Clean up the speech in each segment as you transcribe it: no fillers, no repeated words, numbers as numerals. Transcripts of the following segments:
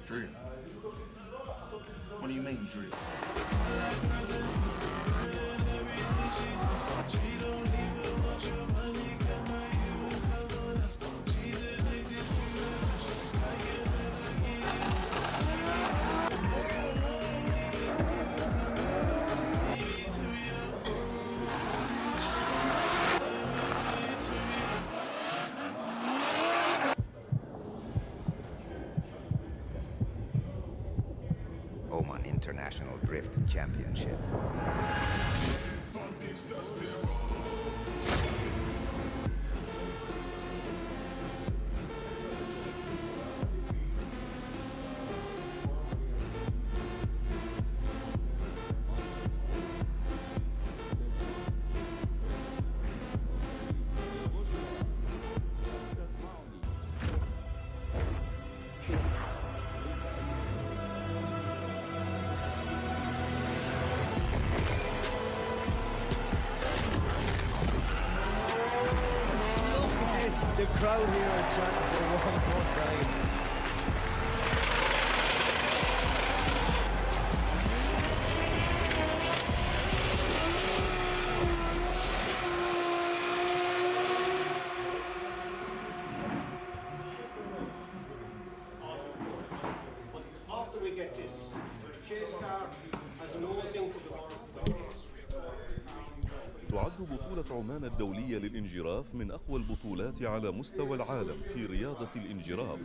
Dream. What do you mean, dream? Oman International Drift Championship. The crowd here are chanting for one more time. After we get this, the chase car has nosing to the تعد بطولة عمان الدولية للإنجراف من أقوى البطولات على مستوى العالم في رياضة الإنجراف.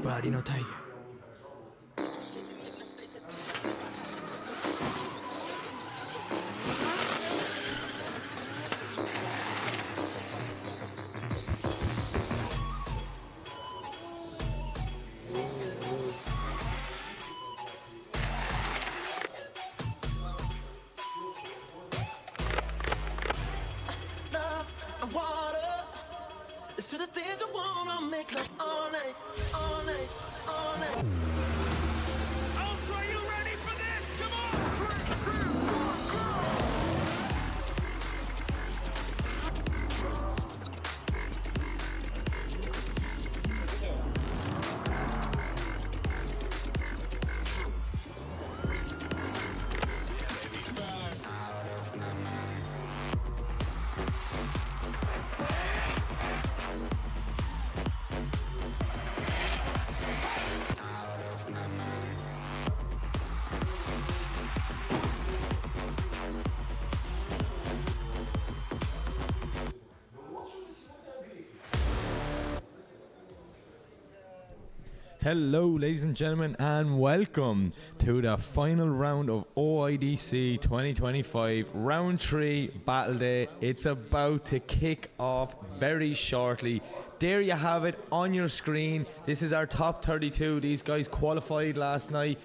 Bari no taille. To the things I wanna make love all night, all night, all night. Oh, so are you ready for this? Come on! Hello, ladies and gentlemen, and welcome to the final round of OIDC 2025, round 3 battle day. It's about to kick off very shortly. There you have it on your screen. This is our top 32. These guys qualified last night,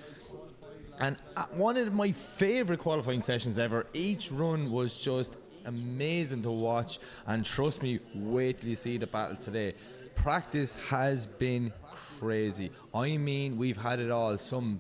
and one of my favourite qualifying sessions ever. Each run was just amazing to watch, and trust me, wait till you see the battle today. Practice has been crazy. I mean, we've had it all. Some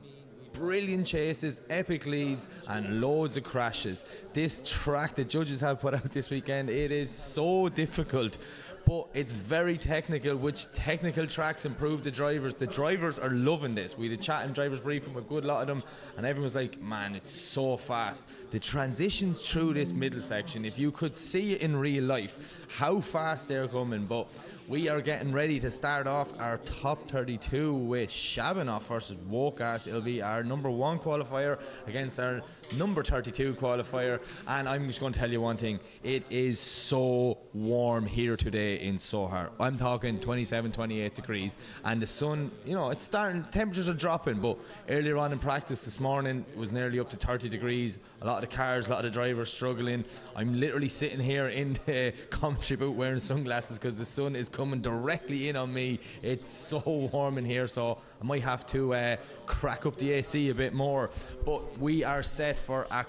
brilliant chases, epic leads, and loads of crashes. This track the judges have put out this weekend, it is so difficult, but it's very technical, which technical tracks improve the drivers. The drivers are loving this. We had a chat in drivers briefing with a good lot of them, and everyone's like, man, it's so fast. The transitions through this middle section, if you could see it in real life, how fast they're coming. But we are getting ready to start off our top 32 with Shabanov versus Wokas. It'll be our number 1 qualifier against our number 32 qualifier. And I'm just going to tell you one thing. It is so warm here today in Sohar. I'm talking 27, 28 degrees. And the sun, you know, it's starting, temperatures are dropping. But earlier on in practice this morning, it was nearly up to 30 degrees. A lot of the cars, a lot of the drivers struggling. I'm literally sitting here in the commentary booth wearing sunglasses because the sun is coming directly in on me. It's so warm in here, so I might have to crack up the AC a bit more. But we are set for a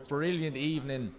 brilliant evening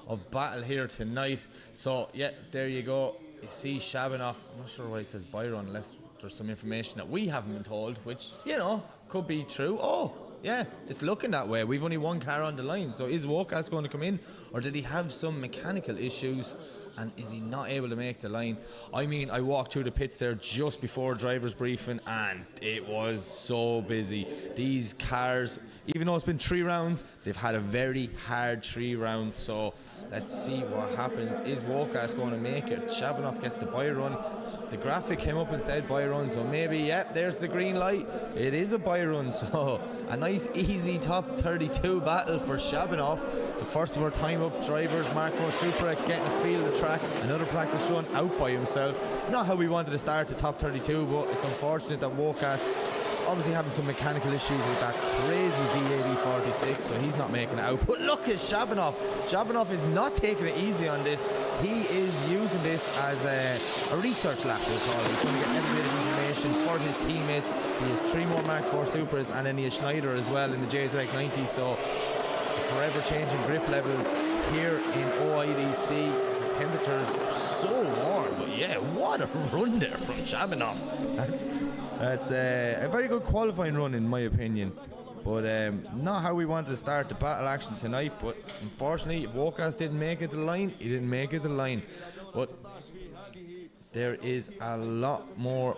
of battle here tonight. So yeah, there you go. You see Shabanov. I'm not sure why it says Byron unless there's some information that we haven't been told, which, you know, could be true. Oh yeah, it's looking that way. We've only one car on the line, so is Wokas going to come in, or did he have some mechanical issues and is he not able to make the line? I mean, I walked through the pits there just before driver's briefing and it was so busy. These cars, even though it's been 3 rounds, they've had a very hard 3 rounds, so let's see what happens. Is Wokas going to make it? Shabanov gets the buy run. The graphic came up and said buy run, so maybe, yep, there's the green light. It is a buy run, so a nice easy top 32 battle for Shabanov. The first of our time up drivers, Mark 4 Supra getting a feel of the track. Another practice run out by himself. Not how we wanted to start the top 32, but it's unfortunate that Wokas obviously having some mechanical issues with that crazy V80-46, so he's not making it out. But look at Shabanov. Shabanov is not taking it easy on this. He is using this as a research lap, we'll call it. He's going to get every bit of information for his teammates. He has 3 more Mark 4 Supras, and then he has Schneider as well in the JZX90, so the forever changing grip levels here in OIDC. Temperatures are so warm, but yeah, what a run there from Shabanov. That's a very good qualifying run in my opinion, but not how we wanted to start the battle action tonight. But unfortunately, Wokas didn't make it to the line. He didn't make it to the line, but there is a lot more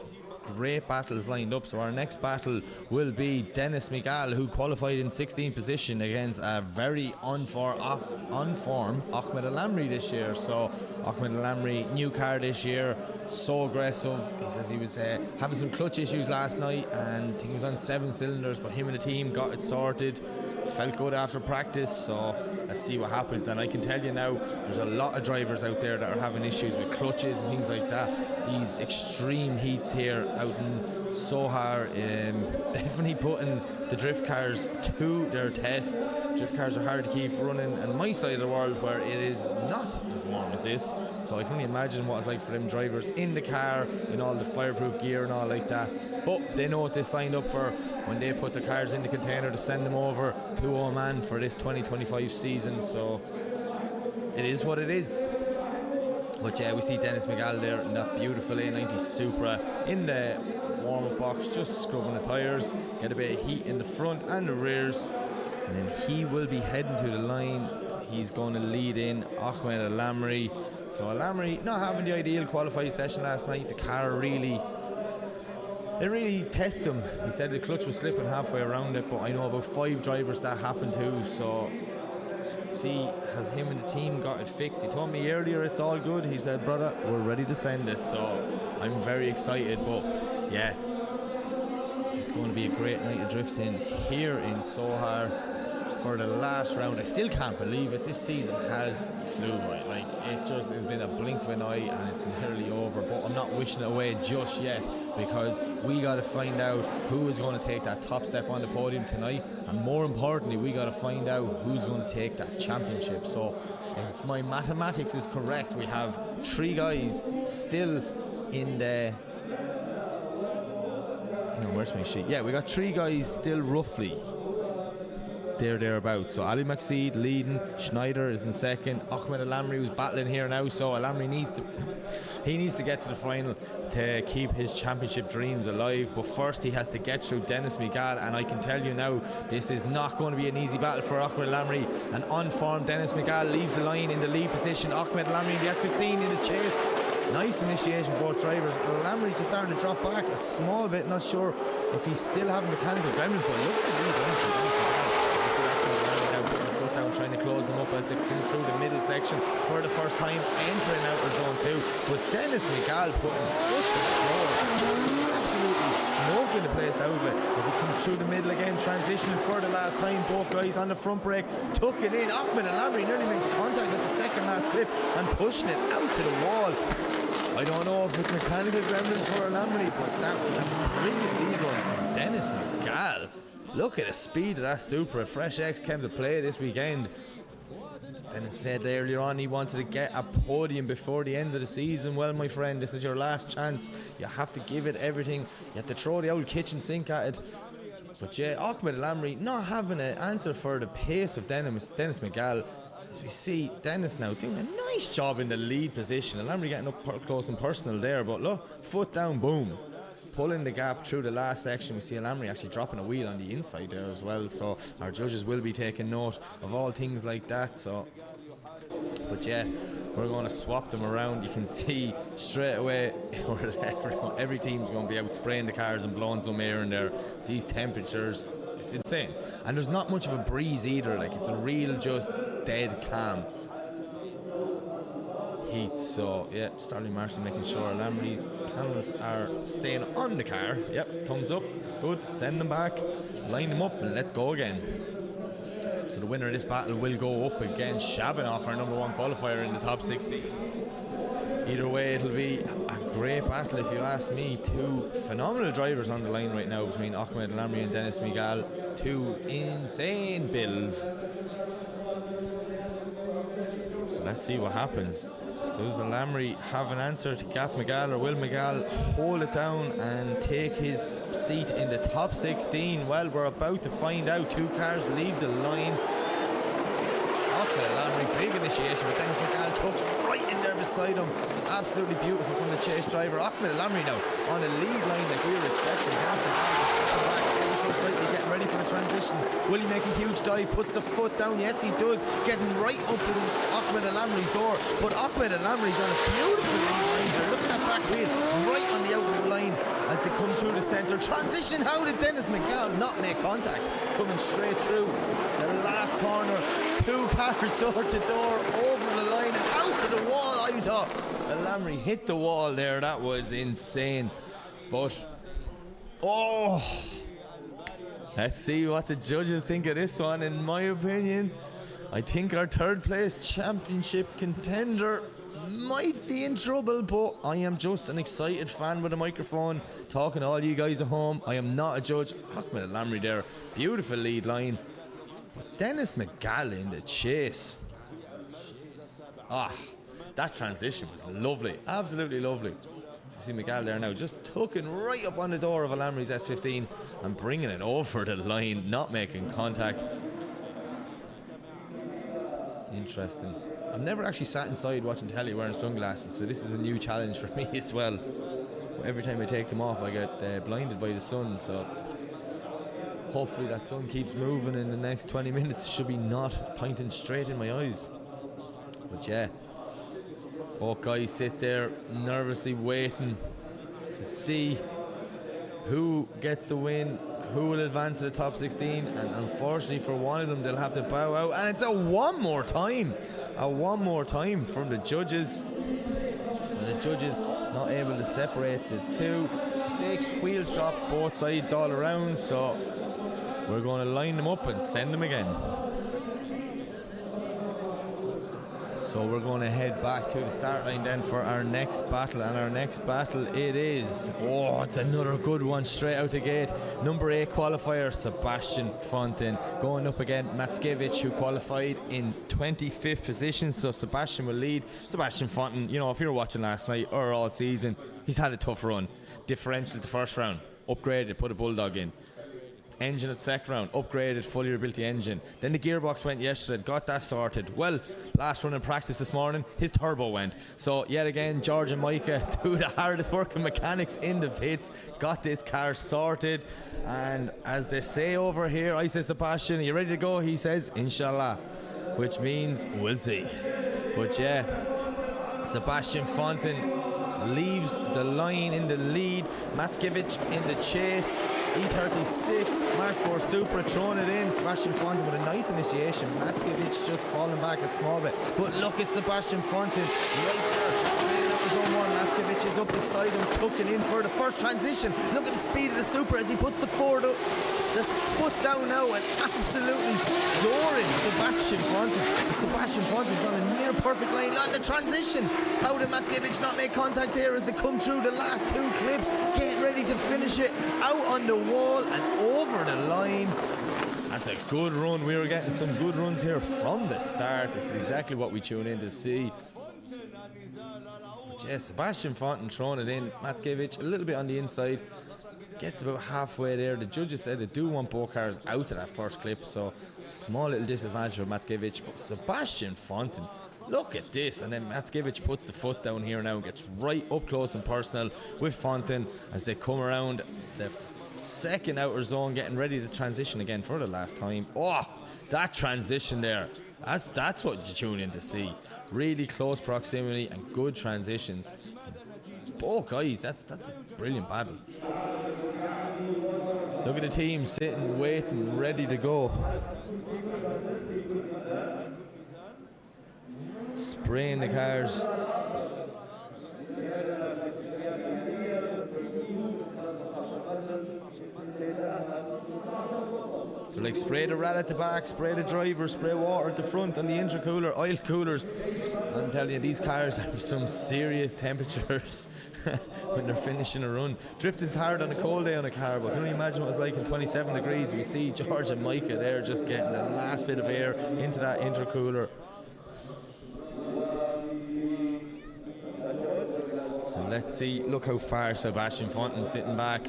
great battles lined up. So our next battle will be Dennis Miguel, who qualified in 16th position against a very on form Ahmed Al-Amri this year. So Ahmed Al-Amri, new car this year, so aggressive. He says he was having some clutch issues last night and he was on 7 cylinders, but him and the team got it sorted. It felt good after practice, so let's see what happens. And I can tell you now, there's a lot of drivers out there that are having issues with clutches and things like that. These extreme heats here out in Sohar, definitely putting the drift cars to their test. Drift cars are hard to keep running in my side of the world where it is not as warm as this, so I can only imagine what it's like for them drivers in the car in all the fireproof gear and all like that. But they know what they signed up for when they put the cars in the container to send them over to Oman for this 2025 season, so it is what it is. But yeah, we see Dennis Miguel there in that beautiful A90 Supra in the warm-up box, just scrubbing the tyres, get a bit of heat in the front and the rears, and then he will be heading to the line. He's going to lead in Ahmed Al-Amri. So Al-Amri not having the ideal qualifying session last night. The car really tested him. He said the clutch was slipping halfway around it, but I know about 5 drivers that happened to, so let's see, has him and the team got it fixed? He told me earlier it's all good. He said, brother, we're ready to send it, so I'm very excited. But yeah, it's going to be a great night of drifting here in Sohar for the last round. I still can't believe it. This season has flew by. Like, it just has been a blink of an eye and it's nearly over. But I'm not wishing it away just yet, because we got to find out who is going to take that top step on the podium tonight, and more importantly, we got to find out who's going to take that championship. So if my mathematics is correct, we have 3 guys still in the... where's my sheet? Yeah, we got 3 guys still roughly thereabouts. So Ali McSeed leading, Schneider is in second, Ahmed Al-Amri who's battling here now, so Al-Amri needs to get to the final to keep his championship dreams alive, but first he has to get through Dennis Miguel, and I can tell you now, this is not going to be an easy battle for Ahmed Al-Amri. An unformed Dennis Miguel leaves the line in the lead position. Ahmed Al-Amri in the S15 in the chase. Nice initiation, both drivers. Al-Amri's just starting to drop back a small bit, not sure if he's still having mechanical gremlins, but look at the lead line for Dennis Miguel. Trying to close them up as they come through the middle section for the first time, entering outer zone 2. But Dennis Miguel putting foot to the floor, absolutely smoking the place out of it as he comes through the middle again, transitioning for the last time. Both guys on the front brake, tucking in. Ahmed Al-Amri nearly makes contact at the second last clip and pushing it out to the wall. I don't know if it's mechanical gremlins for Al-Amri, but that was a brilliant lead run from Dennis Miguel. Look at the speed of that Supra. A Fresh X came to play this weekend. Dennis said earlier on he wanted to get a podium before the end of the season. Well, my friend, this is your last chance. You have to give it everything. You have to throw the old kitchen sink at it. But yeah, Ahmed Al-Amri not having an answer for the pace of Dennis Miguel. As we see Dennis now doing a nice job in the lead position. Al-Amri getting up close and personal there, but look, foot down, boom. Pulling the gap through the last section. We see Al-Amri actually dropping a wheel on the inside there as well, so our judges will be taking note of all things like that. So, but yeah, we're going to swap them around. You can see straight away every team's going to be out spraying the cars and blowing some air in there. These temperatures, it's insane, and there's not much of a breeze either. Like, it's a real just dead calm heat. So yeah, Starling Marshall making sure Al-Amri's panels are staying on the car. Yep, thumbs up, it's good. Send them back, line them up, and let's go again. So the winner of this battle will go up against Shabanoff, our number 1 qualifier in the top 60. Either way, it'll be a great battle if you ask me. 2 phenomenal drivers on the line right now between Ahmed Al-Amri and Dennis Miguel. 2 insane builds. So let's see what happens. Does Al-Amri have an answer to gap Miguel, or will Miguel hold it down and take his seat in the top 16? Well, we're about to find out. 2 cars leave the line. Ahmed Al-Amri, big initiation, but Dennis Miguel tucks right in there beside him. Absolutely beautiful from the chase driver. Ahmed Al-Amri now on a lead line like we were expecting. Dennis Miguel just back ever so slightly, getting ready for the transition. Will he make a huge dive? Puts the foot down. Yes, he does. Getting right up in Ahmed Al-Amri's door. But Ahmed Al-Amri's on a beautiful lead line here. Look at that back wheel right on the outer line as they come through the centre. Transition. How did Dennis Miguel not make contact? Coming straight through the last corner. 2 cars door to door over the line and out to the wall. I thought Al-Amri hit the wall there. That was insane. But let's see what the judges think of this one. In my opinion, I think our 3rd place championship contender might be in trouble, but I am just an excited fan with a microphone talking to all you guys at home. I am not a judge. Ahmed Al-Amri there, beautiful lead line. But Dennis Miguel in the chase. That transition was lovely, absolutely lovely. You see Miguel there now just tucking right up on the door of Al-Amri's S15 and bringing it over the line, not making contact. Interesting. I've never actually sat inside watching telly wearing sunglasses, so this is a new challenge for me as well. Every time I take them off I get blinded by the sun, so hopefully that sun keeps moving in the next 20 minutes. Should be not pointing straight in my eyes. But yeah, both guys sit there nervously waiting to see who gets the win, who will advance to the top 16, and unfortunately for one of them they'll have to bow out, and it's a one more time from the judges. So the judges not able to separate the 2. Mistakes, wheels dropped both sides all around, so we're going to line them up and send them again. So we're going to head back to the start line then for our next battle, and our next battle it is, it's another good one straight out the gate. Number 8 qualifier Sebastian Fontin going up against Mackiewicz, who qualified in 25th position, so Sebastian will lead. Sebastian Fontin, you know, if you were watching last night or all season, he's had a tough run. Differential the first round, upgraded, put a Bulldog in. Engine at second round, upgraded, fully rebuilt the engine. Then the gearbox went yesterday, got that sorted. Well, last run in practice this morning, his turbo went. So yet again, George and Micah, two of the hardest working mechanics in the pits, got this car sorted. And as they say over here, I say, Sebastian, are you ready to go? He says, Inshallah, which means we'll see. But yeah, Sebastian Fontin leaves the line in the lead. Mackiewicz in the chase. E36 Mark IV Supra throwing it in. Sebastian Fontin with a nice initiation. Mackiewicz just falling back a small bit. But look at Sebastian Fontin right there. Filling up his own one. Mackiewicz is up beside him, tucking in for the first transition. Look at the speed of the Supra as he puts the foot down now and absolutely flooring Sebastian Fontin. Sebastian Fontin's on a near perfect line on the transition. How did Mackiewicz not make contact there as they come through the last two clips, getting ready to finish it out on the wall and over the line? That's a good run. We were getting some good runs here from the start. This is exactly what we tune in to see. But yeah, Sebastian Fontin throwing it in. Mackiewicz a little bit on the inside. Gets about halfway there. The judges said they do want both cars out of that first clip, so small little disadvantage for Mackiewicz. But Sebastian Fontin, look at this. And then Mackiewicz puts the foot down here now and gets right up close and personal with Fontin as they come around the second outer zone, getting ready to transition again for the last time. Oh, that transition there. That's what you tune in to see. Really close proximity and good transitions. Both guys, that's a brilliant battle. Look at the team sitting, waiting, ready to go. Spraying the cars. So like spray the rat at the back, spray the driver, spray water at the front on the intercooler, oil coolers. I'm telling you, these cars have some serious temperatures when they're finishing a run. Drifting's hard on a cold day on a car, but can you imagine what it's like in 27 degrees? We see George and Micah there just getting the last bit of air into that intercooler. So let's see, look how far Sebastian Fontin's sitting back.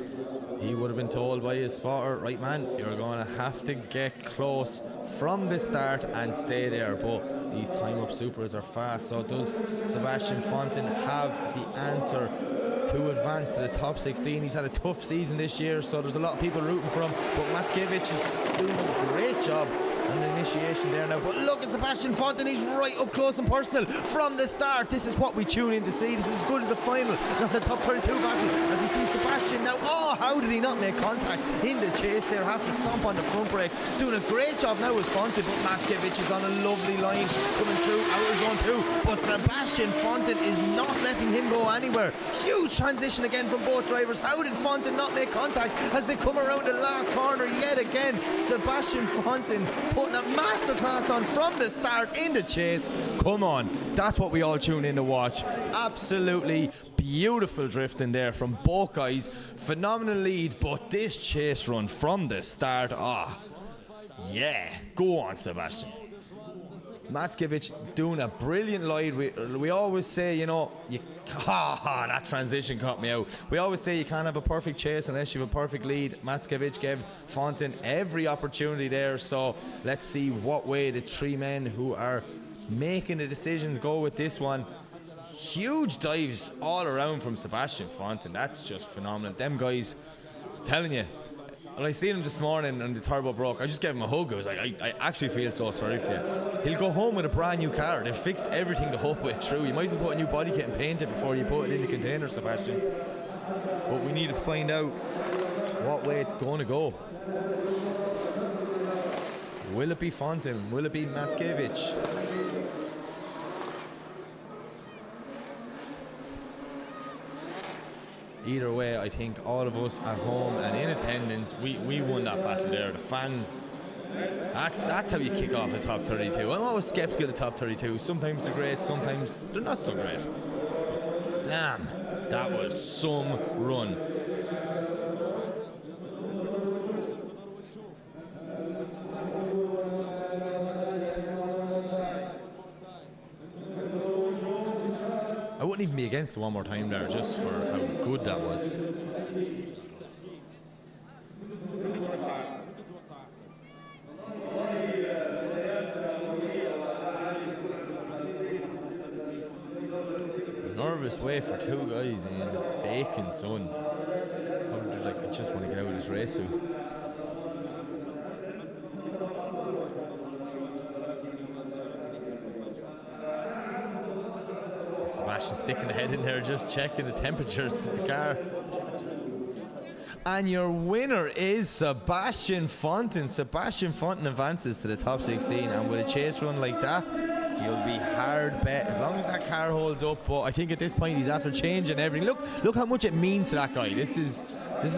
He would have been told by his spotter, right man, you're going to have to get close from the start and stay there. But these time-up Supras are fast, so does Sebastian Fontin have the answer to advance to the top 16? He's had a tough season this year, so there's a lot of people rooting for him, but Mackiewicz is doing a great job on the initiation there now. But look at Sebastian Fontin, he's right up close and personal from the start. This is what we tune in to see. This is as good as a final, not the top 32 battle, as we see Sebastian now. Oh, how did he not make contact in the chase there? Has to stomp on the front brakes. Doing a great job now with Fontin, but Mackiewicz is on a lovely line coming through outer zone 2. But Sebastian Fontin is not letting him go anywhere. Huge transition again from both drivers. How did Fontin not make contact as they come around the last corner yet again? Sebastian Fontin putting a masterclass on from the start in the chase. Come on, that's what we all tune in to watch. Absolutely beautiful drifting there from both guys. Phenomenal lead, but this chase run from the start, yeah, go on Sebastian. Mackiewicz doing a brilliant ride. We always say, you know, that transition caught me out. We always say you can't have a perfect chase unless you have a perfect lead. Mackiewicz gave Fontin every opportunity there, so let's see what way the three men who are making the decisions go with this one. Huge dives all around from Sebastian Fontin. That's just phenomenal. Them guys, I'm telling you, when I seen him this morning and the turbo broke, I just gave him a hug. I was like, I actually feel so sorry for you. He'll go home with a brand new car. They've fixed everything the whole way through. You might as well put a new body kit and paint it before you put it in the container, Sebastian. But we need to find out what way it's going to go. Will it be Fontin? Will it be Mackiewicz? Either way, I think all of us at home and in attendance, we won that battle there. The fans That's how you kick off a top 32. I'm always skeptical of top 32. Sometimes they're great, sometimes they're not so great. Damn, that was some run. I wouldn't even be against it one more time there, just for how good that was. Nervous way for two guys in the baking sun. Probably like, I just want to get out of this race suit. Sebastian sticking the head in there, just checking the temperatures of the car. And your winner is Sebastian Fonten. Sebastian Fonten advances to the top 16, and with a chase run like that, he'll be hard bet as long as that car holds up. But I think at this point he's after changing everything. Look how much it means to that guy. This is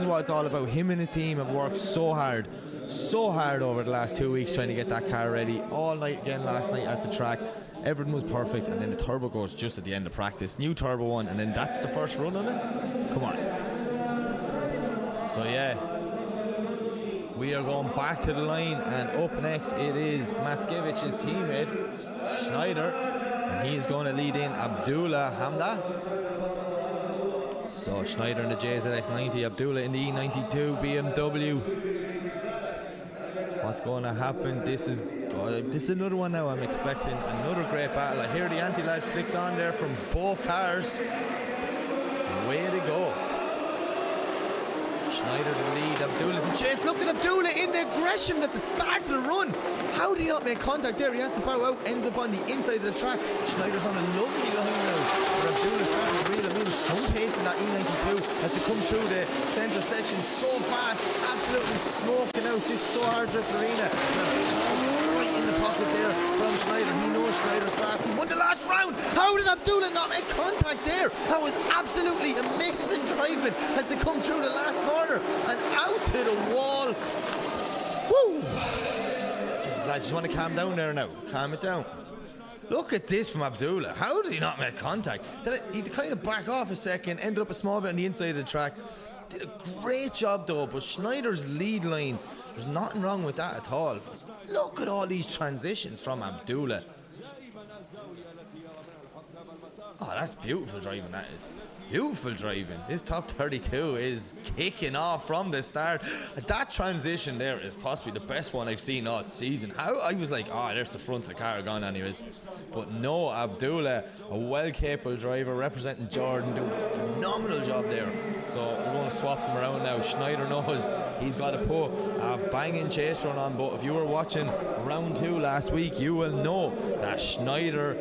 what it's all about. Him and his team have worked so hard over the last 2 weeks trying to get that car ready. All night again last night at the track. Everything was perfect, and then the turbo goes just at the end of practice. New turbo one, and then that's the first run on it. Come on. So yeah, we are going back to the line, and up next it is Matskevich's teammate Schneider, and he is going to lead in Abdullah Hamda. So Schneider in the JZX90, Abdullah in the E92 BMW. What's going to happen? This is another one now. I'm expecting another great battle. I hear the anti-lag flicked on there from both cars. Way to go. Schneider to lead, Abdullah to chase. Look at Abdullah in the aggression at the start of the run. How did he not make contact there? He has to bow out, ends up on the inside of the track. Schneider's on a lovely line now. For Abdullah starting to reel him in. Some pace in that E92 as they come through the centre section so fast. Absolutely smoking out this so hard drift arena. Right in the pocket there from Schneider. He knows Schneider's fast. He won the last round. How did Abdullah not make contact there? That was absolutely amazing driving as they come through the last corner and out to the wall. Woo! Lads, just want to calm down there now. Calm it down. Look at this from Abdullah. How did he not make contact? He kind of back off a second, ended up a small bit on the inside of the track. Did a great job though, but Schneider's lead line, there's nothing wrong with that at all. Look at all these transitions from Abdullah. Oh, that's beautiful driving, that is. Beautiful driving. This top 32 is kicking off from the start. That transition there is possibly the best one I've seen all season. How I was like, oh, there's the front of the car gone anyways. But no, Abdullah, a well capable driver representing Jordan, doing a phenomenal job there. So we're going to swap them around now. Schneider knows he's got to put a banging chase run on, but if you were watching round 2 last week, you will know that Schneider,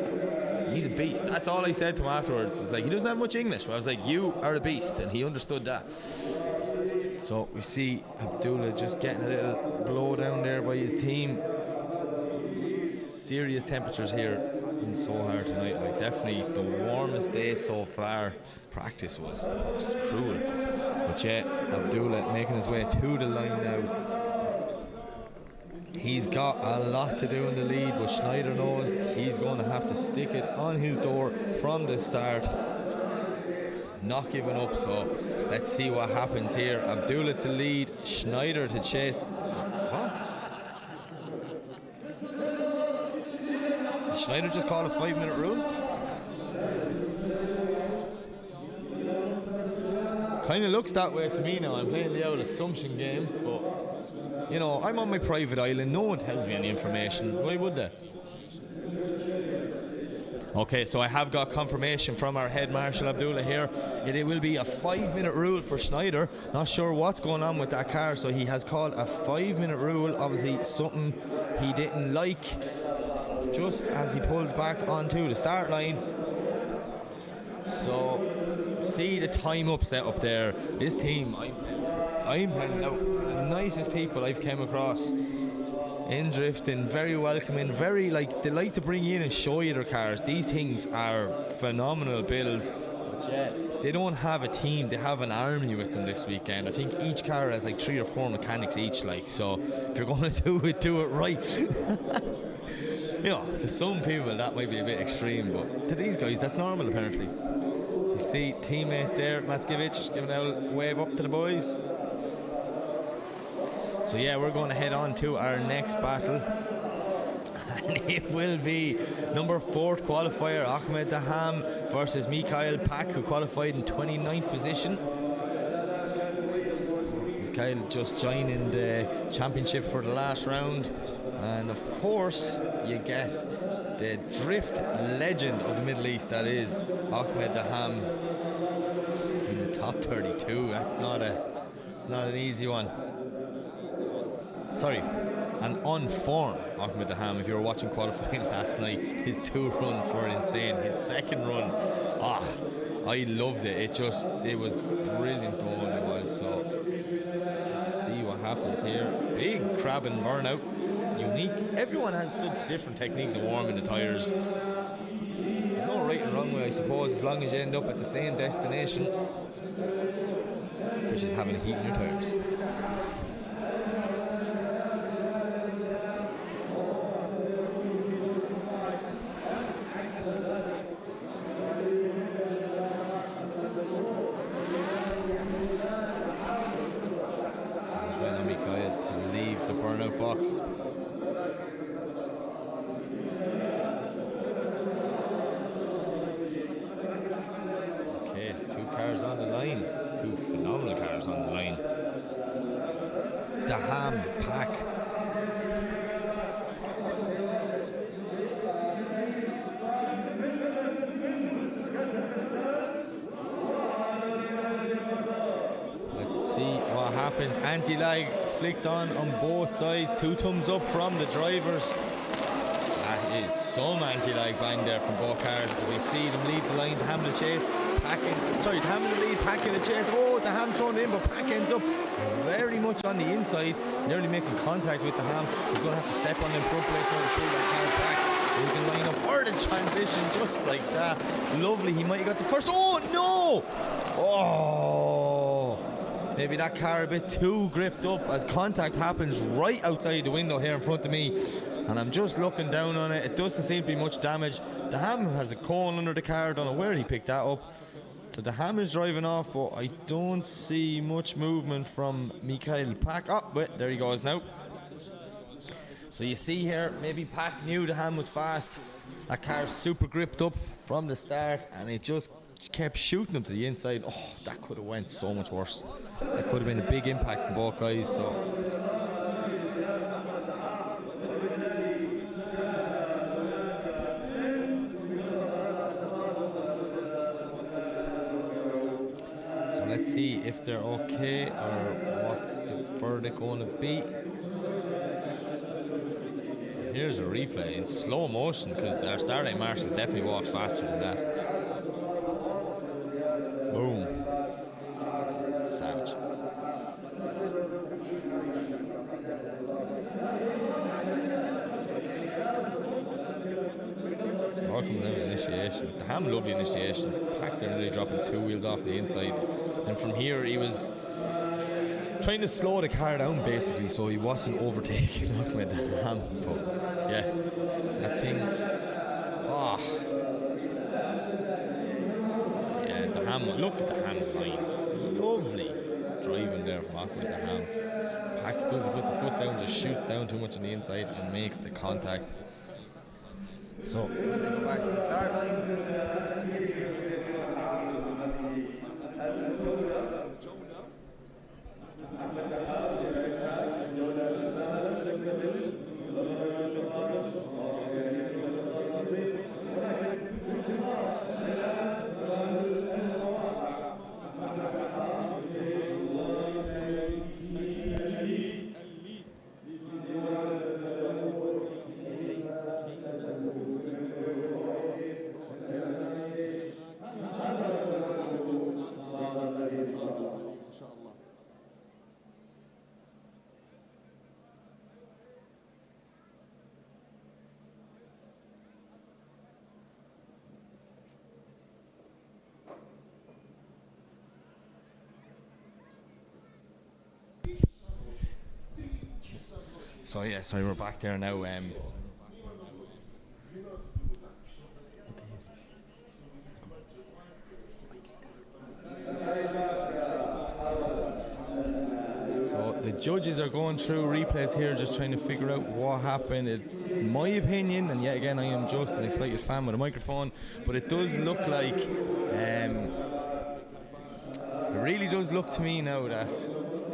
he's a beast. That's all I said to him afterwards. It's like, he doesn't have much English, but I was like, you are a beast, and he understood that. So we see Abdullah just getting a little blow down there by his team. Serious temperatures here in Sohar tonight. Like, definitely the warmest day so far. Practice was just cruel. But yeah, Abdullah making his way to the line now. He's got a lot to do in the lead, but Schneider knows he's going to have to stick it on his door from the start. Not giving up, so let's see what happens here. Abdullah to lead, Schneider to chase. What? Did Schneider just call a 5-minute rule? Kind of looks that way to me now. I'm playing the old assumption game, but you know, I'm on my private island. No one tells me any information. Why would they? Okay, so I have got confirmation from our head marshal Abdullah here. It will be a 5-minute rule for Schneider. Not sure what's going on with that car, so he has called a 5-minute rule. Obviously something he didn't like just as he pulled back onto the start line. So see the time upset up there. This team, I'm telling you, the nicest people I've come across in drifting, very welcoming, very like, they like to bring you in and show you their cars. These things are phenomenal builds, But yeah, they don't have a team, they have an army with them this weekend. I think each car has like 3 or 4 mechanics each, like, so if you're going to do it right. You know, to some people that might be a bit extreme, but to these guys that's normal apparently. So you see teammate there, Matskiewicz, giving a wave up to the boys. So yeah, we're going to head on to our next battle. And it will be number 4th qualifier Ahmed Daham versus Mikhail Pak, who qualified in 29th position. So Mikhail just joining the championship for the last round. And of course, you get the drift legend of the Middle East, that is Ahmed Daham, in the top 32. It's not an easy one. Sorry, an unformed Ahmed Daham. If you were watching qualifying last night, his 2 runs were insane. His second run, I loved it. It was brilliant going, it was. So let's see what happens here. Big crab and burnout, unique. Everyone has such different techniques of warming the tyres. There's no right and wrong way, I suppose, as long as you end up at the same destination, which is having a heat in your tyres. Box. Okay, 2 cars on the line. 2 phenomenal cars on the line. Daham, Pak. Let's see what happens. Anti-lag flicked on both sides. 2 thumbs up from the drivers. That is some anti-lag bang there from both cars. As we see them lead the line, Daham in the chase, Daham in the lead, Pak in the chase. Oh, Daham thrown in, but Pak ends up very much on the inside, nearly making contact with Daham. He's going to have to step on them front plates now to pull that car back, so he can line up for the transition just like that. Lovely. He might have got the first. Oh no! Oh, maybe that car a bit too gripped up, as contact happens right outside the window here in front of me, and I'm just looking down on it. It doesn't seem to be much damage. Daham has a cone under the car. Don't know where he picked that up. So Daham is driving off, but I don't see much movement from Mikhail Pak. Oh, wait, there he goes now. So you see here, maybe Pak knew Daham was fast. That car's super gripped up from the start, and it just kept shooting him to the inside. Oh, that could have went so much worse. That could have been a big impact for both guys. So let's see if they're okay or what's the verdict going to be. Here's a replay in slow motion, because our starting marshal definitely walks faster than that. Boom. Savage. All comes out of initiation. Daham, lovely initiation. Pak there nearly dropping 2 wheels off the inside. And from here he was trying to slow the car down basically, so he wasn't overtaking Ahmed Daham. But yeah, that thing. Ah. Yeah, Daham. Look at Daham's line. Lovely driving there from Ahmed Daham. Pak still puts the foot down, just shoots down too much on the inside and makes the contact. So we go back to the start line. So yeah, sorry, we're back there now. So the judges are going through replays here, just trying to figure out what happened. In my opinion, and yet again, I am just an excited fan with a microphone, but it does look like, it really does look to me now that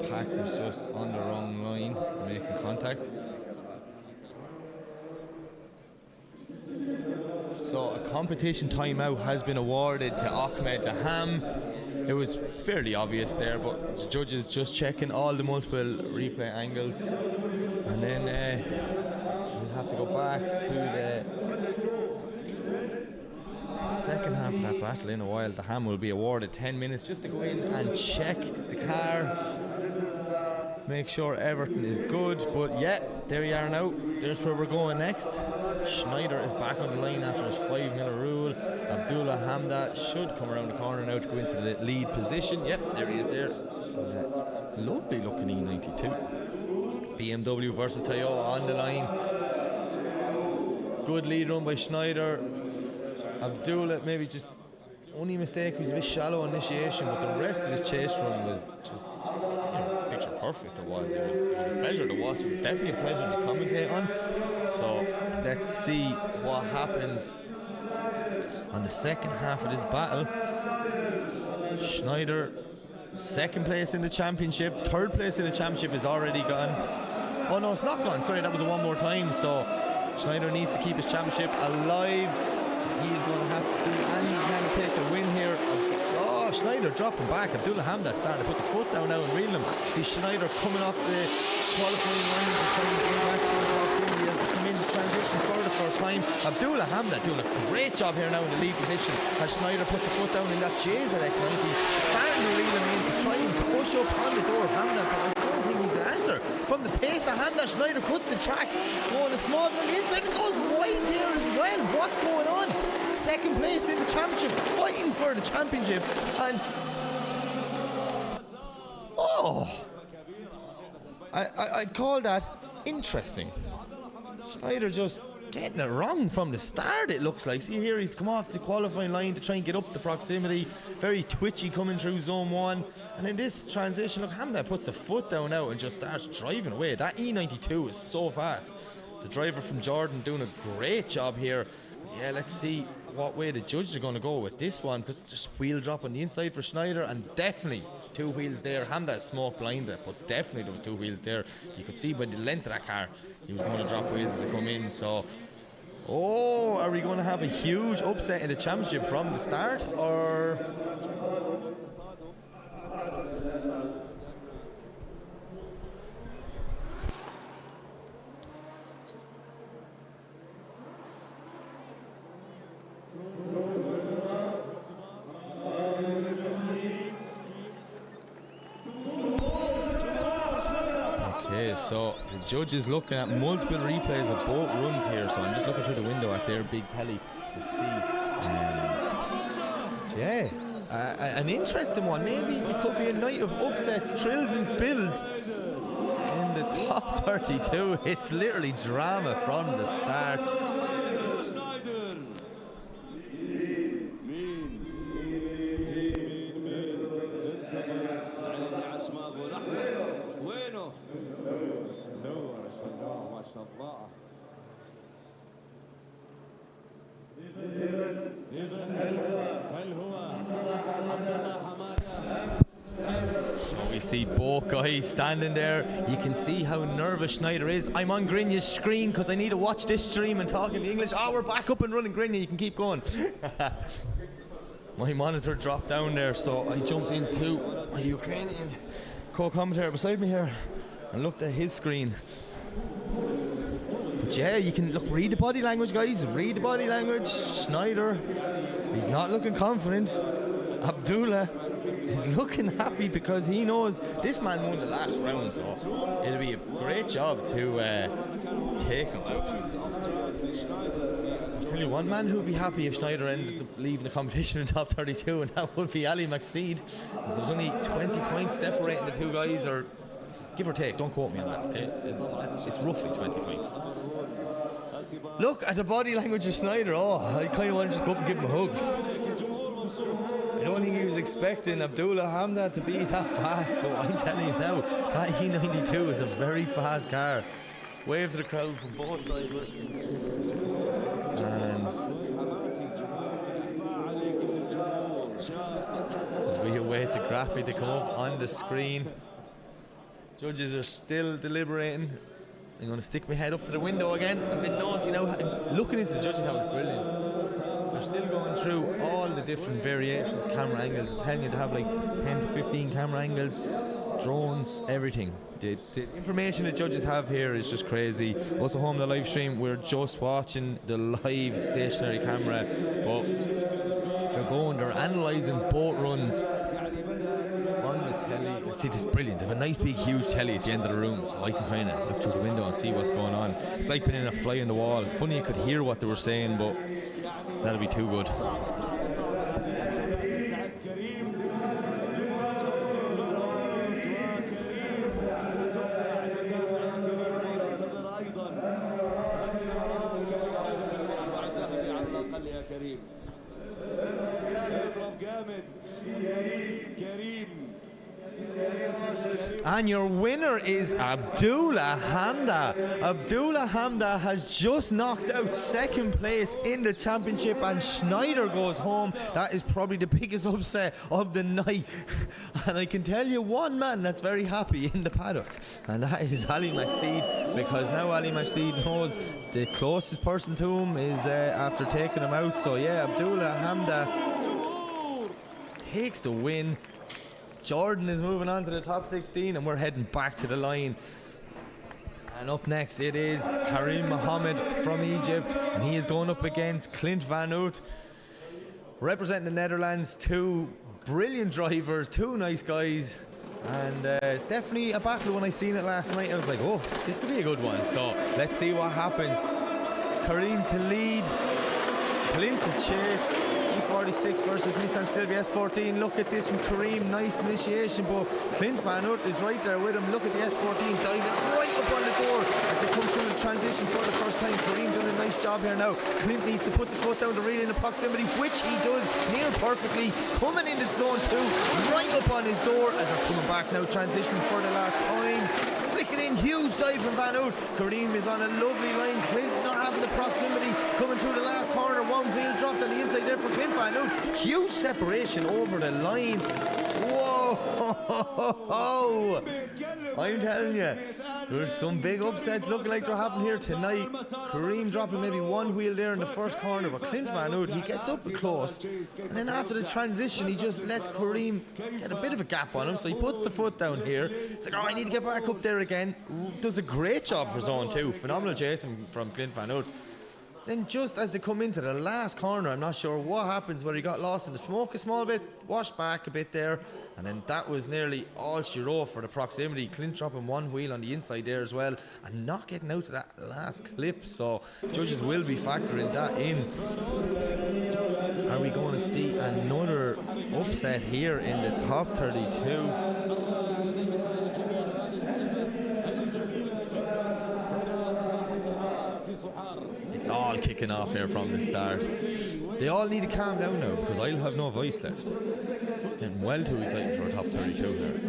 Pack was just on the wrong line making contact. So a competition timeout has been awarded to Ahmed Daham. It was fairly obvious there, but the judges just checking all the multiple replay angles, and then we'll have to go back to the second half of that battle in a while. Daham will be awarded 10 minutes just to go in and check the car, make sure everything is good. But yeah, there we are now. There's where we're going next. Schneider is back on the line after his 5-minute rule. Abdullah Hamda should come around the corner now to go into the lead position. Yep, there he is there. Lovely looking E92. BMW versus Toyota on the line. Good lead run by Schneider. Abdullah maybe just only mistake was a bit shallow initiation, but the rest of his chase run was just picture perfect. It was a pleasure to watch. It was definitely a pleasure to commentate on. So let's see what happens on the second half of this battle. Schneider, second place in the championship. Third place in the championship is already gone. Oh no, it's not gone. Sorry, that was a one more time. So Schneider needs to keep his championship alive. He's going to have to do anything he can to take the win here. Oh, Schneider dropping back. Abdullah Hamda starting to put the foot down now and reeling him. See Schneider coming off the qualifying line and trying to bring back to the proximity as they come into transition for the first time. Abdullah Hamda doing a great job here now in the lead position as Schneider puts the foot down in that JZX90. Starting to reel him in to try and push up on the door of Hamda, but I don't think he's an answer. From the pace of Hamda, Schneider cuts the track, going a small on the inside and goes wide there as well. What's going on? Second place in the championship, fighting for the championship, and I'd call that interesting. Schneider just getting it wrong from the start, it looks like. See here, he's come off the qualifying line to try and get up the proximity, very twitchy coming through zone 1, and in this transition, look, Hamda puts the foot down now and just starts driving away. That E92 is so fast. The driver from Jordan doing a great job here. Yeah, let's see what way the judges are going to go with this one, because there's wheel drop on the inside for Schneider, and definitely two wheels there. Hamda smoke blinded, but definitely there was two wheels there. You could see by the length of that car he was going to drop wheels to come in. So are we going to have a huge upset in the championship from the start, or so the judge is looking at multiple replays of both runs here, so I'm just looking through the window at their big telly to see. An interesting one. Maybe it could be a night of upsets, thrills and spills in the top 32. It's literally drama from the start. So we see both guys standing there. You can see how nervous Schneider is. I'm on Grinya's screen because I need to watch this stream and talk in English. Oh, we're back up and running, Grinya. You can keep going. My monitor dropped down there, so I jumped into my Ukrainian co-commentator beside me here and looked at his screen. But yeah, you can read the body language, guys. Read the body language. Schneider, he's not looking confident. Abdullah is looking happy because he knows this man won the last round, so it'll be a great job to take him to. I'll tell you one man who'd be happy if Schneider ended up leaving the competition in top 32, and that would be Ali McSeed. There's only 20 points separating the two guys, or Give or take, don't quote me on that, okay? It's roughly 20 points. Look at the body language of Snyder. Oh, I kind of want to just go up and give him a hug. I don't think he was expecting Abdullah Hamda to be that fast, but I'm telling you now, that E92 is a very fast car. Wave to the crowd from both drivers. And as we await the graphic to come up on the screen, judges are still deliberating. I'm going to stick my head up to the window again. I've been nosy now. Looking into the judging house is brilliant. They're still going through all the different variations, camera angles. I'm telling you, they have like 10 to 15 camera angles, drones, everything. The information that judges have here is just crazy. Also home the live stream, we're just watching the live stationary camera, but they're analysing both runs on the telly. See, this is brilliant. They have a nice big huge telly at the end of the room, so I can kind of look through the window and see what's going on. It's like being in a fly on the wall. Funny you could hear what they were saying, but that'll be too good. And your winner is Abdullah Hamda. Abdullah Hamda has just knocked out second place in the championship, and Schneider goes home. That is probably the biggest upset of the night. And I can tell you one man that's very happy in the paddock, and that is Ali Maxid, because now Ali Maxid knows the closest person to him is after taking him out. So yeah, Abdullah Hamda takes the win. Jordan is moving on to the top 16, and we're heading back to the line. And up next it is Karim Mohammed from Egypt, and he is going up against Clint Van Oot, representing the Netherlands. Two brilliant drivers, two nice guys, and definitely a battle. When I seen it last night, I was like, oh, this could be a good one. So let's see what happens. Karim to lead, Clint to chase. E46 versus Nissan Sylvia S14. Look at this from Kareem, nice initiation, but Clint Van Oort is right there with him. Look at the S14 diving right up on the door as they come through the transition for the first time. Kareem doing a nice job here now. Clint needs to put the foot down to reel in the proximity, which he does near perfectly, coming into zone 2 right up on his door as they're coming back now, transitioning for the last time. Flick it in, huge dive from Van Oot. Kareem is on a lovely line. Clint not having the proximity, coming through the last corner. One wheel dropped on the inside there for Clint Van Oot. Huge separation over the line. Whoa! I'm telling you, there's some big upsets looking like they're happening here tonight. Kareem dropping maybe one wheel there in the first corner, but Clint Van Oot, he gets up close, and then after the transition he just lets Kareem get a bit of a gap on him, so he puts the foot down here. It's like, oh, I need to get back up there again. Does a great job for zone 2. Phenomenal chasing from Clint Van Oot. Then just as they come into the last corner, I'm not sure what happens, whether he got lost in the smoke a small bit, washed back a bit there, and then that was nearly all she wrote for the proximity. Clint dropping one wheel on the inside there as well, and not getting out to that last clip, so judges will be factoring that in. Are we going to see another upset here in the top 32? It's all kicking off here from the start. They all need to calm down now, because I'll have no voice left. Getting well too excited for a top 32 here.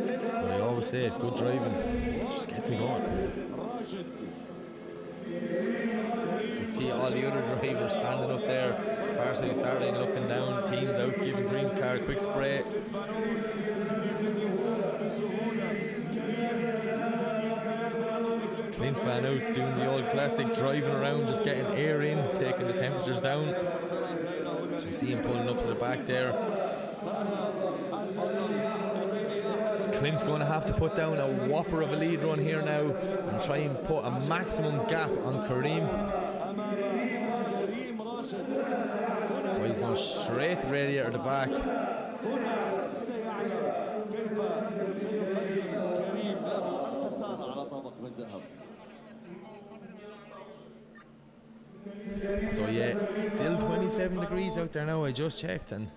But I always say it, good driving, it just gets me going. So you see all the other drivers standing up there, far side start line looking down, teams out, giving Green's car a quick spray. Clint Van Oot doing the old classic, driving around, just getting air in, taking the temperatures down. So we see him pulling up to the back there. Clint's going to have to put down a whopper of a lead run here now and try and put a maximum gap on Kareem. Well, he's going straight to the radiator at the back. So yeah, still 27 degrees out there now, I just checked, and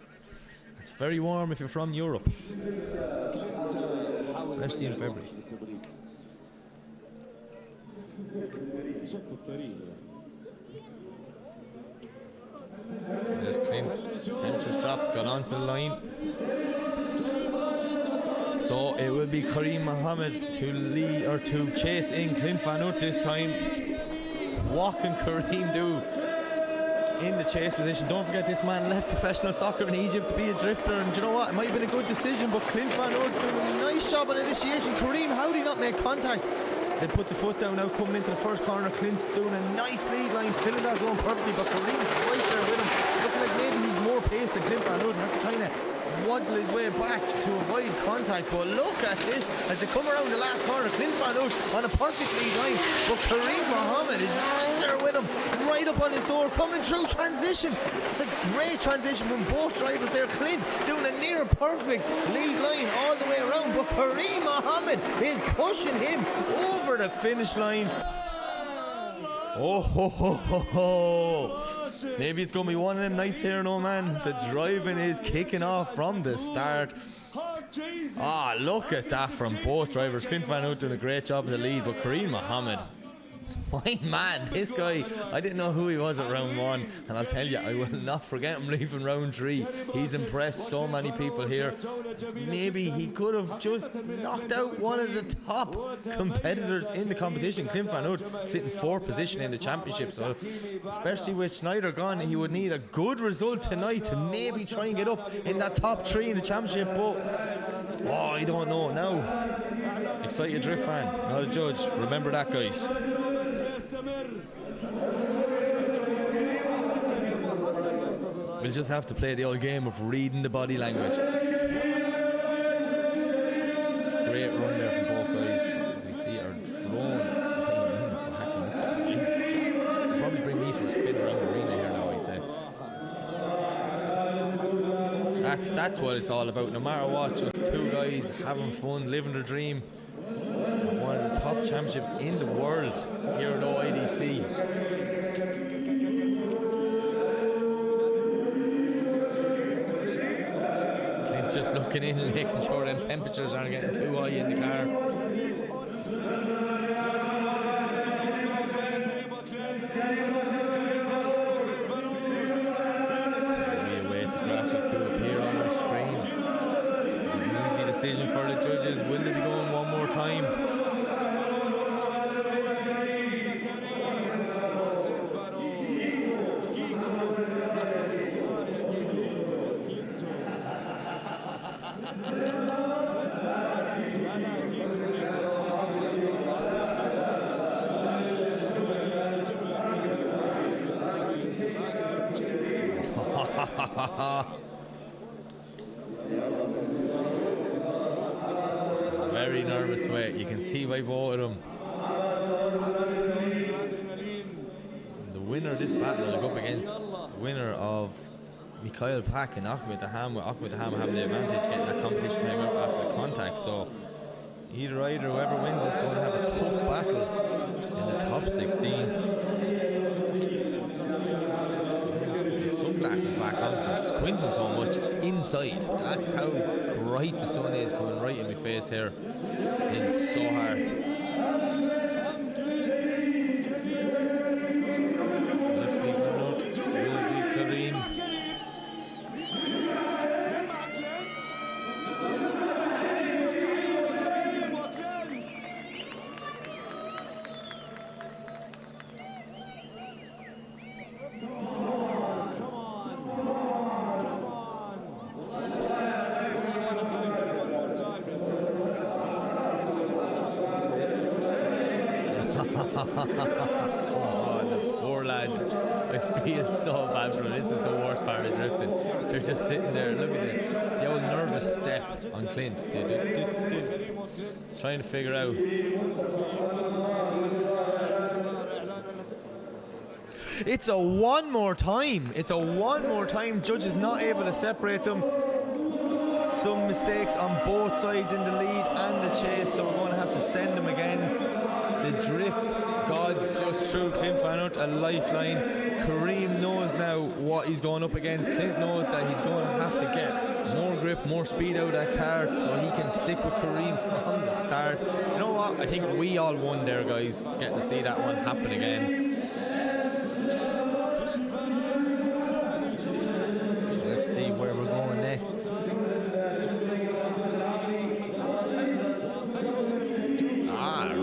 it's very warm if you're from Europe, especially in February. There's Clint. Clint just dropped, got onto the line. So it will be Kareem Mohammed to lead or to chase in Clint Van Hout this time. What can Kareem do in the chase position? Don't forget, this man left professional soccer in Egypt to be a drifter, and you know what? It might have been a good decision, but Clint Van Hout doing a nice job on initiation. Kareem, how did he not make contact? As they put the foot down now, coming into the first corner, Clint's doing a nice lead line, filling that zone perfectly, but Kareem's right there with him. Looking like maybe he's more pace than Clint Van Hout, has to kind of waddle his way back to avoid contact. But look at this as they come around the last corner. Clint Van Hout on a perfect lead line, but Kareem Mohammed is right there with him, right up on his door, coming through transition. It's a great transition from both drivers there. Clint doing a near perfect lead line all the way around, but Kareem Mohammed is pushing him over the finish line. Oh ho ho ho ho. Maybe it's going to be one of them nights here in Oman. The driving is kicking off from the start. Ah, look at that from both drivers. Clint Van Hout doing a great job in the lead, but Kareem Mohammed, my man, this guy, I didn't know who he was at round 1, and I'll tell you, I will not forget him leaving round 3. He's impressed so many people here. Maybe he could have just knocked out one of the top competitors in the competition. Clint Van Hout sitting 4th position in the championship, so especially with Schneider gone, he would need a good result tonight to maybe try and get up in that top 3 in the championship. But oh, I don't know now. Excited drift fan, not a judge. Remember that, guys. We'll just have to play the old game of reading the body language. Great run there from both guys. As we see our drone flying in the back. Probably bring me for a spin around the arena here now, I'd say. That's what it's all about. No matter what, just 2 guys having fun, living their dream. One of the top championships in the world here at OIDC. Clint just looking in, making sure them temperatures aren't getting too high in the car. So we await the graphic to appear on our screen. It's an easy decision for the judges. Will they be going one more time? It's a very nervous way. You can see by both of them. And the winner of this battle will go up against the winner of Mikhail Pak and Ahmed Daham, with Ahmed Daham having the advantage getting that competition time out after the contact. So either rider, whoever wins, is going to have a tough battle in the top 16. Sunglasses back on, so I'm squinting so much inside. That's how bright the sun is coming right in my face here in Sohar. Let's be Van Hout, will be Kareem. Oh, the poor lads. I feel so bad for them. This is the worst part of drifting. They're just sitting there. Look at the old nervous step on Clint. Trying to figure out. It's a one more time. It's a one more time. Judge is not able to separate them. Some mistakes on both sides in the lead and the chase, so we're going to have to send them again. The drift gods just threw Clint Van Hout a lifeline. Kareem knows now what he's going up against. Clint knows that he's going to have to get more grip, more speed out of that card so he can stick with Kareem from the start. Do you know what? I think we all won there, guys, getting to see that one happen again. So let's see where we're going next.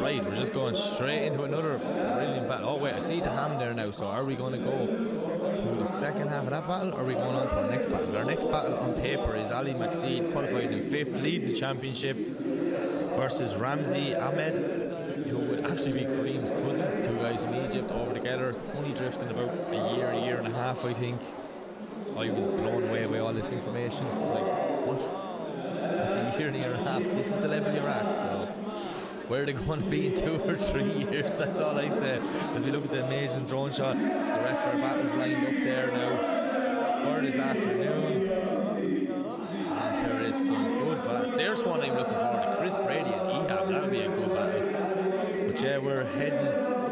Right, we're just going straight into another brilliant battle. Oh wait, I see the ham there now. So are we going to go to the second half of that battle, or are we going on to our next battle? Our next battle on paper is Ali Maxid, qualified in 5th, leading the championship, versus Ramzi Ahmed, who would actually be Kareem's cousin. Two guys from Egypt over together, only drifting about a year and a half, I think. I was blown away by all this information. I was like, what? After a year and a half, this is the level you're at. So where are they going to be in 2 or 3 years? That's all I'd say. As we look at the amazing drone shot, the rest of our battles lined up there now for this afternoon. And there is some good battles. There's one I'm looking forward to. Chris Brady and Ehab. That'll be a good battle. But yeah, we're heading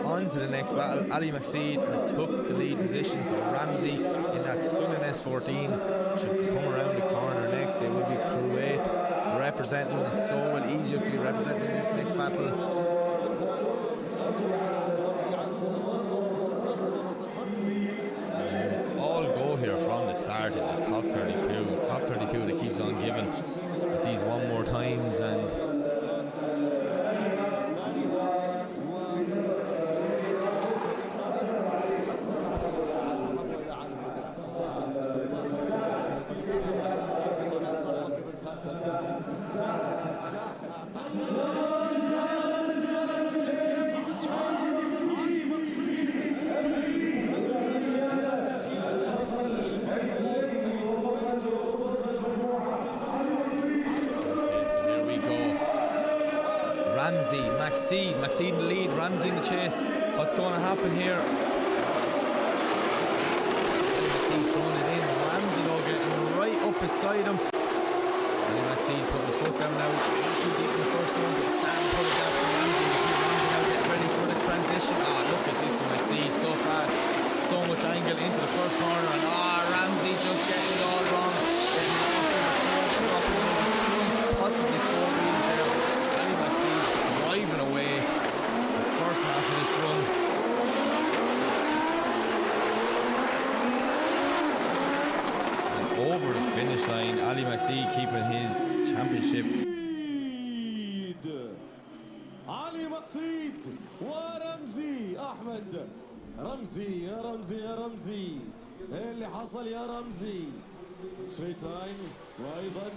on to the next battle. Ali Maxid has took the lead position, so Ramzi in that stunning S14 should come around the corner next. It will be Kuwait representing, and so will Egypt be representing this next battle. And it's all go here from the start in the top 32. Top 32 that keeps on giving with these one more times. And Maxid in the lead, Ramzi in the chase. What's going to happen here? Maxid throwing it in. Ramzi though getting right up beside him. And Maxid putting his foot down now. Too deep in the first one, but starting to put it down for Ramzi. You see Ramzi now getting ready for the transition. Look at this from Maxid, so fast. So much angle into the first corner, and Ramzi just getting it all wrong. Getting lost in the smoke, dropping over 3, possibly 4 wheels there. Ali Maxid driving away the first half of this run. And over the finish line, Ali Maxid keeping his championship. Ali Maxid ورمزي أحمد. رمزي يا رمزي يا رمزي، ايه اللي حصل يا رمزي؟ ستريت لاين وايضا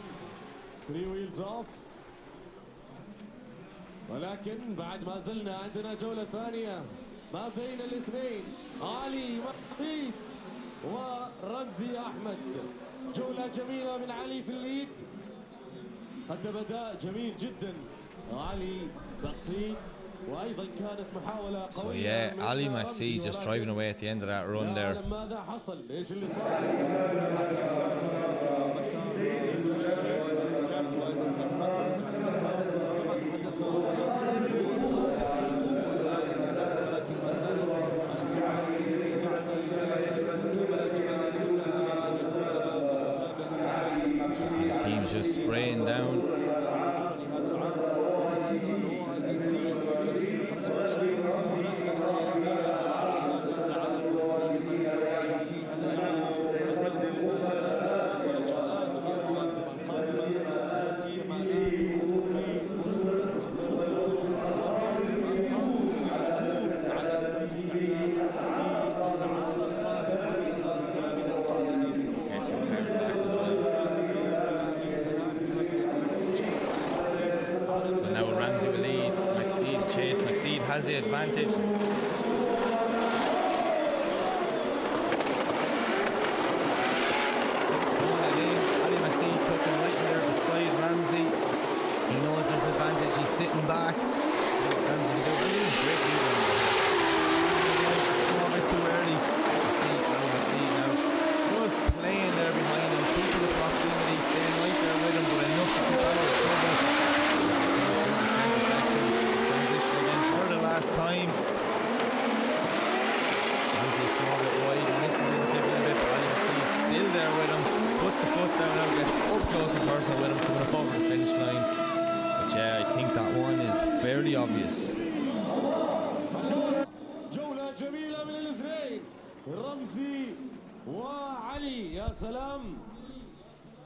3 ويلز اوف، ولكن بعد ما زلنا عندنا جولة ثانية ما بين الاثنين علي محمد ورمزي أحمد. جولة جميلة من علي في الليد، قد بدأ جميل جدا علي مقصيد، وأيضا كانت محاولة قوية. So yeah, Ali Maxid just driving away at the end of that run there. ماذا حصل؟ ايش اللي صار؟ See the team's just spraying down. Has the advantage. Ali Maxid took him right there beside Ramzi. He knows there's an advantage. He's sitting back. Ramzi doing great lead. A bit too early to see Ali Maxid now. Just playing there behind him, keeping the proximity, staying right there with him, but enough to keep out of trouble. Transition again for the last time. foot down now, gets up close and personal with him coming up over the finish line. But yeah, I think that one is fairly obvious. جولة جميلة من الاثنين رمزي وعلي. يا سلام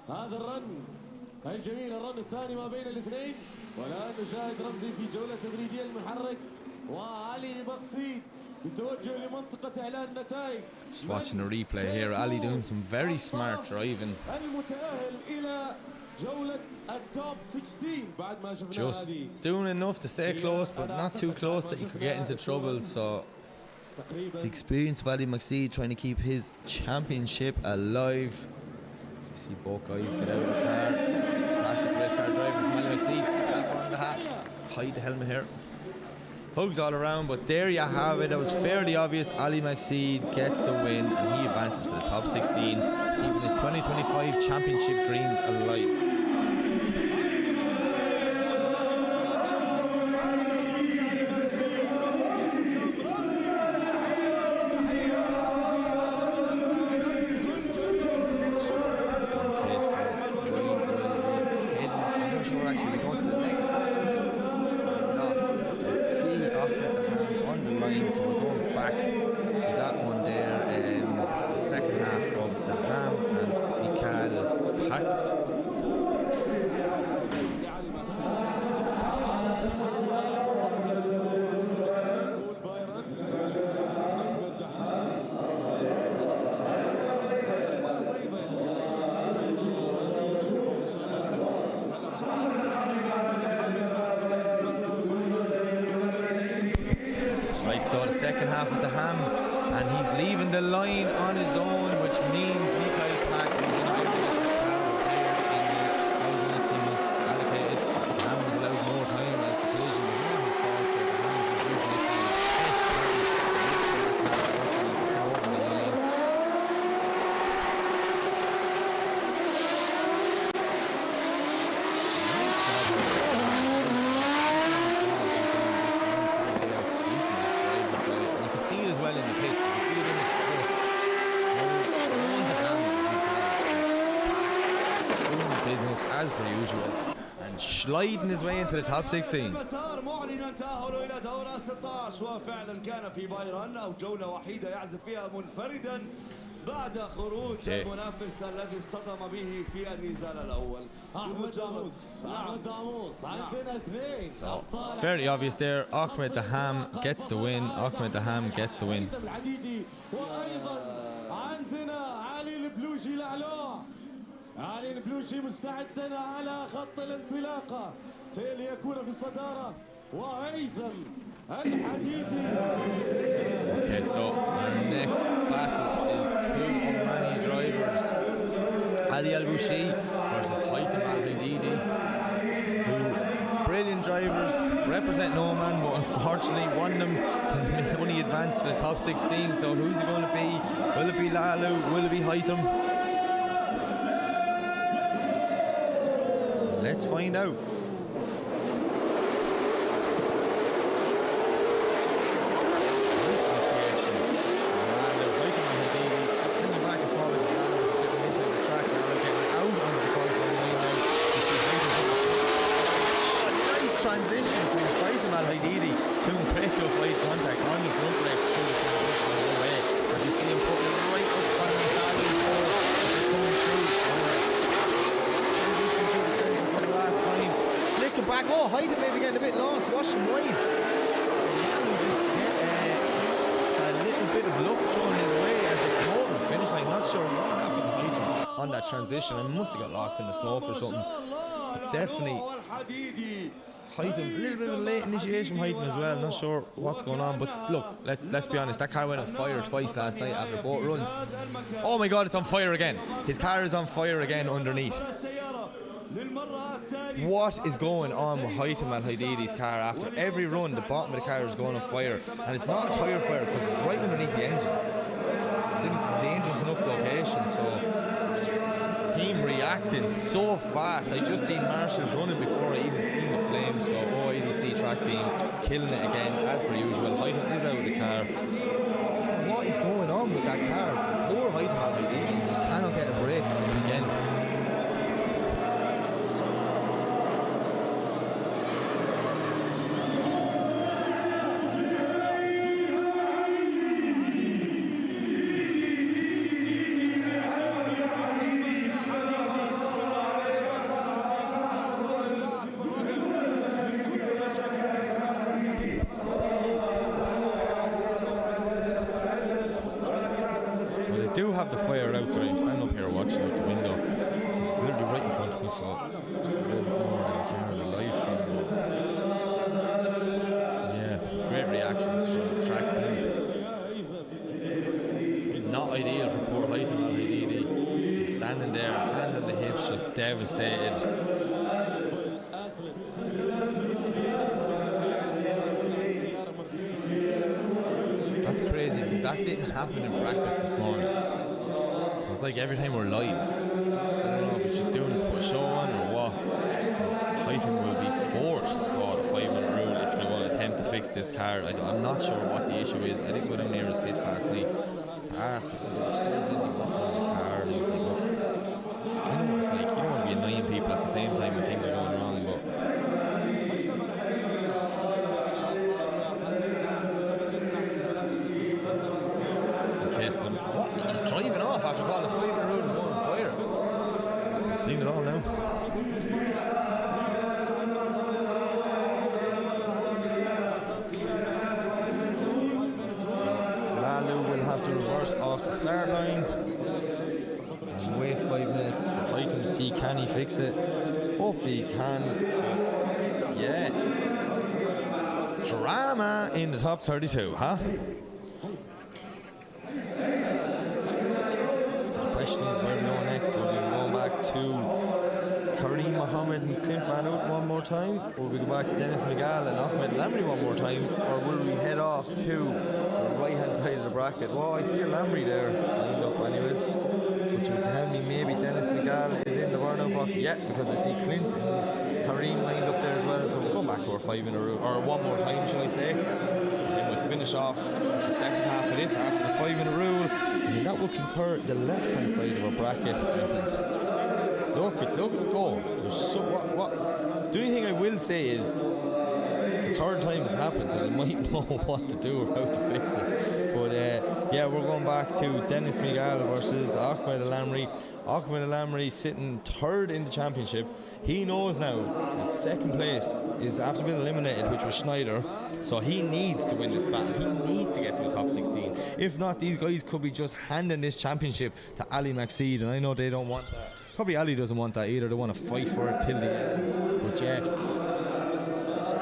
هذا الرن الجميل، الرن الثاني ما بين الاثنين. والآن نشاهد رمزي في جولة تدريبية المحرك وعلي مقصيد بالتوجه لمنطقة إعلان النتائج. Just watching the replay here, Ali doing some very smart driving. المتأهل إلى جولة التوب 16 بعد ما شفنا Just هذه. doing enough to stay close, but not too close that he could get into trouble. So the experience of Ali Maxid trying to keep his championship alive. So you see both guys get out of the car. Classic race car drivers. Ali Maxid, scarf on the hat, hide the helmet here. Hugs all around, but there you have it. It was fairly obvious. Ali Maxid gets the win and he advances to the top 16, keeping his 2025 championship dreams alive. So the second half of the ham, and he's leaving the line on his own, which means Mikhail Pak is in a bit of a car repaired in the outlet he was allocated. The ham was allowed more time as the collision was not his fault, so the ham is just using this time to test over the line. As per usual, and sliding his way into the top 16. مسار معلنا تأهله إلى دورة 16 وفعلا كان في بايرن أو جولة وحيدة يعزف فيها منفردا بعد خروج المنافس الذي اصطدم به في النزال الأول. أحمد داموس عندنا اثنين. Fairly obvious there. Ahmed the Ham gets the win. Ahmed the Ham gets the win. وأيضا عندنا علي البلوشي الأعلى. علي البلوشي مستعدا على خط الانطلاقة ليكون في الصدارة وهيثم الحديدي. Okay, so our next battle is two Omani drivers, Ali Al Boushi versus Haitham Al Hadidi, who brilliant drivers, represent Oman, but unfortunately one of them can only advance to the top 16. So who's it going to be? Will it be Lalu? Will it be Haitham? Let's find out. Transition from Haitham Al Hadidi to Preto fight contact on the front brake through the transition all the way. As you see him putting it right up on the Italian floor as they're coming through. Transition to the centre for the last time. Flicking back. Oh, Haitham maybe getting a bit lost. Wash him wide. Now we just get a little bit of luck thrown his way as they come over the finish line. Not sure what happened to Haitham on that transition. I must have got lost in the smoke or something. But definitely Haitham, a little bit of a late initiation from Haitham as well, not sure what's going on, but look, let's be honest, that car went on fire twice last night after both runs. Oh my god, it's on fire again. His car is on fire again underneath. What is going on with Haitham Al Hadidi's car? After every run, the bottom of the car is going on fire, and it's not a tyre fire because it's right underneath the engine. It's in a dangerous enough location, so team reacting so fast. I just seen marshals running before I even seen the flames. So OIDC track team killing it again as per usual. Haitham is out of the car. Man, what is going on with that car? Poor Haitham Al Hadidi just cannot get a break this weekend. Sorry, I'm standing up here watching out the window. It's literally right in front of me, so it's a little more than the camera, the live stream. Yeah, great reactions from the track team. Not ideal for poor Haitham Al Hadidi. He's standing there, hand on the hips, just devastated. That's crazy because that didn't happen in practice this morning. So it's like every time we're live. I don't know if it's just doing it to put a show on or what. Haitham will be forced to call a 5-minute rule if they're going to attempt to fix this car. I'm not sure what the issue is. I didn't go down near his pits last night to ask because they were so busy working on the car. And I was like, look, I know what it's like. You don't want to be annoying people at the same time when things are going wrong, but what? He's driving off after calling a 5-minute rule and going on fire. Seen it all now. So Lalu will have to reverse off the start line and wait 5 minutes for Haitham to see can he fix it. Hopefully he can. Yeah. Drama in the top 32, huh? Question is where we go next. Will we go back to Kareem Mohammed and Clint Van Oot one more time? Or will we go back to Dennis McGall and Ahmed Lamry one more time? Or will we head off to the right hand side of the bracket? Well, I see a Lamry there lined up anyways, which would tell me maybe Dennis McGall is in the burnout box yet, because I see Clint and Kareem lined up there as well. So we'll go back to our 5-minute or one more time, shall I say. And then we'll finish off the second half of this after the 5-minute rule. And that will concur the left-hand side of our bracket. And look at the goal. There's so what? The only thing I will say is it's the third time it's happened, so they might know what to do or how to fix it. But yeah, we're going back to Dennis McGall versus Ahmed Lamry. Ahmed Lamry sitting third in the championship. He knows now that second place is after being eliminated, which was Schneider. So he needs to win this battle. He needs to get to the top 16. If not, these guys could be just handing this championship to Ali Maxid, and I know they don't want that. Probably Ali doesn't want that either. They want to fight for it till the end. But yeah,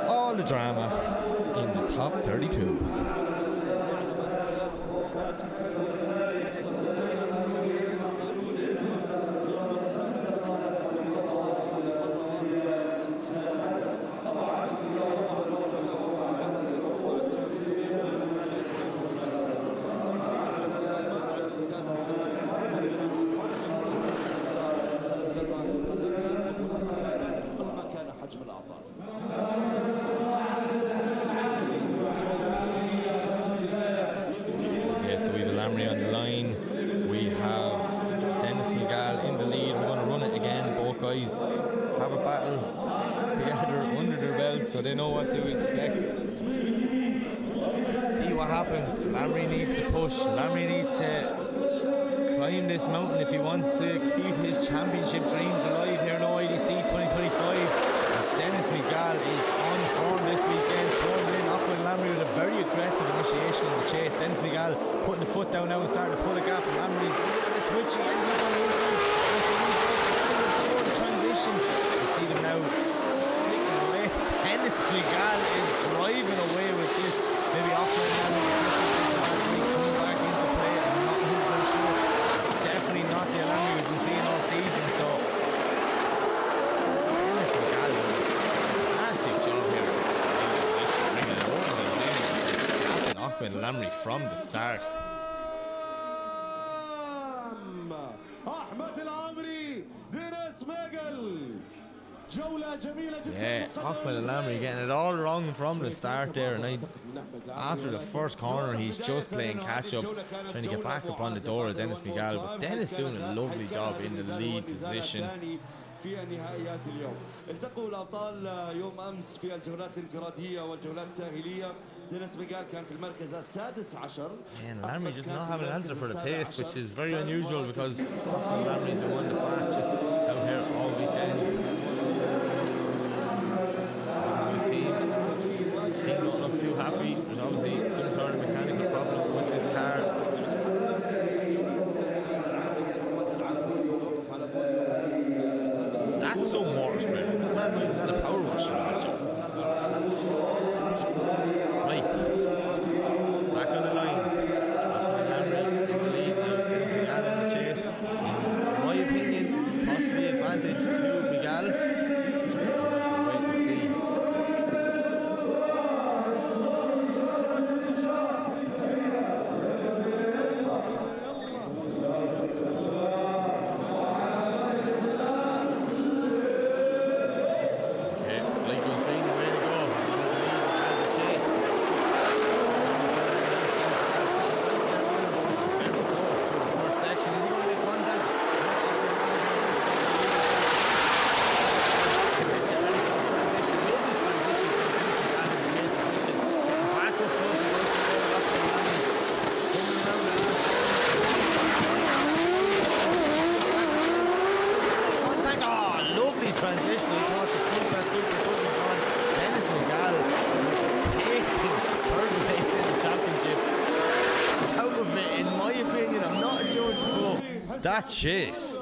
all the drama in the top 32. So they know what to expect. Let's see what happens. Lamry needs to push. Lamry needs to climb this mountain if he wants to keep his championship dreams alive here in OIDC 2025. Dennis McGall is on form this weekend, throwing in Ahmed Lamry with a very aggressive initiation in the chase. Dennis McGall putting the foot down now and starting to pull a gap. Lamry's a little bit twitchy and he's on the inside. Before the transition, you see them now. Dennis McGall is driving away with this. Maybe Ahmed Lamry last week coming back into play. I'm not 100% sure. Definitely not the Lamry we've been seeing all season. So Dennis McGall doing a fantastic job here. Bringing it over the line. Ahmed Lamry from the start. Ahmed Lamry, Dennis McGall. Yeah, Ahmed Lamry getting it all wrong from the start there, and after the first corner he's just playing catch up, trying to get back up on the door of Dennis McGall, but Dennis doing a lovely job in the lead position. في النهائيات اليوم التقوا الأبطال يوم أمس في الجولات الانفرادية والجولات التأهيلية. دينيس ميغال كان في المركز السادس عشر. And Lamry just not having an answer for the pace, which is very unusual because Lamry's been one of the fastest out here all weekend. His team don't look too happy. There's obviously some sort of mechanical problem with this car. That's some water spray. Man, he's not a power washer on that job. Right. Back on the line. Lamry in the lead now. Dennis Miguel in the chase. In my opinion, possibly advantage to Miguel. Wait and see. Transition, he caught the full pass super good on Dennis Miguel taking third place in the championship out of it. In my opinion, I'm not a judge, but that chase,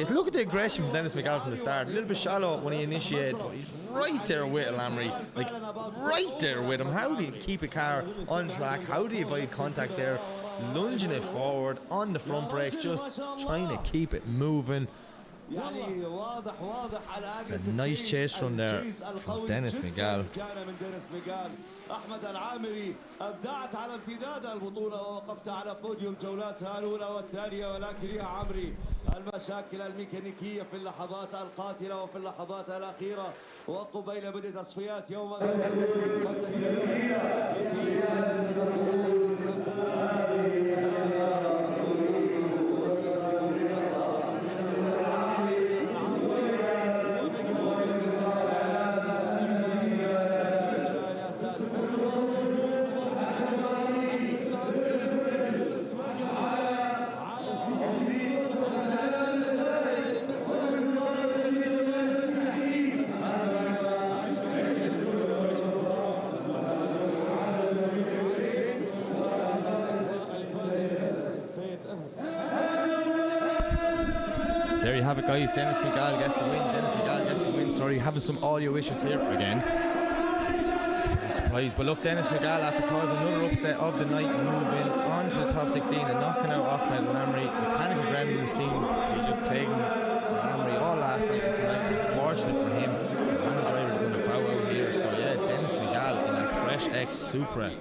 look at the aggression from Dennis Miguel from the start. A little bit shallow when he initiated, but he's right there with Lamry, like right there with him. How do you keep a car on track? How do you avoid contact there? Lunging it forward on the front brakes, just trying to keep it moving. It's a nice chase run there from Dennis Miguel. أحمد العامري أبدعت على امتداد البطولة ووقفت على بوديوم جولاتها الأولى والثانية، ولكن يا عمري المشاكل الميكانيكية في اللحظات القاتلة وفي اللحظات الأخيرة وقبيل بدء تصفيات يوم غد قد There you have it, guys. Dennis Miguel gets the win. Sorry, having some audio issues here again. Surprise, but look, Dennis Miguel, after causing another upset of the night, moving on to the top 16 and knocking out Ahmed Lamry. Mechanical grounding seemed to be just plaguing Lamry all last night and tonight. Unfortunate for him, the Oman driver is going to bow out here. So yeah, Dennis Miguel in a fresh X Supra.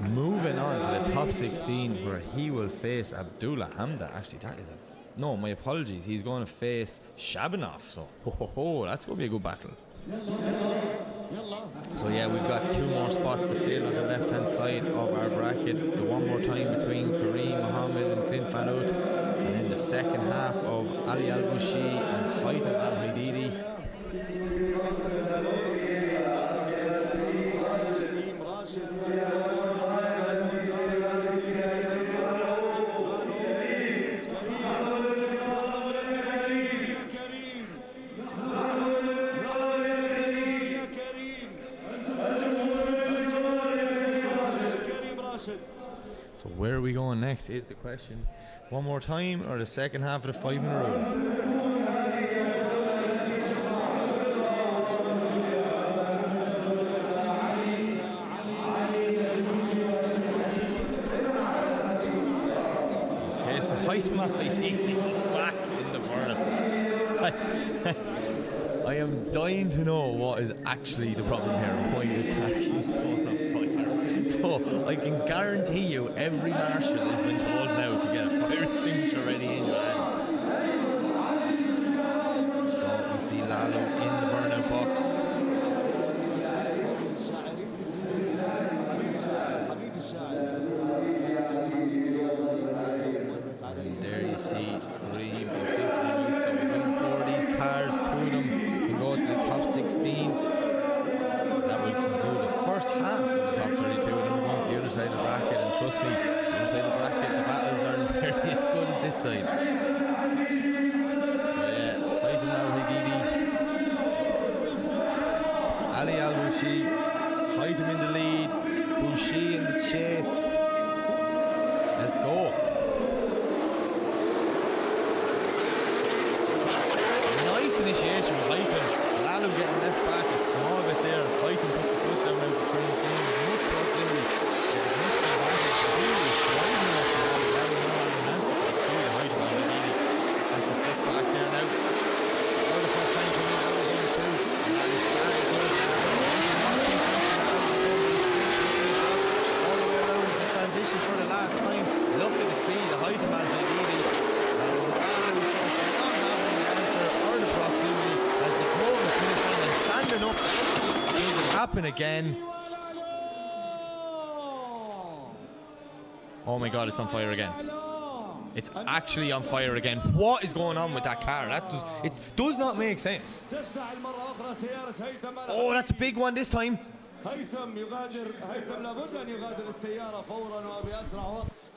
Moving on to the top 16, where he will face Abdullah Hamda. Actually, that is no, my apologies. He's going to face Shabanov. So, that's going to be a good battle. So yeah, we've got two more spots to fill on the left-hand side of our bracket. The one more time between Kareem Mohammed and Clint Fanout, and then the second half of Ali Al-Bushi and Haitham Al-Haididi. So where are we going next is the question. One more time or the second half of the 5 minute rule? Okay, so Haitham Al-Haididi is back in the burnout. I am dying to know what is actually the problem here and why this car keeps going on fire. But I can guarantee you every marshal has been told now to get a fire extinguisher ready in your hand. So we see Lalo in the burnout box. And there you see Kareem and Clint Fanout. So within 4 of these cars, 2 of them can go to the top 16. That will conclude the first half of the top 32, and then we're going to the other side of the bracket. And trust me, the other side of the bracket, the battles are nearly as good as this side. So yeah, Haitham Al-Haididi, Ali Al-Bushi, Haitham in the lead, Bushi in the chase. Let's go. initiation with Hyton. Lalu getting left back a small bit there as Hyton puts the foot down now to try and gain as much proximity. Get as much advantage. Really striving off the Lalu. Lalu now having an answer for the speed of Hyton on Medini. Has the foot back there now. For the first time coming out of game two. And Lalu started good. All the way around the transition for the last time. Look at the speed of Hyton on Medini. Standing up, will it happen again? Oh my god, it's on fire again. It's actually on fire again. What is going on with that car? It does not make sense. Oh, that's a big one this time. هيثم لابد أن يغادر السيارة فورا وبأسرع وقت.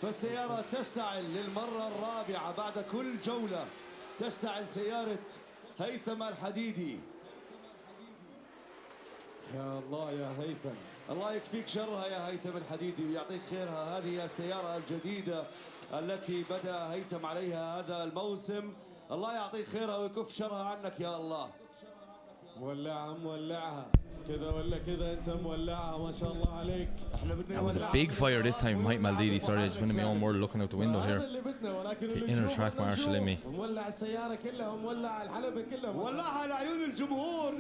فالسيارة تشتعل للمرة الرابعة بعد كل جولة. تشتعل سيارة هيثم الحديدي. يا الله يا هيثم، الله يكفيك شرها يا هيثم الحديدي ويعطيك خيرها. هذه هي السيارة الجديدة التي بدأ هيثم عليها هذا الموسم. الله يعطيك خيرها ويكف شرها عنك يا الله. مولعها مولعها كذا ولا كذا، انت مولعها ما شاء الله عليك. احنا بدنا That was a big fire this time. Mike Maldini. Sorry, I just went in my own world looking out the window here. The inner track marshal in me. مولع السيارة كلها مولع الحلبة كلها. ولعها لعيون الجمهور.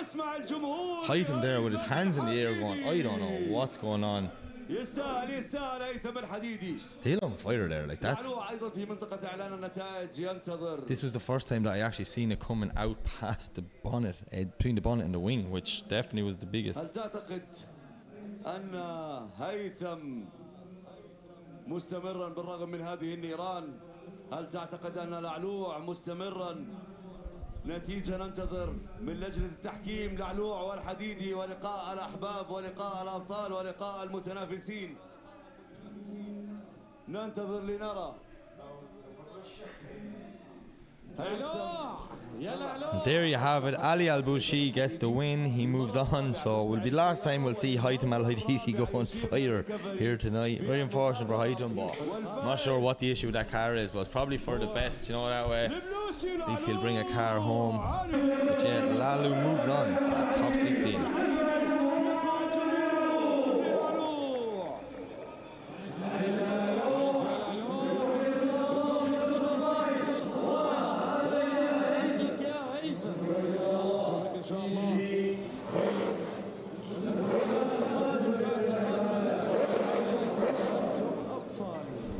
نسمع الجمهور. Hyton there with his hands in the air going, I don't know what's going on. يستاهل هيثم الحديدي. Still on fire there, like that's. أيضا في منطقة إعلان النتائج ينتظر. This was the first time that I actually seen it coming out past the bonnet, between the bonnet and the wing, which definitely was the biggest. هل تعتقد أن هيثم مستمرا بالرغم من هذه النيران؟ هل تعتقد أن العلوع مستمرا؟ نتيجة ننتظر من لجنة التحكيم. العلوع والحديدي ولقاء الأحباب ولقاء الأبطال ولقاء المتنافسين. ننتظر لنرى. And there you have it. Ali Al Boushi gets the win. He moves on. So it will be the last time we'll see Hytham Al Haidisi go on fire here tonight. Very unfortunate for Hytham, but I'm not sure what the issue with that car is, but it's probably for the best, you know, that way. At least he'll bring a car home. But yeah, Lalu moves on to the top 16.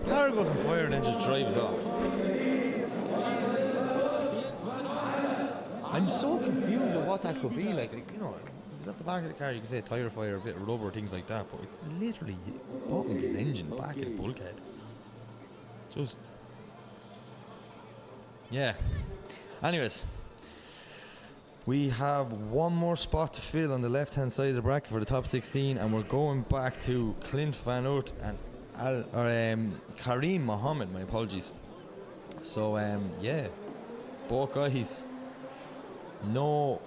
Car goes on fire and then just drives off. I'm so confused with what that could be. Like you know, it's at the back of the car, you can say tire fire, a bit of rubber, things like that, but it's literally bottom of his engine, back of the bulkhead. Just, yeah. Anyways, we have one more spot to fill on the left-hand side of the bracket for the top 16, and we're going back to Clint Van Oort and Kareem Mohammed. My apologies. So yeah, both guys know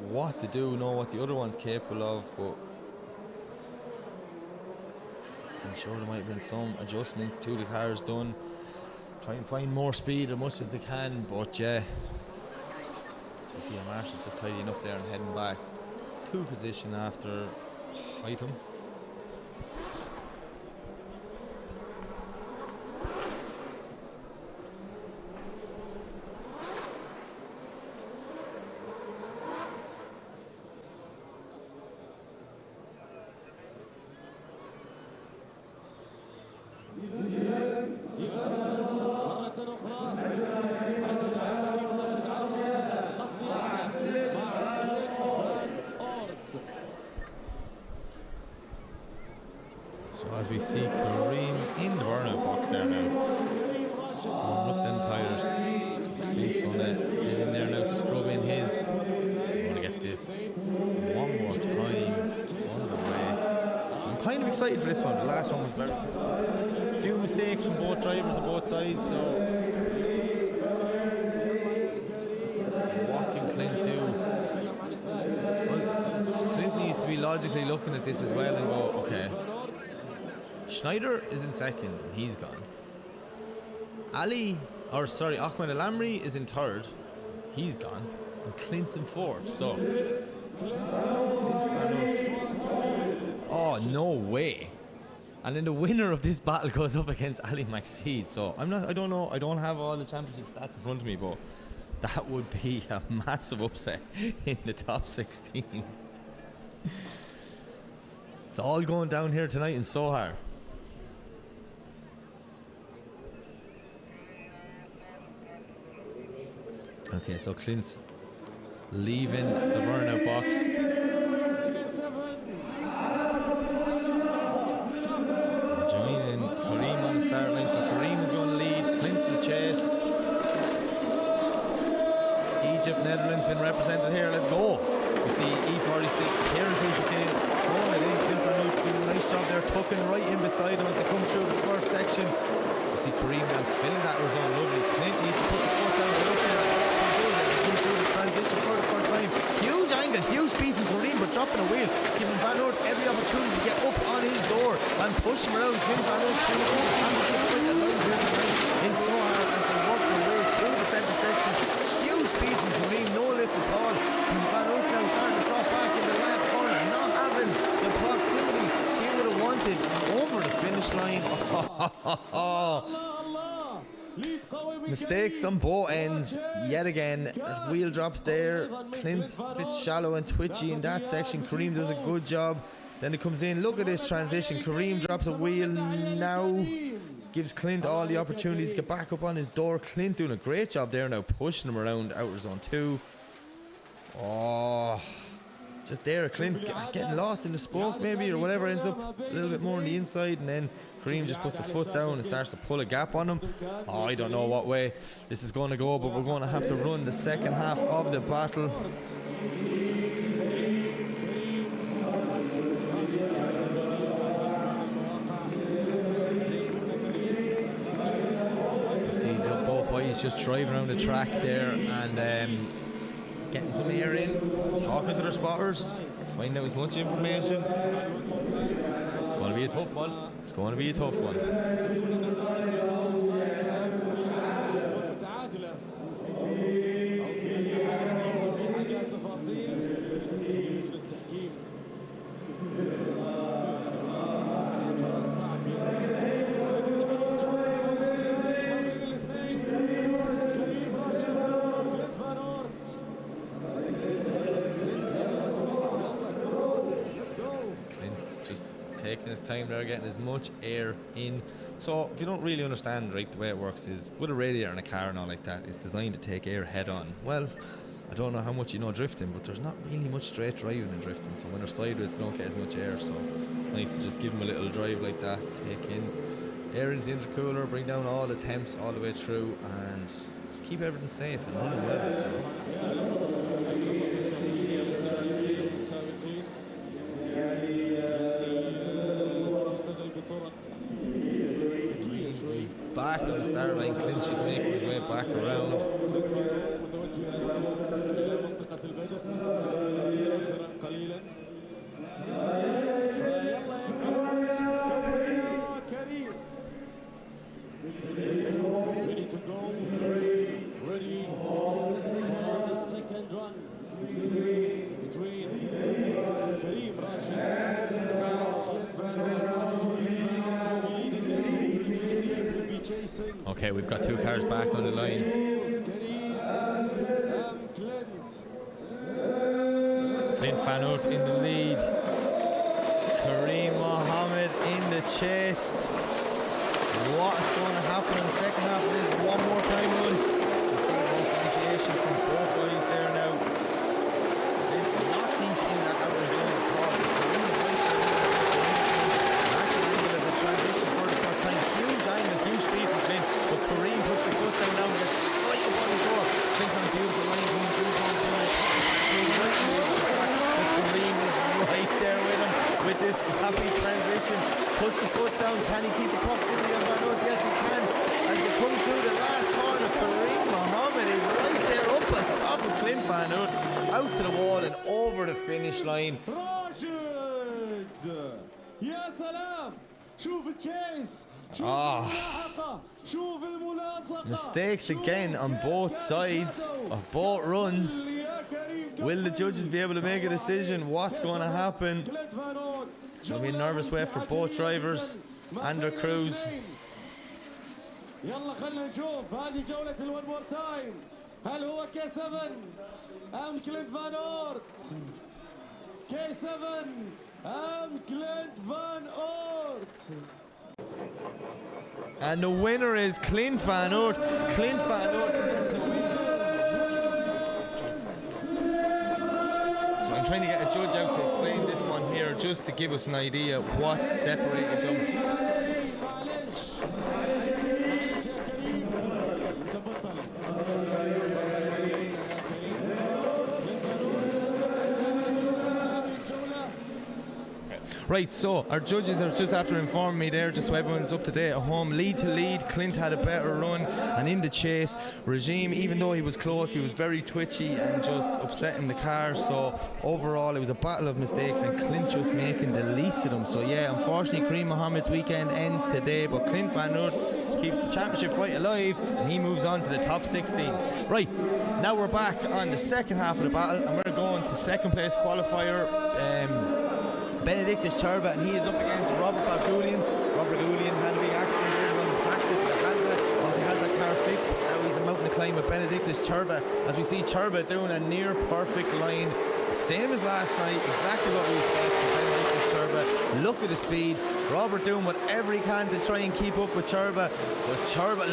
what to do, know what the other one's capable of, but I'm sure there might have been some adjustments to the cars done. Try and find more speed as much as they can, but yeah. So we see the marshals just tidying up there and heading back to position after Hytham. So as we see Kareem in the burnout box there now. Warming up them tyres. Clint's gonna get in there now, scrub in his. We're gonna get this one more time on the way. I'm kind of excited for this one. The last one was very few mistakes from both drivers on both sides, so what can Clint do? Well, Clint needs to be logically looking at this as well and go, okay, Schneider is in second and he's gone. Ali Or sorry, Ahmed El Amri is in third. He's gone. And Clint's in fourth. So. Oh, no way. And then the winner of this battle goes up against Ali Maxid. So I don't know. I don't have all the championship stats in front of me, but that would be a massive upset in the top 16. It's all going down here tonight in Sohar. Okay, so Clint's leaving the burnout box. Joining Kareem on the start line, so Kareem is going to lead. Clint will chase. Egypt, Netherlands been represented here. Let's go. We see E46, Kieran Tushkin throwing it in. Clint Van Hout doing a nice job there, tucking right in beside him as they come through the first section. You see Kareem now filling that zone. Lovely. Clint needs to put the foot down. Yes, he does as he comes through the transition for the first time. Huge angle, huge speed from Kareem, but dropping a wheel, giving Van Hout every opportunity to get up on his door and push him around. Clint Van Hout trying to keep the championship fight alive here tonight in Sohar as they work their way through the centre section. Huge speed from Kareem, no lift at all. And Van Hout now starting to drop back in the last corner, not having the proximity he would have wanted over the finish line. Mistakes on both ends yet again. There's wheel drops there. Clint's a bit shallow and twitchy in that section. Kareem does a good job. Then it comes in. Look at this transition. Kareem drops a wheel now. Gives Clint all the opportunities to get back up on his door. Clint doing a great job there now, pushing him around outer zone 2. Oh, just there, Clint getting lost in the smoke maybe, or whatever, ends up a little bit more on the inside, and then Kareem just puts the foot down and starts to pull a gap on him. Oh, I don't know what way this is going to go, but we're going to have to run the second half of the battle. See the both boys just driving around the track there and getting some air in, talking to their spotters, finding out as much information. It's going to be a tough one. It's going to be a tough one. Taking his time there, getting as much air in. So if you don't really understand right the way it works is with a radiator in a car and all like that, it's designed to take air head on. Well, I don't know how much you know drifting, but there's not really much straight driving in drifting, so when they're sideways they don't get as much air, so it's nice to just give them a little drive like that, take in air into the intercooler, bring down all the temps all the way through and just keep everything safe and running well. So. He's back on the start line. Clinch is making his way back around. Ready to go. Ready for the second run between Kareem Rashid and Clint Van Hout. Kareem will be chasing. Okay, we've got two cars back on the line. Kareem and Clint. Clint Van Hout in the lead. Kareem Mohammed in the chase. What's going to happen in the second half of this one more time run? You see this initiation from both boys there now. They're not deep in that outer zone at all. Kareem is right there. Matching angle as a transition for the first time. Huge angle, huge speed from Clint. But Kareem puts the foot down now and gets right up on the door. Clint's on a beautiful line coming through the but Kareem is right there with him with this snappy transition. Puts the foot down. Can he keep the proximity on Van Hout? Yes, he can. As they come through the last corner, Kareem Mohammed is right there up on top of Clint Van Hout, out to the wall and over the finish line. راشد يا سلام شوف التشيس شوف آه. الملاحقة شوف الملاحقة Mistakes again on both sides of both runs. Will the judges be able to make a decision? What's going to happen? It'll be a nervous way for both drivers and their crews. يلا خلينا نشوف هذه جولة الون مور تايم. هل هو كي 7 ام كلينت فان اورت؟ كي 7 ام كلينت فان اورت. And the winner is Clint Van Oort. Clint Van Oort. So I'm trying to get a judge out to explain this one here, just to give us an idea what separated them. Right, so our judges are just after informing me there, just so everyone's up to date at home. Lead to lead, Clint had a better run, and in the chase, Regime, even though he was close, he was very twitchy and just upsetting the car. So overall, it was a battle of mistakes, and Clint just making the least of them. So yeah, unfortunately, Kareem Mohammed's weekend ends today, but Clint Van Oort keeps the championship fight alive, and he moves on to the top 16. Right, now we're back on the second half of the battle, and we're going to second place qualifier. Benedictus Cherba, and he is up against Robert Baboulian. Robert Baboulian had a big accident earlier on in practice with Hadra. Obviously has that car fixed, but now he's a mountain to climb with Benedictus Cherba. As we see Cherba doing a near perfect line, same as last night, exactly what we expect from Benedictus Cherba. Look at the speed. Robert doing whatever he can to try and keep up with Cherba. But Cherba,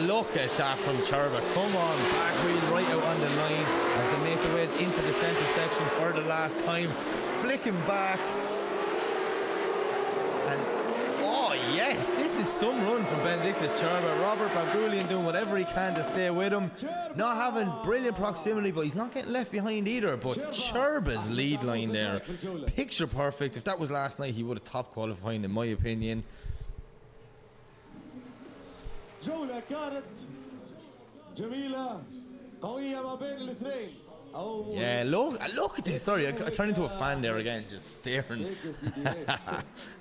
look at that from Cherba. Come on, back wheel right out on the line as they make their way into the centre section for the last time. Flicking back. And oh yes, this is some run from Benedictus Cherba. Robert Baboulian doing whatever he can to stay with him. Not having brilliant proximity, but he's not getting left behind either. But Cherba's lead line there, picture perfect. If that was last night, he would have top qualifying, in my opinion. جولة كانت جميلة قوية ما بين الاثنين. Yeah, look at this. Sorry, I turned into a fan there again, just staring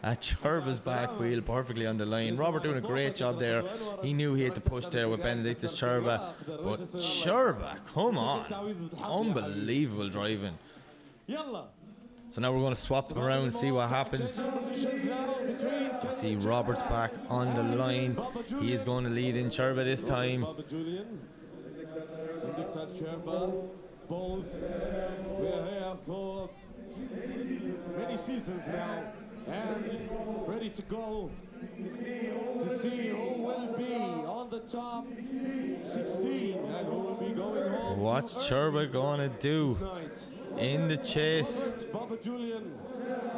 at Cherba's back wheel perfectly on the line. Robert doing a great job there. He knew he had to push there with Benedictus Cherba, but Cherba, come on, unbelievable driving. So now we're going to swap them around and see what happens. See Robert's back on the line. He is going to lead in Cherba this time. Both we are here for many seasons now and ready to go to see who will be on the top 16 and who will be going home. What's Cherba gonna do in the chase?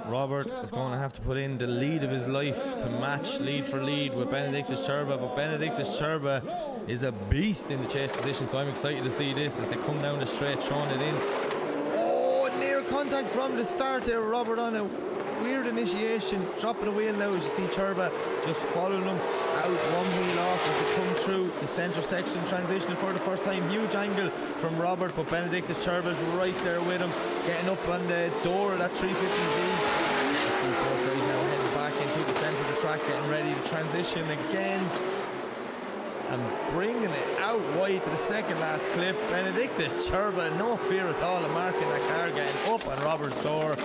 Robert is going to have to put in the lead of his life to match lead for lead with Benedictus Cherba, but Benedictus Cherba is a beast in the chase position, so I'm excited to see this as they come down the straight, throwing it in. Oh, near contact from the start there. Robert on a weird initiation, dropping the wheel now as you see Cherba just following him out, one wheel off as they come through the centre section, transitioning for the first time. Huge angle from Robert, but Benedictus Cherba's right there with him, getting up on the door of that 350Z. You see both guys now heading back into the centre of the track, getting ready to transition again and bringing it out wide to the second last clip. Benedictus Cherba, no fear at all of marking that car, getting up on Robert's door.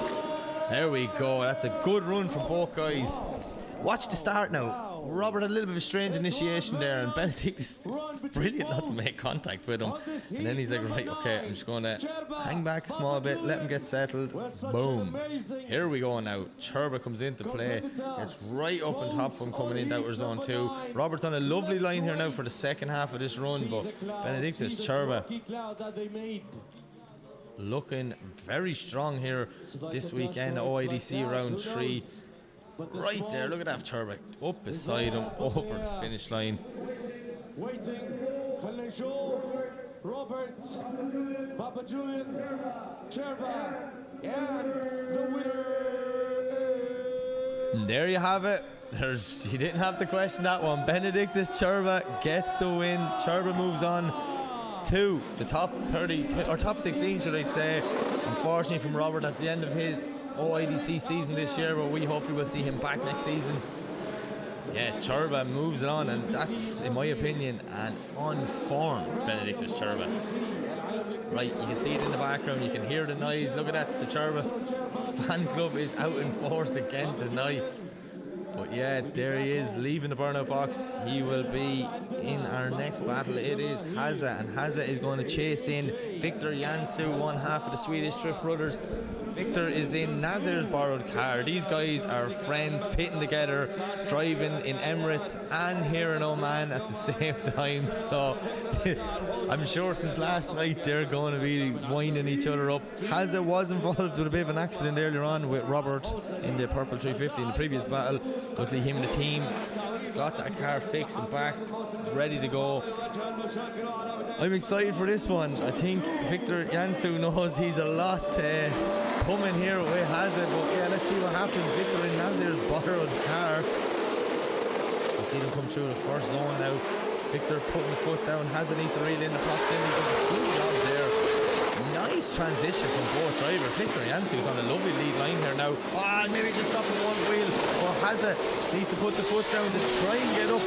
There we go, that's a good run from both guys. Watch the start now. Robert had a little bit of a strange initiation there, and Benedictus brilliant not to make contact with him. And then he's like, right, okay, I'm just going to hang back a small bit, let him get settled. Boom. Here we go now. Cherba comes into play. It's right up on top of him coming into outer zone 2. Robert's on a lovely line here now for the second half of this run, but Benedictus Cherba looking very strong here this weekend at OIDC round 3. Right there, look at that Cherba up beside him over the finish line. Waiting, خلينا نشوف Robert Baboulian Cherba, and the winner is... And there you have it. You didn't have to question that one. Benedictus Cherba gets the win. Cherba moves on to the top 30 or top 16, should I say. Unfortunately from Robert, that's the end of his OIDC season this year, but we hopefully will see him back next season. Yeah, Churba moves it on, and that's, in my opinion, an on-form Benedictus Churba. Right, you can see it in the background, you can hear the noise. Look at that, the Churba fan club is out in force again tonight. But yeah, there he is, leaving the burnout box. He will be in our next battle. It is Haza, and Haza is going to chase in Victor Jansu, one half of the Swedish Drift Brothers. Victor is in Nazir's borrowed car. These guys are friends, pitting together, driving in Emirates and here in Oman at the same time. So I'm sure since last night they're going to be winding each other up. Haza was involved with a bit of an accident earlier on with Robert in the Purple 350 in the previous battle. Luckily him and the team got that car fixed and back, ready to go. I'm excited for this one. I think Victor Jansu knows he's a lot coming here with Hazard, but yeah, let's see what happens. Victor in Nazir's borrowed car. You see them come through the first zone now. Victor putting the foot down. Hazard needs to reel in the proximity. Does a good job there. Nice transition from both drivers. Victor Jansu's on a lovely lead line here now. Maybe just dropping one wheel. But Hazard needs to put the foot down to try and get up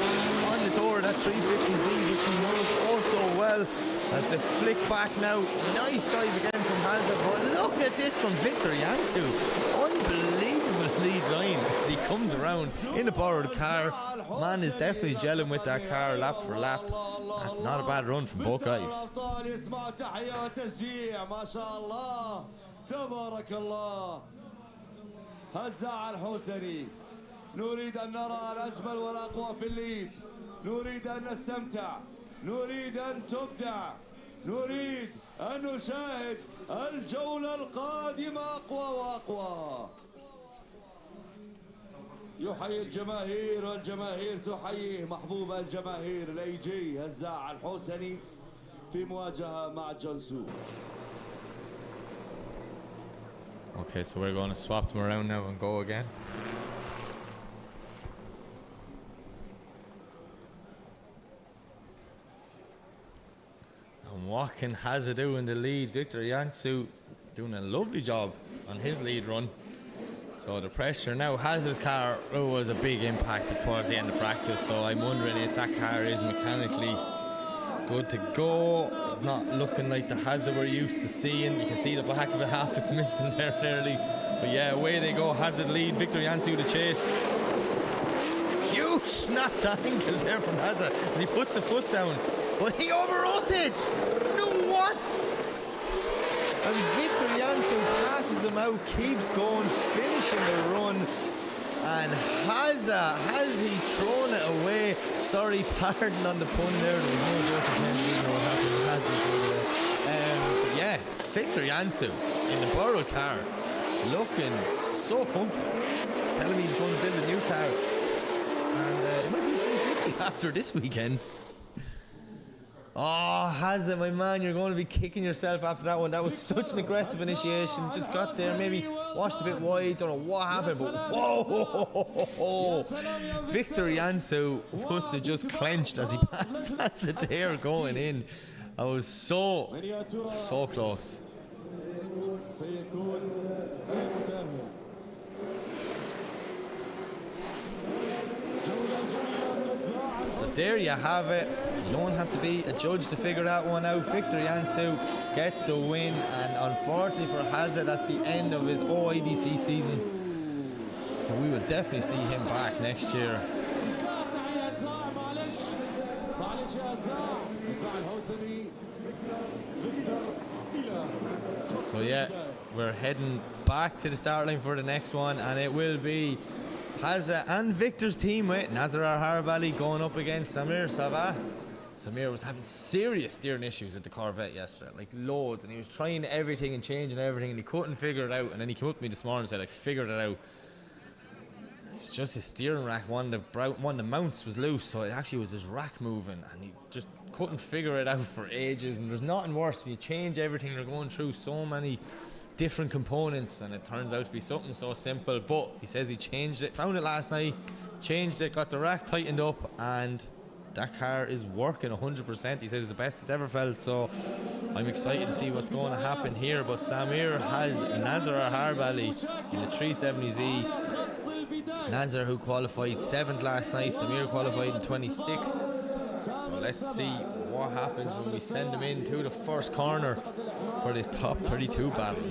on the door of that 350Z, which he knows also well. As they flick back now. Nice dive again from Hazard. But look at this from Victor Jansu. Unbelievable lead line as he comes around in a borrowed car. Man is definitely gelling with that car lap for lap. That's not a bad run from both guys. نريد أن نرى الأجمل والأقوى في الليد. نريد أن نستمتع. نريد أن تبدع. نريد أن نشاهد الجولة القادمة أقوى وأقوى. يحيي الجماهير والجماهير تحييه محبوب الجماهير الأيجي هزاع الحوسني في مواجهة مع جانسو. Okay, so we're going to swap them around now and go again. And what can Hazard do in the lead? Victor Jansu doing a lovely job on his lead run. So the pressure now, Hazard's car was a big impact towards the end of practice, so I'm wondering if that car is mechanically good to go. Not looking like the Hazard we're used to seeing. You can see the back of it, half it's missing there nearly. But yeah, away they go. Hazard lead, Victor Jansu to chase. Huge snapped ankle there from Hazard as he puts the foot down. But he overwrote it! No, what? And Victor Jansu passes him out, keeps going, finishing the run. And has he thrown it away? Sorry, pardon on the pun there. There was no joke attempt, didn't know what happened. But yeah, Victor Jansu in the borrowed car, looking so comfortable. He's telling me he's going to build a new car. And it might be 350 after this weekend. Oh, Hazard, my man, you're going to be kicking yourself after that one. That was such an aggressive initiation. Just got there, maybe washed a bit wide. Don't know what happened, but whoa! Victor Jansu must have just clenched as he passed Hazard there going in. I was so close. So there you have it. You don't have to be a judge to figure that one out. Victor Jansu gets the win, and unfortunately for Hazard, that's the end of his OIDC season. But we will definitely see him back next year. So yeah, we're heading back to the start line for the next one, and it will be Hazza and Victor's team with Nazar Harbali going up against Samir Sava. Samir was having serious steering issues with the Corvette yesterday, like loads, and he was trying everything and changing everything, and he couldn't figure it out. And then he came up to me this morning and said, I figured it out. It's just his steering rack, one of the mounts was loose, so it actually was his rack moving, and he just couldn't figure it out for ages. And there's nothing worse when you change everything. You're going through so many different components, and it turns out to be something so simple. But he says he changed it, found it last night, changed it, got the rack tightened up, and that car is working 100%. He said it's the best it's ever felt, so I'm excited to see what's going to happen here. But Samir has Nazar Harbali in the 370Z. Nazar, who qualified 7th last night, Samir qualified in 26th. So let's see what happens when we send them into the first corner for this top 32 battle.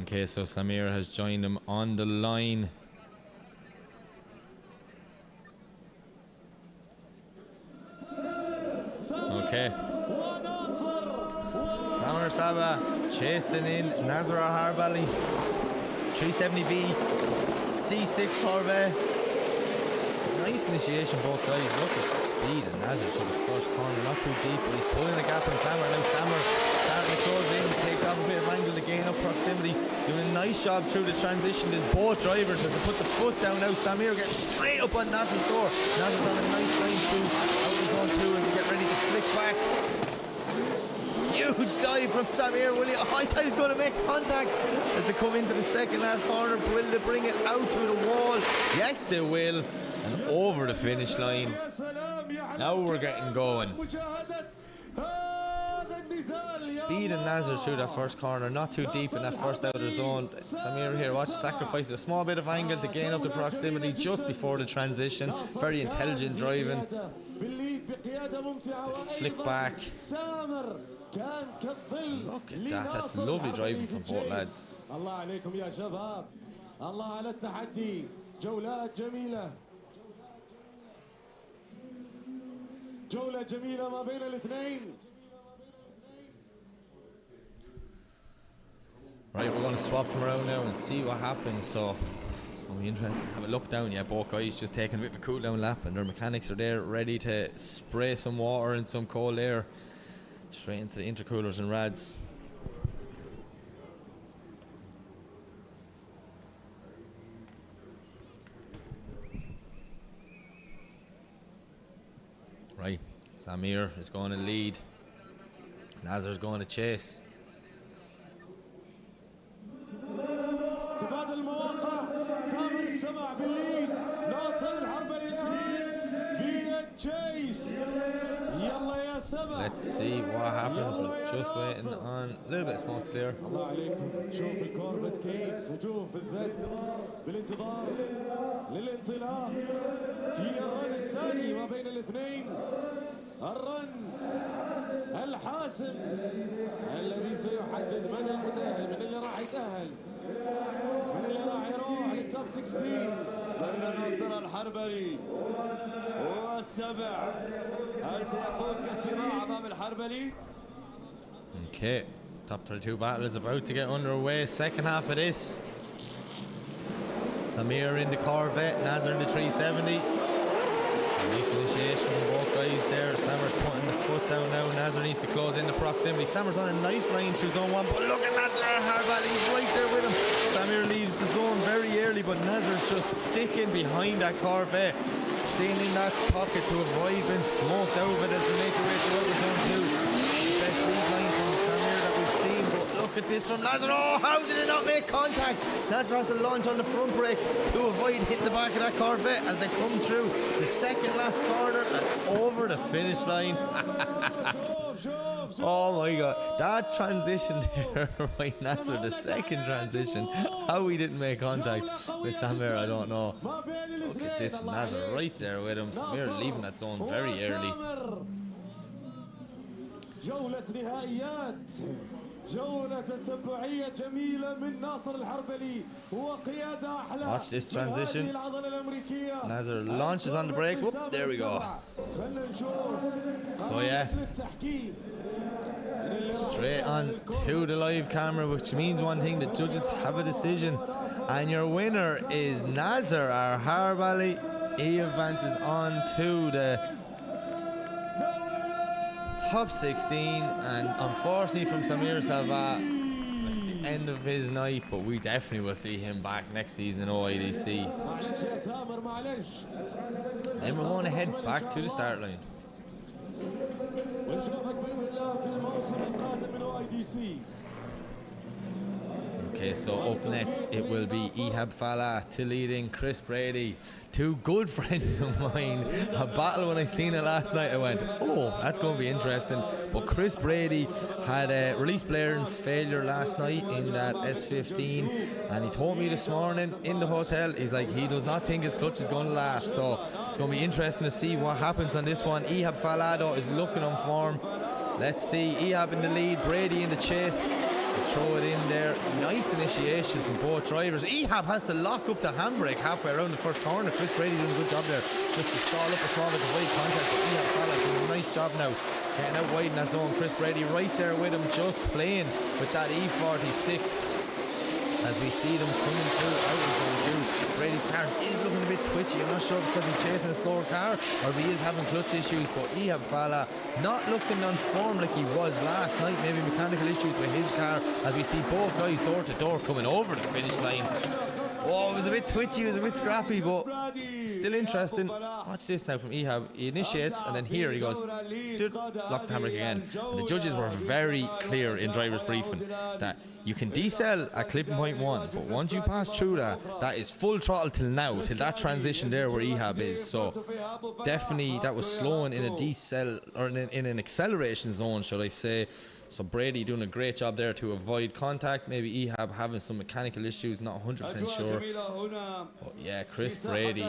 Okay, so Samir has joined him on the line. Okay. Samir Saba chasing in Nazar Harbali. 370V C6 Corvette. Nice initiation, both guys. Look at the speed of Nazar through the first corner. Not too deep, but he's pulling a gap on Samir. Now Samir starting to close in, takes off a bit of angle to gain up proximity. Doing a nice job through the transition. There's both drivers as they put the foot down. Now Samir getting straight up on Nazar's door. Nazar's on a nice line through out of zone 2 as they get ready to flick back. Huge dive from Samir. I thought he was going to make contact as they come into the second last corner. Will they bring it out to the wall? Yes, they will. And over the finish line. Now we're getting going. Speed and Nazar through that first corner, not too deep in that first outer zone. Samir here, watch, sacrifices a small bit of angle to gain up the proximity just before the transition. Very intelligent driving. Just a flick back. Look at that, that's lovely driving from both lads. الله عليكم يا شباب. الله على التحدي. جولات جميلة. جولة جميلة ما بين الاثنين. Right, we're going to swap them around now and see what happens. So it's going to be interesting to have a look down. Yeah, both guys just taking a bit of a cool down lap, and their mechanics are there ready to spray some water and some cold air straight into the intercoolers and rads. Right, Samir is going to lead. Nazar's going to chase. تبادل المواقع. سامر السبع بالليد. ناصر الحربلي الآن بالتشيس. يلا يا سبع. Let's see what happens. We're just waiting on a little bit of smoke to clear. الله عليكم. شوف الكورفت كيف شوف الزد بالانتظار للانطلاق في الرن الثاني ما بين الاثنين. الرن الحاسم الذي سيحدد من المتأهل، من اللي راح يتأهل، من اللي راح يروح للتوب 16. بين ناصر الحربلي والسبع. هل سيقود كالسباع امام الحربلي؟ Okay, top 32 battle is about to get underway. Second half of this. Samir in the Corvette, Nazar in the 370. Nice initiation from both guys there. Samir's putting the foot down now. Nazar needs to close in the proximity. Samir's on a nice line through zone 1, but look at Nazar Harbali, he's right there with him. Samir leaves the zone very early, but Nazar's just sticking behind that Corvette, staying in that pocket to avoid being smoked out of it as they make their way towards zone 2. The best lead line from Samir that we've seen, but look at this from Nazar. Oh, how did it not make contact? Nazar has to launch on the front brakes to avoid hitting the back of that Corvette as they come through the second last corner and over the finish line. Oh my god, that transition there by Nazar, the second transition, how he didn't make contact with Samir, I don't know. Look at this from Nazar right there with him. Samir leaving that zone very early. جولة نهائيات. جولة تتبعية جميلة من ناصر الحربلي وقيادة أحلى. Watch this transition. العضلة الأمريكية. Nazar launches on the brakes. Whoop, there we go. So yeah, straight on to the live camera, which means one thing: the judges have a decision, and your winner is Nazar Harbali. He advances on to the top 16, and unfortunately from Samir Salva, it's the end of his night, but we definitely will see him back next season in OIDC. Then we're going to head back to the start line. Okay, so up next it will be Ehab Fala to leading Chris Brady. Two good friends of mine. A battle when I seen it last night, I went, oh, that's going to be interesting. But Chris Brady had a release player in failure last night in that S15, and he told me this morning in the hotel, he's like, he does not think his clutch is going to last. So it's going to be interesting to see what happens on this one. Ehab Falado is looking on form. Let's see, Ehab in the lead, Brady in the chase. Throw it in there. Nice initiation from both drivers. Ehab has to lock up the handbrake halfway around the first corner. Chris Brady doing a good job there just to stall up a small bit of wide contact. But Ehab Fala doing a nice job now getting out wide in that zone. Chris Brady right there with him, just playing with that E46 as we see them coming through out of zone 2. Brady's car is looking a bit twitchy. I'm not sure if it's because he's chasing a slower car or if he is having clutch issues, but Ehab Fala not looking on form like he was last night. Maybe mechanical issues with his car as we see both guys door to door coming over the finish line. Oh, it was a bit twitchy, it was a bit scrappy, but still interesting. Watch this now from Ehab. He initiates and then here he goes, dude, locks the handbrake again. And the judges were very clear in driver's briefing that you can decel at clipping point 1, but once you pass through that, that is full throttle till now, till that transition there where Ehab is. So definitely that was slowing in a decel or in an acceleration zone, should I say. So Brady doing a great job there to avoid contact. Maybe Ehab having some mechanical issues, not 100% sure. But yeah, Chris Brady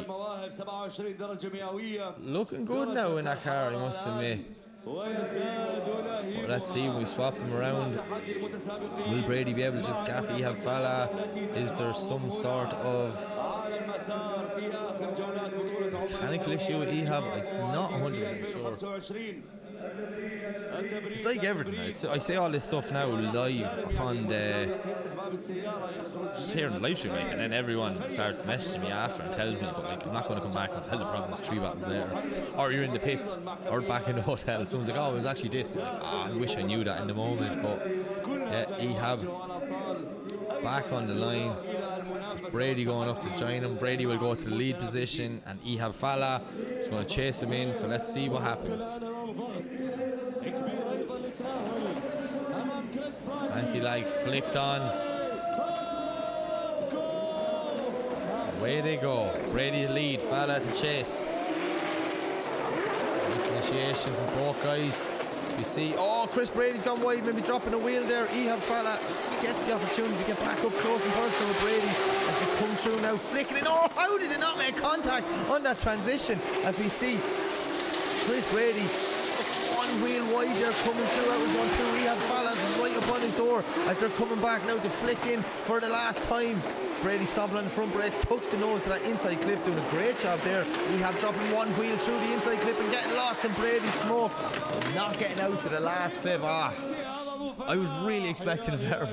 looking good now in that car, I must admit. But let's see when we swap them around. Will Brady be able to just gap Ehab Fala? Is there some sort of mechanical issue with Ehab? I'm not 100% sure. It's like everything. I say all this stuff now live on the just here in the live stream, like, and then everyone starts messaging me after and tells me, but like I'm not going to come back and tell the problems 3 battles later. Or you're in the pits or back in the hotel. Someone's like, oh, it was actually this. I'm like, I wish I knew that in the moment. But yeah, Ehab back on the line. Brady going up to join him. Brady will go to the lead position, and Ehab Fala is going to chase him in. So let's see what happens. Anti-lag flicked on. Away they go. Brady lead, Fala to chase. Nice initiation from both guys. We see, oh, Chris Brady's gone wide, maybe dropping a wheel there. Ehab Fala gets the opportunity to get back up close and personal with Brady as they come through now, flicking in. Oh, how did it not make contact on that transition? As we see Chris Brady just one wheel wide there coming through out of zone 2. Ehab Fala's right up on his door as they're coming back now to flick in for the last time. Brady stomping on the front brakes, tucks the nose to that inside clip, doing a great job there. Ehab dropping one wheel through the inside clip and getting lost in Brady's smoke, but not getting out to the last clip. I was really expecting a better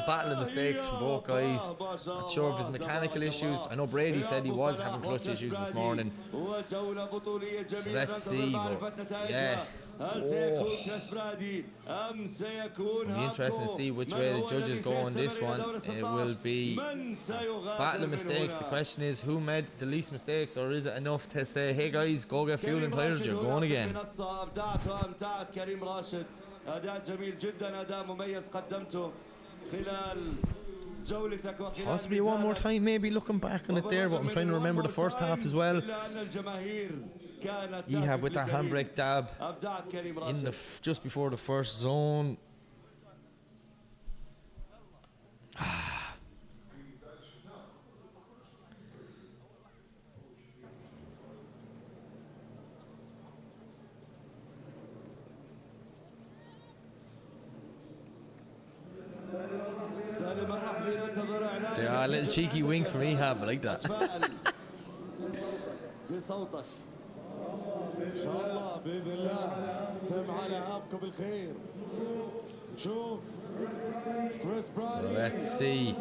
battle of mistakes from both guys. Not sure if it's mechanical issues. I know Brady said he was having clutch issues this morning. So let's see, but yeah. Oh. It's going to be interesting to see which way the judges go on this one. It will be battle of mistakes. The question is, who made the least mistakes, or is it enough to say, hey guys, go get fuel and tires, you're going again? Possibly one more time, maybe looking back on it there, but I'm trying to remember the first half as well. Ehab with that handbrake dab in the just before the first zone. Yeah, a little cheeky wink from Ehab, I like that. ان شاء الله باذن الله تم على هابكم بالخير. نشوف So let's see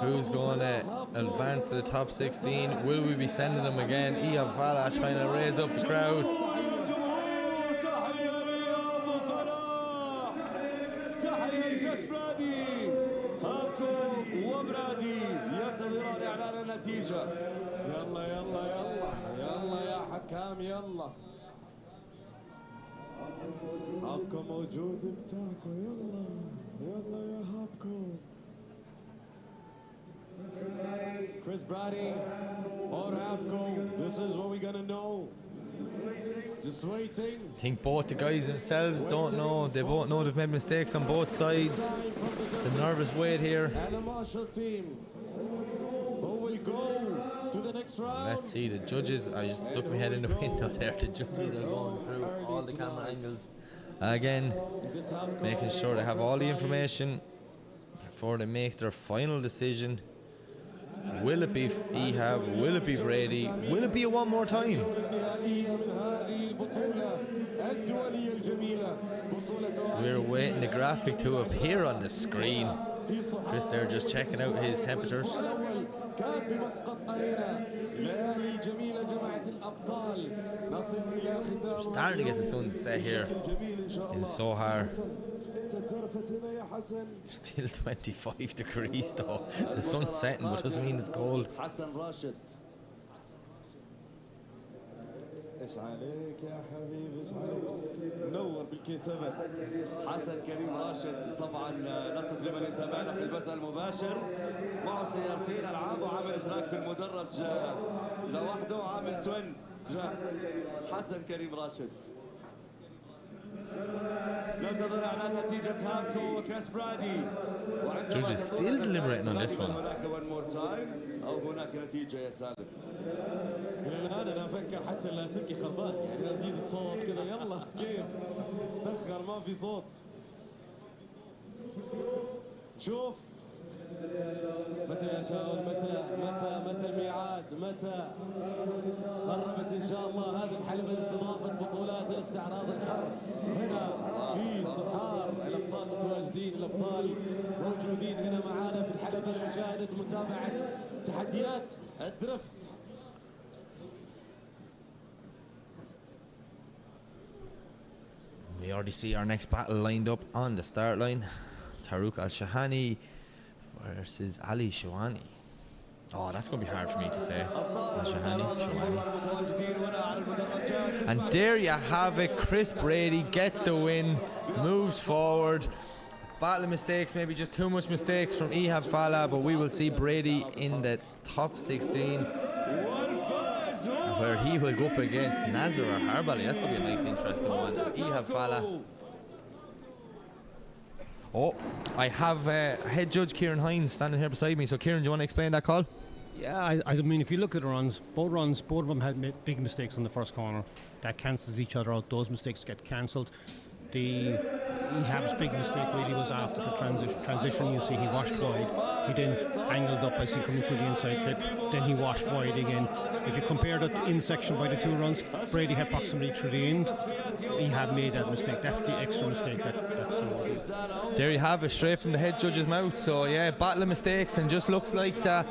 who's going to advance to the top 16. Will we be sending them again? Ehab Fala trying to raise up the crowd. يلا يلا يلا يلا يا حكام يلا. هابكم موجود بتاعكم. يلا يلا يا هابكم. Chris Brady or Abco. This is what we're gonna know. Just waiting. I think both the guys themselves don't know. They both know they've made mistakes on both sides. It's a nervous wait here. And the Marshall team who will go to the next round. Let's see the judges. I just stuck my head in the window there. The judges are going through all the camera angles again, making sure they have all the information before they make their final decision. Will it be Ehab? Will it be Brady? Will it be a one more time? We're waiting the graphic to appear on the screen. Chris there just checking out his temperatures. Starting to get the sun to set here in Sohar. Still 25 degrees though. The sun's setting, but doesn't mean it's cold. ايش عليك يا حبيبي ايش عليك منور بالكي 7 حسن كريم راشد. طبعا نصف لمن يتابعنا في البث المباشر معه سيارتين العاب وعامل تراك في المدرج لوحده وعامل توين درافت. حسن كريم راشد. ننتظر اعلان نتيجة هابكو وكريس برادي. Judges still deliberating on this one. هناك one more time او هناك نتيجة يا سالم. الان انا افكر حتى اللاسلكي خربان يعني ازيد الصوت كذا يلا كيف تاخر ما في صوت. شوف متى يا شاول متى الميعاد متى قربت ان شاء الله هذه الحلبة لاستضافة بطولات الاستعراض الحر هنا في سحار. الابطال متواجدين الابطال موجودين هنا معانا في الحلبة لمشاهدة ومتابعة تحديات الدرفت. We already see our next battle lined up on the start line. Tarouk Al-Shahani versus Ali Shawani. Oh, that's going to be hard for me to say. Al-Shahani, Shawani. And there you have it. Chris Brady gets the win, moves forward. Battle of mistakes, maybe just too much mistakes from Ehab Fala, but we will see Brady in the top 16, where he will go up against Nazar Harbali. That's going to be a nice, interesting one. Ehab Fala. Oh, I have head judge Kieran Hines standing here beside me. So, Kieran, do you want to explain that call? Yeah, I mean, if you look at the runs, both of them had made big mistakes on the first corner. That cancels each other out. Those mistakes get cancelled. Ehab's big mistake really was after the transition. You see, he washed wide. He then angled up as he coming through the inside clip. Then he washed wide again. If you compare that in section by the two runs, Brady had proximity through the end. Ehab made that mistake. That's the extra mistake that's there you have it, straight from the head judge's mouth. So yeah, battle of mistakes, and just looks like that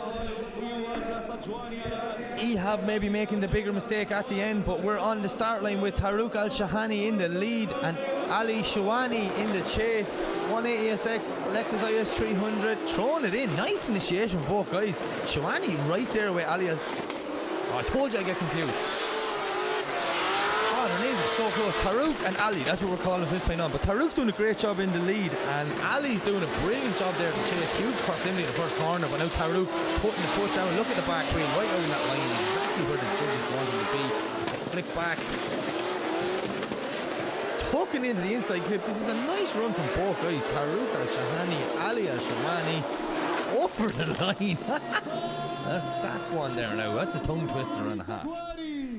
Ehab maybe making the bigger mistake at the end, but we're on the start line with Tarouk Al-Shahani in the lead and Ali Shawani in the chase. 180 SX, Lexus IS 300, throwing it in. Nice initiation from both guys. Shawani right there with Ali. Oh, I told you I get confused. Oh, their names are so close. Tarouk and Ali, that's what we're calling this playing on. But Tarouk's doing a great job in the lead, and Ali's doing a brilliant job there to chase. Huge proximity in the first corner, but now Tarouk putting the foot down. Look at the back wheel, right out in that line, exactly where the judges want him to be. As they flick back. Tucking into the inside clip. This is a nice run from both guys. Tarouk Al-Shahani, Ali Al-Shawani over the line. that's one there now. That's a tongue twister and a half.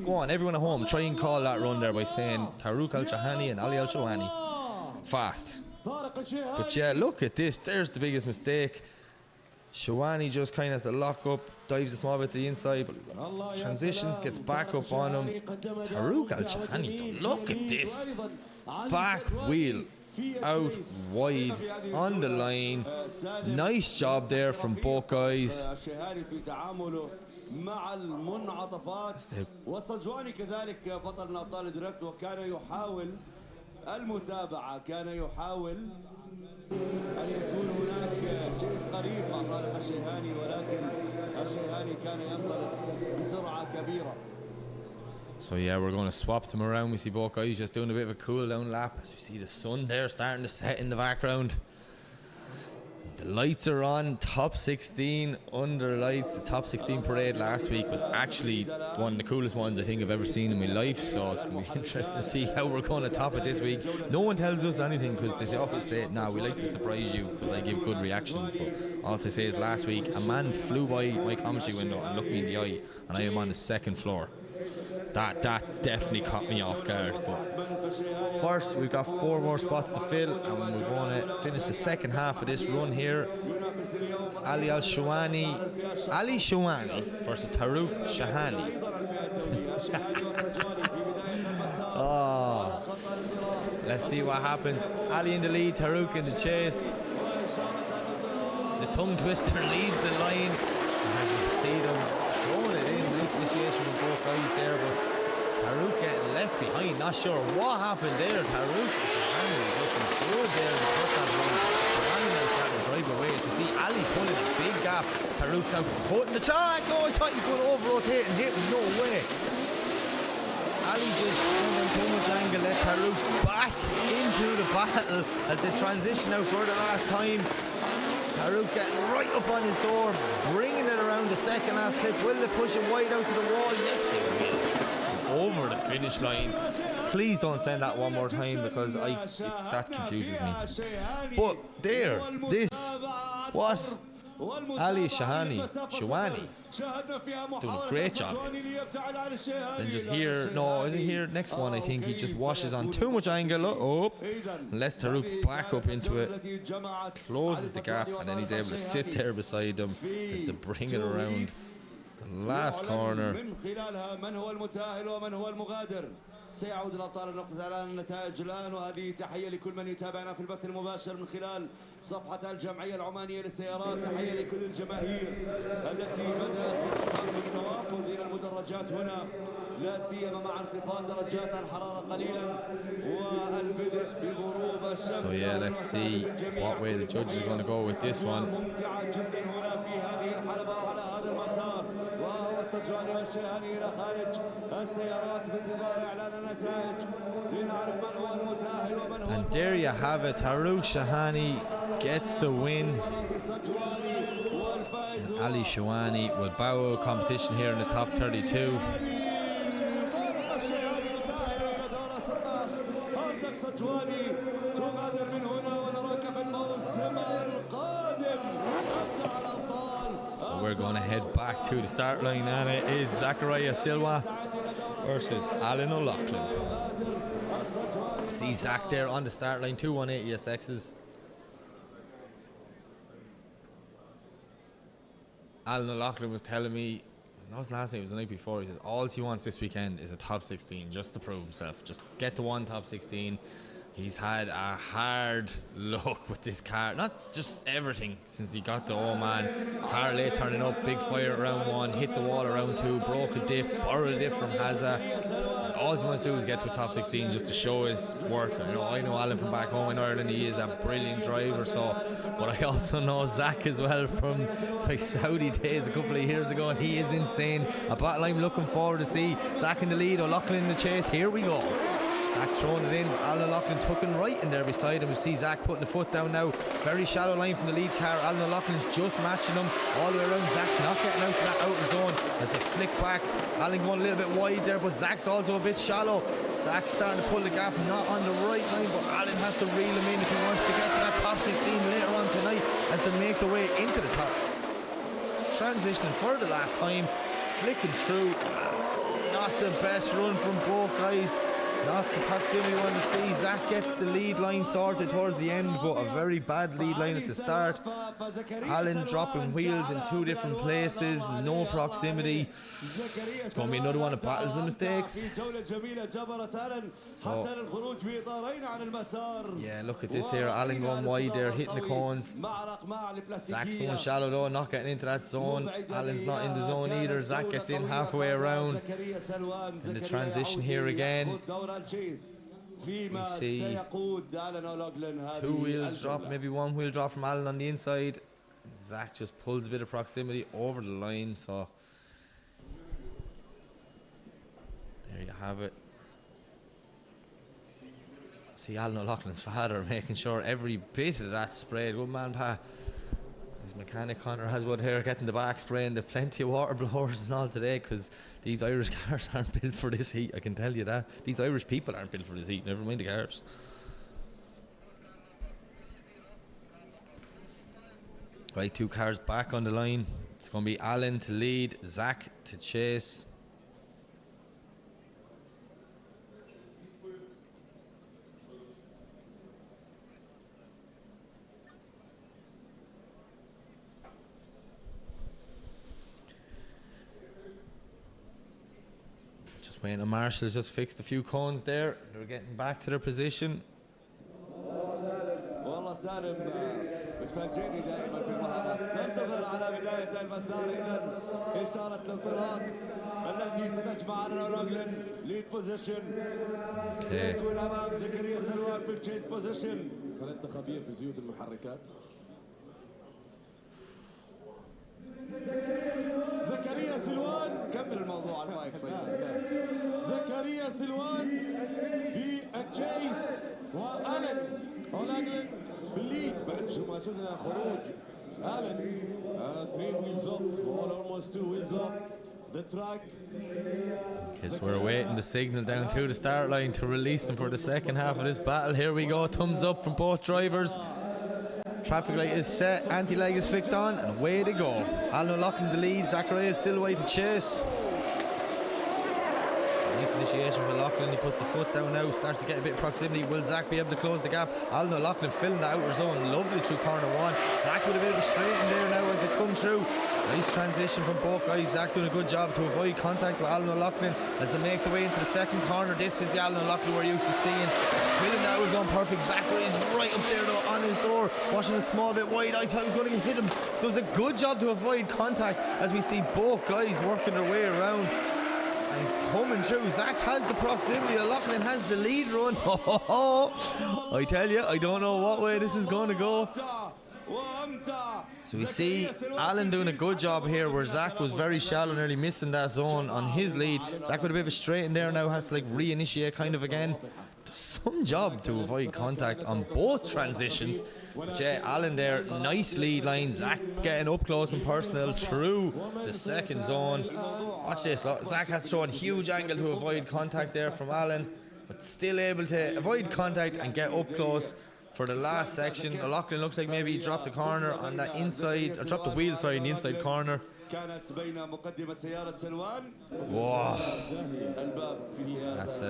Go on, everyone at home, try and call that run there by saying Tarouk Al-Shahani and Ali Al-Shawani. Fast. But yeah, look at this. There's the biggest mistake. Shawani just kind of has a lock up, dives a small bit to the inside, but transitions, gets back up on him. Tarouk Al-Shahani, look at this. Back wheel out wide on the line. Nice job there from both guys. مع المنعطفات والصجواني كذلك بطل من ابطال الدريفت وكان يحاول المتابعه، كان يحاول ان يكون هناك جيس قريب مع طارق الشيهاني، ولكن الشيهاني كان ينطلق بسرعه كبيره. So yeah, we're going to swap them around. We see both guys just doing a bit of a cool down lap. As we see the sun there starting to set in the background. The lights are on. Top 16 under lights. The top 16 parade last week was actually one of the coolest ones I think I've ever seen in my life. So it's going to be interesting to see how we're going to top it this week. No one tells us anything because they always say, "Nah, we like to surprise you," because I give good reactions. But all I say is last week a man flew by my commentary window and looked me in the eye, and I am on the second floor. That definitely caught me off guard. But first, we've got 4 more spots to fill, and we're going to finish the second half of this run here. Ali Shawani versus Tarouk Shahani. Oh, let's see what happens. Ali in the lead, Tarouk in the chase. The tongue twister leaves the line. And you see them throwing it in. Nice initiation from both guys there, but Tarouk getting left behind. Not sure what happened there. Tarouk is looking good there in the first half run. Shawani now starting to drive away. As we see Ali pulling a big gap. Tarouk's now putting the track. Oh, I thought he was going to over-rotate and hit him. No way. Ali just going too much angle. Let Tarouk back into the battle as they transition now for the last time. Tarouk getting right up on his door, bringing it around the second last clip. Will they push it wide out to the wall? Yes, they will. Over the finish line. Please don't send that one more time because that confuses me. But there, this, what? Ali Shawani doing a great job. Then just here, no, isn't here next one? I think he just washes on too much angle. Oh, lets Tarouk back up into it, closes the gap, and then he's able to sit there beside him as to bring it around the last corner. سيعود الأبطال النقطة على النتائج الآن، وهذه تحية لكل من يتابعنا في البث المباشر من خلال صفحة الجمعية العمانية للسيارات. تحية لكل الجماهير التي بدأت بالتوافد إلى المدرجات هنا، لا سيما مع انخفاض درجات الحرارة قليلا والبدء بغروب الشمس. So yeah, let's see what way the judges are going to go with this one. ممتعة جدا هنا في هذه الحلبة على هذا المسار، وهو السجواني والشيهاني إلى خارج السيارات بانتظار إعلان النتائج لنعرف من هو المتأهل ومن هو. And there you have it. Tarouk Shahani gets the win. And Ali Shawani will bow out competition here in the top 32. So we're going to head back to the start line, and it is Zachariah Silva versus Alan O'Loughlin. See Zach there on the start line, 218 ESXs. Alan O'Loughlin was telling me, it was last night, it was the night before, he said all he wants this weekend is a top 16 just to prove himself, just get to one top 16. He's had a hard luck with this car, not just everything since he got to Oman. Car late turning up, big fire at round 1, hit the wall at round 2, broke a diff, borrowed a diff from Hazza. All he wants to do is get to a top 16 just to show his worth. I know Alan from back home in Ireland, he is a brilliant driver, so, but I also know Zach as well from like Saudi days a couple of years ago, and he is insane. A battle I'm looking forward to see. Zach in the lead, O'Loughlin in the chase, here we go. Zach throwing it in, Alan O'Loughlin tucking right in there beside him. You see Zach putting the foot down now, very shallow line from the lead car. Alan O'Loughlin's just matching him all the way around. Zach not getting out to that outer zone as they flick back. Alan going a little bit wide there, but Zach's also a bit shallow. Zach starting to pull the gap, not on the right line, but Alan has to reel him in if he wants to get to that top 16 later on tonight as they make their way into the top. Transitioning for the last time, flicking through. Not the best run from both guys. Not the proximity we want to see. Zach gets the lead line sorted towards the end, but a very bad lead line at the start. Alan dropping wheels in 2 different places, no proximity. It's going to be another one of battles and mistakes. So, yeah, look at this here. Alan going wide there, hitting the cones. Zach's going shallow though, not getting into that zone. Alan's not in the zone either. Zach gets in halfway around. And the transition here again. We see 2 wheels drop, maybe 1 wheel drop from Alan on the inside. Zach just pulls a bit of proximity over the line, so there you have it. See Alan O'Loughlin's father making sure every bit of that sprayed. Good man, Pa. His mechanic Connor Haswood here getting the back spraying. They've plenty of water blowers and all today because these Irish cars aren't built for this heat. I can tell you that. These Irish people aren't built for this heat, never mind the cars. Right, 2 cars back on the line. It's going to be Alan to lead, Zach to chase. Just waiting on Marshall's just fixed a few cones there. They're getting back to their position. والله سالم بتفاجئني دائما في المهارات. ننتظر على بداية المسار إذا إشارة الانطلاق التي ستجمعنا ورجل ليد بوزيشن. سيكون أمام زكريا سلوان في التشيس بوزيشن. أنت خبير بزيوت المحركات. زكريا سلوان كمل الموضوع على المايك. زكريا سلوان بالتشيس وألن أولاغلن بالليد. بعد شو ما شفنا خروج ألن 3 wheels off or almost 2 wheels off the track. Guess we're waiting the signal down to the start line to release them for the second half of this battle. Here we go, thumbs up from both drivers. Traffic light is set, anti-lag is flicked on, and away they go. Alan O'Loughlin the lead, Zachariah Silway to chase. Nice initiation for O'Loughlin, he puts the foot down now, starts to get a bit of proximity. Will Zach be able to close the gap? Alan O'Loughlin filling the outer zone, lovely through corner 1. Zach with a bit of a straight in there now as they come through. Nice transition from both guys. Zach doing a good job to avoid contact with Alan O'Loughlin as they make their way into the second corner. This is the Alan O'Loughlin we're used to seeing. Filling the outer zone perfect. Zachary is right up there though on his door, watching a small bit wide. I thought he was going to hit him. Does a good job to avoid contact as we see both guys working their way around and coming through. Zach has the proximity, O'Loughlin has the lead run. I tell you, I don't know what way this is going to go. So we see Alan doing a good job here where Zach was very shallow, nearly missing that zone on his lead. Zach with a bit of a straight in there now, has to like reinitiate kind of again. Does some job to avoid contact on both transitions. But yeah, Alan there, nice lead line. Zach getting up close and personal through the second zone. Watch this, look. Zach has thrown a huge angle to avoid contact there from Alan, but still able to avoid contact and get up close for the last section. O'Loughlin looks like maybe he dropped the corner on that inside, or dropped the wheel, sorry, in the inside corner. Whoa. That's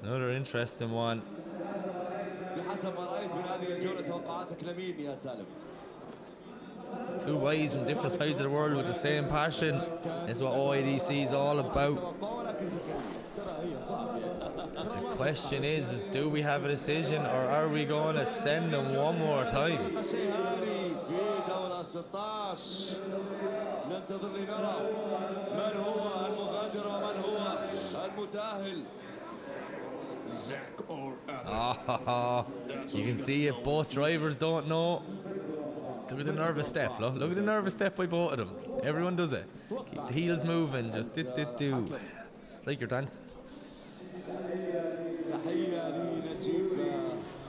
another interesting one. Two boys from different sides of the world with the same passion is what OIDC is all about. The question is do we have a decision or are we going to send them one more time? You can see it, both drivers don't know. Look at the nervous step, look at the nervous step by both of them. Everyone does it. Keep the heels moving, just do. It's like you're dancing. تحية لنجيب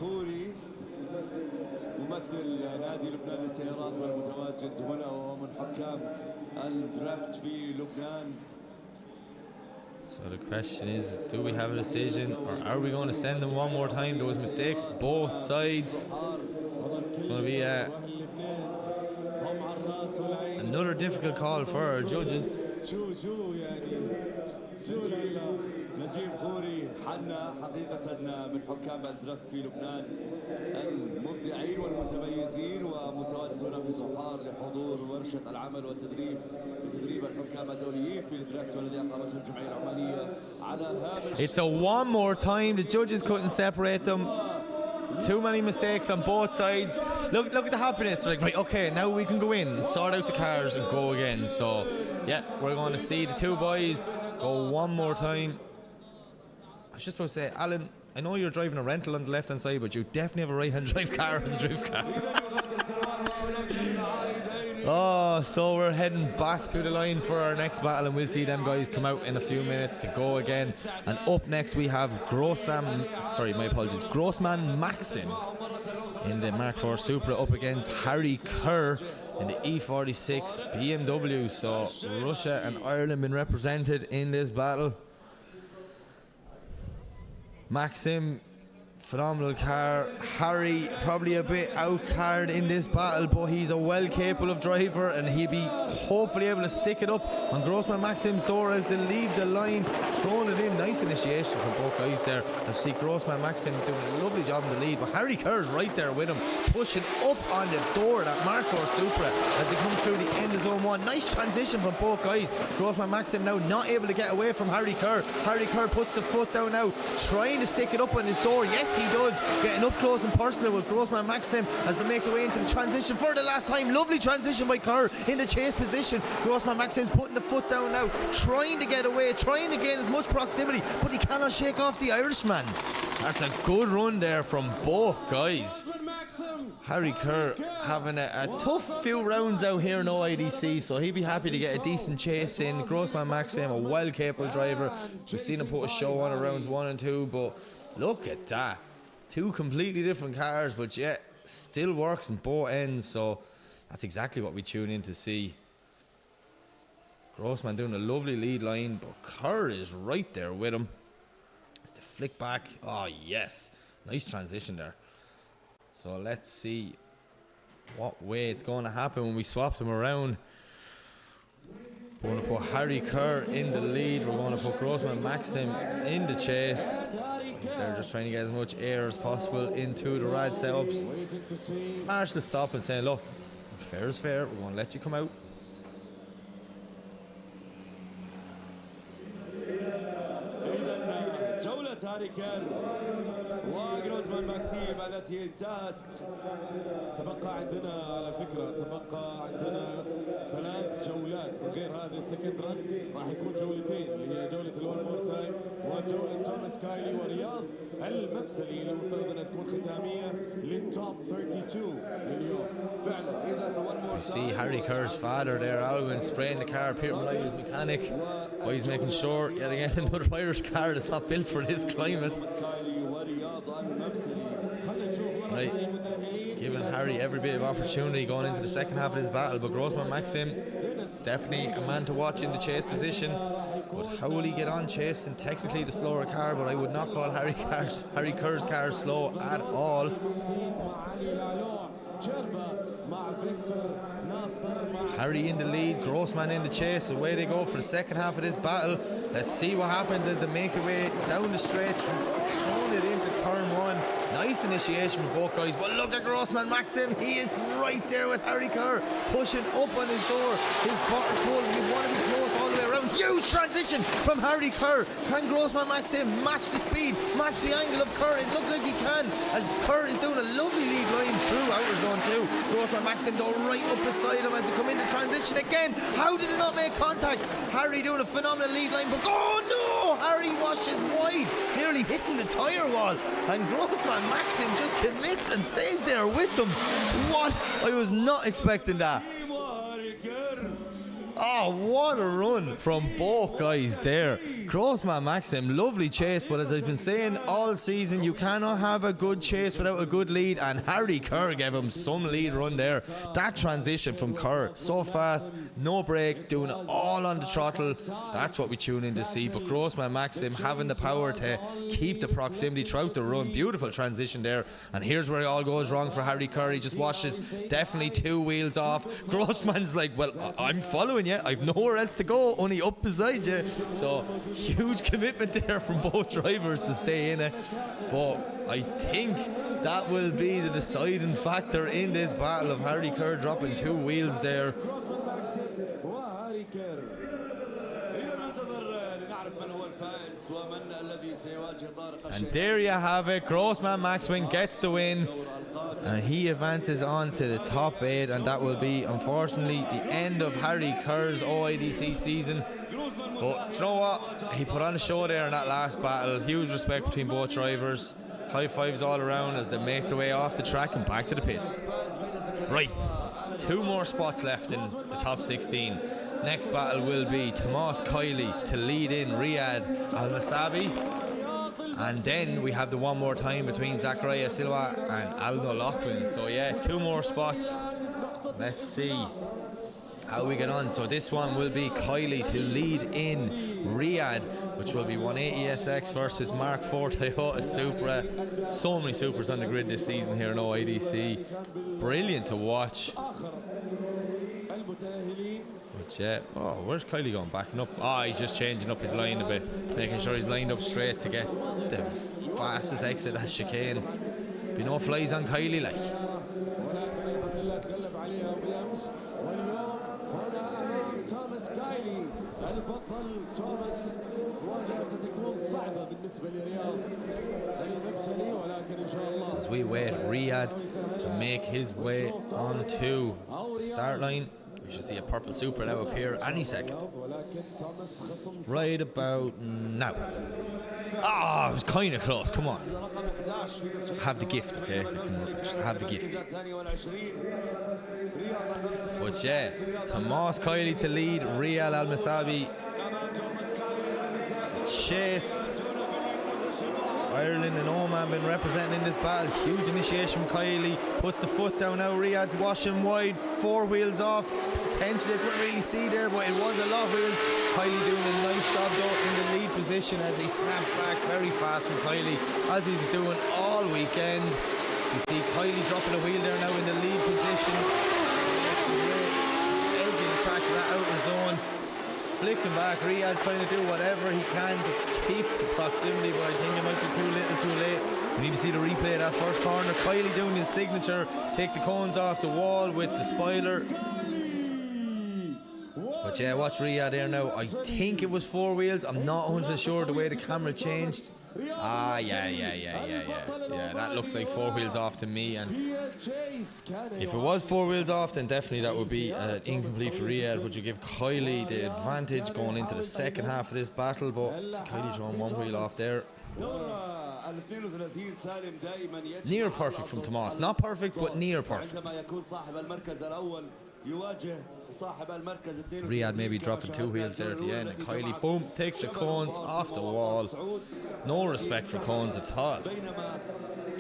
خوري ممثل نادي لبنان للسيارات والمتواجد هنا وهو من حكام الدرافت في لبنان. So the question is, do we have a decision or are we going to send them one more time? There was mistakes both sides. It's going to be another difficult call for our judges. نجيب خوري حنا حقيقة من حكام الدرافت في لبنان المبدعين والمتميزين ومتواجد هنا في صحار لحضور ورشة العمل والتدريب لتدريب الحكام الدوليين في الدرافت والذي أقامته الجمعية العمالية على هامش. It's a one more time. The judges couldn't separate them. Too many mistakes on both sides. Look at the happiness. They're like, right, okay, now we can go in, sort out the cars and go again. So yeah, we're going to see the two boys go one more time. I was just about to say, Alan, I know you're driving a rental on the left hand side, but you definitely have a right hand drive car as a drift car. Oh, so we're heading back to the line for our next battle, and we'll see them guys come out in a few minutes to go again. And up next we have Grossman Maxim in the Mark IV Supra up against Harry Kerr in the E46 BMW. So Russia and Ireland been represented in this battle. Maxim, phenomenal car. Harry probably a bit outcarred in this battle, but he's a well capable of driver, and he'll be hopefully able to stick it up on Grossman Maxim's door as they leave the line, throwing it in. Nice initiation from both guys there. I see Grossman Maxim doing a lovely job in the lead, but Harry Kerr's right there with him, pushing up on the door, that Mark IV Supra, as they come through the end of zone 1. Nice transition from both guys. Grossman Maxim now not able to get away from Harry Kerr. Harry Kerr puts the foot down now, trying to stick it up on his door. Yes, he does, getting up close and personal with Grossman Maxim as they make their way into the transition for the last time. Lovely transition by Kerr in the chase position. Grossman Maxim's putting the foot down now, trying to get away, trying to gain as much proximity, but he cannot shake off the Irishman. That's a good run there from both guys. Harry Kerr having a tough few rounds out here in OIDC, so he'll be happy to get a decent chase in. Grossman Maxim, a well capable driver. We've seen him put a show on in rounds 1 and 2, but look at that. Two completely different cars, but yet still works in both ends, so that's exactly what we tune in to see. Grossman doing a lovely lead line, but Kerr is right there with him. It's the flick back. Oh, yes. Nice transition there. So let's see what way it's going to happen when we swap them around. We're going to put Harry Kerr in the lead. We're going to put Grossman Maxim in the chase. They're just trying to get as much air as possible into the rad setups. Marshall stop and saying, look, fair is fair. We're going to let you come out. هاري كير وجروزمان ماكسيم التي انتهت. تبقى عندنا على فكرة عندنا 3 جولات من غير هذه السكند ران، راح يكون جولتين اللي هي جولة الون مور تايم وجولة توماس كايلي ورياض المبسلي اللي المفترض انها تكون ختامية للتوب 32 لليوم. فعلا اذا one more time. See Harry Kerr's father there, Alwyn, spraying the car. Peter Malloy's mechanic, but he's making sure yet again another Irish car that's not built for this climate. Right, giving Harry every bit of opportunity going into the second half of this battle, but Grossman Maxim definitely a man to watch in the chase position. But how will he get on chasing technically the slower car? But I would not call Harry Kerr's car slow at all. Harry in the lead, Grossman in the chase. Away they go for the second half of this battle. Let's see what happens as they make their way down the straight, throwing it into turn 1. Nice initiation from both guys, but look at Grossman Maxim. He is right there with Harry Kerr, pushing up on his door. His quarter pole, you want to be close all the way around. Huge transition from Harry Kerr. Can Grossman Maxim match the speed, match the angle of Kerr? It looks like he can, as Kerr is doing a lovely lead line through outer zone 2. Grossman Maxim though right up beside him as they come into transition again. How did it not make contact? Harry doing a phenomenal lead line, but oh no! Harry washes wide, nearly hitting the tyre wall, and Grossman Maxim just commits and stays there with them. What? I was not expecting that. Oh, what a run from both guys there. Grossman Maxim, lovely chase, but as I've been saying all season, you cannot have a good chase without a good lead, and Harry Kerr gave him some lead run there. That transition from Kerr, so fast, no break, doing it all on the throttle. That's what we tune in to see, but Grossman Maxim having the power to keep the proximity throughout the run. Beautiful transition there, and here's where it all goes wrong for Harry Kerr. He just washes definitely 2 wheels off. Grossman's like, well, I'm following you, I've nowhere else to go, only up beside you. So huge commitment there from both drivers to stay in it, but I think that will be the deciding factor in this battle of Harry Kerr dropping 2 wheels there. And there you have it. Grossman Maxim gets the win, and he advances on to the top 8, and that will be unfortunately the end of Harry Kerr's OIDC season. But you know what? He put on a show there in that last battle. Huge respect between both drivers. High fives all around as they make their way off the track and back to the pits. Right, 2 more spots left in the top 16. Next battle will be Tomas Kiley to lead in Riyad Al-Masabi, And then we have the one more time between Zachariah Silva and Aldo Loughlin. So yeah, 2 more spots. Let's see how we get on. So this one will be Kylie to lead in Riyadh, which will be 180 SX versus Mark IV Toyota Supra. So many Supras on the grid this season here in OIDC. Brilliant to watch. But yeah, oh, where's Kylie going? Backing up. Oh, he's just changing up his line a bit, making sure he's lined up straight to get the fastest exit at chicane. Be no flies on Kylie, like. توماس كايلي البطل توماس مواجهة ستكون صعبة بالنسبة لرياض المبسلي ولكن إن شاء الله. As we wait Riyadh to make his way onto the start line, we should see a purple Supra now appear any second. Right about now. Ah, it was kind of close. Come on. Have the gift, okay? Just have the gift. But yeah, Tomas Kylie to lead, Riyal Al Masabi to chase. Ireland and Oman been representing in this battle. Huge initiation from Kylie. Puts the foot down now. Riyadh's washing wide. 4 wheels off. Potentially couldn't really see there, but it was a lot of wheels. Kylie doing a nice job though in the lead position as he snaps back very fast from Kylie, as he was doing all weekend. You see Kylie dropping a wheel there now in the lead position. Edging the track to that outer zone. Flicking back, Riyadh trying to do whatever he can to keep the proximity, but I think it might be too little too late. We need to see the replay of that first corner. Kylie doing his signature, take the cones off the wall with the spoiler. But yeah, watch Riyadh there now. I think it was 4 wheels. I'm not 100% sure the way the camera changed. Ah, yeah, that looks like 4 wheels off to me. And if it was 4 wheels off, then definitely that would be incomplete for Riyadh, which would give Kylie the advantage going into the second half of this battle. But Kylie showing 1 wheel off there. Near perfect from Tomas. Not perfect, but near perfect. Riyadh maybe dropping 2 wheels there at the end, and Kylie, boom, takes the cones off the wall. No respect for cones at all.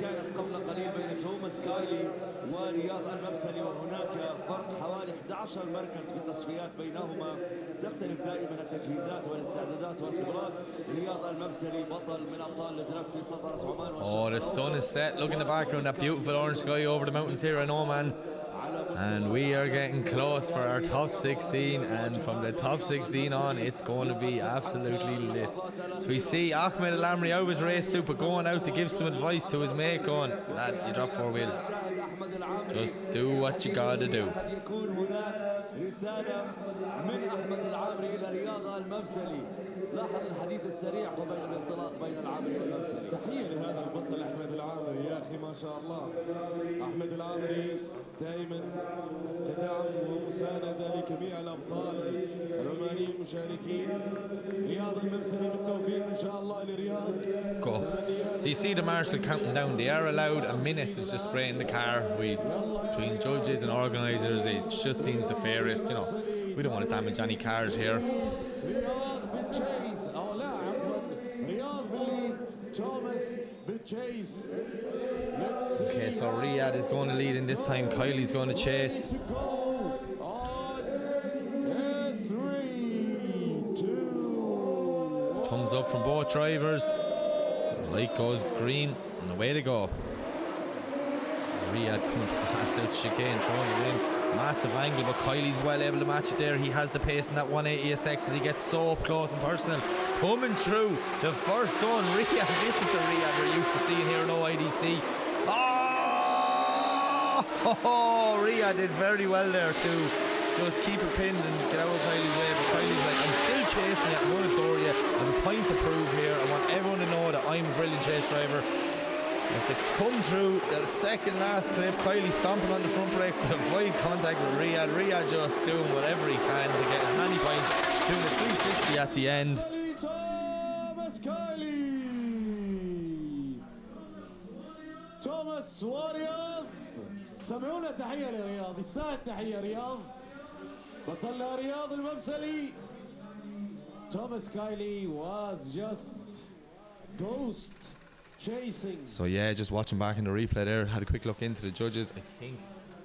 كانت قبل قليل بين توماس كايلي ورياض المبسلي، وهناك فرق حوالي 11 مركز في التصفيات بينهما. تختلف دائما التجهيزات والاستعدادات والخبرات. رياض المبسلي بطل من ابطال الدرافت في سلطنة عمان. Oh, the sun is set. Look in the background, that beautiful orange sky over the mountains here in Oman. And we are getting close for our top 16, and from the top 16 on it's going to be absolutely lit. So we see Ahmed Al Amri out of his race super going out to give some advice to his mate, going, lad, you drop 4 wheels, just do what you gotta do. لاحظ الحديث السريع قبيل الانطلاق بين العامري والمبسلي. تحية لهذا البطل أحمد العامري، يا أخي ما شاء الله. أحمد العامري دائما كدعم ومساندة لجميع الأبطال العمانيين المشاركين. رياض المبسلي بالتوفيق إن شاء الله لرياض. Go. So you see the marshal counting down. They are allowed a minute of just spraying the car. Between judges and organisers, it just seems the fairest. You know, we don't want to damage any cars here. Okay, so Riyadh is going to lead in this time. Kylie's going to chase. Thumbs up from both drivers. The light goes green and away they go. Riyadh coming fast out chicane, throwing it in. Massive angle, but Kylie's well able to match it there. He has the pace in that 180 SX as he gets so up close and personal. Coming through the first zone. Riyadh, this is the Riyadh we're used to seeing here in OIDC. Oh, Riyadh did very well there to just keep it pinned and get out of Kylie's way. But Kylie's like, I'm still chasing you, I'm going to throw you. I have a point to prove here. I want everyone to know that I'm a brilliant chase driver. As they come through the second last clip, Kylie stomping on the front brakes to avoid contact with Riyadh. Riyadh just doing whatever he can to get as many points, doing the 360 at the end. توماس ورياض، سمعونا تحية لرياض، يستاهل تحية رياض. بطلنا رياض المبسلي. Thomas Kylie was just Ghost chasing. So yeah, just watching back in the replay there, had a quick look into the judges. I think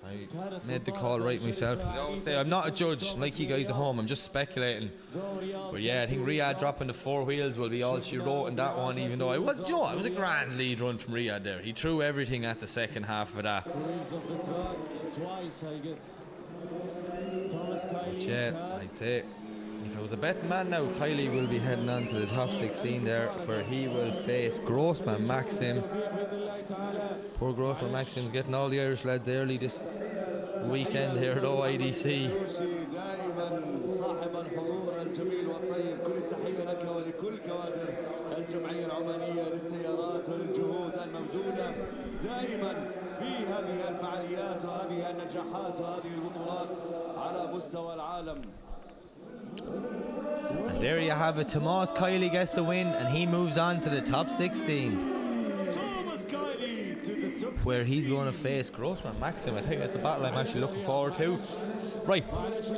I made the call right myself. I always say I'm not a judge, like you guys at home, I'm just speculating. But yeah, I think Riyadh dropping the 4 wheels will be all she wrote in that one, even though it was, you know, it was a grand lead run from Riyadh there. He threw everything at the second half of that. Twice, I guess. But yeah, I'd say if it was a betting man now, Kylie will be heading on to the top 16 there, where he will face Grossman Maxim. Poor Grossman Maxim's getting all the Irish lads early this weekend here at OIDC. الجمعية العمانية للسيارات والجهود المبذولة دائما في هذه الفعاليات وهذه النجاحات وهذه البطولات على مستوى العالم. And there you have it. Tomas Kiley gets the win and he moves on to the top 16, where he's going to face Grossman Maxim. I think that's a battle I'm actually looking forward to. Right,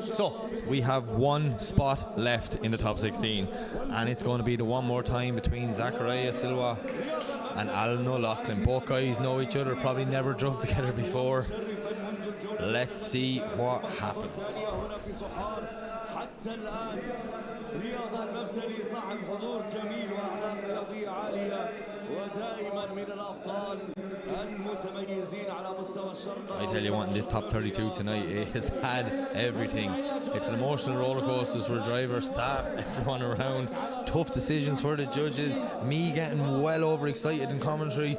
so we have one spot left in the top 16, and it's going to be the one more time between Zachariah Silva and Alan O'Loughlin. Both guys know each other, probably never drove together before. Let's see what happens. حتى الآن رياض المبسلي صاحب حضور جميل وأعلام رياضية عالية ودائما من الأبطال المتميزين على مستوى الشرق. I tell you what, in this top 32 tonight, it has had everything. It's an emotional roller coaster for driver, staff, everyone around. Tough decisions for the judges. Me getting well overexcited in commentary.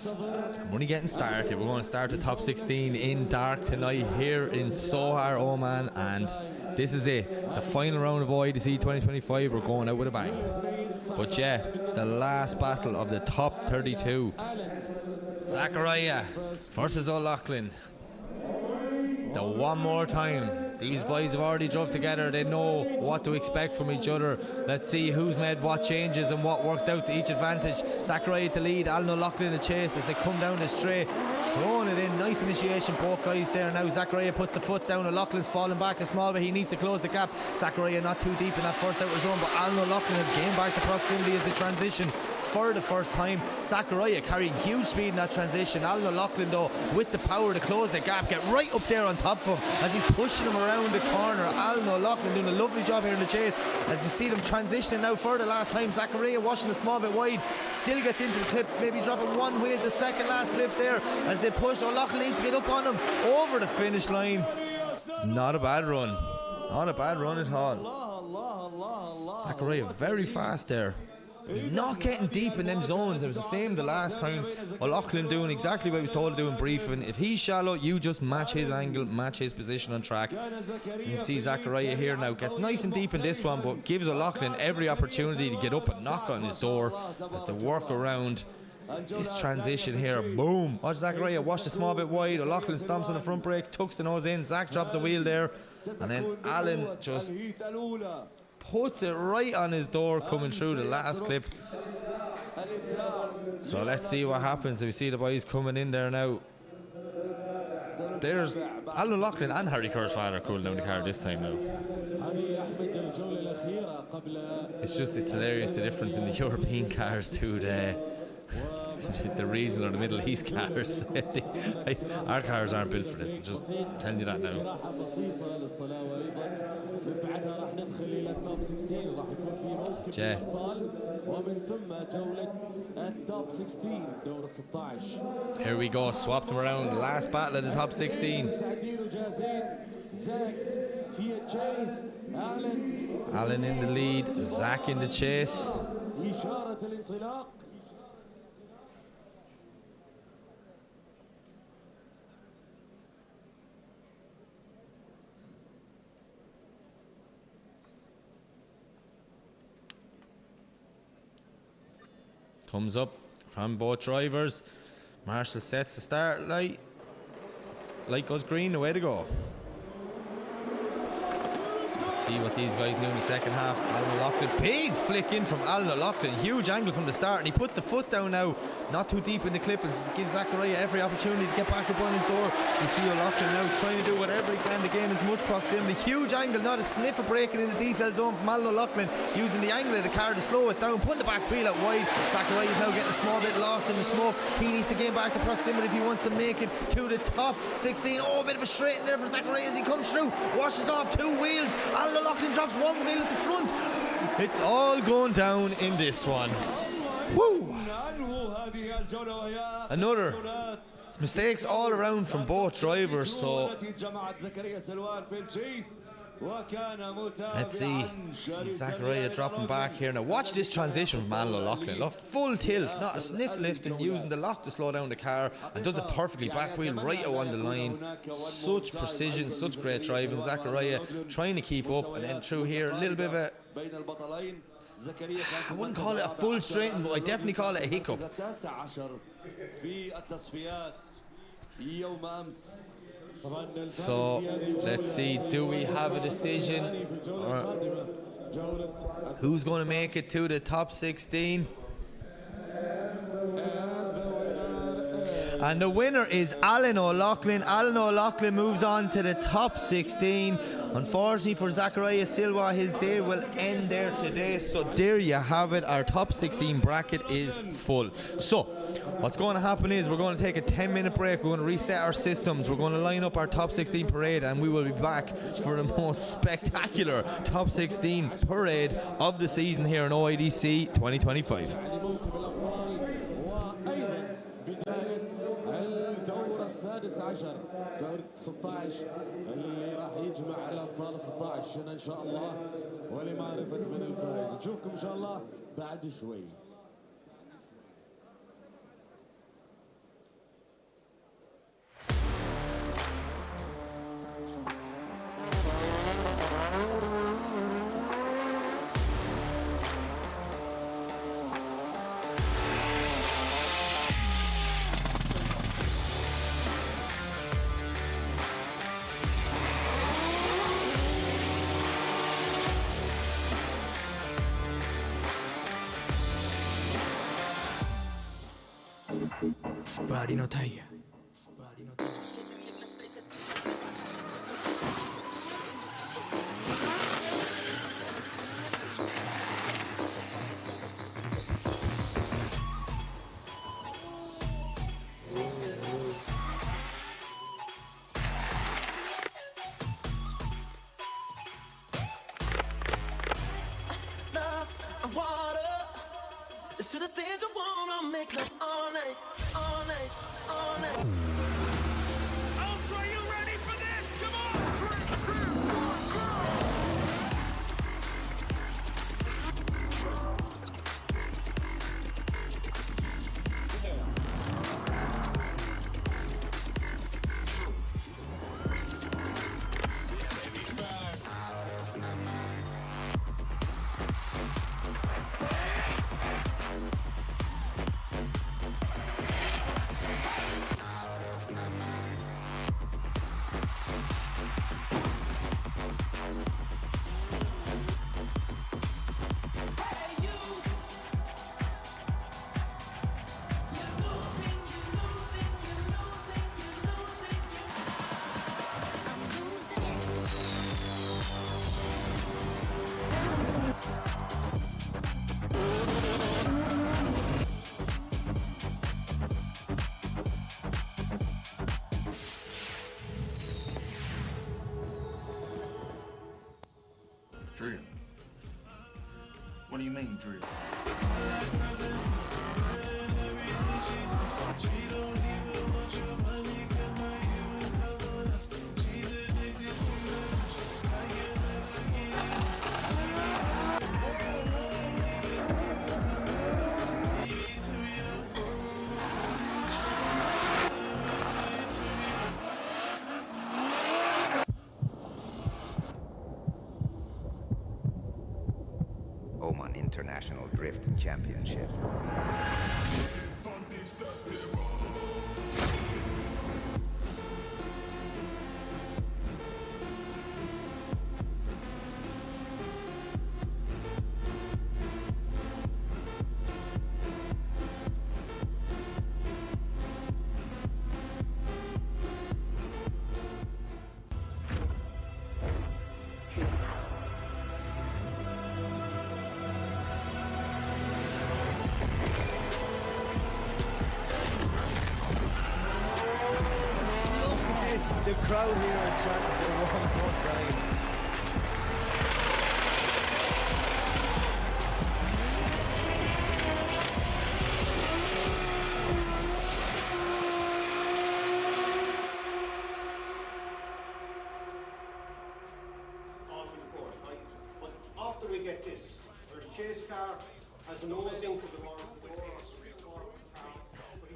I'm only getting started. We're going to start the top 16 in dark tonight here in Sohar, Oman, and this is it. The final round of OIDC 2025. We're going out with a bang. But yeah, the last battle of the top 32. Zachariah versus O'Loughlin. The one more time. These boys have already drove together. They know what to expect from each other. Let's see who's made what changes and what worked out to each advantage. Zachariah to lead, Alan O'Loughlin to chase as they come down the straight. Throwing it in, nice initiation, both guys there. Now Zachariah puts the foot down, O'Loughlin's falling back a small bit. He needs to close the gap. Zachariah not too deep in that first outer zone, but Alan O'Loughlin has gained back the proximity as they transition for the first time. Zachariah carrying huge speed in that transition. Alan O'Loughlin though with the power to close the gap, get right up there on top of him as he's pushing him around the corner. Alan O'Loughlin doing a lovely job here in the chase as you see them transitioning now for the last time. Zachariah washing a small bit wide, still gets into the clip, maybe dropping one wheel to second last clip there as they push. O'Loughlin needs to get up on him over the finish line. It's not a bad run, not a bad run at all. Zachariah very fast there. He's not getting deep in them zones. It was the same the last time. O'Loughlin doing exactly what he was told to do in briefing. If he's shallow, you just match his angle, match his position on track. So you can see Zachariah here now gets nice and deep in this one, but gives O'Loughlin every opportunity to get up and knock on his door as they work around this transition here. Boom. Watch Zachariah wash a small bit wide. O'Loughlin stomps on the front brakes, tucks the nose in. Zach drops a wheel there, and then Alan just puts it right on his door coming through the last clip. So let's see what happens. We see the boys coming in there now. There's Alan O'Loughlin and Harry Kerr's father cooling down the car this time now. It's hilarious the difference in the European cars to the regional or the Middle East cars. Our cars aren't built for this, just telling you that now. Yeah. Here we go, swapped them around. Last battle of the top 16. Alan in the lead, Zach in the chase. Thumbs up from both drivers. Marshall sets the start light. Light goes green, away to go. Let's see what these guys do in the second half. Alan O'Loughlin, big flick in from Alan O'Loughlin, huge angle from the start, and he puts the foot down now, not too deep in the clip, and gives Zachariah every opportunity to get back up on his door. You see O'Loughlin now trying to do whatever he can to gain as much proximity. Huge angle, not a sniff of breaking in the decel zone from Alan O'Loughlin, using the angle of the car to slow it down, putting the back wheel out wide. Zachariah is now getting a small bit lost in the smoke. He needs to gain back the proximity if he wants to make it to the top 16. Oh, a bit of a straight in there for Zachariah as he comes through, washes off 2 wheels. Alan O'Loughlin drops 1 wheel at the front. It's all going down in this one. Woo! Another mistakes all around from both drivers, so let's see Zachariah dropping back here. Now watch this transition from Alan O'Loughlin. Look, full tilt, not a sniff lift, and using the lock to slow down the car, and does it perfectly, back wheel right out on the line. Such precision, such great driving. Zachariah trying to keep up, and then through here a little bit of a, I wouldn't call it a full straighten, but I definitely call it a hiccup. So let's see, do we have a decision? Who's going to make it to the top 16? And the winner is Alan O'Loughlin. Alan O'Loughlin moves on to the top 16. Unfortunately for Zachariah Silva, his day will end there today. So there you have it. Our top 16 bracket is full. So what's going to happen is we're going to take a 10-minute break. We're going to reset our systems. We're going to line up our top 16 parade, and we will be back for the most spectacular top 16 parade of the season here in OIDC 2025. السادس عشر دورة 16 اللي راح يجمع الأبطال 16 هنا إن شاء الله ولمعرفة من الفائز. نشوفكم إن شاء الله بعد شوي. Body no tire. It's to the things I wanna make love all night, all night, all night. Oh, so are you ready for this? Come Drill. What do you mean, drill? Oman International Drift Championship. the crowd here are chanting for one more time. Onto the course, right? But after we get this, where the chase car has the nose into the door.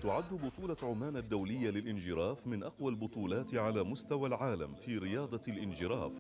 تعد بطولة عمان الدولية للإنجراف من أقوى البطولات على مستوى العالم في رياضة الإنجراف.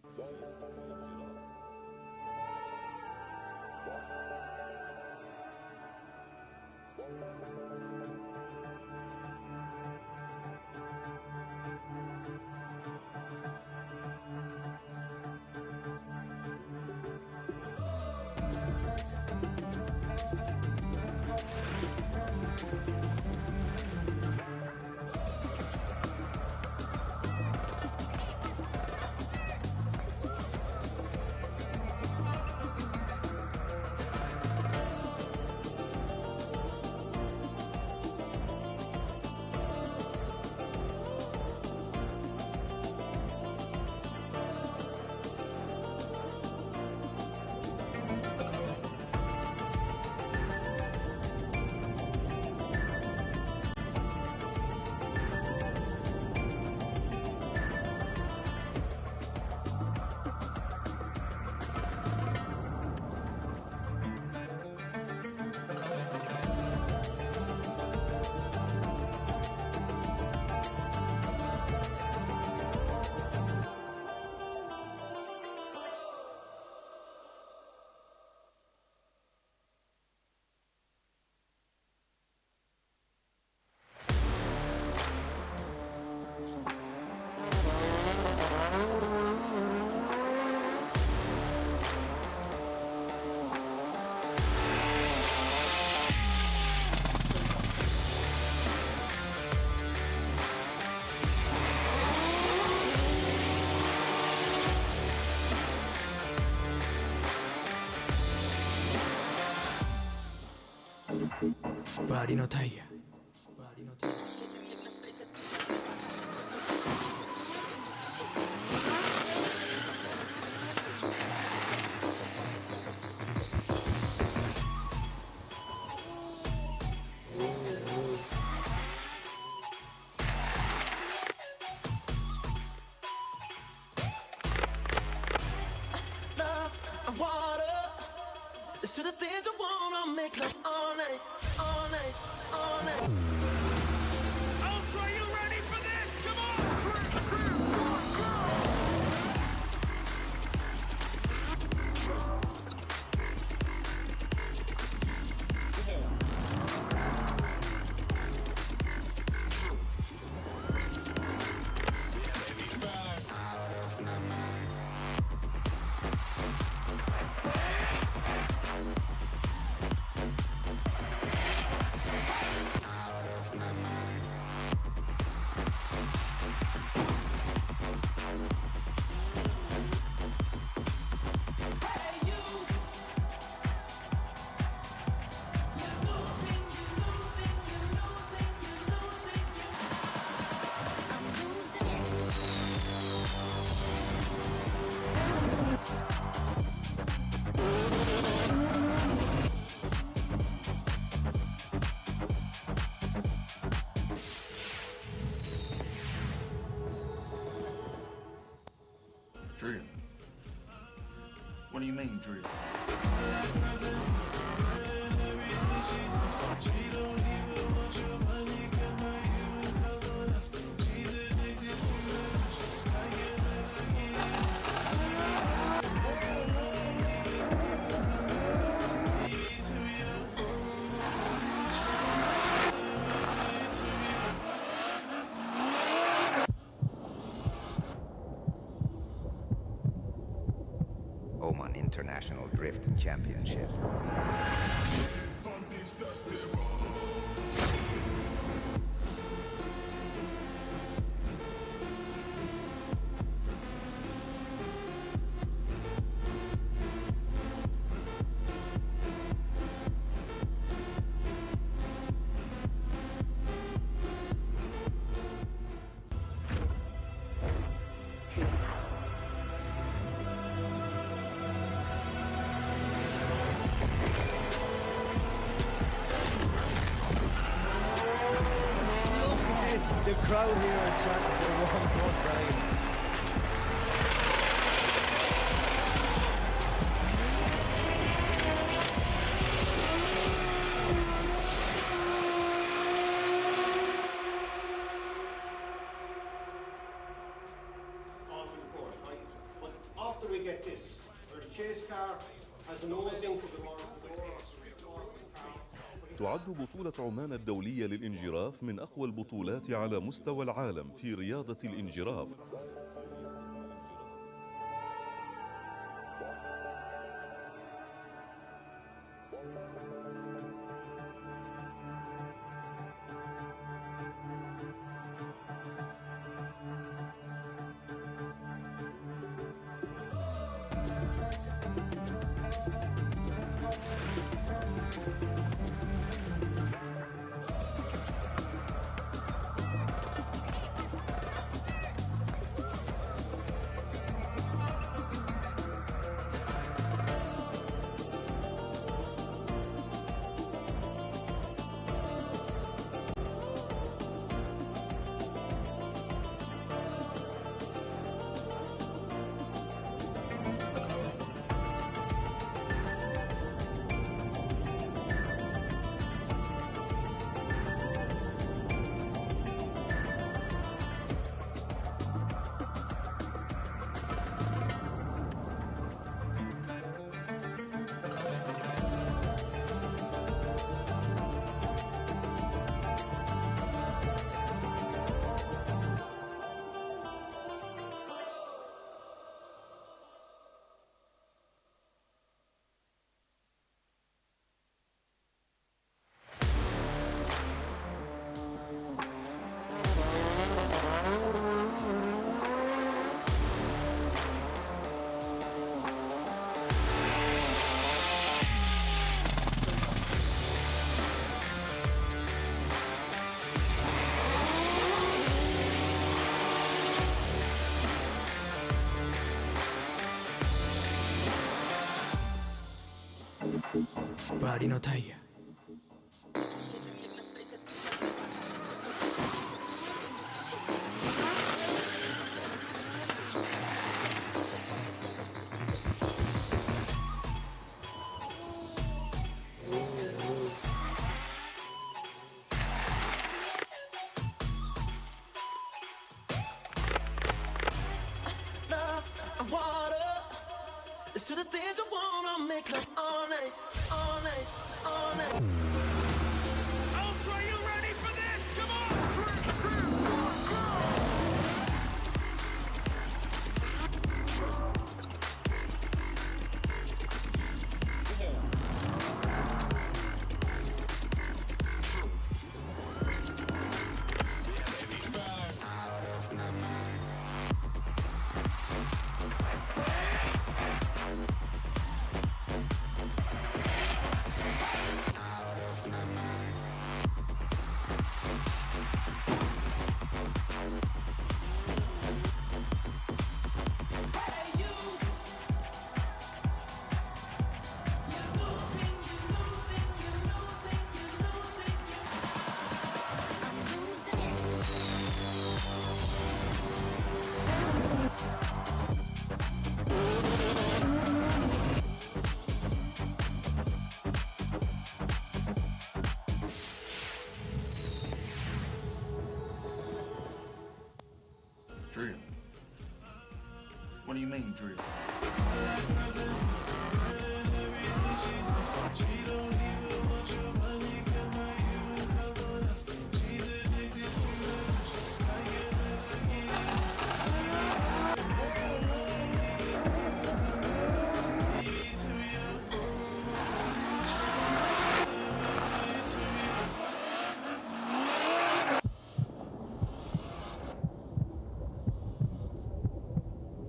Body no tire. Love and water. It's to the things I wanna make love all night, all night, all night. Oh, so are you ready for this? Come on! Drill. What do you mean, drill? Oman International Drift Championship. out here and chat for one more time. All to the course, right? But after we get this, where the chase car has the nose into the door. تعد بطولة عمان الدولية للإنجراف من أقوى البطولات على مستوى العالم في رياضة الإنجراف. Body no tire. Love and water. It's to the things I wanna make love all night, all night, all night. Oh, so are you ready for this? Come on! Drill. What do you mean, drill?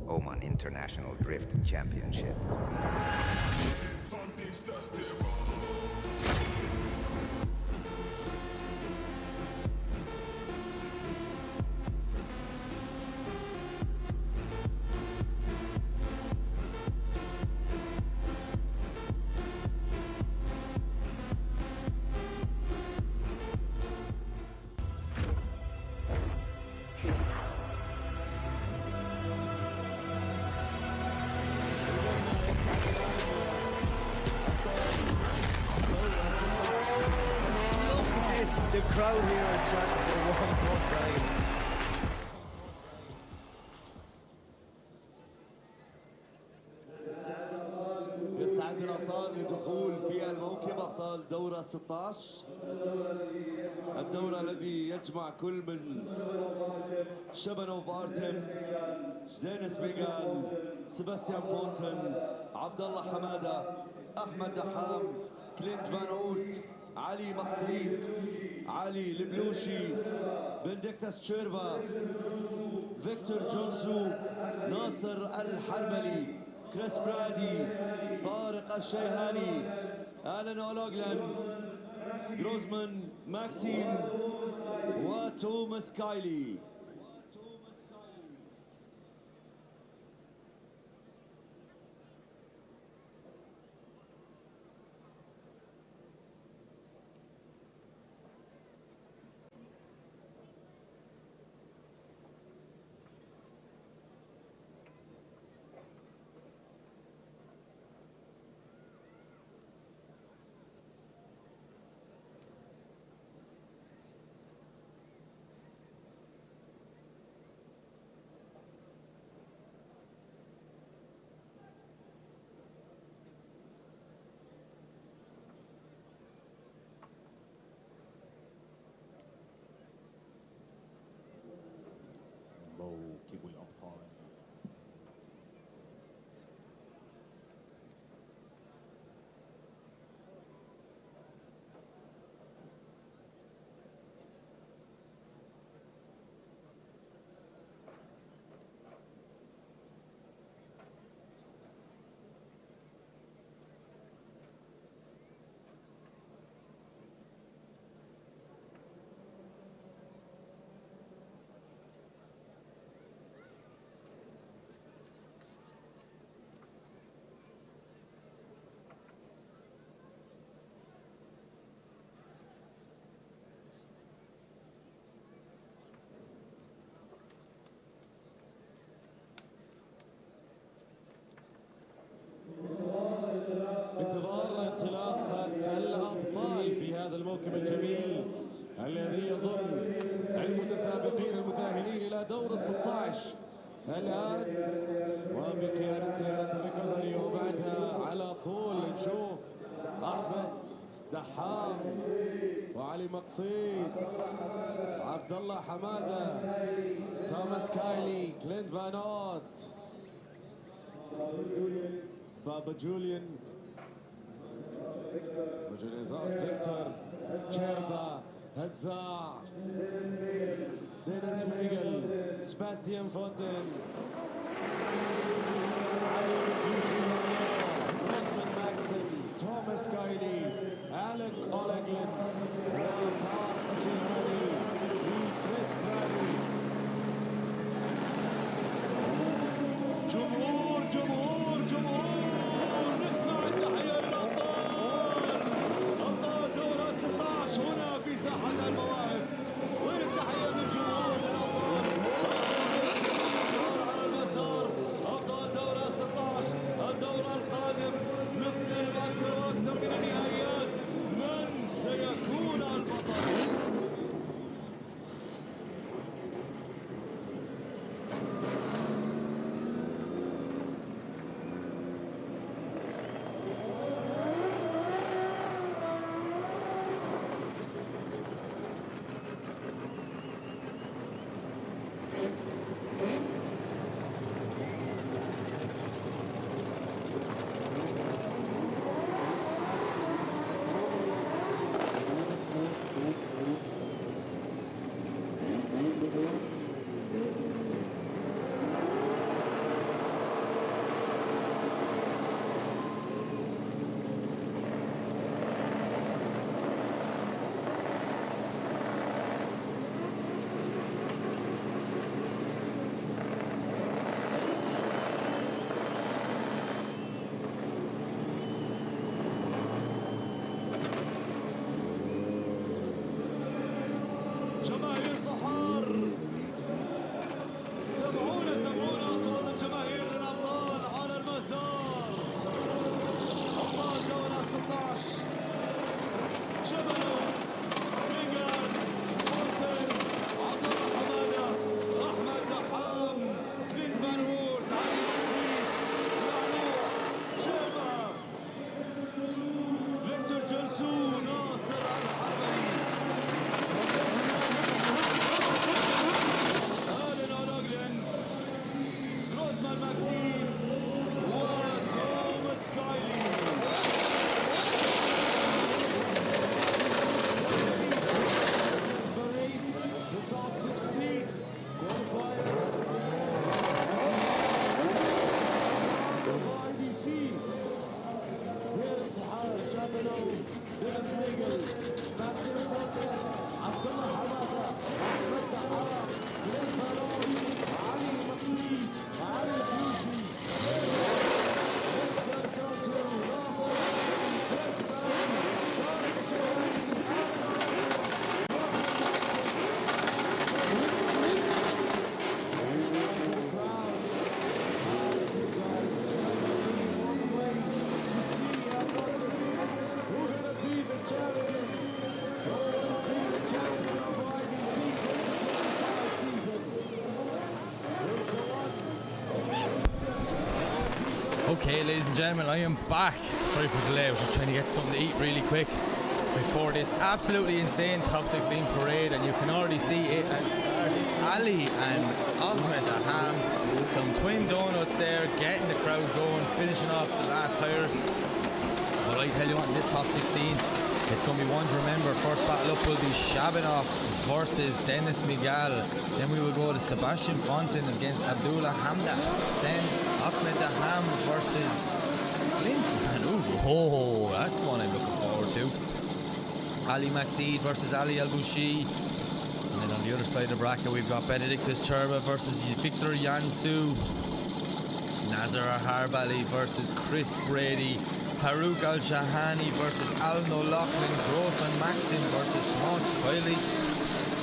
Oman International Drift Championship. crowd here are chanting for one more time. يستعد الأبطال للدخول في الموكب، أبطال دورة 16، الدورة الذي يجمع كل من شبانوف أرتم، دينيس ميغال، سيباستيان فونتن، عبد الله حمادة، أحمد دحام، كلينت فان أوت، علي مقصيد، علي البلوشي، بندكتاس تشيرفا، فيكتور جونسو، ناصر الحرملي، كريس برادي، طارق الشيهاني، آلان أولوغلان، جروزمان ماكسيم وتوماس كايلي. موكب الأبطال. انتظار انطلاقة الأبطال في هذا الموكب الجميل الذي يضم المتسابقين المتأهلين إلى دور ال16 الآن، وبقيادة سيارة الريكفري، وبعدها على طول نشوف أحمد دحام وعلي مقصيد، عبد الله حمادة، توماس كايلي، كلينت فانوت، بابا جوليان زاوت، فيكتور تشيربا، هزاع، دينيس ميغل، سباستيان فونتن، علي البلوشي، روزمان ماكسن، توماس كايلي، آلان أولغلين، وطارق الشيهاني، وكريس برادي. جمهور جمهور جمهور، نسمع التحية للأبطال، أبطال دورة 16 هنا في ساحة المواهب. وين التحية للجمهور للأبطال؟ على المسار، أبطال دورة 16 الدورة القادم، نقترب أكثر وأكثر من النهائيات. من سيكون البطل؟ Okay, ladies and gentlemen, I am back. Sorry for the delay, I was just trying to get something to eat really quick before this absolutely insane top 16 parade, and you can already see it has started. Ali and Ahmed Aham, some twin donuts there, getting the crowd going, finishing off the last tires. But I tell you what, in this top 16, it's going to be one to remember. First battle up will be Shabanov versus Dennis Miguel. Then we will go to Sebastian Fonten against Abdullah Hamda. Then Ahmed Aham versus Clint. Oh, that's one I'm looking forward to. Ali Maxid versus Ali Al-Bouchi. And then on the other side of the bracket, we've got Benedictus Cherba versus Victor Yansu. Nazar Harbali versus Chris Brady. Farouk Al-Shahani versus Alan O'Loughlin, Grossman Maxim versus Tomas Kiley.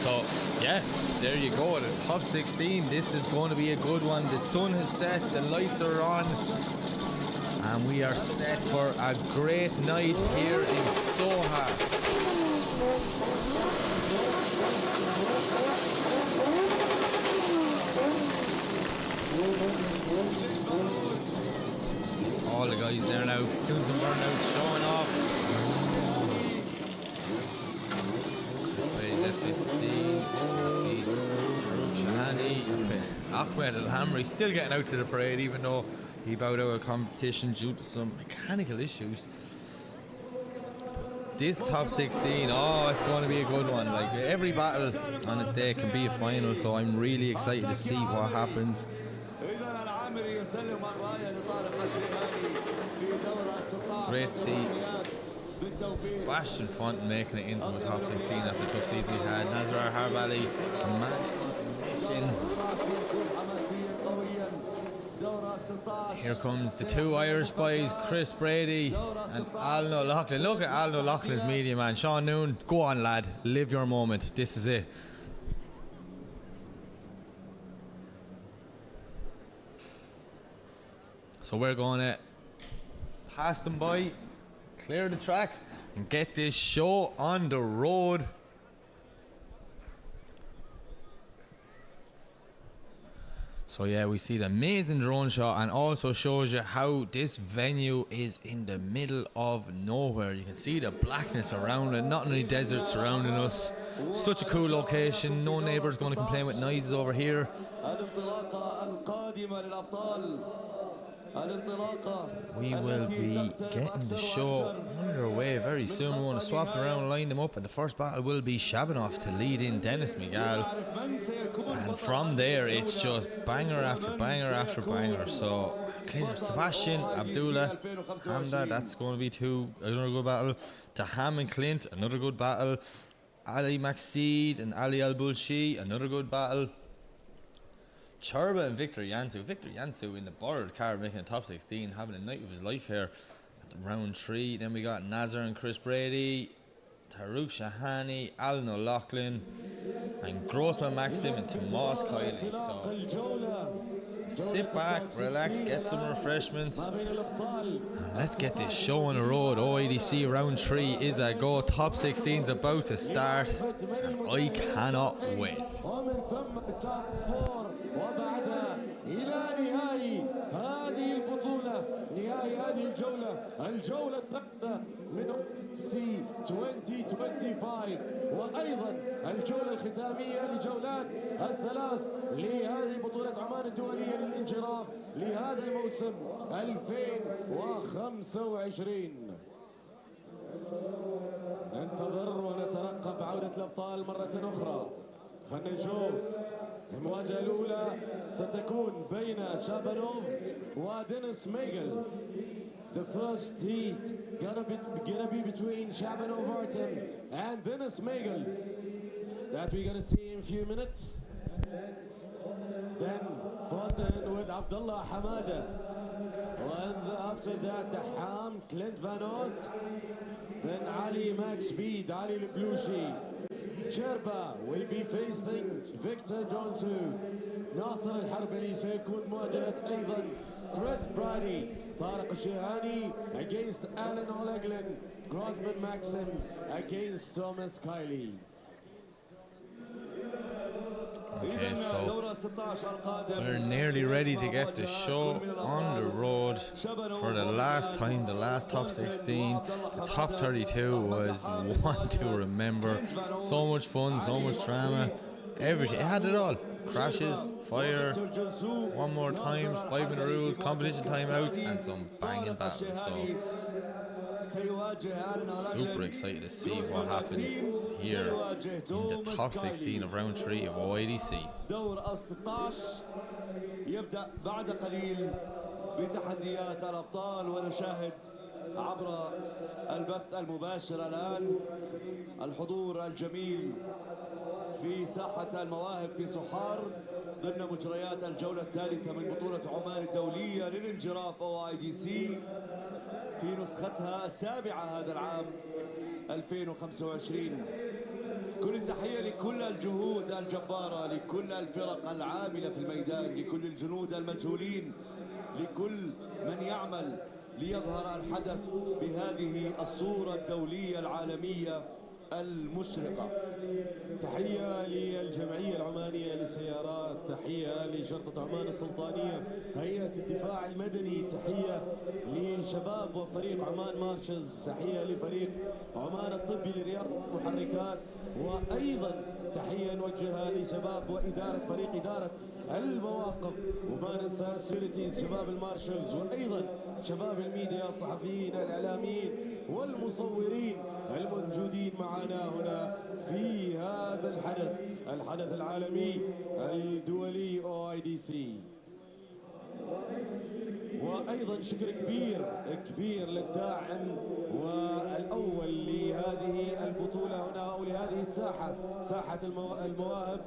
So, yeah, there you go. The top 16. This is going to be a good one. The sun has set, the lights are on, and we are set for a great night here in Soha. All the guys there now doing some burnouts, showing off. Let's 15. Let's see. Farouk Shahani. Ahmed Al-Hamri still getting out to the parade, even though he bowed out of competition due to some mechanical issues. This top 16, oh, it's going to be a good one. Like, every battle on its day can be a final, so I'm really excited to see what happens. It's great to see Sebastian Fonten making it into the top 16 after the tough season we had. Nazar Harbali, here comes the two Irish boys, Chris Brady and Alan O'Loughlin. Look at Alan O'Loughlin's media man. Sean Noon, go on lad, live your moment. This is it. So we're going to pass them by, clear the track, and get this show on the road. So yeah, we see the amazing drone shot, and also shows you how this venue is in the middle of nowhere. You can see the blackness around it, not only desert surrounding us. Such a cool location, no neighbours going to complain with noises over here. We will be getting the show underway very soon. We want to swap around, line them up, and the first battle will be Shabanov to lead in Dennis Miguel, and from there it's just banger after banger after banger. So Sebastian, Abdullah, Hamda, that's going to be another good battle. Taham and Clint, another good battle. Ali Maxid and Ali Al-Bulshi, another good battle. Cherba and Victor Yansu. Victor Yansu in the borrowed car making a top 16, having a night of his life here at the round 3. Then we got Nazar and Chris Brady, Farouk Shahani, Alan O'Loughlin, and Grossman Maxim and Tomas Kiley. So sit back, relax, get some refreshments, and let's get this show on the road. OADC round 3 is a go. Top 16's about to start, and I cannot wait. وبعدها إلى نهاية هذه البطولة، نهاية هذه الجولة الثالثة من سي 2025، وأيضا الجولة الختامية لجولات الثلاث لهذه بطولة عمان الدولية للانجراف لهذا الموسم 2025. ننتظر ونترقب عودة الأبطال مرة أخرى. خلينا نشوف. المواجهة الأولى ستكون بين شابانوف ودينيس ميغل. The first heat gonna be between Shabanov Artem and Dennis Miguel. That we're gonna see in a few minutes. Then Fonten with Abdullah Hamada. And after that, the Ham, Clint Van Oort. Then Ali Max Speed, Ali Leblouchi. Cherba will be facing Victor Johnson. ناصر الحربلي سيكون مواجهة أيضا Chris Brady. طارق الشيهاني against Alan O'Loughlin. Grossman Maxim against Thomas Kiley. Okay, so دورة 16 القادم we're nearly ready to get the show on the road for the last time, the last top 16. The top 32 was one to remember. So much fun, so much drama, everything. It had it all. Crashes, fire, one more times, 5-minute rules, competition timeouts, and some banging battles. So super excited to see what happens here in the top 16 of round 3 of OIDC. دور ال 16 يبدأ بعد قليل بتحديات الأبطال، ونشاهد عبر البث المباشر الآن الحضور الجميل في ساحة المواهب في صحار ضمن مجريات الجولة الثالثة من بطولة عمان الدولية للانجراف OIDC في نسختها السابعة هذا العام 2025. كل التحية لكل الجهود الجبارة، لكل الفرق العاملة في الميدان، لكل الجنود المجهولين، لكل من يعمل ليظهر الحدث بهذه الصورة الدولية العالمية المشرقة. تحية للجمعية العمانية للسيارات، تحية لشرطة عمان السلطانية، هيئة الدفاع المدني، تحية لشباب وفريق عمان مارشز، تحية لفريق عمان الطبي لرياضة المحركات، وأيضا تحية نوجهها لشباب وإدارة فريق إدارة المواقف، وما ننسى السيوليتيز شباب المارشلز، وأيضا شباب الميديا الصحفيين الإعلاميين والمصورين الموجودين معنا هنا في هذا الحدث العالمي الدولي OIDC. وايضا شكر كبير للداعم والاول لهذه البطوله هنا او لهذه ساحه المواهب،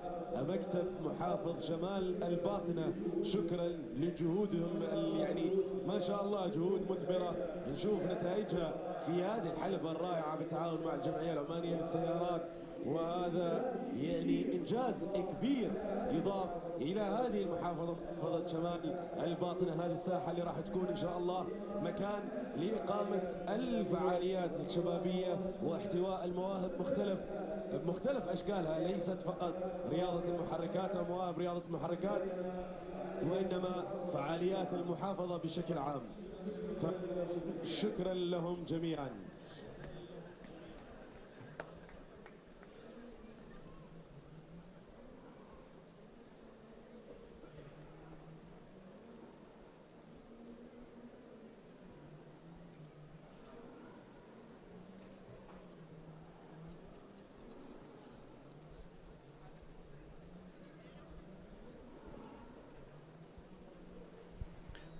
مكتب محافظ شمال الباطنه. شكرا لجهودهم يعني ما شاء الله جهود مثمره، نشوف نتائجها في هذه الحلبه الرائعه بالتعاون مع الجمعيه العمانيه للسيارات، وهذا يعني انجاز كبير يضاف الى هذه المحافظه، محافظه شمال الباطنه. هذه الساحه اللي راح تكون ان شاء الله مكان لاقامه الفعاليات الشبابيه واحتواء المواهب بمختلف اشكالها، ليست فقط رياضه المحركات او مواهب رياضه المحركات، وانما فعاليات المحافظه بشكل عام. شكرا لهم جميعا.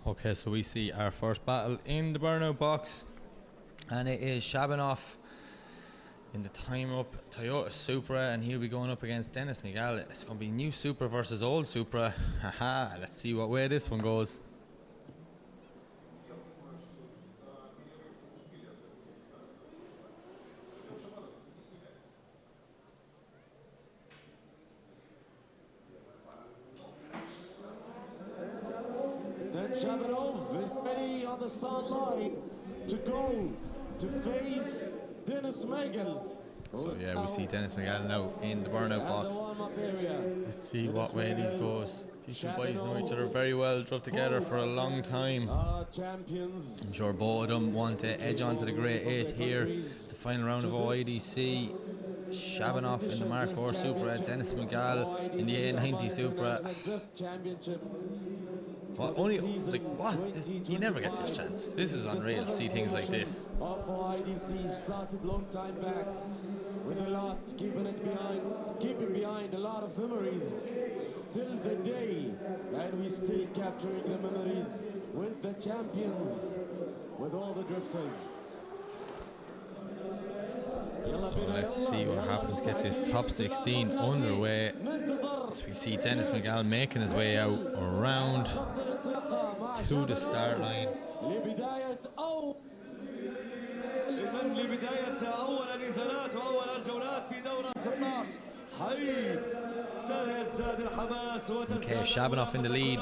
Okay, so we see our first battle in the burnout box, and it is Shabanoff in the time up Toyota Supra, and he'll be going up against Dennis Miguel. It's going to be new Supra versus old Supra. Haha, let's see what way this one goes. Shabanov is ready on the start line to go to face Dennis Miguel. So yeah, we see Dennis Miguel now in the burnout box. Let's see what way these goes. These two boys know each other very well, drove together for a long time. I'm sure both of them want to edge on to the Grade 8 here. The final round of OIDC. Shabanoff in the Mark IV Supra, Dennis Miguel in the A90 Supra. What? Only, like, what? You never get this chance. This is unreal to see things like this. IDC started long time back with a lot, keeping behind a lot of memories till the day, and we still capturing the memories with the champions, with all the drifters. So let's see what happens. Get this top 16 underway. So we see Dennis Miguel making his way out around to the start line. لبداية أول النزالات وأول الجولات في دورة 16 حيث سيزداد الحماس وتزداد. Okay, Shabanoff in the lead,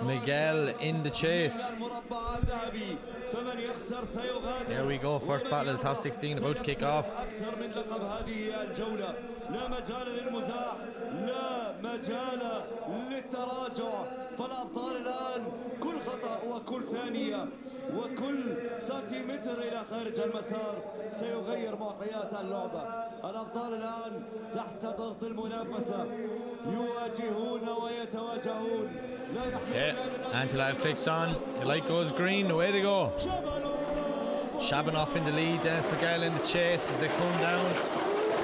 Miguel in the chase. There we go, first battle of the top 16 about to kick off. أكثر من لقب هذه الجولة، لا مجال للمزاح، لا مجال للتراجع. فالأبطال الآن كل خطأ وكل ثانية وكل سنتيمتر إلى خارج المسار سيغير معطيات اللعبة. الأبطال الآن تحت ضغط المنافسة يواجهون ويتواجهون. لا يحتاج Anti-light flicks on. The light goes green. The way to go. Shabanov in the lead. Dennis Miguel in the chase as they come down.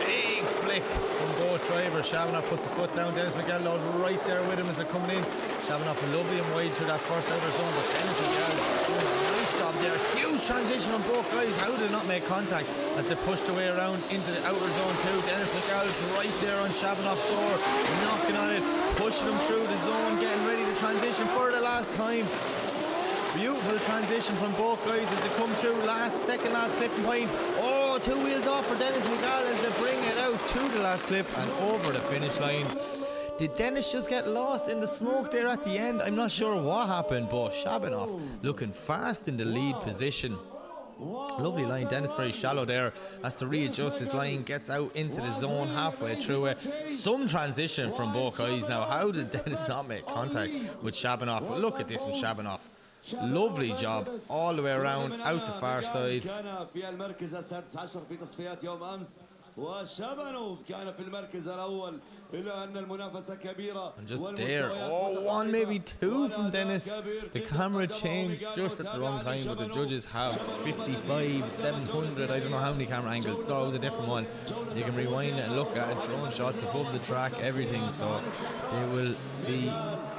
Big flick from both drivers. Shabanov puts the foot down. Dennis Miguel is right there with him as they're coming in. Shabanov lovely and wide through that first outer zone, but Dennis Miguel doing a nice job there. Huge transition on both guys. How did they not make contact as they pushed their way around into the outer zone too? Dennis Miguel is right there on Shabanov's door, knocking on it, pushing him through the zone, getting ready to transition for the last time. Beautiful transition from both guys as they come through second last clipping point. Oh, 2 wheels off for Dennis Miguel as they bring it out to the last clip and over the finish line. Did Dennis just get lost in the smoke there at the end? I'm not sure what happened, but Shabanov looking fast in the lead position. Lovely line. Dennis very shallow there, has to readjust his line, gets out into the zone halfway through it. Some transition from both guys. Now, how did Dennis not make contact with Shabanov? Well, look at this one, Shabanov. Lovely job all the way around out the far side. وشابانوف كان في المركز الأول إلا أن المنافسة كبيرة. And just there, oh, 1 maybe 2 from Dennis. The camera changed just at the wrong time, but the judges have 55, 700, I don't know how many camera angles, so it was a different one. You can rewind it and look at it, drone shots above the track, everything, so they will see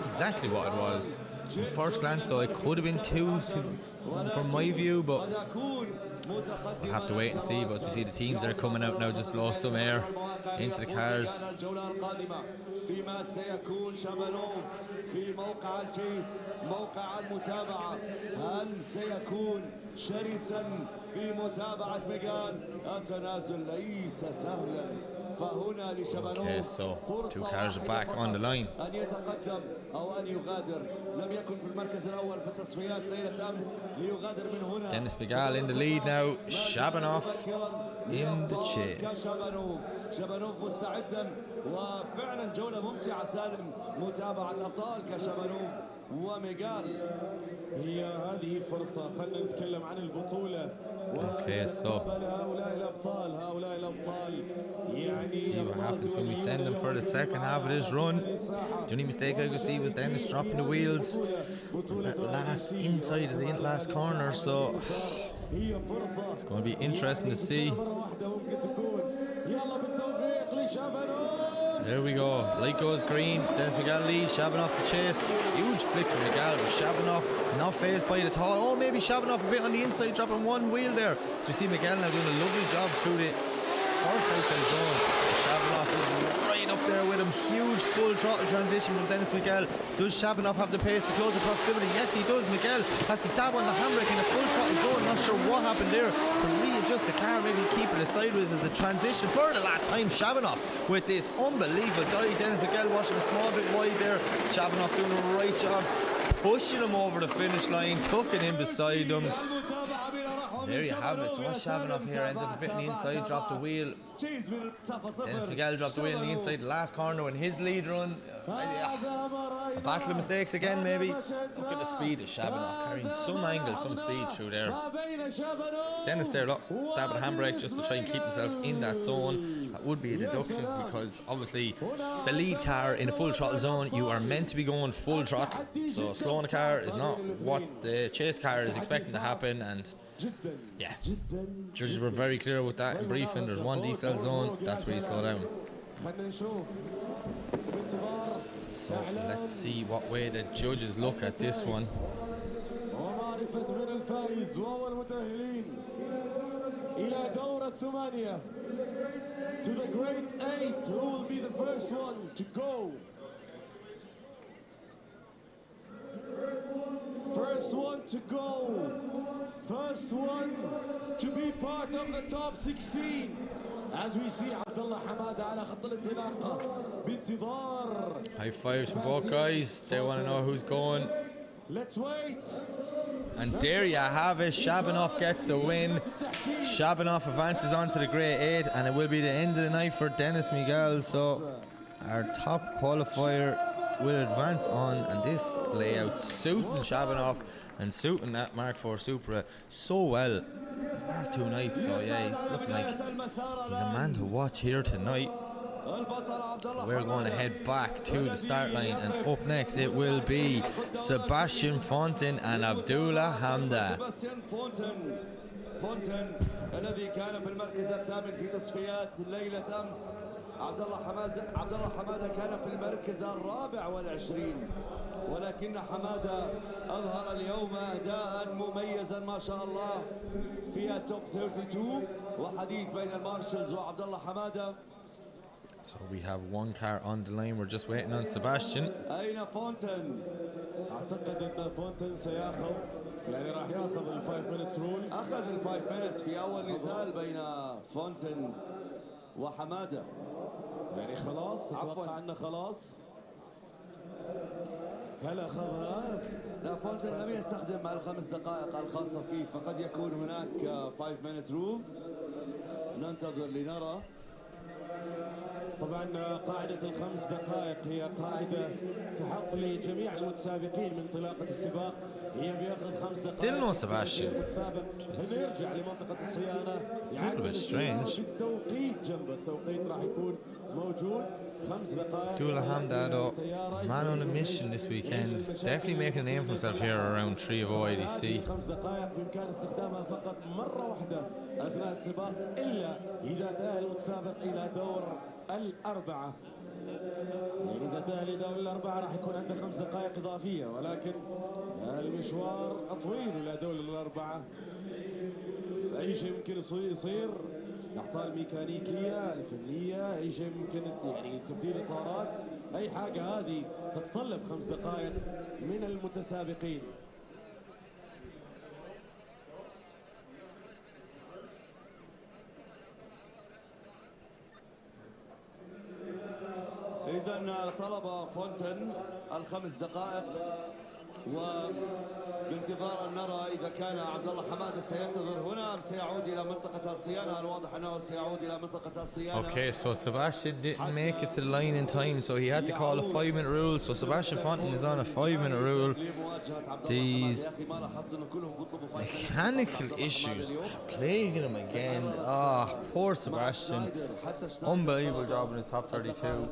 exactly what it was. At first glance though, it could have been 2 from my view, but we'll have to wait and see. But we see the teams that are coming out now just blow some air into the cars. موقع المتابعة هل سيكون شرسا في متابعة ميغان؟ التنازل ليس سهلا. Okay, so 2 cars are back on the line. أن يتقدم أو أن يغادر. لم يكن في المركز الأول في التصفيات ليلة أمس ليغادر من هنا. Dennis Miguel in the lead now. Shabanov in the chase. شابانوف مستعدا وفعلا جولة ممتعة سالم متابعة أبطال كشابانوف وميغال. هي هذه فرصة. خلينا نتكلم عن البطولة. Okay, so see what happens when we send them for the second half of this run. The only mistake I could see was Dennis dropping the wheels that last inside of the last corner, so it's going to be interesting to see. There we go. Light goes green. Dennis Miguel leads. Shabanov to chase. Huge flick from Miguel. But Shabanov not phased by it at all. Oh, maybe Shabanov a bit on the inside, dropping 1 wheel there. So we see Miguel now doing a lovely job through the first outside zone. Shabanov is right up there with him. Huge full throttle transition from Dennis Miguel. Does Shabanov have the pace to close the proximity? Yes, he does. Miguel has to dab on the handbrake in a full throttle zone. Not sure what happened there. To readjust the car, maybe keeping it sideways as a transition for the last time. Shabanov with this unbelievable dive. Dennis Miguel watching a small bit wide there. Shabanov doing a right job, pushing him over the finish line, tucking in beside him. There you have it. So what Shabanov here ends up a bit on the inside, dropped the wheel. Dennis Miguel dropped the wheel on the inside, the last corner in his lead run. A battle of mistakes again, maybe. Look at the speed of Shabanov, carrying some angle, some speed through there. Dennis there, look, dabbing the handbrake just to try and keep himself in that zone. That would be a deduction because obviously it's a lead car in a full throttle zone. You are meant to be going full throttle. So slowing the car is not what the chase car is expecting to happen, and yeah, judges were very clear with that in briefing. There's 1 decel zone, that's where you slow down. So let's see what way the judges look at this one. To the great 8, who will be the first one to go? First one to go. First one to be part of the top 16. As we see Abdullah Hamada على خط الانطلاقة بانتظار. High fives from both guys. They want to know who's going. Let's wait. And there you have it. Shabanov gets the win. Shabanov advances on to the grade 8, and it will be the end of the night for Dennis Miguel. So our top qualifier will advance on, and this layout suiting Shabanov and suiting that Mark IV Supra so well last 2 nights. So yeah, he's looking like he's a man to watch here tonight. We're going to head back to the start line, and up next it will be Sebastian Fonten and Abdullah Hamda. فونتن الذي كان في المركز الثامن في تصفيات ليلة أمس. عبد الله حمادة كان في المركز الرابع والعشرين، ولكن حمادة أظهر اليوم أداء مميزا ما شاء الله في التوب 32. وحديث بين المارشلز وعبد الله حمادة. So we have one car on the line. We're just waiting on Sebastian. أين فونتن؟ أعتقد أن فونتن سيأخذ، يعني راح ياخذ ال 5 minutes rule. أخذ ال 5 minutes في أول نزال بين فونتن وحمادة. يعني خلاص تتوقع أنه خلاص؟ هل أخذها؟ لا، فونتن لم يستخدم ال5 دقائق الخاصة فيه، فقد يكون هناك 5 minute rule. ننتظر لنرى. طبعا قاعدة ال5 دقائق هي قاعدة تحق لجميع المتسابقين من انطلاقة السباق. هي بياخذ 5 دقائق. Still no Sebastian. المتسابق انه يرجع لمنطقة الصيانة. A little bit strange. بالتوقيت جنب التوقيت راح يكون موجود 5 دقائق. Abdullah Hamda, though, man on a mission this weekend, definitely making a name for himself here around 3 of OIDC. 5 دقائق بإمكان استخدامها فقط مرة واحدة أثناء السباق، إلا إذا تأهل المتسابق إلى دور الأربعة. يعني إذا تأهل إلى دور الأربعة راح يكون عنده 5 دقائق إضافية، ولكن المشوار طويل إلى دور الأربعة. أي شيء ممكن يصير، الأعطال الميكانيكية الفنية، أي شيء ممكن، يعني تبديل إطارات، أي حاجة هذه تتطلب 5 دقائق من المتسابقين. إذا طلب فونتن ال5 دقائق، وبانتظار أن نرى إذا كان عبد الله حمادة سينتظر هنا أم سيعود إلى منطقة الصيانة. الواضح أنه سيعود إلى منطقة الصيانة. Okay, so Sebastian didn't make it to the line in time, so he had to call a 5 minute rule. So Sebastian Fonten is on a 5 minute rule. These mechanical issues plaguing him again. Ah, poor Sebastian. Unbelievable job in his top 32.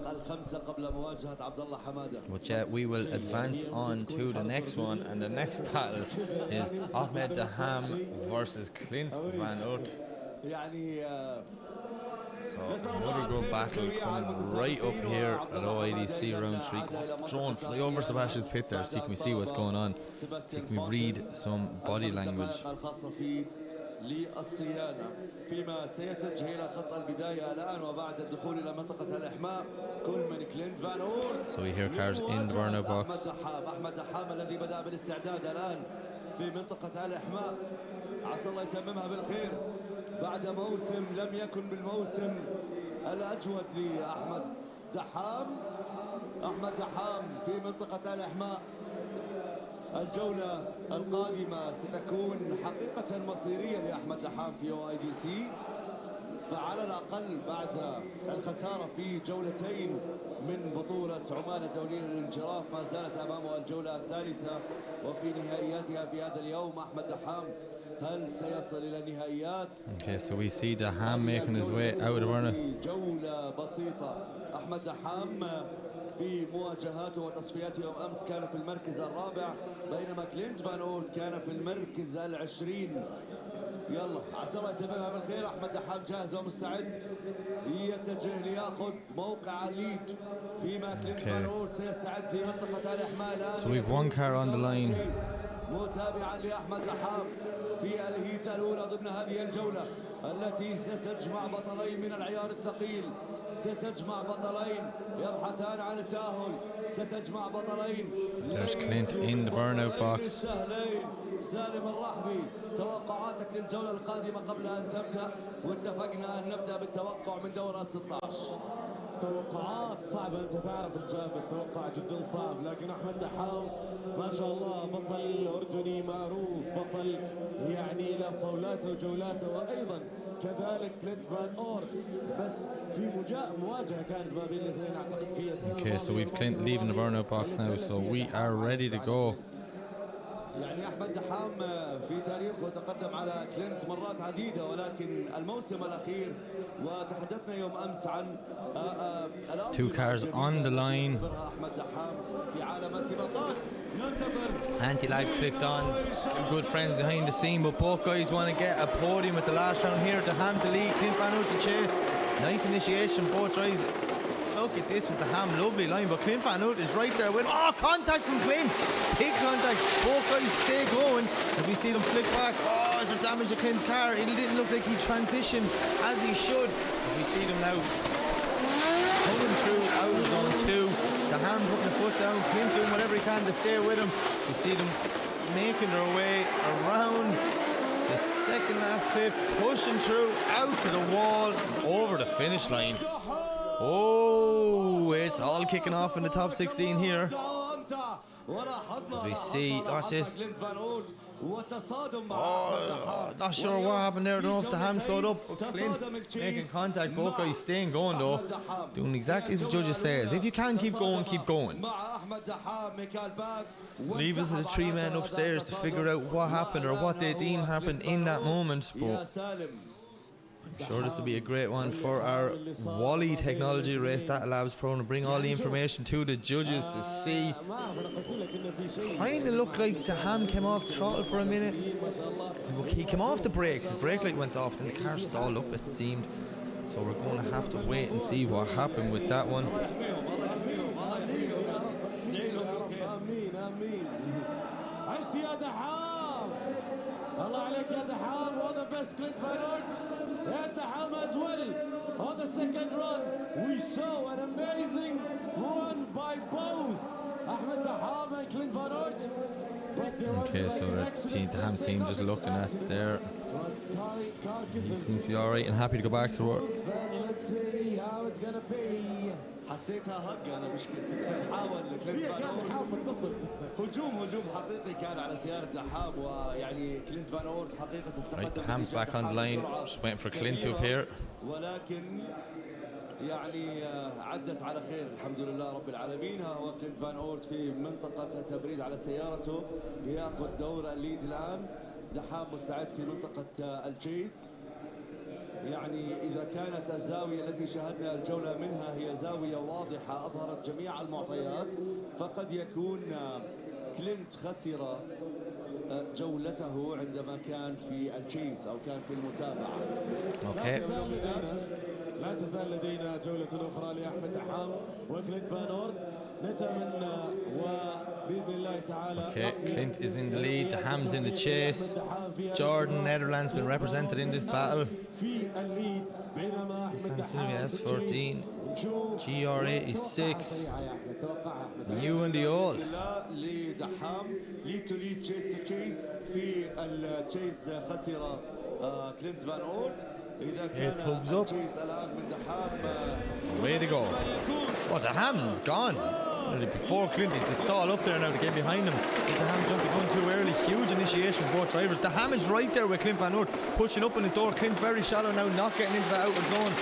But yeah, we will advance on to the next one, and the next battle is Ahmed Daham versus Clint Van Ut. So another good battle coming right up here at OIDC round 3. John, fly over Sebastian's pit there, see can we see what's going on, see can we read some body language. للصيانة فيما سيتجه إلى خط البداية الآن وبعد الدخول إلى منطقة الإحماء كل من كلينت فان أورت. So we hear cars in the burnout box. أحمد دحام الذي بدأ بالاستعداد الآن في منطقة الإحماء، عسى الله يتممها بالخير بعد موسم لم يكن بالموسم الأجود لأحمد دحام. أحمد دحام في منطقة الإحماء. الجولة القادمة ستكون حقيقة مصيرية لأحمد دحام في OIDC، فعلى الأقل بعد الخسارة في جولتين من بطولة عمان الدولية للانجراف ما زالت أمامه الجولة الثالثة وفي نهائياتها في هذا اليوم. أحمد دحام هل سيصل إلى النهائيات؟ Okay, so we see Daham making his way out of the burnout. جولة بسيطة. أحمد دحام في مواجهاته وتصفياته يوم أمس كان في المركز الرابع، بينما كلينت فان أورت كان في المركز ال20. يلا عسى الله يتممها بالخير. أحمد دحام جاهز ومستعد يتجه ليأخذ موقع الليد، فيما كلينت فان أورت سيستعد في منطقة الإحماء الآن. So we've one car on the line. متابعا لأحمد دحام في الهيت الأولى ضمن هذه الجولة التي ستجمع بطلين من العيار الثقيل، ستجمع بطلين يبحثان عن التأهل، ستجمع بطلين. There's Clint in the burnout box. سالم الرحبي، توقعاتك للجولة القادمة قبل أن تبدأ؟ واتفقنا أن نبدأ بالتوقع من دور ال16. توقعات صعبة، أنت تعرف الجاب التوقع جدا صعب، لكن أحمد دحام ما شاء الله بطل أردني معروف، بطل يعني له صولاته وجولاته، وأيضا كذلك كلينت فان أور، بس في مواجهة كانت ما بين الاثنين أعتقد في السنة Okay, so we've Clint leaving the burnout box now, so we are ready to go. يعني أحمد دحام في تاريخه تقدم على كلينت مرات عديدة، ولكن الموسم الأخير وتحدثنا يوم أمس عن Two cars on the line. أحمد دحام في عالم السباقات. ننتظر Anti-lag flicked on. Good friends behind the scene, but both guys want to get a podium at the last round here. Daham to lead, Clint Van Oort to chase. Nice initiation, both guys. Look at this with Daham, lovely line, but Clint Van Oort is right there with, oh, contact from Clint. Big contact, both guys stay going as we see them flick back. Oh, is there damage to Clint's car? It didn't look like he transitioned as he should. As we see them now coming through out of zone 2. Daham putting the foot down, Clint doing whatever he can to stay with him. We see them making their way around the second last clip, pushing through out to the wall, over the finish line. Oh, it's all kicking off in the top 16 here. As we see, watch this. Oh, not sure what happened there. I don't know if Daham slowed up. Clint making contact, both guys staying going though. Doing exactly as the judges says. If you can keep going, keep going. Leave it to the 3 men upstairs to figure out what happened or what they deem happened in that moment. But I'm sure this will be a great one for our Wally Technology Race Data Labs program to bring all the information to the judges to see. Kind of looked like Daham came off throttle for a minute. He came off the brakes, his brake light went off, then the car stalled up, it seemed. So we're going to have to wait and see what happened with that one. الله عليك يا دحام, all the best Clint Van Oort. Yeah, Daham as well on the second run. We saw an amazing run by both Ahmed Daham and Clint Van Oort. Okay, so the Ham's team just looking at there. He seems to be alright and happy to go back to work. Let's see how it's gonna be. حسيتها هج انا مش كده. حاول كلينت فان اورت هجوم حقيقي كان على سيارة دحام, ويعني كلينت فان اورت حقيقة Right, Daham's back on the line, just waiting for Clint to appear. ولكن يعني عدت على خير الحمد لله رب العالمين. ها هو كلينت فان اورت في منطقة التبريد على سيارته ليأخذ دور الليد الآن. دحام مستعد في منطقة التشيس. يعني إذا كانت الزاوية التي شاهدنا الجولة منها هي زاوية واضحة أظهرت جميع المعطيات, فقد يكون كلينت خسر جولته عندما كان في التشيس أو كان في المتابعة. لا تزال لدينا جولة أخرى لأحمد دحام وكلينت فان أورت. نتمنى وبإذن الله تعالى. Okay, Clint is in the lead, Daham's in the chase. Jordan, Netherlands, been represented in this battle. S14, GR86, new and the old. lead to lead, chase to chase. في التشيس خسر كلينت فان أورت. إذا كان thumbs up. الآن من دحام. Way to go. Oh, Daham's gone. Before Clint, he's to stall up there now to get behind him. Daham jumping going too early. Huge initiation for both drivers. Daham is right there with Clint Van Oort, pushing up on his door. Clint very shallow now, not getting into the outer zone.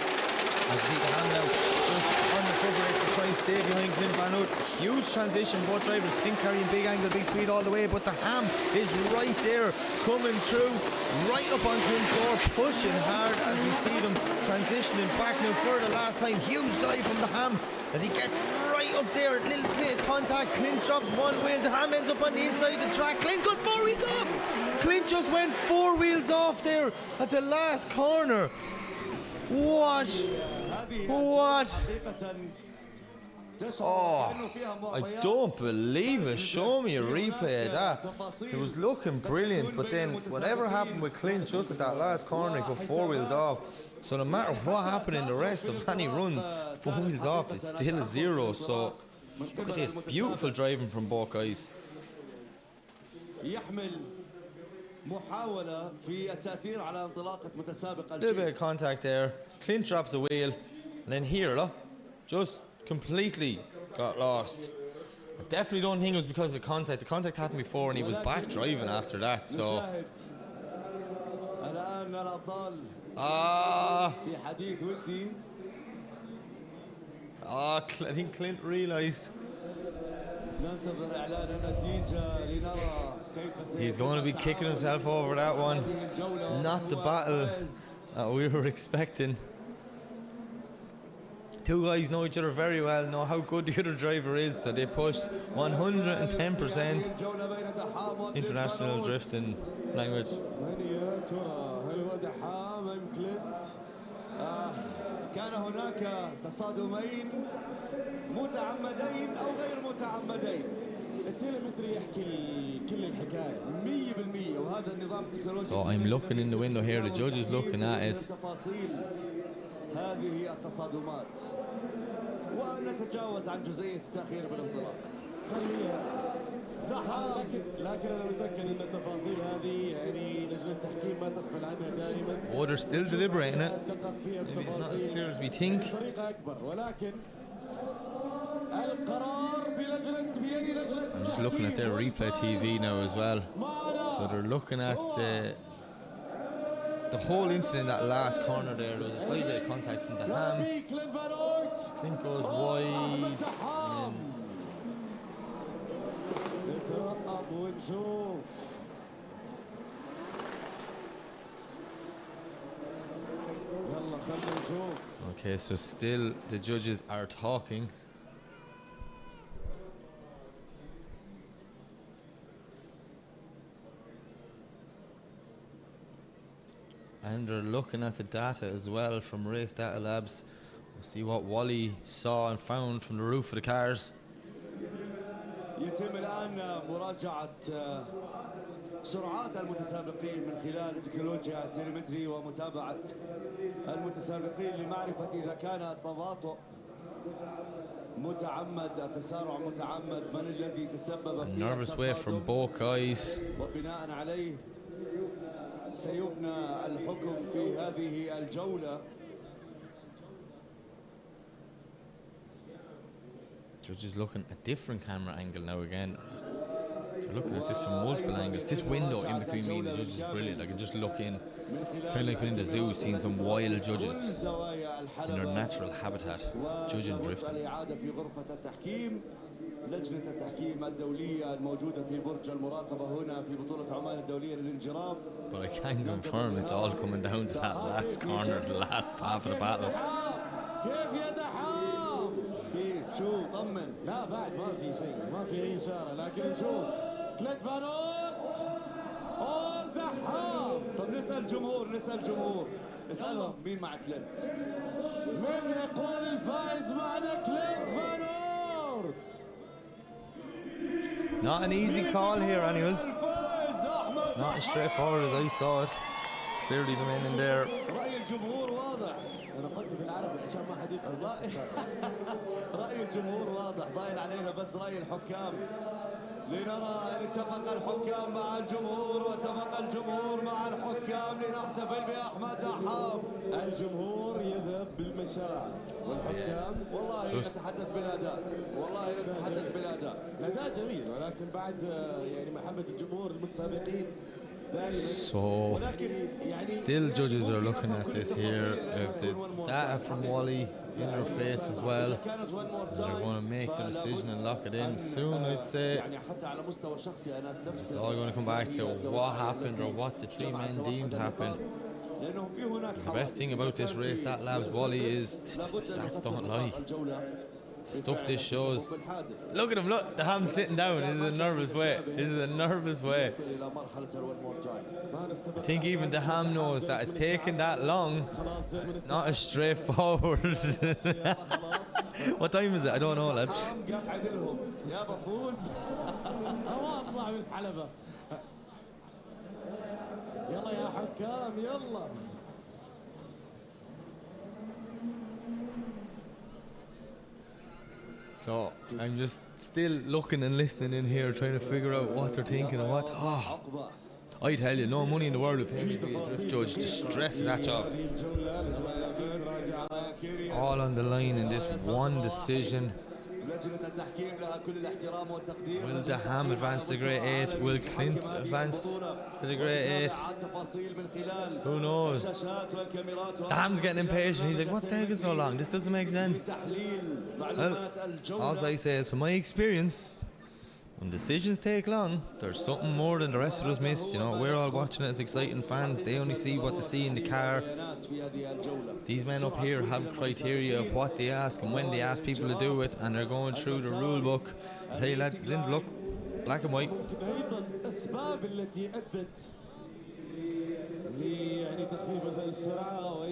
I see Daham now just on the foot brakes to try and stay behind Clint Van Oort. Huge transition, both drivers. Clint carrying big angle, big speed all the way, but Daham is right there, coming through, right up on Clint's door, pushing hard as we see them transitioning back now for the last time. Huge dive from Daham as he gets right up there, a little bit of contact. Clint drops one wheel, Daham ends up on the inside of the track. Clint got 4 wheels off. Clint just went 4 wheels off there at the last corner. What? Oh, I don't believe it. Show me a replay of that. It was looking brilliant, but then whatever happened with Clint just at that last corner, he put 4 wheels off. So no matter what happened in the rest of any runs, 4 wheels off is still a 0. So look at this, beautiful driving from both guys. محاولة في التأثير على انطلاقة متسابق A little bit of contact there. Clint drops a wheel, and then here, look. Just completely got lost. I definitely don't think it was because of the contact. The contact happened before and he was back driving after that, so... الآن الأبطال في حديث ودي. I think Clint realised ننتظر إعلان النتيجة لنرى كيف he's going to be kicking himself over that one. Not the battle that we were expecting. Two guys know each other very well, know how good the other driver is, so they pushed 110% international drifting language. كان هناك تصادمين متعمدين أو غير متعمدين. التلمتري يحكي كل الحكاية 100%، وهذا النظام التكنولوجي. So I'm looking in the window here, the judge is looking at it. تفاصيل هذه التصادمات ونتجاوز عن جزئية التأخير بالانطلاق. لكن أنا متأكد أن التفاصيل هذه يعني لجنة التحكيم ما تغفل عنها دائما. Oh, they're still deliberating it. Maybe it's not as clear as we think. بطريقة أكبر، ولكن القرار بيد لجنة. I'm just looking at their replay TV now as well. So they're looking at the whole incident, that last corner there. There was a slight bit of contact from the ham. Clint goes wide. نترقب ونشوف. يلا خلينا نشوف. Okay, so still the judges are talking. And they're looking at the data as well from Race Data Labs. We'll see what Wally saw and found from the roof of the cars. يتم الآن مراجعة سرعات المتسابقين من خلال تكنولوجيا التلمتري ومتابعة المتسابقين لمعرفة إذا كان التباطؤ متعمد، التسارع متعمد، من الذي تسبب في nervous way from both guys. وبناء عليه سيبنى الحكم في هذه الجولة. Judges looking at different camera angle now again. They're looking at this from multiple angles. This window in between me and the judges is brilliant. I can just look in. It's kind of like in the zoo, seeing some wild judges in their natural habitat, judging drifting. لجنة التحكيم الدولية الموجودة في برج المراقبة هنا في بطولة عمان الدولية للانجراف. But I can confirm it's all coming down to that last corner, the last path of the battle. كيف يا دحام؟ كيف؟ شو طمن؟ لا بعد ما في شيء، ما في أي إشارة، لكن نشوف كليت فانوت اور دحام. طب نسأل جمهور، اسألهم مين مع كليت؟ من يقول الفائز معنا كليت فانوت؟ Not an easy call here, anyways. Not as straightforward as I saw it. Clearly the men in there. رأي الجمهور واضح. أنا قلت بالعربي عشان ما حد يفهم. رأي الجمهور واضح، ضايل علينا بس رأي الحكام. لنرى إن اتفق الحكام مع الجمهور واتفق الجمهور مع الحكام لنحتفل بأحمد دحام. الجمهور يذهب بالمشاعر والحكام والله نتحدث بالأداء، والله نتحدث بالأداء. الأداء جميل، ولكن بعد يعني محبة الجمهور المتسابقين. So, still judges are looking at this here. We have the data from Wally in their face as well. And they're going to make the decision and lock it in soon, I'd say. It's all going to come back to what happened or what the three men deemed happened. The best thing about this race, that Labs Wally, is the stats don't lie. Stuff this shows. Look at him, look, the ham's sitting down. This is a nervous way. This is a nervous way. I think even the ham knows that it's taken that long. Not as straightforward. What time is it? I don't know, lad. يلا يا حكام يلا. So I'm just still looking and listening in here, trying to figure out what they're thinking and what. Oh, I tell you, no money in the world would pay me to be a drift judge to stress that job. all on the line in this one decision. Will the Ham advance to the Grade 8? Will Clint advance to the Grade 8? Who knows? The Ham's getting impatient. He's like, what's taking so long? This doesn't make sense. Well, all I say is, from my experience, when decisions take long, there's something more than the rest of us missed. You know, we're all watching it as exciting fans. They only see what they see in the car. These men up here have criteria of what they ask and when they ask people to do it, and they're going through the rule book. I tell you, lads, it's in the look, black and white. Oh,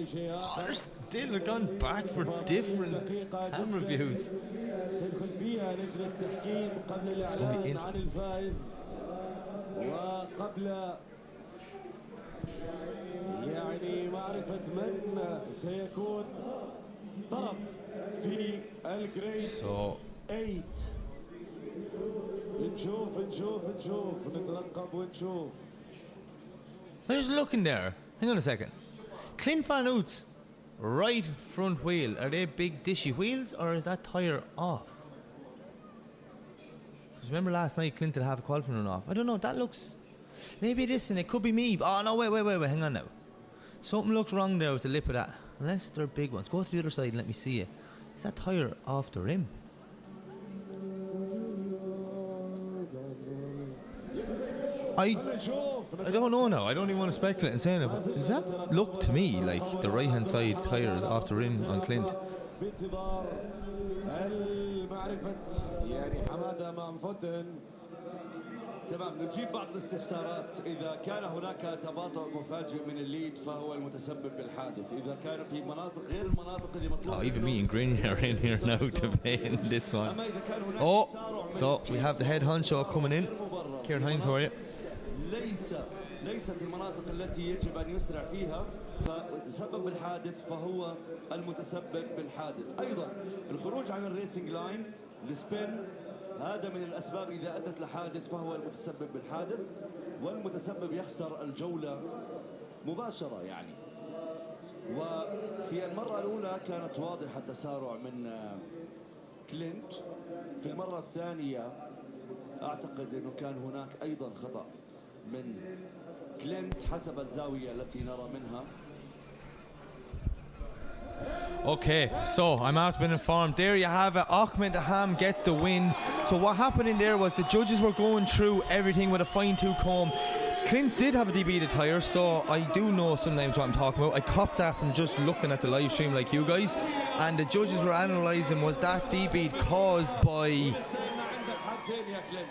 they're still gone back for different ham reviews. It's going to be interesting. يعني معرفة من سيكون طرف في الجريد 8. نشوف نترقب ونشوف. I'm just looking there. Hang on a second. Clint Van Oot's right front wheel, are they big dishy wheels or is that tyre off? Because remember last night Clint did have a qualifying run off. I don't know, that looks... Maybe this and it could be me. Oh no, wait, hang on now. Something looks wrong there with the lip of that. Unless they're big ones. Go to the other side and let me see it. Is that tyre off the rim? I don't know now. I don't even want to speculate and say it, but does that look to me like the right hand side tyre is off the rim on Clint? تمام. نجيب بعض الاستفسارات. إذا كان هناك تباطؤ مفاجئ من الليد فهو المتسبب بالحادث. إذا كان في مناطق غير المناطق اللي مطلوبة. Oh, even me and Green are in here now to play in this one. Oh, so we have the head honcho coming in. Kieran Hines, how are you? ليست المناطق التي يجب أن يسرع فيها فتسبب بالحادث فهو المتسبب بالحادث. أيضا الخروج عن الريسنج لاين، السبين، هذا من الأسباب إذا أدت لحادث فهو المتسبب بالحادث، والمتسبب يخسر الجولة مباشرة يعني. وفي المرة الأولى كانت واضحة التسارع من كلينت. في المرة الثانية أعتقد أنه كان هناك أيضا خطأ من كلينت حسب الزاوية التي نرى منها. Okay, so I'm after being informed. There you have it. Ahmed Ham gets the win. So what happened in there was the judges were going through everything with a fine-tooth comb. Clint did have a debeated tyre, so I do know sometimes what I'm talking about. I copped that from just looking at the live stream like you guys. And the judges were analysing, was that debeat caused by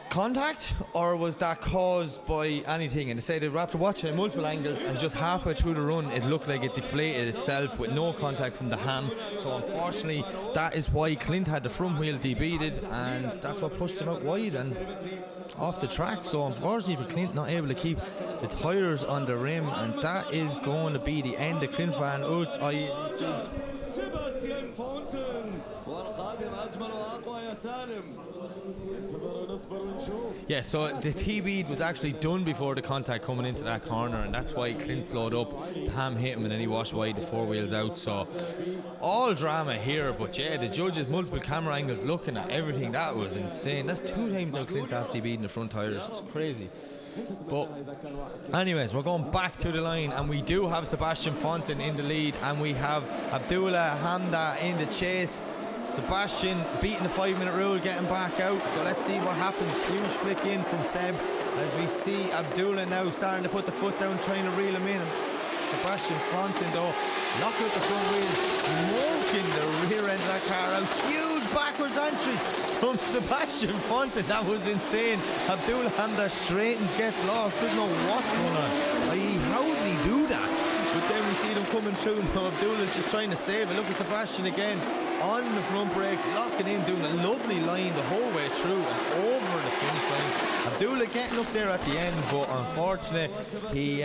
contact or was that caused by anything? And they said after watching it multiple angles and just halfway through the run it looked like it deflated itself with no contact from the ham. So unfortunately that is why Clint had the front wheel debeated, and that's what pushed him out wide and off the track. So unfortunately for Clint, not able to keep the tyres on the rim, and that is going to be the end of Clint Van Oot's IEC. Yeah, so the T-bead was actually done before the contact coming into that corner, and that's why Clint slowed up. The ham hit him and then he washed wide, the four wheels out. So all drama here, but yeah, the judges, multiple camera angles looking at everything. That was insane. That's 2 times now Clint's after beating the front tyres. It's crazy. But anyways, we're going back to the line, and we do have Sebastian Fonten in the lead, and we have Abdullah Hamda in the chase. Sebastian beating the 5-minute rule, getting back out. So let's see what happens. Huge flick in from Seb as we see Abdullah now starting to put the foot down, trying to reel him in. Sebastian Fonten though knocking out the front wheel, smoking the rear end of that car out. Huge backwards entry from Sebastian Fonten. That was insane. Abdullah Hamda straightens, gets lost, doesn't know what's going on. How did he do that? But then we see them coming through. Now Abdullah's just trying to save it. Look at Sebastian again on the front brakes, locking in, doing a lovely line the whole way through and over the finish line. Abdullah getting up there at the end, but unfortunately he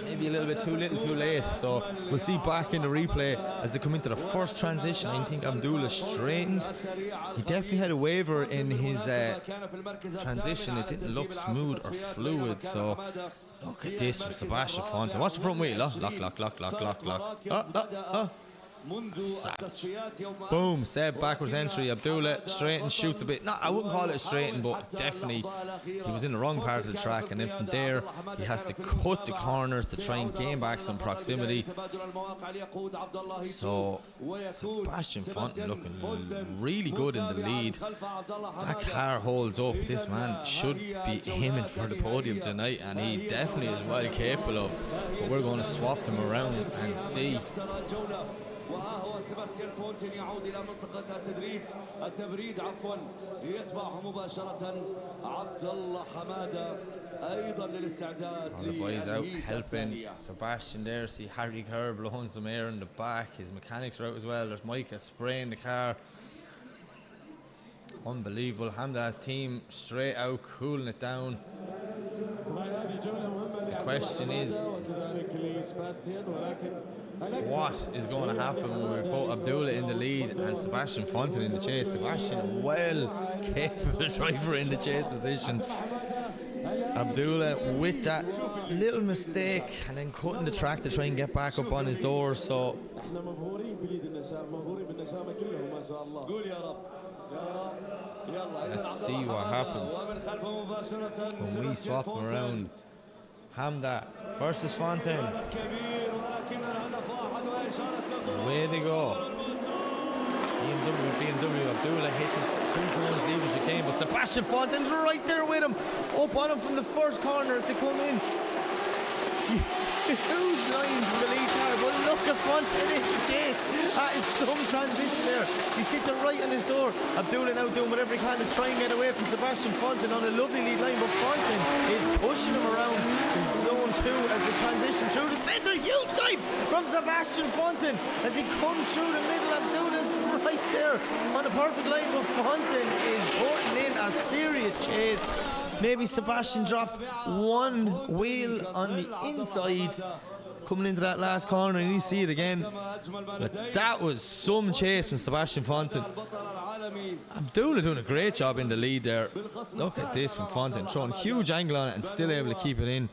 maybe a little bit too little too late. So we'll see back in the replay as they come into the first transition. I think Abdullah straightened. He definitely had a waver in his transition. It didn't look smooth or fluid. So look at this from Sebastian Fonten. What's the front wheel? Lock. Boom, Seb, backwards entry. Abdullah straighten, shoots a bit. No, I wouldn't call it a straighten, but definitely he was in the wrong part of the track. And then from there, he has to cut the corners to try and gain back some proximity. So, Sebastian Fonten looking really good in the lead. That car holds up. This man should be aiming for the podium tonight, and he definitely is well capable of. But we're going to swap them around and see. وها هو سيباستيان فونتين يعود إلى منطقة التبريد يتبعه مباشرة عبد الله حمادة أيضا للاستعداد. All the boys out helping Sebastian there. See Harry Kerr blowing some air in the back. His mechanics are out as well. There's Micah spraying the car. Unbelievable. Hamda's team straight out, cooling it down. The question is what is going to happen when we put Abdullah in the lead and Sebastian Fonten in the chase? Sebastian, well capable driver in the chase position. Abdullah with that little mistake and then cutting the track to try and get back up on his doors. So let's see what happens when we swap them around. Hamda versus Fonten. Way to go. BMW, Abdullah hitting 2 corners, leave as you came, but Sebastian Fonten's right there with him, up on him from the first corner as they come in. Huge line from the lead car, but look at Fonten in the chase. That is some transition there. He sticks it right on his door. Abdullah now doing whatever he can to try and get away from Sebastian Fonten on a lovely lead line, but Fonten is pushing him around in zone 2 as the transition through the centre. Huge dive from Sebastian Fonten as he comes through the middle. Abdullah's right there on a perfect line, but Fonten is putting in a serious chase. Maybe Sebastian dropped one wheel on the inside coming into that last corner, and you see it again. But that was some chase from Sebastian Fonten. Abdullah doing a great job in the lead there. Look at this from Fonten, throwing huge angle on it and still able to keep it in,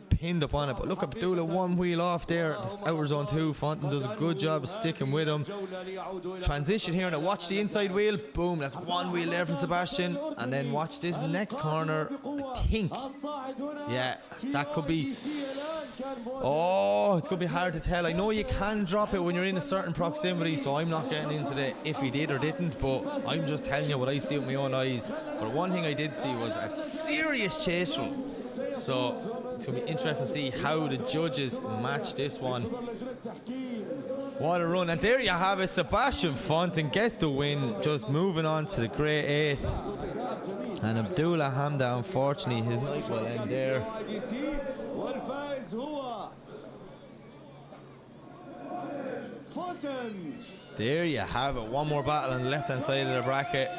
pinned up on it. But look, Abdullah one wheel off there, outer zone 2. Fonten does a good job of sticking with him. Transition here, now watch the inside wheel. Boom, that's one wheel there from Sebastian. And then watch this next corner. I think, yeah, that could be, oh, it's going to be hard to tell. I know you can drop it when you're in a certain proximity, so I'm not getting into the if he did or didn't, but I'm just telling you what I see with my own eyes. But one thing I did see was a serious chase run. So it's going to be interesting to see how the judges match this one. What a run. And there you have it. Sebastian Fonten gets the win, just moving on to the grade 8. And Abdullah Hamda, unfortunately, his night will end there. There you have it. One more battle on the left hand side of the bracket.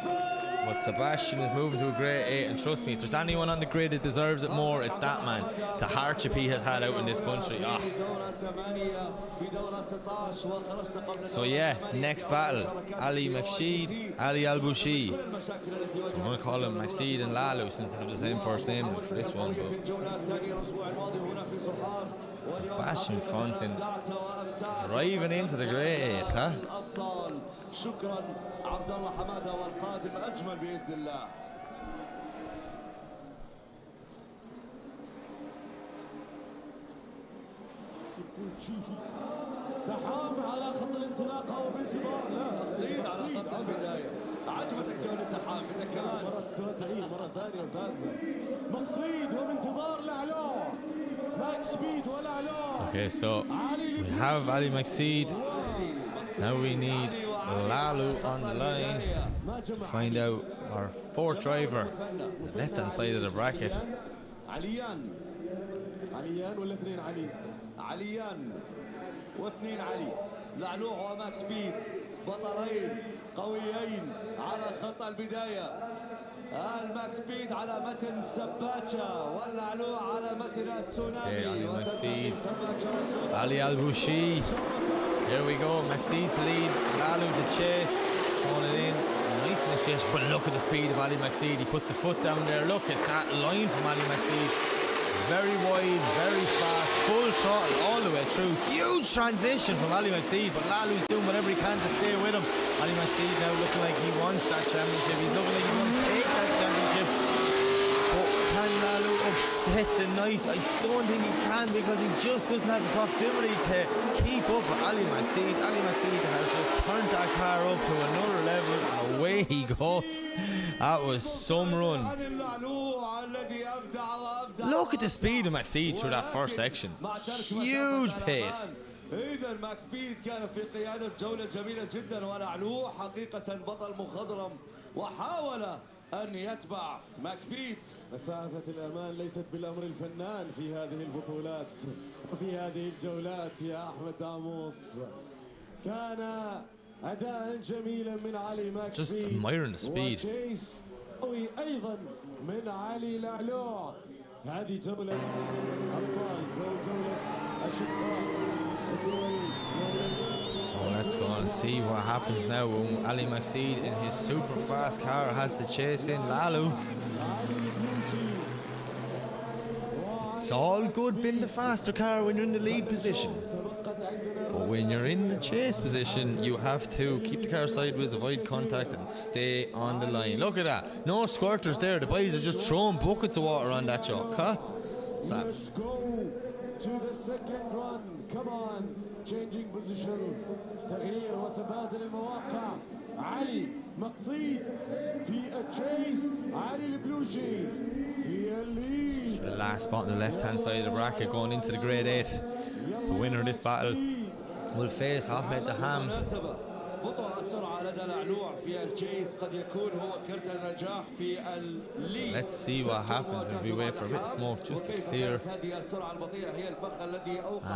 But Sebastian is moving to a grade 8, and trust me, if there's anyone on the grid that deserves it more, it's that man. The hardship he has had out in this country. So yeah, next battle, Ali Maksheed, Ali Al-Bushi. So I'm going to call him Maksheed and Lalu since they have the same first name for this one. But Sebastian Fonten driving into the grade 8, huh? عبد الله حماده والقادم اجمل باذن الله. دحام على خط الانطلاق او بانتظار لا مقصيد على خط البدايه. عجبتك جوله دحام بدك كمان مره ثانيه وثالثه. مقصيد وبانتظار لعلو ماكس سبيد ولعلو. Okay, so we have Ali Maksheed. Now we need Lalu on the line to find out our fourth driver, the left hand side of the bracket. عليان ولا اثنين علي؟ عليان واثنين علي. لعلوع وماكس سبيد بطلين قويين على خط البدايه. الماكس سبيد على متن سباتشا واللعلوع على متن تسونامي. Ali Al-Bushi. Here we go, Maksheed to lead, Lalu to chase, throwing it in, nice in the chase, but look at the speed of Ali Maksheed. He puts the foot down there, look at that line from Ali Maksheed. Very wide, very fast, full throttle all the way through. Huge transition from Ali McSeed, but Lalu's doing whatever he can to stay with him. Ali McSeed now looking like he wants that championship. He's looking like he's going to take that championship. But can Lalu upset the night? I don't think he can, because he just doesn't have the proximity to keep up with Ali McSeed. Ali McSeed has just turned that car up to another level, and away he goes. That was some run. Look at the speed of McSeed through that first section. Huge pace. إذا ماكس بيد كان في قيادة جولة جميلة جدا، ونعلوه حقيقة بطل مخضرم وحاول أن يتبع ماكس بيد. مسافة الأمان ليست بالأمر الفنان في هذه البطولات وفي هذه الجولات يا أحمد داموس. كان أداء جميلا من علي ماكس بيد. Just admiring the speed. أيضا من علي لعلوع. هذه جولة أبطال جولة أشقاء. So let's go and see what happens now when Ali McSeed in his super fast car has to chase in Lalu. It's all good being the faster car when you're in the lead position, but when you're in the chase position, you have to keep the car sideways, avoid contact, and stay on the line. Look at that, no squirters there. The boys are just throwing buckets of water on that chalk, huh? Sam. Let's go to the second run. Come on, changing positions. تغيير وتبادل المواقع. علي مقصيد في الchase. علي البلوشي في الليد. The last spot on the left hand side of the bracket going into the grade 8. The winner of this battle will face Ahmed Daham. بطء السرعة لدى العلوع في التشيس قد يكون هو كرت النجاح في الليد. Let's see what happens as we wait for a bit of smoke just to clear.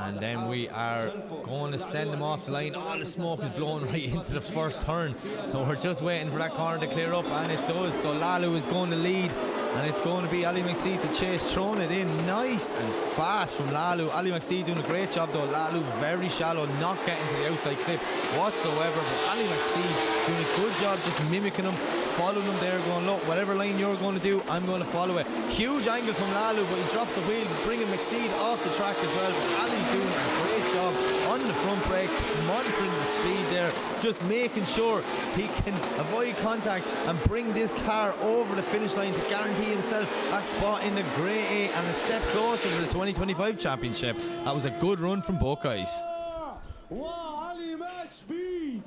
And then we are going to send them off the line. All the smoke is blowing right into the first turn. So we're just waiting for that corner to clear up, and it does. So Lalu is going to lead, and it's going to be Ali McSeed to chase, throwing it in nice and fast from Lalu. Ali McSeed doing a great job though. Lalu very shallow, not getting to the outside clip whatsoever. But Ali McSeed doing a good job just mimicking him, following him there, going, look, whatever line you're going to do, I'm going to follow it. Huge angle from Lalu, but he drops the wheel, bringing McSeed off the track as well. But Ali doing a great job on the front brake, monitoring the speed there, just making sure he can avoid contact and bring this car over the finish line to guarantee himself a spot in the Grade A and a step closer to the 2025 championship. That was a good run from both guys. وعلي ماكس بيد.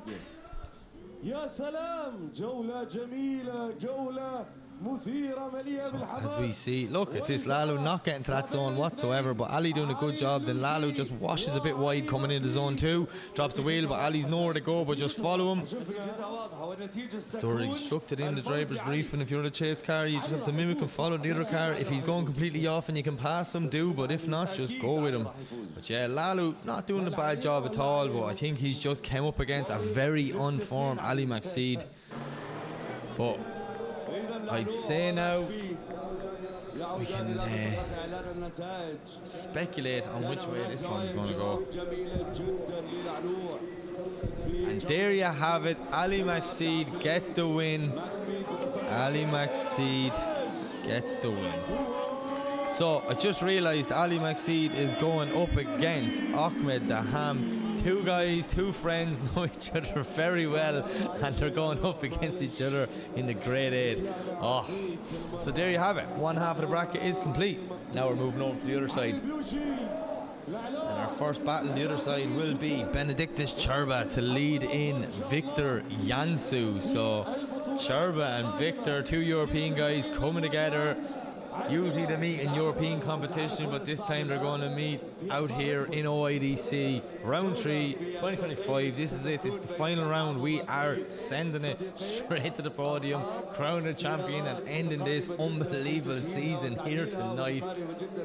يا سلام، جولة جميلة، جولة مثيرة مليئة بالحماس. As we see, look at this, Lalu not getting to that zone whatsoever, but Ali doing a good job. Then Lalu just washes a bit wide coming into zone 2, drops the wheel, but Ali's nowhere to go but just follow him. It's already instructed in the driver's briefing. If you're in a chase car, you just have to mimic and follow the other car. If he's going completely off and you can pass him, do, but if not, just go with him. But yeah, Lalu not doing a bad job at all, but I think he's just came up against a very unformed Ali McSeed. But I'd say now we can speculate on which way this one's going to go. And there you have it. Ali McSeed gets the win. Ali McSeed gets the win. So I just realised Ali McSeed is going up against Ahmed Daham. Two guys, two friends, know each other very well, and they're going up against each other in the Grade 8. Oh, so there you have it. One half of the bracket is complete. Now we're moving over to the other side. And our first battle on the other side will be Benedictus Cherba to lead in Victor Jansu. So Cherba and Victor, two European guys coming together. Usually they meet in European competition, but this time they're going to meet out here in OIDC. Round 3, 2025. This is it. This is the final round. We are sending it straight to the podium, crowning the champion and ending this unbelievable season here tonight.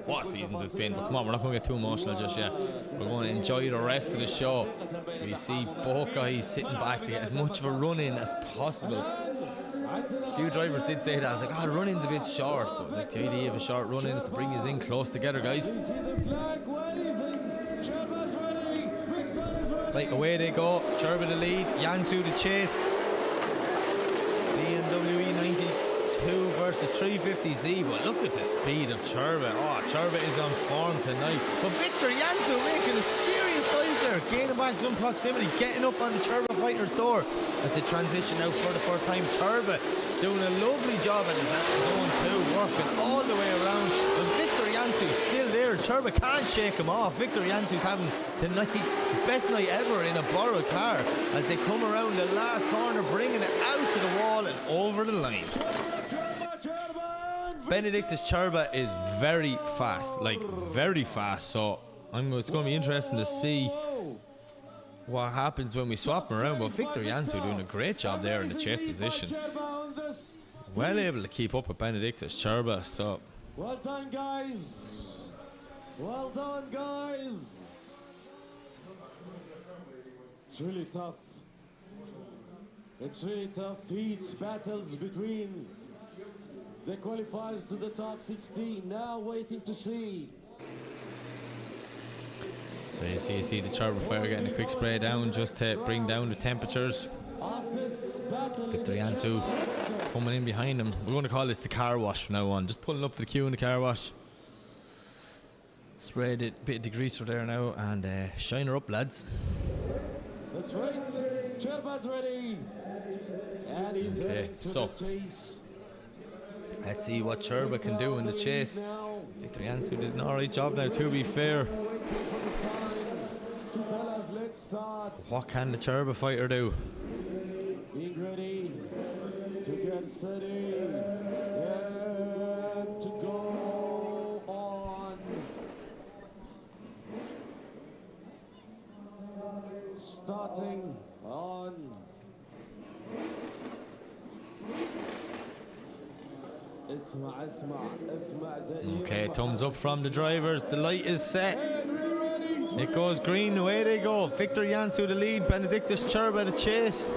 What seasons it's been, but come on, we're not going to get too emotional just yet. We're going to enjoy the rest of the show. So we see both guys sitting back to get as much of a run in as possible. A few drivers did say that. I was like, the run-in's a bit short. But it was like, the idea of a short run-in is to bring us in close together, guys. Right, away they go. Cherba the lead, Jansu the chase. BMW E92 versus versus 350Z, but look at the speed of Cherba. Oh, Cherba is on form tonight. But Victor Jansu making a serious dive there, gaining back some proximity, getting up on the Cherba fighter's door as they transition out for the first time. Cherba doing a lovely job at his zone 2, working all the way around. But Victor Jansu still there. Cherba can't shake him off. Victor Jansu's having tonight best night ever in a borrowed car as they come around the last corner, bringing it out to the wall and over the line. Benedictus Cherba is very fast, like very fast, so it's going to be interesting to see what happens when we swap him around. But Victor Jansu doing a great job there in the chase position, well able to keep up with Benedictus Cherba. So well done, guys. Well done, guys. It's really tough. It's really tough heats, battles between the qualifiers to the top 16. Now waiting to see. So you see the Cherba fire getting a quick spray down just to bring down the temperatures. Victor Jansu coming in behind him. We're going to call this the car wash from now on. Just pulling up to the queue in the car wash. Sprayed it, bit of degreaser there now, and shine her up, lads. That's right. Cherba's ready. And he's okay, so let's see what Cherba can do in the chase. Victor Jansu did an alright job now, to be fair. What can the Cherba fighter do? Being ready to get steady and to go on. Starting on. Okay, thumbs up from the drivers. The light is set. It goes green. Away they go. Victor Jansu the lead. Benedictus Cherba the chase.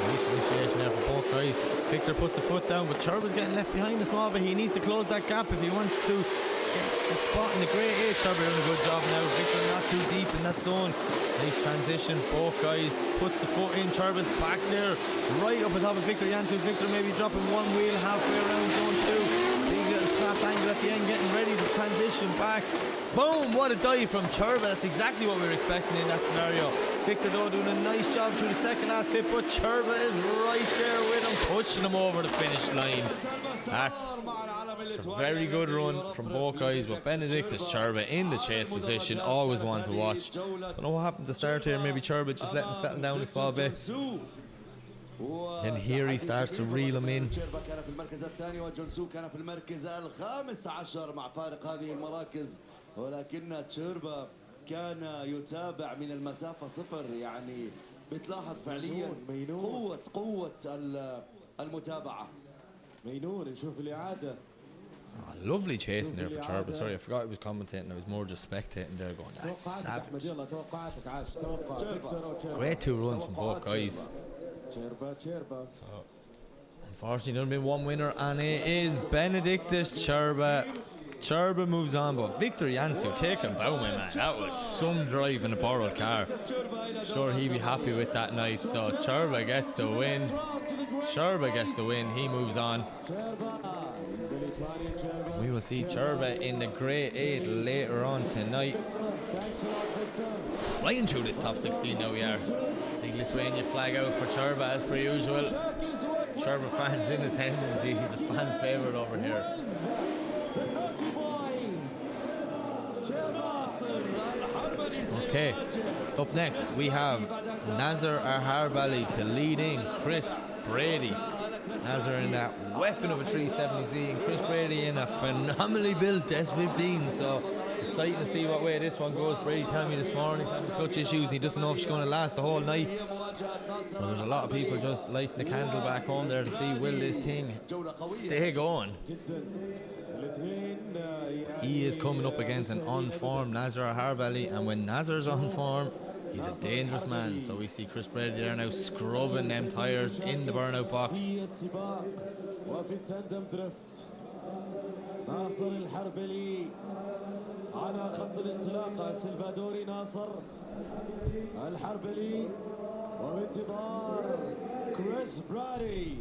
Nice initiation there for both guys. Victor puts the foot down, but Cherba's getting left behind a small bit. He needs to close that gap if he wants to get a spot in the grade 8. Cherba doing a good job now. Victor not too deep in that zone. Nice transition. Both guys puts the foot in. Cherba's back there, right up on top of Victor Jansu. Victor maybe dropping one wheel halfway around zone 2. Big little snap angle at the end, getting ready to transition back. Boom! What a dive from Cherba. That's exactly what we were expecting in that scenario. Victor though doing a nice job through the second last clip, but Cherba is right there with him, pushing him over the finish line. That's a very good run from both guys, but Benedictus Cherba in the chase position, always one to watch. Don't know what happened to start here. Maybe Cherba just let him settle down a small bit. And here he starts to reel him in. ولكن تشيربا كان يتابع من المسافة صفر. يعني بتلاحظ فعليا قوة المتابعة. مينون نشوف الإعادة. Lovely chasing there for Cherba. Sorry, I forgot he was commentating. I was more just spectating there going, that's savage. Great 2 runs from both guys. So, unfortunately, there's been one winner, and it is Benedictus Cherba. Cherba moves on, but Victor Jansu taking Bowman, man. That was some drive in a borrowed car. Sure, he'd be happy with that night. So Cherba gets the win. Cherba gets the win. He moves on. We will see Cherba in the grade 8 later on tonight. Flying through this top 16 now we are. Big Lithuania flag out for Cherba as per usual. Cherba fans in attendance. He's a fan favourite over here. Okay, up next we have Nazar Aharbali to lead in Chris Brady. Nazar in that weapon of a 370Z and Chris Brady in a phenomenally built S15. So exciting to see what way this one goes. Brady telling me this morning he's having clutch issues and he doesn't know if she's going to last the whole night. So there's a lot of people just lighting the candle back home there to see will this thing stay going. He is coming up against an on-form Nazar Aharbali, and when Nazar's on form, he's a dangerous man. So we see Chris Brady there now scrubbing them tyres in the burnout box. ناصر الحربلي على خط الانطلاقة السلفادوري ناصر الحربلي وبانتظار كريس برادي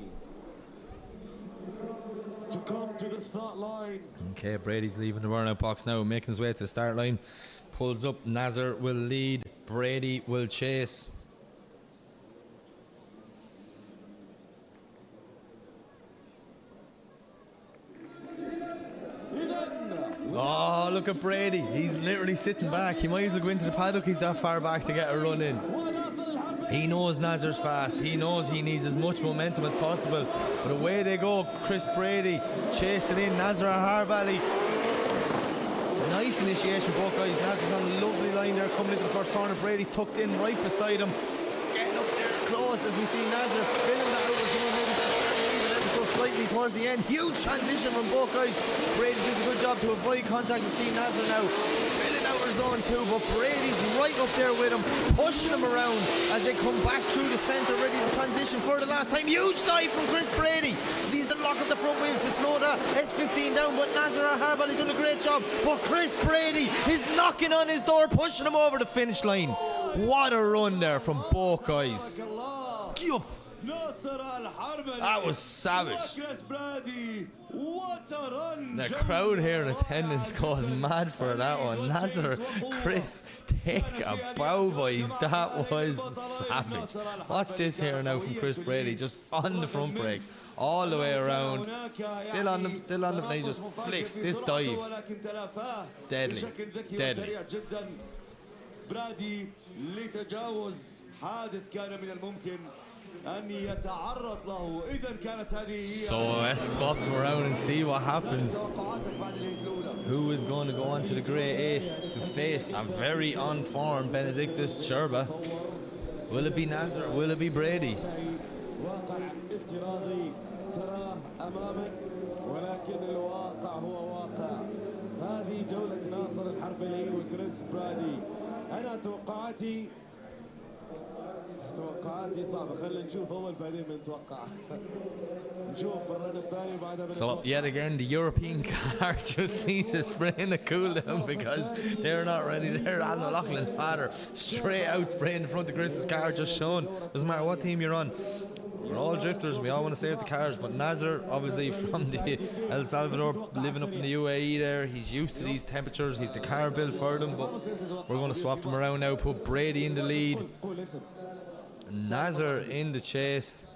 to come to the start line. Okay, Brady's leaving the burnout box now, making his way to the start line. Pulls up, Nazar will lead, Brady will chase. Oh, look at Brady. He's literally sitting back. He might as well go into the paddock. He's that far back to get a run in. He knows Nazar's fast. He knows he needs as much momentum as possible. But away they go. Chris Brady chasing in Nazar Harbally. Nice initiation from both guys. Nazar's on a lovely line there coming into the first corner. Brady's tucked in right beside him. Getting up there close as we see Nazar filling the outer zone. Maybe so slightly towards the end. Huge transition from both guys. Brady does a good job to avoid contact. We see Nazar now filling outer zone too, but Brady's right up there with him, pushing him around as they come back through the centre, ready to transition for the last time. Huge dive from Chris Brady. Sees them lock up the front wheels to slow that S15 down, but Nazar Harbally done a great job. But Chris Brady is knocking on his door, pushing him over the finish line. What a run there from both guys. Yup. That was savage. The crowd here in attendance goes mad for that one. Nazar, Chris, take a bow, boys. That was savage. Watch this here now from Chris Brady, just on the front brakes, all the way around. Still on them. Now he just flicks this dive. Deadly. Deadly. برادي لتجاوز حادث كان من الممكن أن يتعرض له. إذا كانت هذه. So let's swap them around and see what happens. Who is going to go on to the Grey 8 to face a very on-form Benedictus Sherba? Will it be Nazar? Will it be Brady? واقع افتراضي تراه أمامك ولكن الواقع هو واقع. هذه جولة ناصر الحربلي وكريس برادي. أنا توقعاتي صعبة. خلينا نشوف أول بعدين بنتوقع. نشوف الرن الثاني بعدها. So yet again the European car just needs to spray in a cool down because they're not ready. They're Alan O'Loughlin's father straight out spraying in front of Chris's car, just showing doesn't matter what team you're on. We're all drifters, we all want to save the cars, but Nazar, obviously from the El Salvador, living up in the UAE there, he's used to these temperatures, he's the car built for them, but we're going to swap them around now, put Brady in the lead, Nazar in the chase.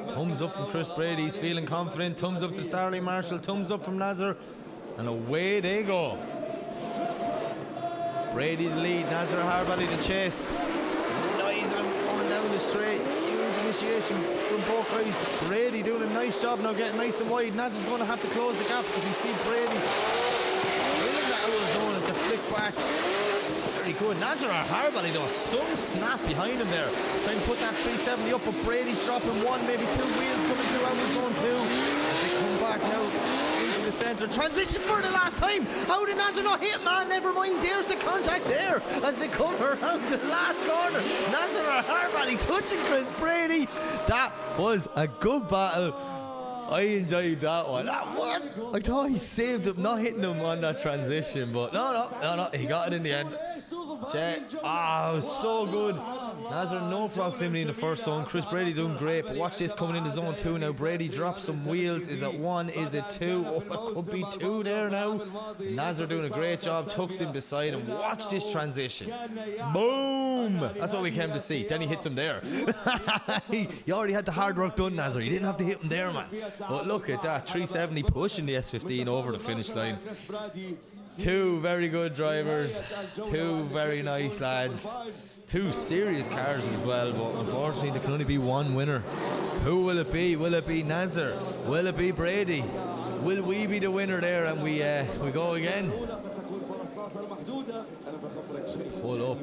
Thumbs up from Chris Brady, he's feeling confident, thumbs up to Starling Marshall, thumbs up from Nazar, and away they go. Brady the lead, Nazar Harbally the chase. Down the straight, huge initiation from both guys. Brady doing a nice job now, getting nice and wide. Nazar's going to have to close the gap because we see Brady filling the outer zone as the flick back. Very good. Nazar Harbally though, some snap behind him there. Trying to put that 370 up, but Brady's dropping one, maybe two wheels coming through outer zone two. As they come back now into the centre. Transition for the last time. How did Nazar not hit, man? Never mind, there's the contact there as they come around the last corner. Nazar Harbally touching Chris Brady. That was a good battle. I enjoyed that one. That one, I thought he saved him, not hitting him on that transition, but no, he got it in the end. It was so good. Nazar no proximity in the first zone. Chris Brady doing great, but watch this coming into zone two now. Brady drops some wheels. Is it one? Is it two? Oh, it could be two there now. Nazar doing a great job, tucks him beside him. Watch this transition. Boom! That's what we came to see. Then he hits him there. He already had the hard work done, Nazar. He didn't have to hit him there, man. But look at that, 370 pushing the S15 over the finish line. Two very good drivers, two very nice lads, two serious cars as well, but unfortunately there can only be one winner. Who will it be? Will it be Nazar? Will it be Brady? Will we be the winner there and we go again? Pull up.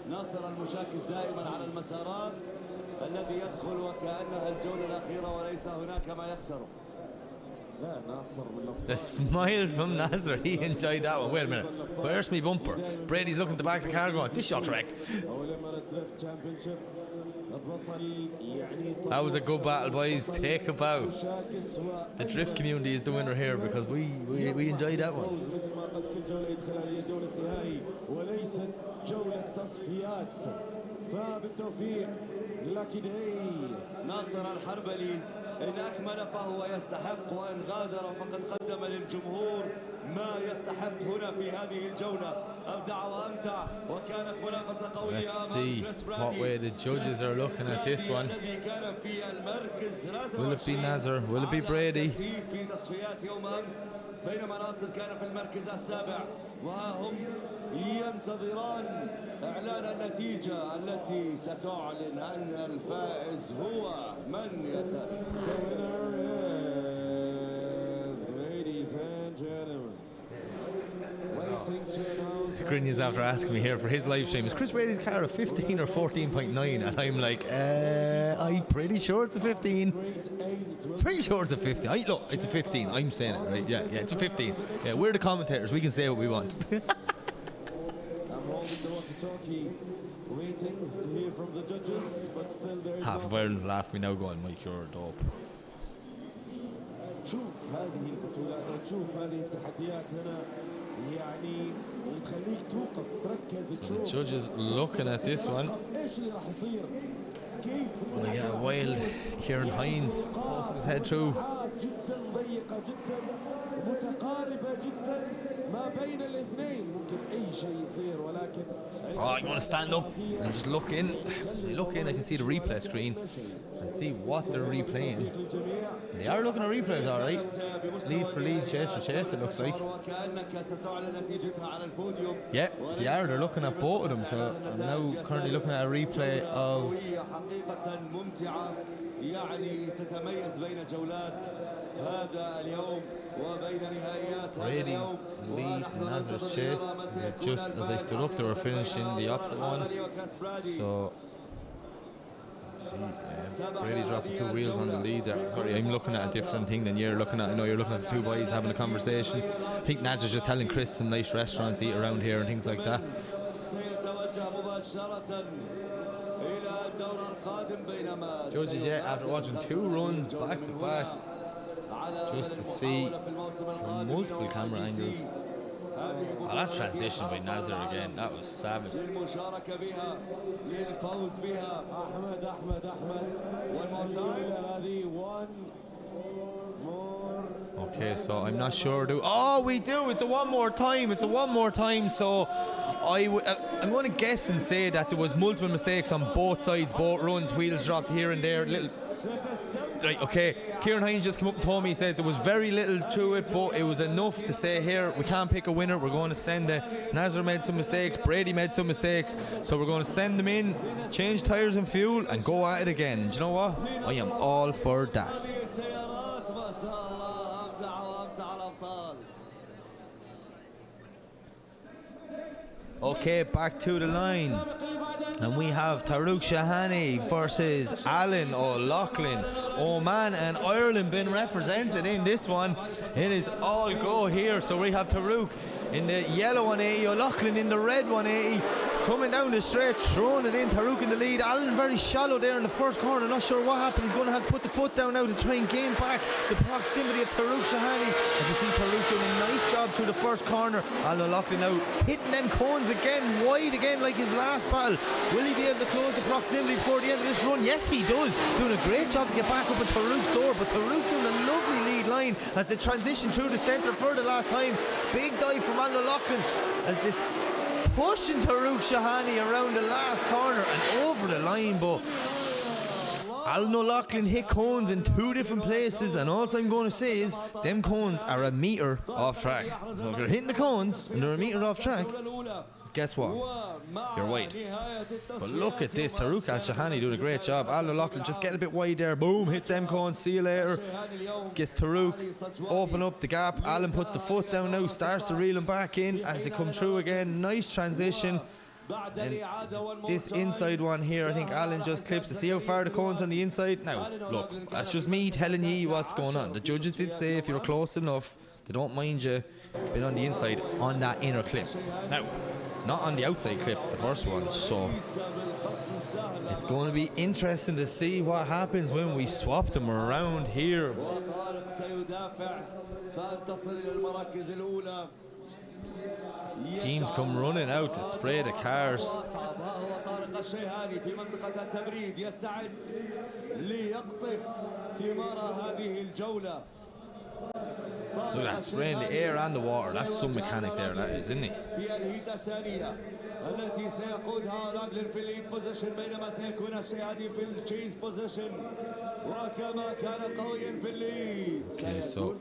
ناصر المشاكس دائما على المسارات الذي يدخل وكأنها الجولة الأخيرة وليس هناك ما يخسره. The smile from Nazar, he enjoyed that one. Wait a minute, where's me bumper? Brady's looking at the back of the car going, this shot's wrecked. That was a good battle, boys. Take a bow. The drift community is the winner here because we enjoyed that one. فبالتوفيق لكدي ناصر الحربلي إن أكمل فهو يستحق، وإن غادر فقد قدم للجمهور ما يستحق هنا في هذه الجولة. أبدع وأمتع وكانت منافسة قوية. Let's see what way the judges are looking at this one. Will it be Nazar? Will it be Brady? في تصفيات يوم أمس بينما ناصر كان في المركز السابع، وهم ينتظران إعلان النتيجة التي ستعلن أن الفائز هو من يسأل. Grini's after asking me here for his live stream, is Chris Brady's car a 15 or 14.9? And I'm like, I'm pretty sure it's a 15. Pretty sure it's a 15. Look, it's a 15. I'm saying it, right? Yeah, it's a 15. Yeah, we're the commentators. We can say what we want. I'm holding the walkie-talkie, waiting to hear from the judges, but still there is Half of Ireland's laughing me now going, Mike, you're a dope. شوف هذه البطولات وتشوف هذه التحديات هنا يعني تخليك توقف تركز So the judges looking at this one. ايش اللي راح يصير كيف We got a wild Kieran Hines poking his head through. جدا ضيقة جدا متقاربة جدا ما بين الاثنين ممكن اي شيء يصير ولكن Oh, you want to stand up and just look in. As I look in, I can see the replay screen and see what they're replaying. They are looking at replays, all right. Lead for lead, chase for chase, it looks like. Yeah, they are. They're looking at both of them. So I'm now currently looking at a replay of. يعني تتميز بين جولات هذا اليوم وبين نهائيات هذا اليوم. Brady's lead and Nazar's chase. Just as I stood up, they were finishing the opposite one. So, see, Brady dropping two wheels on the lead there. Sorry, I'm looking at a different thing than you're looking at. I know you're looking at the two boys having a conversation. I think Nazar's just telling Chris some nice restaurants to eat around here and things like that. Judges, yeah, after watching two runs back to back, just to see from multiple camera angles. Oh, that transition by Nazar again, that was savage. Okay, so I'm not sure. Oh, we do. It's a one more time. It's a one more time. So I'm going to guess and say that there was multiple mistakes on both sides, both runs. Wheels dropped here and there. Right, okay. Kieran Hines just came up and told me, he said there was very little to it, but it was enough to say, here, we can't pick a winner. We're going to send it. Nazar made some mistakes. Brady made some mistakes. So we're going to send them in, change tyres and fuel, and go at it again. And do you know what? I am all for that. Okay, back to the line. And we have Tariq Shahani versus Alan O'Loughlin. Oman and Ireland been represented in this one. It is all go here. So we have Tariq in the yellow 180, O'Loughlin in the red 180. Coming down the straight, throwing it in, Tariq in the lead. Alan very shallow there in the first corner, not sure what happened. He's going to have to put the foot down now to try and gain back the proximity of Tariq Shahani. As you see Tariq doing a nice job through the first corner. Alan O'Loughlin now hitting them cones again, wide again like his last battle. Will he be able to close the proximity before the end of this run? Yes, he does. Doing a great job to get back up at Tariq's door, but Tariq doing a lovely lead line as they transition through the centre for the last time. Big dive from Alan O'Loughlin as this pushing Tariq Shahani around the last corner and over the line, but Alan O'Loughlin hit cones in two different places, and all I'm going to say is them cones are a metre off track. So if you're hitting the cones and they're a metre off track, guess what? You're wide. But look at this, Tariq Shahani doing a great job. Alan O'Loughlin just getting a bit wide there. Boom, hits them cones, see you later. Gets Tariq, open up the gap. Alan puts the foot down now, starts to reel him back in as they come through again. Nice transition. And this inside one here, I think Alan just clips to see how far the cone's on the inside. Now, look, that's just me telling you what's going on. The judges did say if you're close enough, they don't mind you being on the inside on that inner clip. Now, not on the outside clip, the first one, so it's going to be interesting to see what happens when we swap them around here. Teams come running out to spray the cars. ها هو طارق الشيهاني في منطقة التبريد يستعد ليقطف ثمار هذه الجولة. Look at that, spraying the air and the water. That's some mechanic there, that is, isn't it? في الهيت الثانية التي سيقودها راجلر في الليد بوزيشن، بينما سيكون الشيهاني في التشيز بوزيشن. وكما كان قويا في الليد Okay, so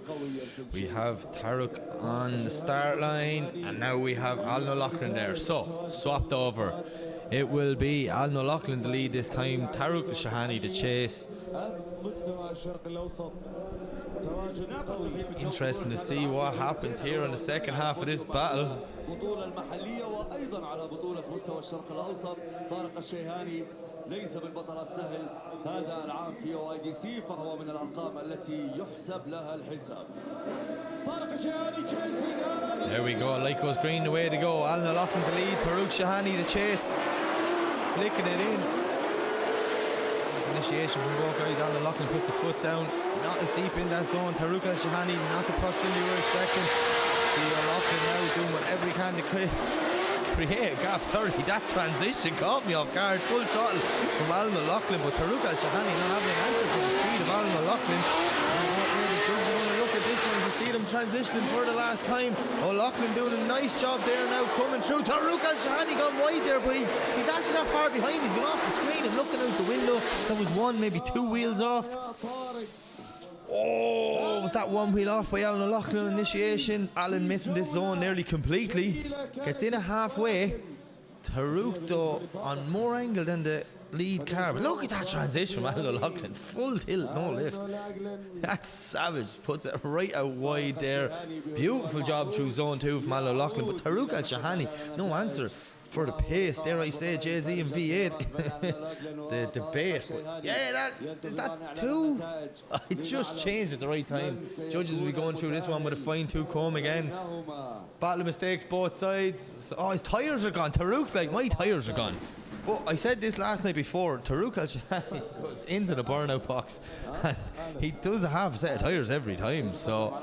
we have Taruk on the start line, and now we have Alan O'Loughlin there. So, swapped over. It will be Alan O'Loughlin the lead this time, Taruk Shahani the chase. Interesting to see what happens here in the second half of this battle. البطولة المحلية وأيضا على بطولة مستوى الشرق الأوسط. طارق الشيهاني ليس بالبطل السهل هذا العام في OIDC، فهو من الأرقام التي يحسب لها الحساب. طارق الشيهاني chasing. There we go, light goes green, the way to go. Alan O'Loughlin the lead, Taruk Shahani the chase. Flicking it in. Nice initiation from both guys. Alan O'Loughlin puts the foot down, not as deep in that zone. Taruk Shahani, not the proximity we're expecting. See O'Loughlin now doing whatever he can to create a gap. Sorry, that transition caught me off guard. Full throttle from Alan O'Loughlin, but Taruk Shahani not having an answer for the speed of Alan O'Loughlin. The judges are going to look at this one to see them transitioning for the last time. O'Loughlin doing a nice job there now, coming through. Taruk Shahani gone wide there, but he's actually not far behind. He's gone off the screen and looking out the window. That was one, maybe two wheels off. Oh, was that one wheel off by Alan O'Loughlin initiation? Alan missing this zone nearly completely. Gets in a halfway. Taruk though on more angle than the lead car. But look at that transition from Alan O'Loughlin. Full tilt, no lift. That's savage. Puts it right out wide there. Beautiful job through zone 2 from Alan O'Loughlin. But Taruk Shahani, no answer for the pace. Dare I say Jay-Z and V8. The debate. But yeah, is that 2? I just changed at the right time. Judges will be going through this one with a fine-tooth comb again. Battle of mistakes both sides. Oh, his tyres are gone. Taruk's like, my tyres are gone. But I said this last night before, Taruk Shahani goes into the burnout box and he does have a set of tyres every time, so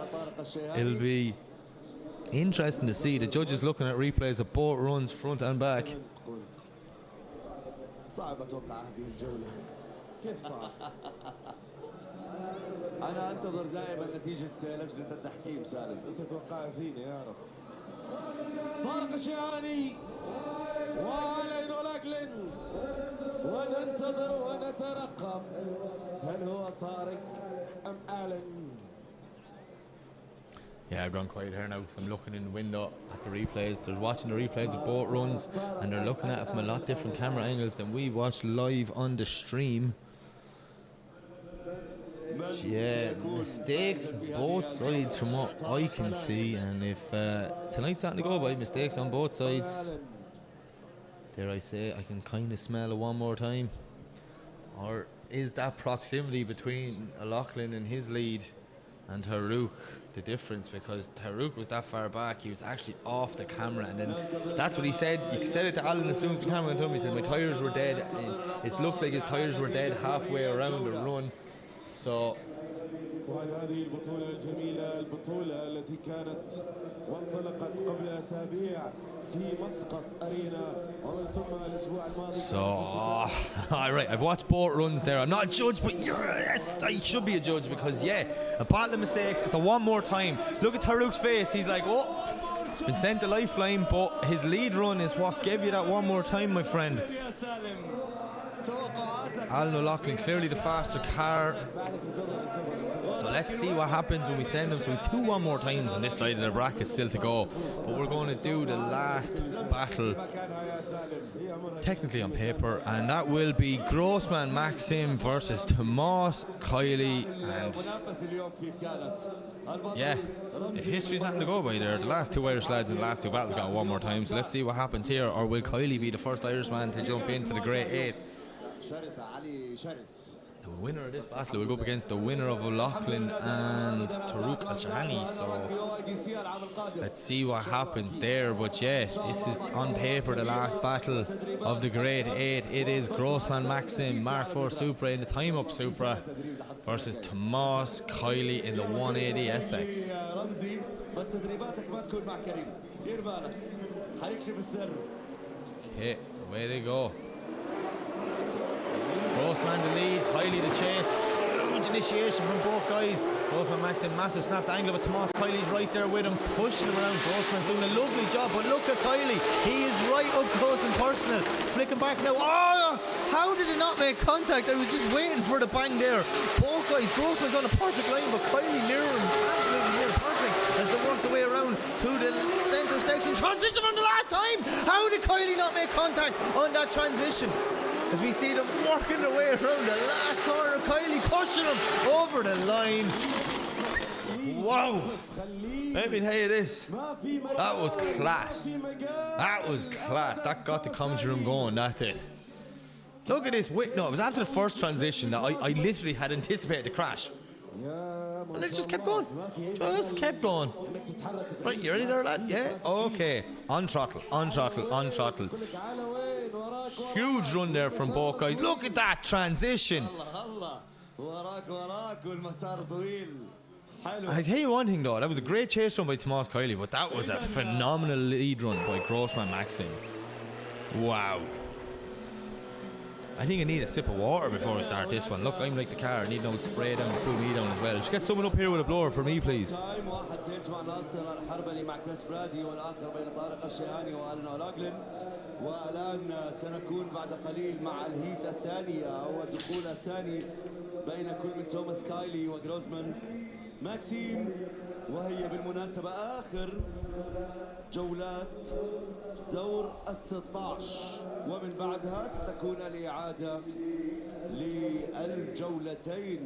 it'll be interesting to see. The judges looking at replays of both runs front and back. صعب اتوقع هذه الجولة. كيف صعب؟ أنا أنتظر دائما نتيجة لجنة التحكيم سالم. أنت توقع فيني يا رب. طارق الشيهاني وألان أولاغلين وننتظر ونترقب هل هو طارق أم ألان. Yeah, I've gone quiet here now because I'm looking in the window at the replays. They're watching the replays of both runs and they're looking at it from a lot different camera angles than we watch live on the stream. Yeah, mistakes both sides from what I can see, and if tonight's not to go by, mistakes on both sides. Dare I say, I can kind of smell it one more time. Or is that proximity between O'Loughlin and his lead and Taruk the difference? Because Taruk was that far back, he was actually off the camera, and then that's what he said. He said it to Alan as soon as the camera went on. He said my tyres were dead, and it looks like his tyres were dead halfway around the run. So وهذه البطولة الجميلة، البطولة التي كانت وانطلقت قبل أسابيع في مسقط أرينا ومن ثم الأسبوع الماضي. So, all right, I've watched both runs there. I'm not a judge, but yes, I should be a judge because, yeah, a battle of mistakes. It's a one more time. Look at Taruk's face. He's like, oh, it's been sent the lifeline, but his lead run is what gave you that one more time, my friend. Alan O'Loughlin, clearly the faster car. So let's see what happens when we send them. So we've 2 one more times on this side of the bracket still to go. But we're going to do the last battle, technically on paper, and that will be Grossman Maxim versus Tomas Kiley. And yeah, if history's nothing to go by there, the last 2 Irish lads in the last 2 battles got one more time. So let's see what happens here. Or will Kiley be the first Irishman to jump into the Great 8? The winner of this battle will go up against the winner of O'Loughlin and Taruk Shahani. So let's see what happens there. But yeah, this is on paper the last battle of the Great 8. It is Grossman Maxim Mark IV Supra in the time up Supra versus Tomas Kiley in the 180 SX. Okay, Way to go. Grossman the lead, Kylie the chase. Huge initiation from both guys. Grossman Maxim, massive snap to angle, but Tomas Kylie's right there with him, pushing him around. Grossman's doing a lovely job, but look at Kylie. He is right up close and personal. Flicking back now. Oh! How did he not make contact? I was just waiting for the bang there. Both guys, Grossman's on a perfect line, but Kylie near him, absolutely near perfect as they work their way around to the centre section. Transition from the last time. How did Kylie not make contact on that transition? As we see them working their way around the last corner, Kylie pushing them over the line. Wow. Let me tell you this. That was class. That was class. That got the commentary room going, that did. Look at this. Wait, no, it was after the first transition that I literally had anticipated the crash. And it just kept going. Just kept going. Right, you ready there, lad? Yeah? Okay. On throttle, on throttle, on throttle. Huge run there from both guys. Look at that transition. I tell you one thing though, that was a great chase run by Tomas Kylie, but that was a phenomenal lead run by Grossman Maxim. Wow. I think I need a sip of water before I start this one. Look, I'm like the car. I need no spray down, cool me down as well. Just get someone up here with a blower for me, please. والآن سنكون بعد قليل مع الهيت الثانية أو الدخول الثاني بين كل من توماس كايلي وجروزمان ماكسيم، وهي بالمناسبة آخر جولات دور ال16، ومن بعدها ستكون الإعادة للجولتين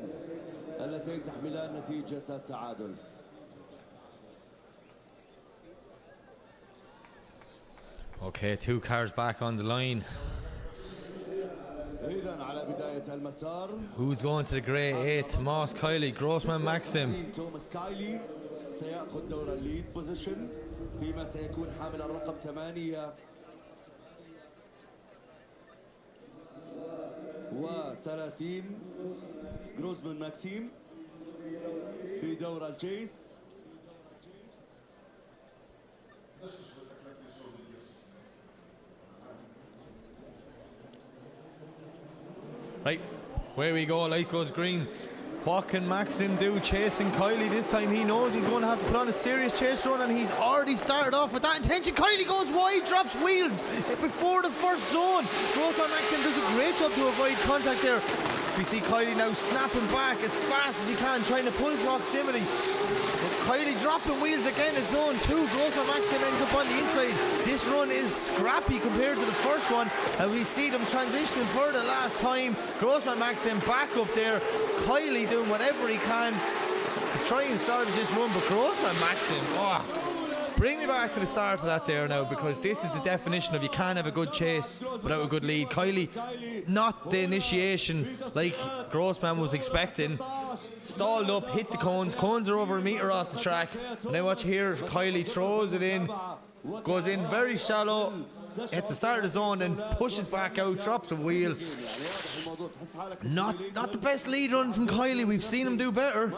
اللتين تحملان نتيجة التعادل. Okay, two cars back on the line. Who's going to the grey 8? Tomas Kylie, Grossman Maxim. توماس كايلي سيأخذ دور الليد بوزيشن فيما سيكون حامل الرقم 38 جروزمان ماكسيم في دور الجيس. Right, where we go, light goes green. What can Maxim do chasing Kylie this time? He knows he's going to have to put on a serious chase run, and he's already started off with that intention. Kylie goes wide, drops wheels before the first zone. Grossman Maxim does a great job to avoid contact there. We see Kylie now snapping back as fast as he can, trying to pull proximity. But Kylie dropping wheels again at zone 2. Grossman Maxim ends up on the inside. This run is scrappy compared to the first one, and we see them transitioning for the last time. Grossman Maxim back up there. Kylie doing whatever he can to try and salvage this run, but Grossman Maxim, bring me back to the start of that there now, because this is the definition of you can't have a good chase without a good lead. Kylie, not the initiation like Grossman was expecting. Stalled up, hit the cones. Cones are over a metre off the track. Now watch here, Kylie throws it in, goes in very shallow, hits the start of the zone, then pushes back out, drops the wheel. Not the best lead run from Kylie. We've seen him do better.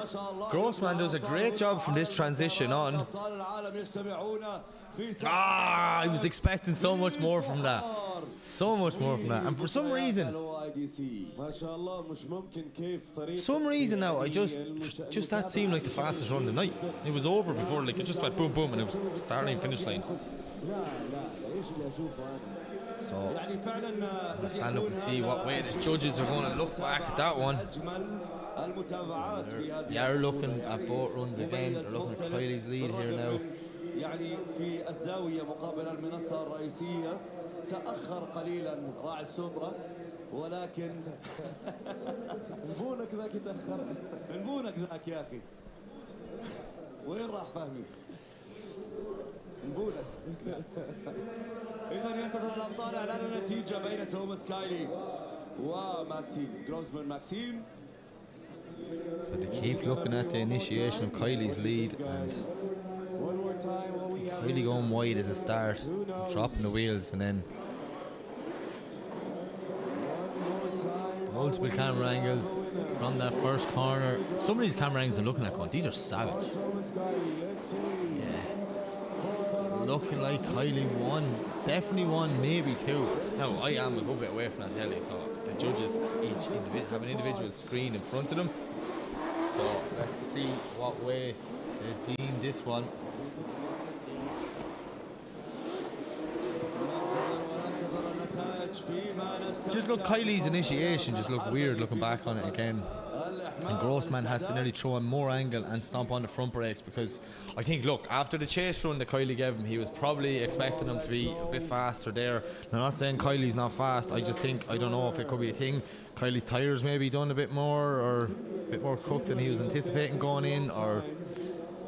Grossman does a great job from this transition on. I was expecting so much more from that. So much more from that. And for some reason now, I just that seemed like the fastest run of the night. It was over before, like it just went boom boom and it was start line, finish line. So I'll stand up and see what way the judges are going to look back at that one. They're looking at both runs again. They're looking at Kylie's lead here now. يعني في الزاوية مقابل المنصة الرئيسية تأخر قليلا راعي السوبرا، ولكن نبونك ذاك يتأخر، نبونك ذاك يا أخي، وين راح فهمي؟ نبونك. إذا ينتظر الأبطال إعلان النتيجة بين توماس كايلي وماكسيم جروزمان ماكسيم. So they keep looking at the initiation of Kylie's lead, and Kylie going wide as a start, dropping the wheels, and then multiple camera angles from that first corner. Some of these camera angles I'm looking at going, these are savage. Yeah. Looking like Kylie won definitely one, maybe two. Now, I am a good bit away from that telly, so the judges each have an individual screen in front of them. So let's see what way they deem this one. Just look, Kylie's initiation just looked weird looking back on it again. And Grossman has to nearly throw in more angle and stomp on the front brakes, because I think, look, after the chase run that Kylie gave him, he was probably expecting him to be a bit faster there. I'm not saying Kylie's not fast, I just think, I don't know if it could be a thing. Kylie's tyres maybe done a bit more, or a bit more cooked than he was anticipating going in, or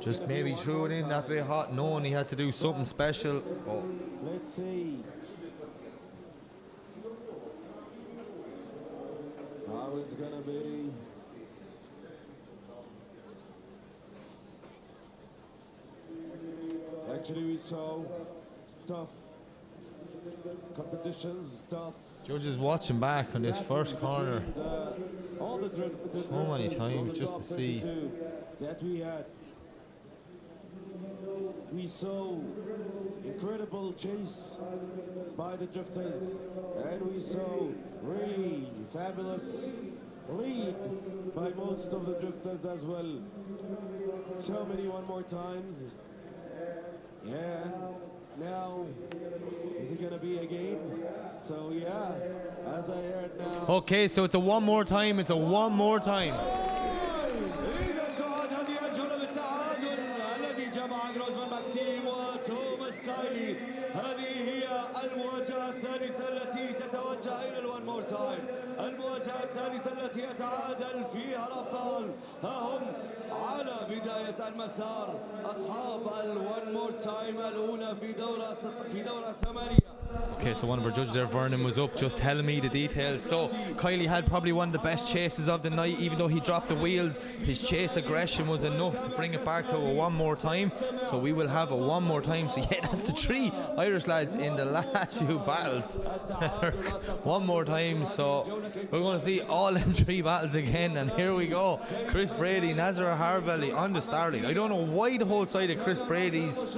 just maybe threw it in that bit hot, knowing he had to do something special. But let's see. How it's gonna be. Actually, we saw tough competitions, tough. Judges watching back on this first corner so many times just to see. That we saw incredible chase by the drifters, and we saw really fabulous lead by most of the drifters as well. So many one more times. Yeah, now is it gonna be a game? So yeah, as I heard now. Okay, so it's a one more time, it's a one more time. هذه هي المواجهة الثالثة التي تتوجه إلى الون مور تايم. المواجهة الثالثة التي يتعادل فيها الأبطال. ها هم على بداية المسار أصحاب الون مور تايم الأولى في دورة الثمانية. Okay, so one of our judges there, Vernon, was up just telling me the details. So Kylie had probably one of the best chases of the night. Even though he dropped the wheels, his chase aggression was enough to bring it back to a one more time. So we will have a one more time. So yeah, that's the three Irish lads in the last few battles. One more time. So we're going to see all them three battles again. And here we go. Chris Brady, Nazar Harbelly on the starting. I don't know why the whole side of Chris Brady's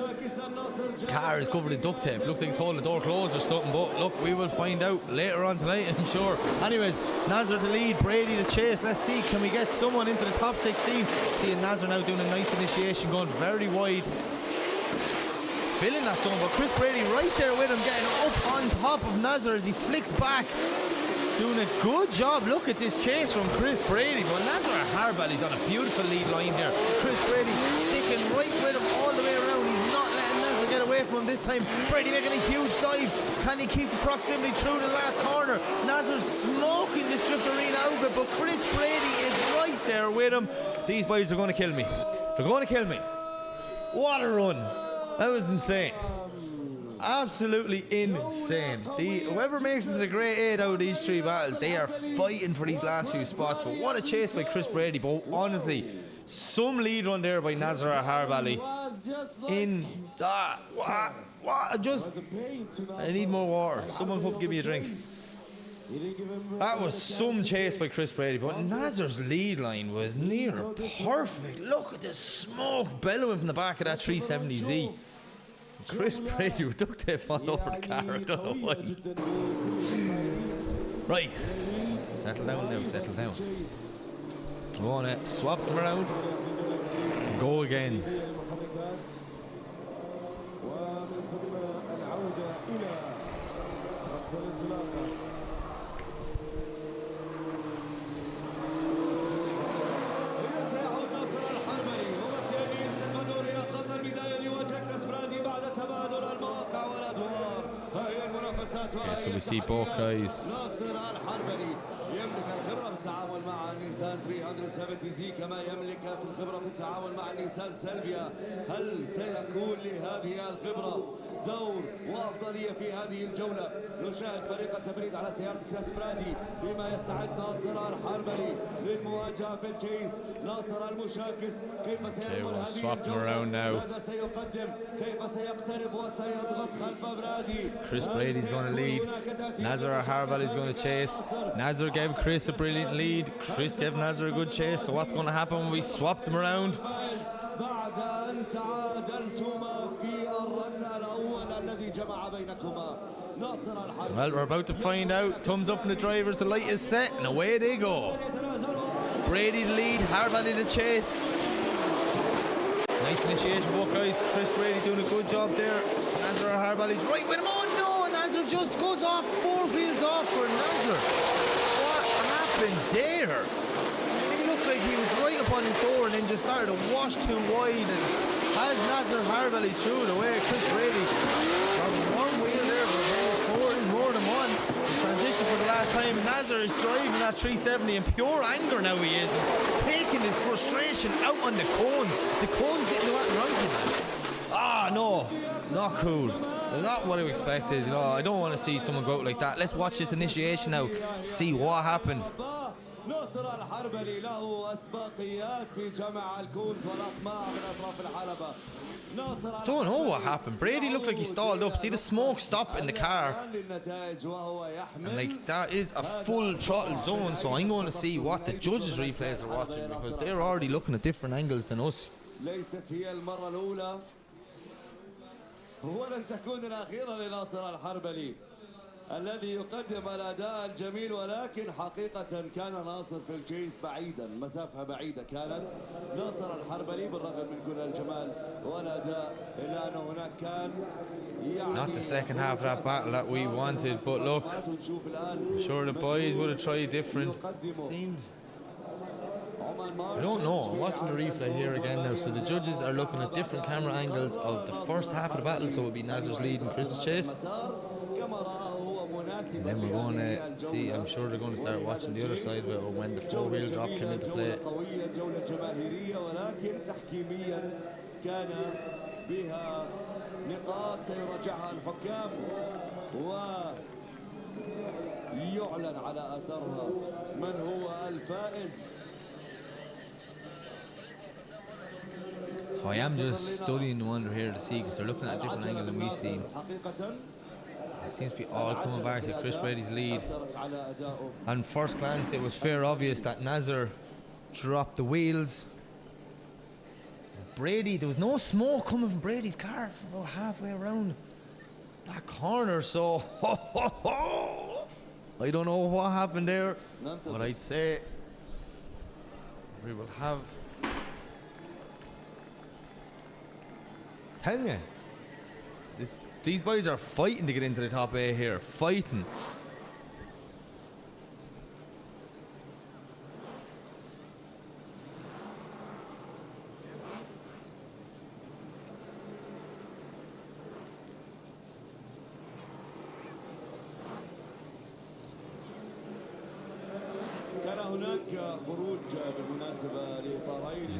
car is covered in duct tape. Looks like he's holding the door closed or something, but look, we will find out later on tonight, I'm sure. Anyways, Nazar to lead, Brady to chase. Let's see, can we get someone into the top 16? Seeing Nazar now doing a nice initiation, going very wide, filling that zone, but Chris Brady right there with him, getting up on top of Nazar as he flicks back, doing a good job. Look at this chase from Chris Brady, but Nazar Harbelly's on a beautiful lead line here. Chris Brady sticking right with him all the way around. He's not letting Nazar get away from him this time. Brady making a huge dive. Can he keep the proximity through the last corner? Nazar's smoking this drift arena out of it, but Chris Brady is right there with him. These boys are going to kill me. They're going to kill me. What a run. That was insane. Absolutely insane. Whoever makes it to the Grade 8 out of these three battles, they are fighting for these last few spots. But what a chase by Chris Brady. But honestly, some lead run there by Nazar Harbelly. In that, what? Just, I need more water. Someone come give me a drink. That was some chase by Chris Brady, but Nazar's lead line was near perfect. Look at the smoke bellowing from the back of that 370Z. Chris Brady with duct tape all over the car, I don't know why. Right, settle down now, settle down. We want to swap them around and go again. Yeah, so we see both guys. يملك الخبرة بالتعامل مع النيسان 370 زي كما يملك في الخبرة بالتعامل مع النيسان سلفيا. هل سيكون لهذه الخبرة دور وأفضلية في هذه الجولة؟ نشاهد فريق التبريد على سيارة كلاس برادي فيما يستعد ناصر الحربلي للمواجهة في الجيس. ناصر المشاكس كيف سينقل هذه الجولة؟ ماذا سيقدم؟ كيف سيقترب وسيضغط خلف برادي؟ Chris Brady's going to lead. Nazar Harbelly's going to chase. Nazar gave Chris a brilliant lead. Chris gave Nazar a good chase. So what's going to happen when we swap them around? بعد أن تعادلتما في الرن الأول الذي جمع جمع بينكما ناصر الحربلي. Well, we're about to find out. Thumbs up from the drivers, the light is set, and away they go. Brady the lead, Harbally the chase. Nice initiation work, guys. Chris Brady doing a good job there. Nazar Harbally's right with him. Oh no, Nazar just goes off, 4 wheels off for Nazar. What happened there? He looked like he was right up on his door and then just started to wash too wide, and has Nazar Harbally threw it away. Chris Brady got 1 wheel there, but 4 is more than 1. It's the transition for the last time. Nazar is driving that 370 in pure anger now, he is, and taking his frustration out on the cones. The cones didn't do anything wrong to him. Ah, no, not cool. Not what I expected. You know, I don't want to see someone go out like that. Let's watch this initiation now, see what happened. ناصر الحربلي له أسبقيات في جمع الكونز والأقماع من أطراف الحلبة. Don't know what happened. Brady looked like he stalled up. See the smoke stop in the car. And like that is a full throttle zone, so I'm going to see what the judges' replays are watching, because they're already looking at different angles than us. ليست هي المرة الأولى ولن تكون الأخيرة لناصر الحربلي الذي يقدم الأداء الجميل، ولكن حقيقة كان ناصر في الجيس بعيدا، مسافة بعيدة كانت ناصر الحربلي بالرغم من كل الجمال والأداء، إلا أن هناك كان Not the second half of that battle that we wanted, but look, I'm sure the boys would have tried different. Seemed, I don't know, I'm watching the replay here again now, so the judges are looking at different camera angles of the first half of the battle, so it would be Nazar's lead and Chris's chase. And then we're going to see, I'm sure they're going to start watching the other side of it, or when the 4-wheel drop came into play. ويعلن على أثرها من هو الفائز. So I am just studying the wonder here to see, because they're looking at a different angle than we've seen. It seems to be all coming back to Chris Brady's lead. And first glance, it was fair obvious that Nazar dropped the wheels. Brady, there was no smoke coming from Brady's car from about halfway around that corner, so I don't know what happened there, but I'd say we will have. Tell you, these boys are fighting to get into the top 8 here, fighting.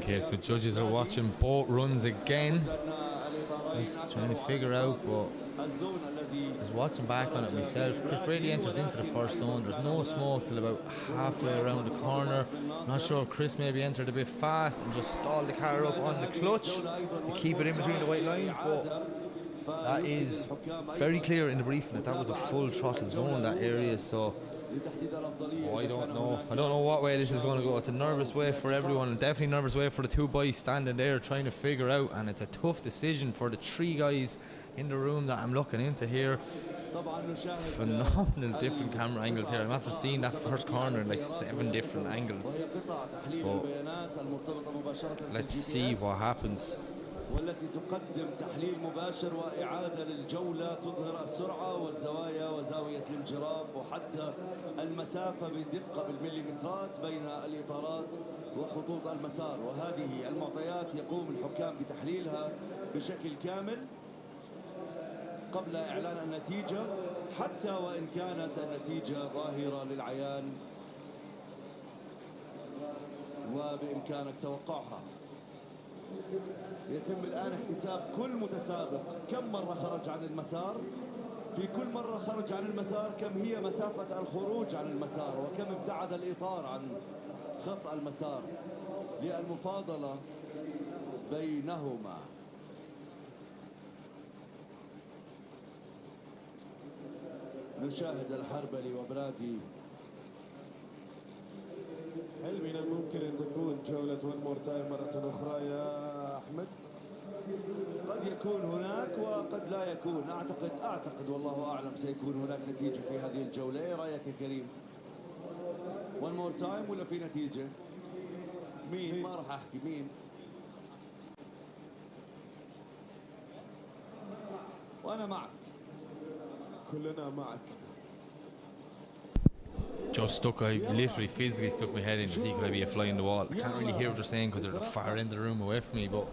Okay, so judges are watching both runs again. He's trying to figure out, but I was watching back on it myself. Chris Brady enters into the first zone. There's no smoke till about halfway around the corner. Not sure if Chris maybe entered a bit fast and just stalled the car up on the clutch to keep it in between the white lines, but that is very clear in the briefing that was a full throttle zone, that area, so I don't know. I don't know what way this is going to go. It's a nervous way for everyone, and definitely a nervous way for the 2 boys standing there trying to figure out, and it's a tough decision for the 3 guys in the room that I'm looking into here. Phenomenal different camera angles here. I'm after seeing that first corner in like 7 different angles. But let's see what happens. والتي تقدم تحليل مباشر وإعادة للجولة تظهر السرعة والزوايا وزاوية الانجراف وحتى المسافة بدقة بالمليمترات بين الإطارات وخطوط المسار، وهذه المعطيات يقوم الحكام بتحليلها بشكل كامل قبل إعلان النتيجة، حتى وإن كانت النتيجة ظاهرة للعيان وبإمكانك توقعها. يتم الآن احتساب كل متسابق كم مرة خرج عن المسار، في كل مرة خرج عن المسار كم هي مسافة الخروج عن المسار، وكم ابتعد الإطار عن خط المسار للمفاضلة بينهما. نشاهد الحربلي وبرادي. هل من الممكن أن تكون جولة ون مور تايم مرة أخرى يا أحمد؟ قد يكون هناك وقد لا يكون. أعتقد والله أعلم سيكون هناك نتيجة في هذه الجولة. إيه رأيك يا كريم؟ one more time ولا في نتيجة؟ مين؟ ما راح أحكي مين. وأنا معك. كلنا معك. Just stuck, I literally physically stuck my head in to see could I be a fly in the wall. I can't really hear what they're saying because they're the far end of the room away from me, but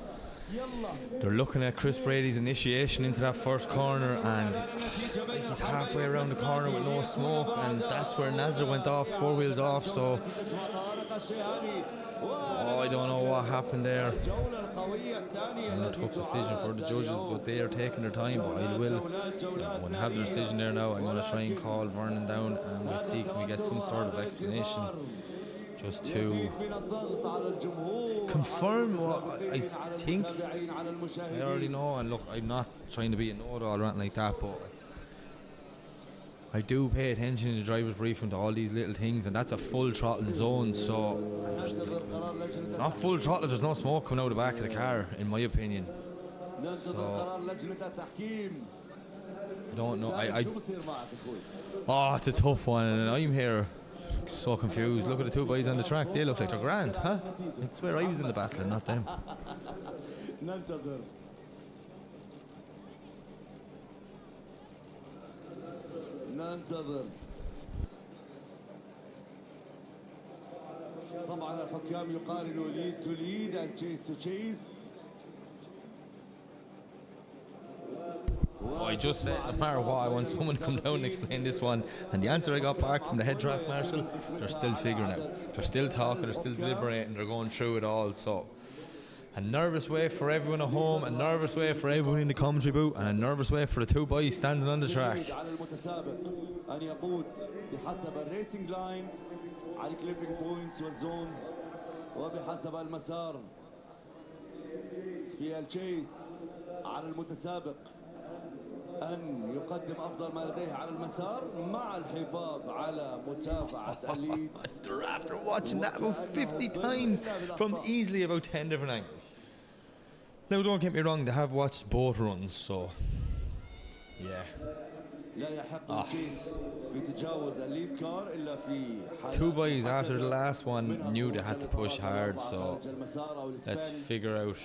they're looking at Chris Brady's initiation into that first corner, and it's like he's halfway around the corner with no smoke, and that's where Nazar went off, 4 wheels off. So I don't know what happened there. A tough decision for the judges, but they are taking their time. But I will, when I have the decision there now, I'm going to try and call Vernon down, and we'll see can we get some sort of explanation just to confirm what I think I already know. And look, I'm not trying to be a know-it-all or anything like that, but I do pay attention in the driver's briefing to all these little things, and that's a full throttle zone, so it's not full throttle, there's no smoke coming out the back of the car, in my opinion. So I don't know. Oh, it's a tough one, and I'm here so confused. Look at the two boys on the track, they look like they're grand, huh? I swear I was in the battle and not them. ننتظر. طبعا الحكام يقارنوا lead to lead and chase to chase. I just said, no matter what, I want someone to come down and explain this one. And the answer I got back from the head track marshal, they're still figuring out. They're still talking, they're still deliberating, they're going through it all. So, a nervous way for everyone at home, a nervous way for everyone in the commentary booth, and a nervous way for the two boys standing on the track. أن يقود بحسب الريسنج لاين على الكليبينج بوينتس والزونز وبحسب المسار في التشيس على المتسابق أن يقدم أفضل ما لديه على المسار مع الحفاظ على متابعة الليد. After watching that about 50 times from easily about 10 different angles. Now don't get me wrong, they have watched both runs, so yeah. Two boys after the last one knew they had to push hard, so let's figure out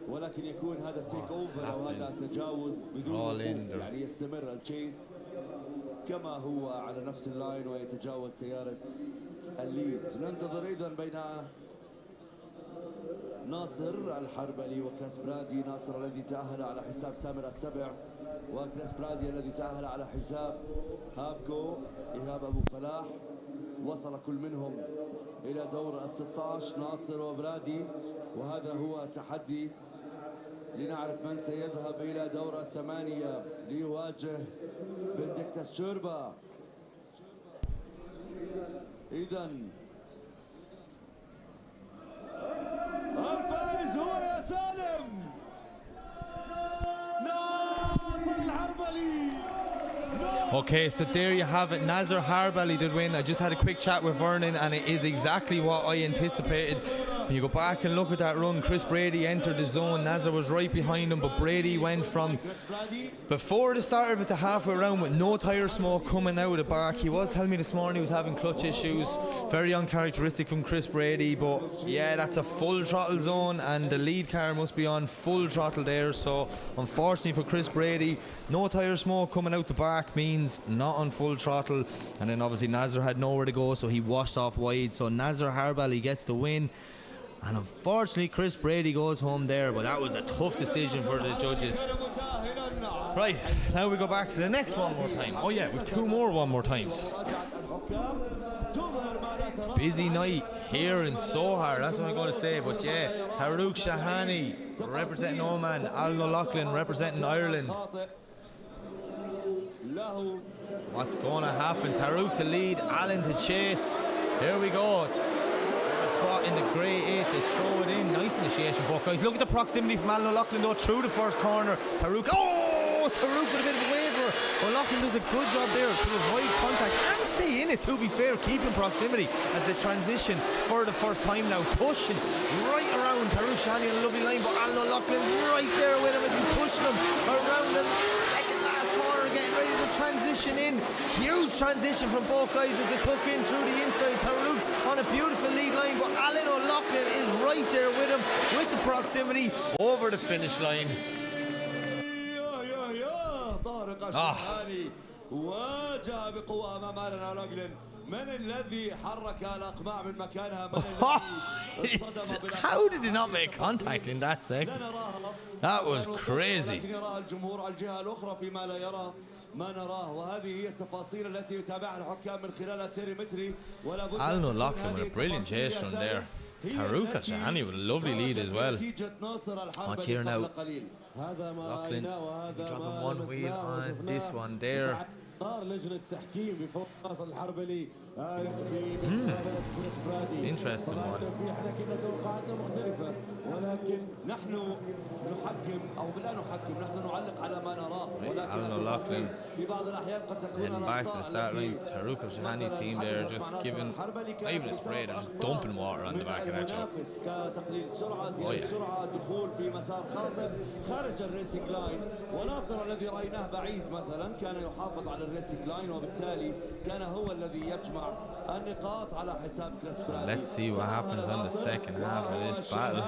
ولكن يكون هذا التيك اوفر او هذا التجاوز بدون يعني يستمر التشيس كما هو على نفس اللاين ويتجاوز سيارة الليد. ننتظر ايضا بين ناصر الحربلي وكريس برادي. ناصر الذي تأهل على حساب سامر السبع وكريس برادي الذي تأهل على حساب هابكو إيهاب أبو فلاح. وصل كل منهم إلى دور ال16 ناصر وبرادي، وهذا هو تحدي لنعرف من سيذهب إلى دور الثمانية ليواجه بندكتاس شوربا. إذن الفائز هو يا سالم ناصر الحربلي. Okay, so there you have it. Nazar Harbali did win. I just had a quick chat with Vernon, and it is exactly what I anticipated. When you go back and look at that run, Chris Brady entered the zone. Nazar was right behind him, but Brady went from before the start of it to halfway around with no tyre smoke coming out of the back. He was telling me this morning he was having clutch issues. Very uncharacteristic from Chris Brady, but yeah, that's a full throttle zone, and the lead car must be on full throttle there. So unfortunately for Chris Brady, no tyre smoke coming out the back means not on full throttle. And then obviously Nazar had nowhere to go, so he washed off wide. So Nazar Harbali gets the win. And unfortunately Chris Brady goes home there, but that was a tough decision for the judges. Right, now we go back to the next one more time. Oh yeah, with two more one more times. Busy night here in Sohar, that's what I'm going to say. But yeah, Tarouk Shahani representing Oman, Alan O'Loughlin representing Ireland. What's going to happen? Tarouk to lead, Alan to chase. Here we go. Spot in the grey 8, they throw it in. Nice initiation for guys. Look at the proximity from Alan O'Loughlin though through the first corner. Tarouk, oh, Taruk with a bit of a waver. O'Loughlin does a good job there to avoid contact and stay in it, to be fair, keeping proximity as they transition for the first time now, pushing right around Taruk Shahani in a lovely line, but Alan O'Loughlin's right there with him as he's pushing him around the second last corner, getting ready to transition in. Huge transition from both guys as they took in through the inside. Taruk on a beautiful lead line, but Alan O'Loughlin is right there with him with the proximity over the finish line. طارق الشهاني واجه بقوة أمام ألان أولاغلين. من الذي حرك الأقماع من مكانها؟ How did he not make contact in that second? That was crazy. ما نراه وهذه هي التفاصيل التي يتابعها الحكام من خلال التريمتري ولا بد. Alan O'Loughlin with a brilliant chase run there. Taruk Shahani with a lovely lead as well. Watch here now. O'Loughlin dropping one wheel on this one there. Interesting one. ولكن نحن نحكم او لا نحكم، نحن نعلق على ما نراه، ولكن في بعض الاحيان قد تكون Heading back to the start line, Taruk Shahani's team there just giving, not even a spray, they're just dumping water on the back of that truck. كتقليل السرعه، زياده السرعه، الدخول في مسار خاطئ خارج الريسنج لاين، وناصر الذي رايناه بعيد مثلا كان يحافظ على الريسنج لاين وبالتالي كان هو الذي يجمع النقاط على حساب كلاس برادي. Let's see what happens on the second half of this battle.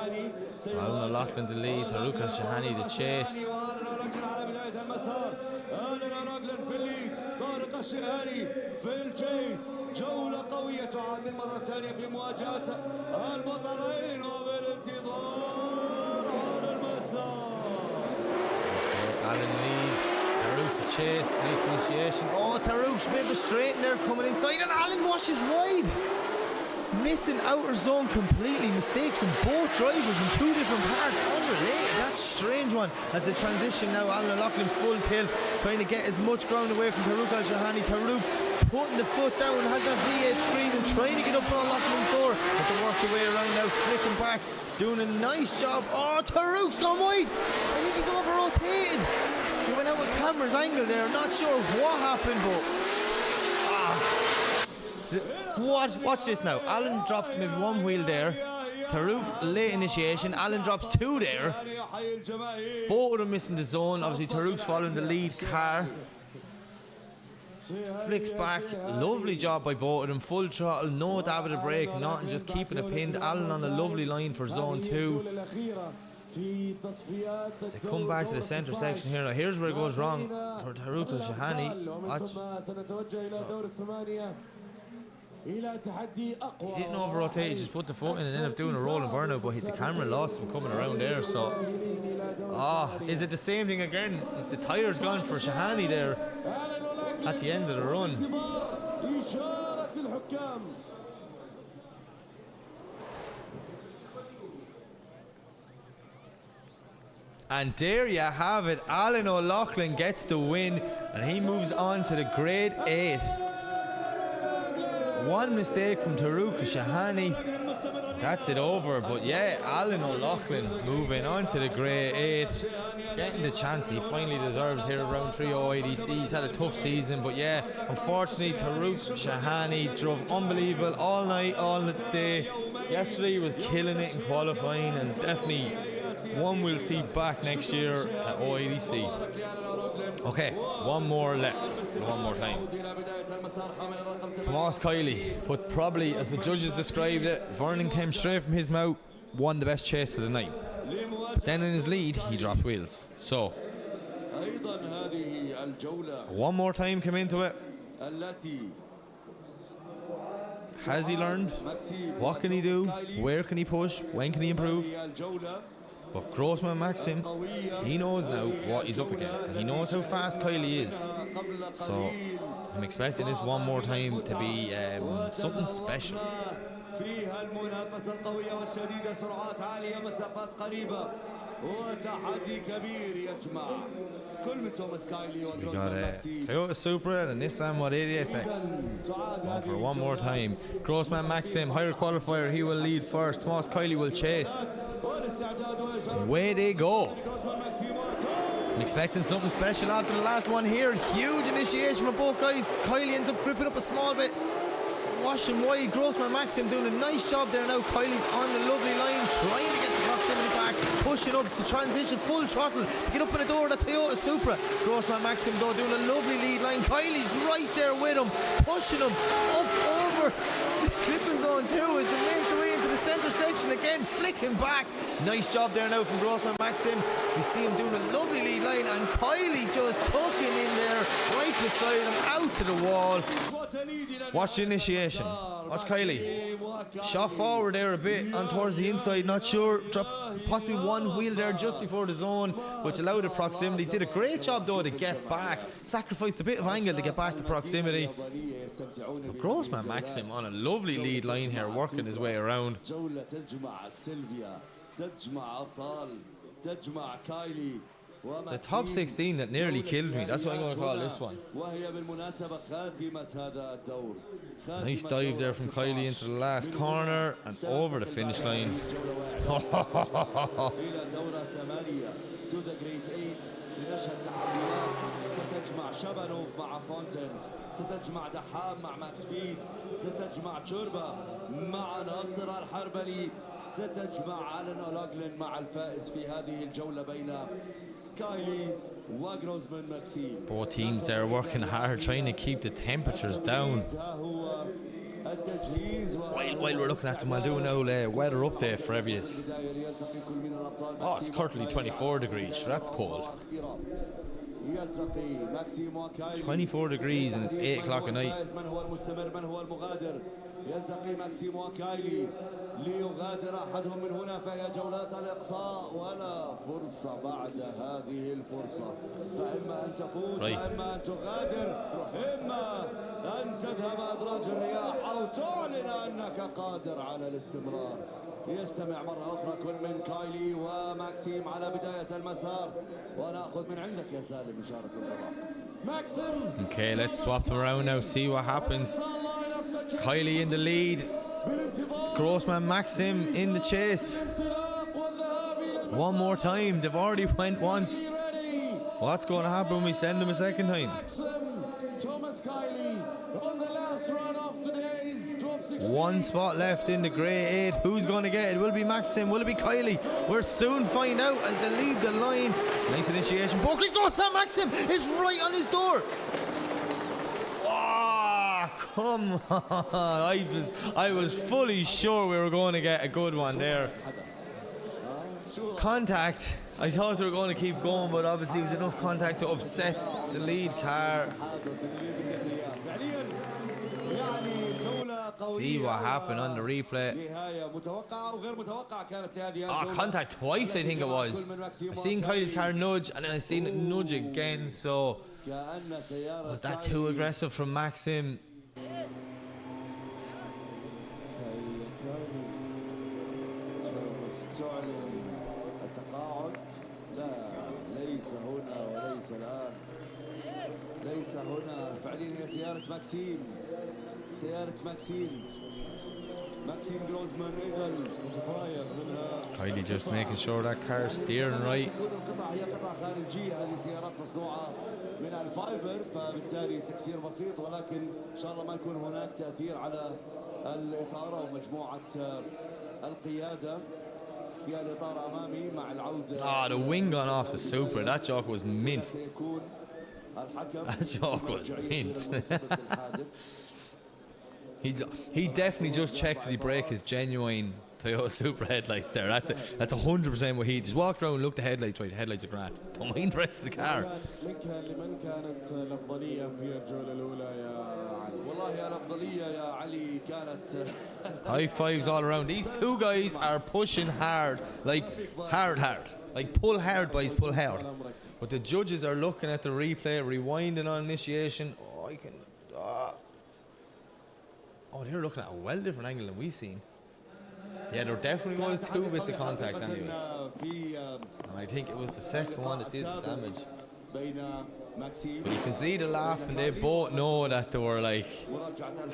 Alan O'Loughlin the lead, Taruk Shahani the chase. على بداية المسار، آلان أولاغلين في الليد، طارق الشهاني في الجيس، جولة قوية تعاد مرة ثانية في مواجهة البطلين وبالانتظار على المسار. Alan lead, Taruk to chase, nice initiation. Oh, Taruk's bit of a straighten there coming inside, and Alan washes wide. Missing outer zone completely. Mistakes from both drivers in two different parts, unrelated. That's a strange one as they transition now. Alan O'Loughlin full tilt, trying to get as much ground away from Taruk Shahani. Taruk putting the foot down, has that V8 screen and trying to get up on O'Loughlin's door as they work their way around now, flicking back, doing a nice job. Oh, Taruk's gone wide. I think he's over rotated. He went out with camera's angle there. Not sure what happened, but watch this now. Alan drops maybe one wheel there. Taruk late initiation. Alan drops two there. Both of them missing the zone. Obviously Taruk's following the lead car. Flicks back. Lovely job by both of them. Full throttle, no dab of the brake, nothing, just keeping it pinned. Alan on a lovely line for zone 2. As they come back to the centre section here now, here's where it goes wrong for Taruk Shahani. Watch. He didn't over rotate, he just put the foot in and ended up doing a rolling burnout, but the camera lost him coming around there. So is it the same thing again? Is the tyres gone for Shahani there at the end of the run? And there you have it. Alan O'Loughlin gets the win and he moves on to the grade 8. One mistake from Taruk Shahani, that's it over. But yeah, Alan O'Loughlin moving on to the grade 8, getting the chance he finally deserves here at round 3 OIDC. He's had a tough season, but yeah, unfortunately Taruk Shahani drove unbelievable all night, all day. Yesterday he was killing it in qualifying, and definitely one we'll see back next year at OIDC. Okay, one more left, one more time. Tomas Kiley, but probably, as the judges described it, Vernon came straight from his mouth, won the best chase of the night. But then in his lead, he dropped wheels. So, one more time come into it. Has he learned? What can he do? Where can he push? When can he improve? But Grossman Maxim, he knows now what he's up against. He knows how fast Kiley is. So I'm expecting this one more time to be something special. So we got a Toyota Supra and a Nissan 180SX. Going for one more time. Grossman Maxim, higher qualifier, he will lead first. Tomas Kiley will chase. Away they go. I'm expecting something special after the last one here. Huge initiation from both guys. Kylie ends up gripping up a small bit. Washing wide. Grossman Maxim doing a nice job there now. Kylie's on the lovely line, trying to get the proximity back, pushing up to transition full throttle to get up in the door of the Toyota Supra. Grossman Maxim though doing a lovely lead line. Kylie's right there with him, pushing him up over clipping zone 2 as they make their way into the centre section again, flicking back. Nice job there now from Grossman Maxim. We see him doing a lovely lead line, and Kylie just tucking in there right beside him, out to the wall. Watch the initiation. Watch Kylie. Shot forward there a bit on towards the inside, not sure. Dropped possibly one wheel there just before the zone, which allowed the proximity. Did a great job though to get back. Sacrificed a bit of angle to get back to proximity. But Grossman Maxim on a lovely lead line here, working his way around. The top 16 that nearly killed me, that's what I'm going to call this one. Nice dive there from Kylie into the last corner and over the finish line. ستجمع شبنوف مع فونتن، ستجمع دحام مع ماكس بيد، ستجمع تشوربا مع ناصر الحربلي، ستجمع ألن أولاغلين مع الفائز في هذه الجولة بين كايلي وغروزمان ماكسيم. Both teams there working hard, trying to keep the temperatures down. While we're looking at them, I'll do an old weather update for everyone. Oh, it's currently 24 degrees, so that's cold. 24 degrees and it's 8 o'clock at night. يلتقي ماكسيم وكايلي ليغادر أحدهم من هنا، فهي جولات الإقصاء ولا فرصة بعد هذه الفرصة، فإما أن تفوز وإما أن تغادر، إما أن تذهب أدراج الرياح أو تعلن أنك قادر على الاستمرار. يجتمع مرة أخرى كل من كايلي وماكسيم على بداية المسار، ونأخذ من عندك يا سالم إشارة الانطلاق. ماكسيم. Okay, let's swap them around now, see what happens. Kylie in the lead, Grossman Maxim in the chase. One more time, they've already went once. What's going to happen when we send them a second time? One spot left in the grey 8. Who's going to get it? Will it be Maxim? Will it be Kylie? We'll soon find out as they leave the line. Nice initiation. Buckley's going to Maxim is right on his door. Come on, I was fully sure we were going to get a good one there. Contact, I thought we were going to keep going, but obviously it was enough contact to upset the lead car. See what happened on the replay. Contact twice, I think it was. I seen Kylie's car nudge and then I seen it nudge again, so was that too aggressive from Maxim? ليس هنا فعليا هي سيارة ماكسيم، سيارة ماكسيم جروزمان إيجل متغير منها. Kylie just making sure that car's steering right. القطع هي قطع خارجية، هذه سيارات مصنوعة من الفايبر، فبالتالي تكسير بسيط، ولكن إن شاء الله ما يكون هناك تأثير على الإطار ومجموعة القيادة في الإطار أمامي مع العودة. The wing gone off the Supra. That joke was mint. That joke was mint. He definitely just checked that he break his genuine Toyota Supra headlights there. That's 100% what he just walked around and looked at the headlights. Right, the headlights are grand. Don't mind the rest of the car. High fives all around. These two guys are pushing hard, like hard, like pull hard, boys, pull hard. But the judges are looking at the replay, rewinding on initiation. They're looking at a well different angle than we've seen. Yeah, there definitely was 2 bits of contact anyways. And I think it was the second one that did the damage. But you can see the laugh, and they both know that they were like,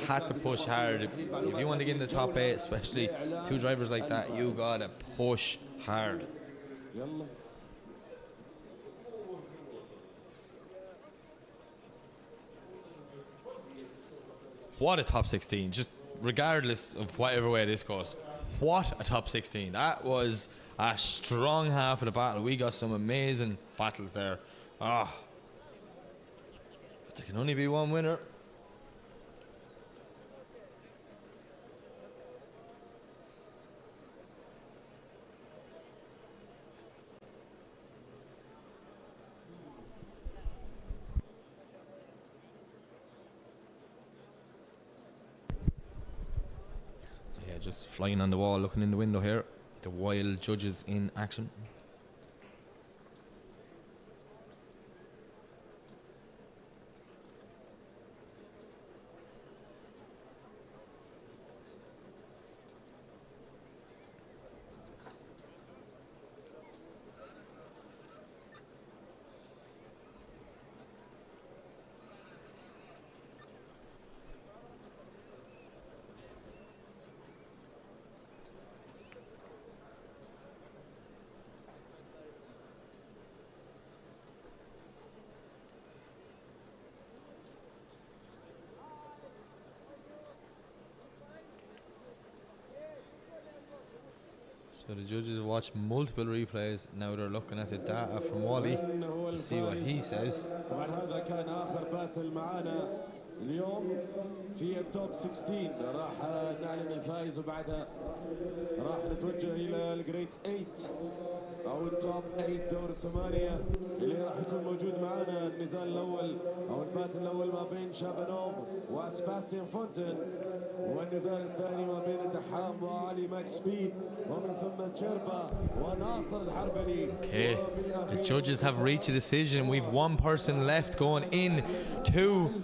had to push hard. If you want to get in the top 8, especially 2 drivers like that, you gotta push hard. what a top 16. Just regardless of whatever way this goes, what a top 16. That was a strong half of the battle. We got some amazing battles there. But there can only be one winner. Just flying on the wall, looking in the window here. The wild judges in action. So the judges watch multiple replays. Now they're looking at the data from Wally to see what he says. طبعا هذا كان آخر باتل معانا اليوم في التوب 16. راح نعلن الفائز وبعدها راح نتوجه إلى الجريد 8 أو التوب 8 دور الثمانية اللي راح يكون موجود معانا. النزال الأول أو الباتل الأول ما بين شابانوف وسباستيان فونتن، والنزال الثاني ما بين الدحام وعلي ماكس سبيد، ومن ثم تشيربا وناصر الحربلي. Okay, the judges have reached a decision. We've one person left going in to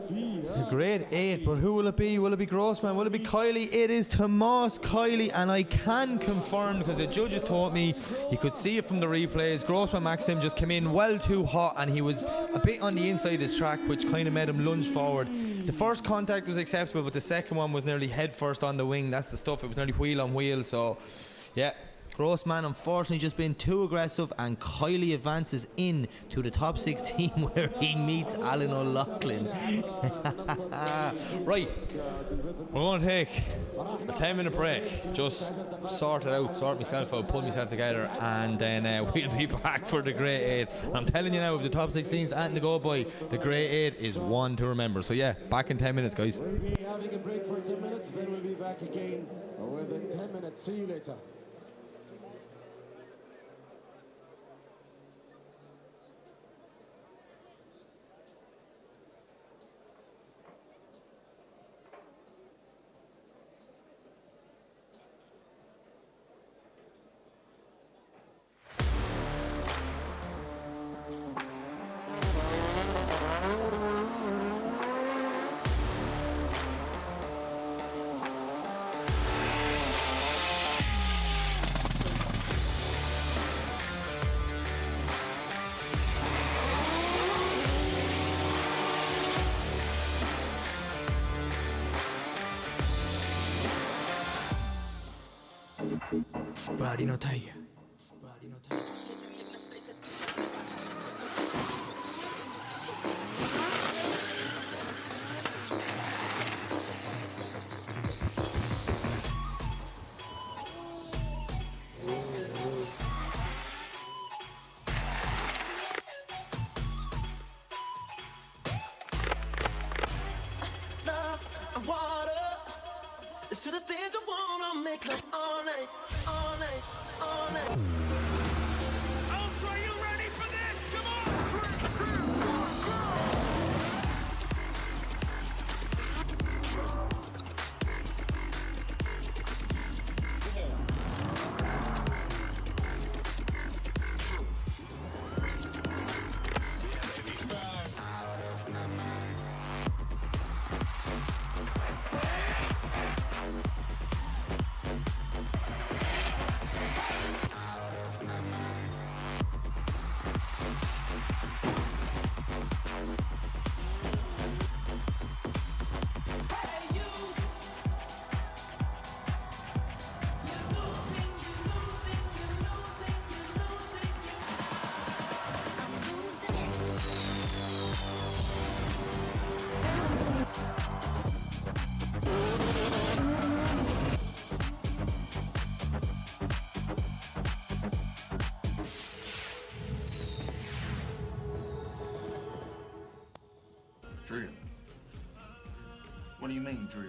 the grade 8, but who will it be? Will it be Grossman? Will it be Kiley? It is Tomas Kiley, and I can confirm because the judges told me you could see it from the replays. Grossman Maxim just came in well too hot, and he was a bit on the inside of the track, which kind of made him lunge forward. The first contact was acceptable, but the second one was nearly head first on the wing. That's the stuff. It was nearly wheel on wheel. So, yeah. Grossman unfortunately just been too aggressive, and Kiley advances in to the top 16 where he meets Alan O'Loughlin. Right, we're going to take a 10-minute break, just sort myself out, pull myself together, and then we'll be back for the grade 8. I'm telling you now, if the top 16's and to go by, the grade 8 is one to remember. So yeah, back in 10 minutes, guys. We'll be having a break for 10 minutes, then we'll be back again within 10 minutes. See you later. Body no tire. Love and water. It's to the things I wanna make love all night, all night, all night. Oh, so are you ready for this? Come on! What do you mean, drill?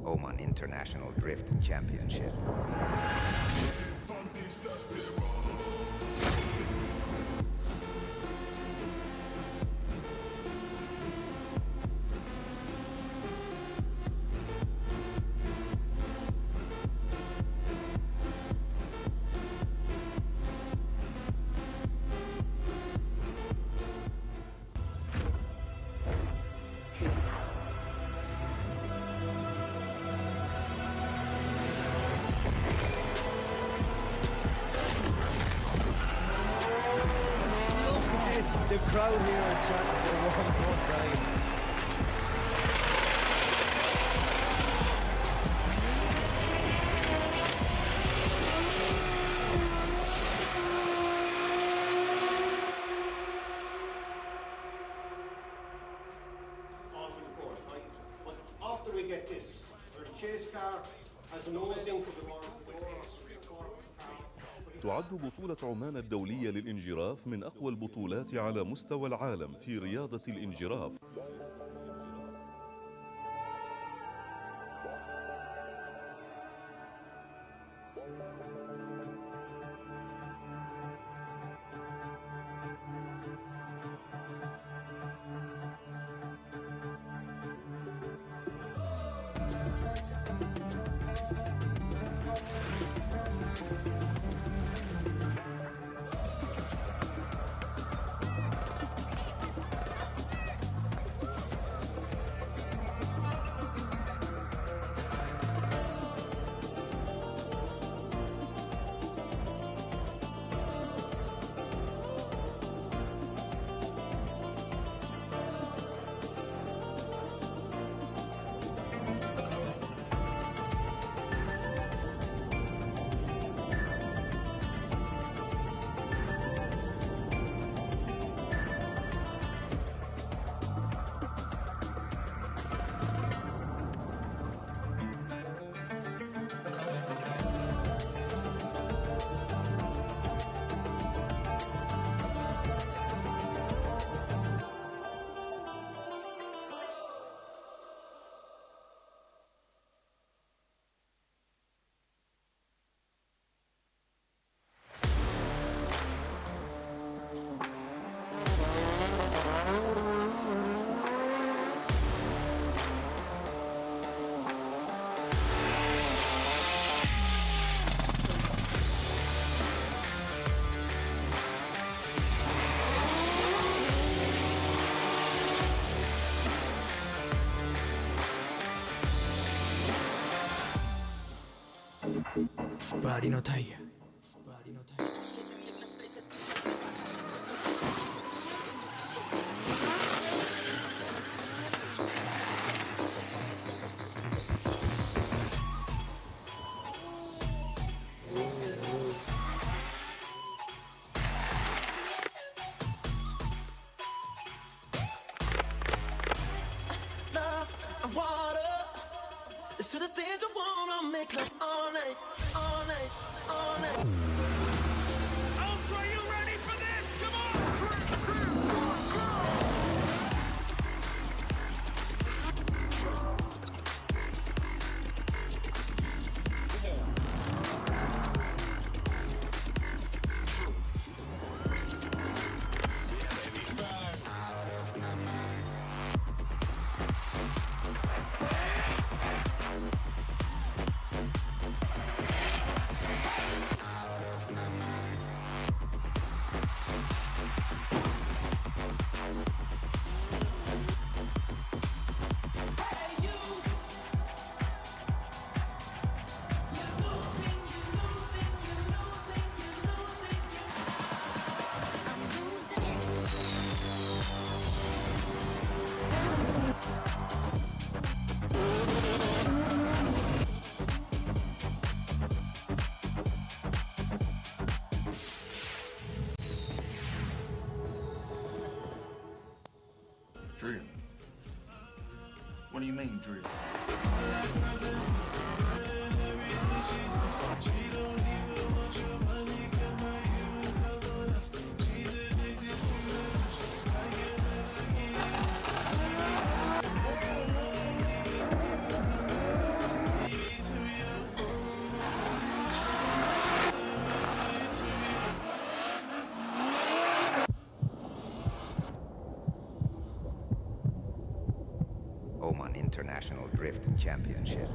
Oman International Drift Championship. The crowd here are chanting for one more time. All through the course, right? But after we get this, where the chase car has nose into the door. تعد بطولة عمان الدولية للإنجراف من أقوى البطولات على مستوى العالم في رياضة الإنجراف. Body no tire. Love and water. It's to the things I wanna make love all night, all night, all night. do you mean, drill? Oman International Drift Championship.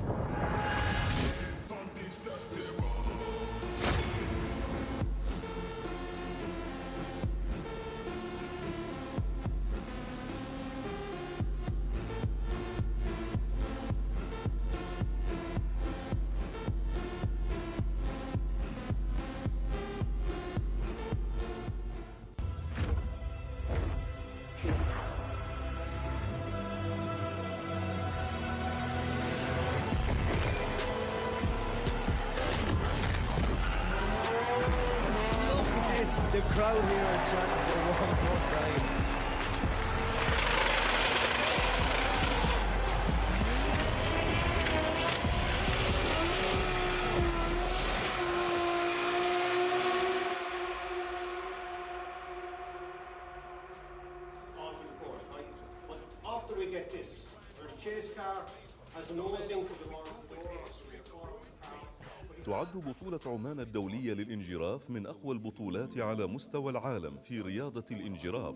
The crowd here are chanting for one more time. Onto the course, right? But after we get this, the chase car has the nose into the door. تعد بطولة عمان الدولية للإنجراف من أقوى البطولات على مستوى العالم في رياضة الإنجراف.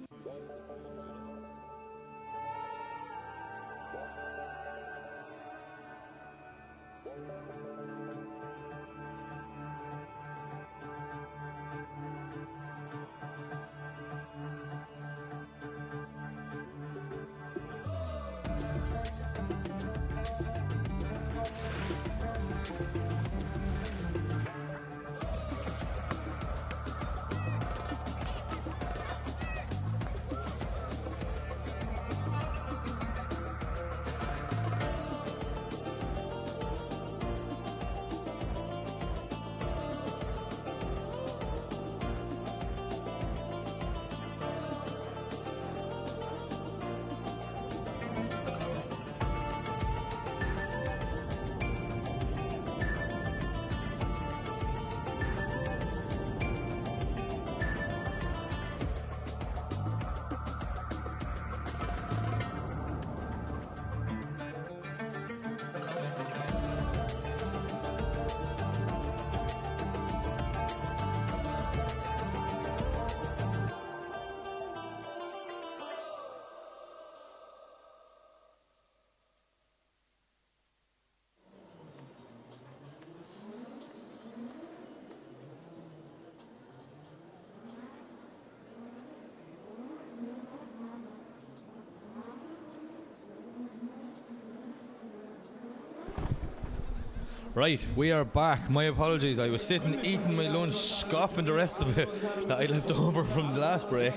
Right, we are back. My apologies. I was sitting eating my lunch, scoffing the rest of it that I left over from the last break.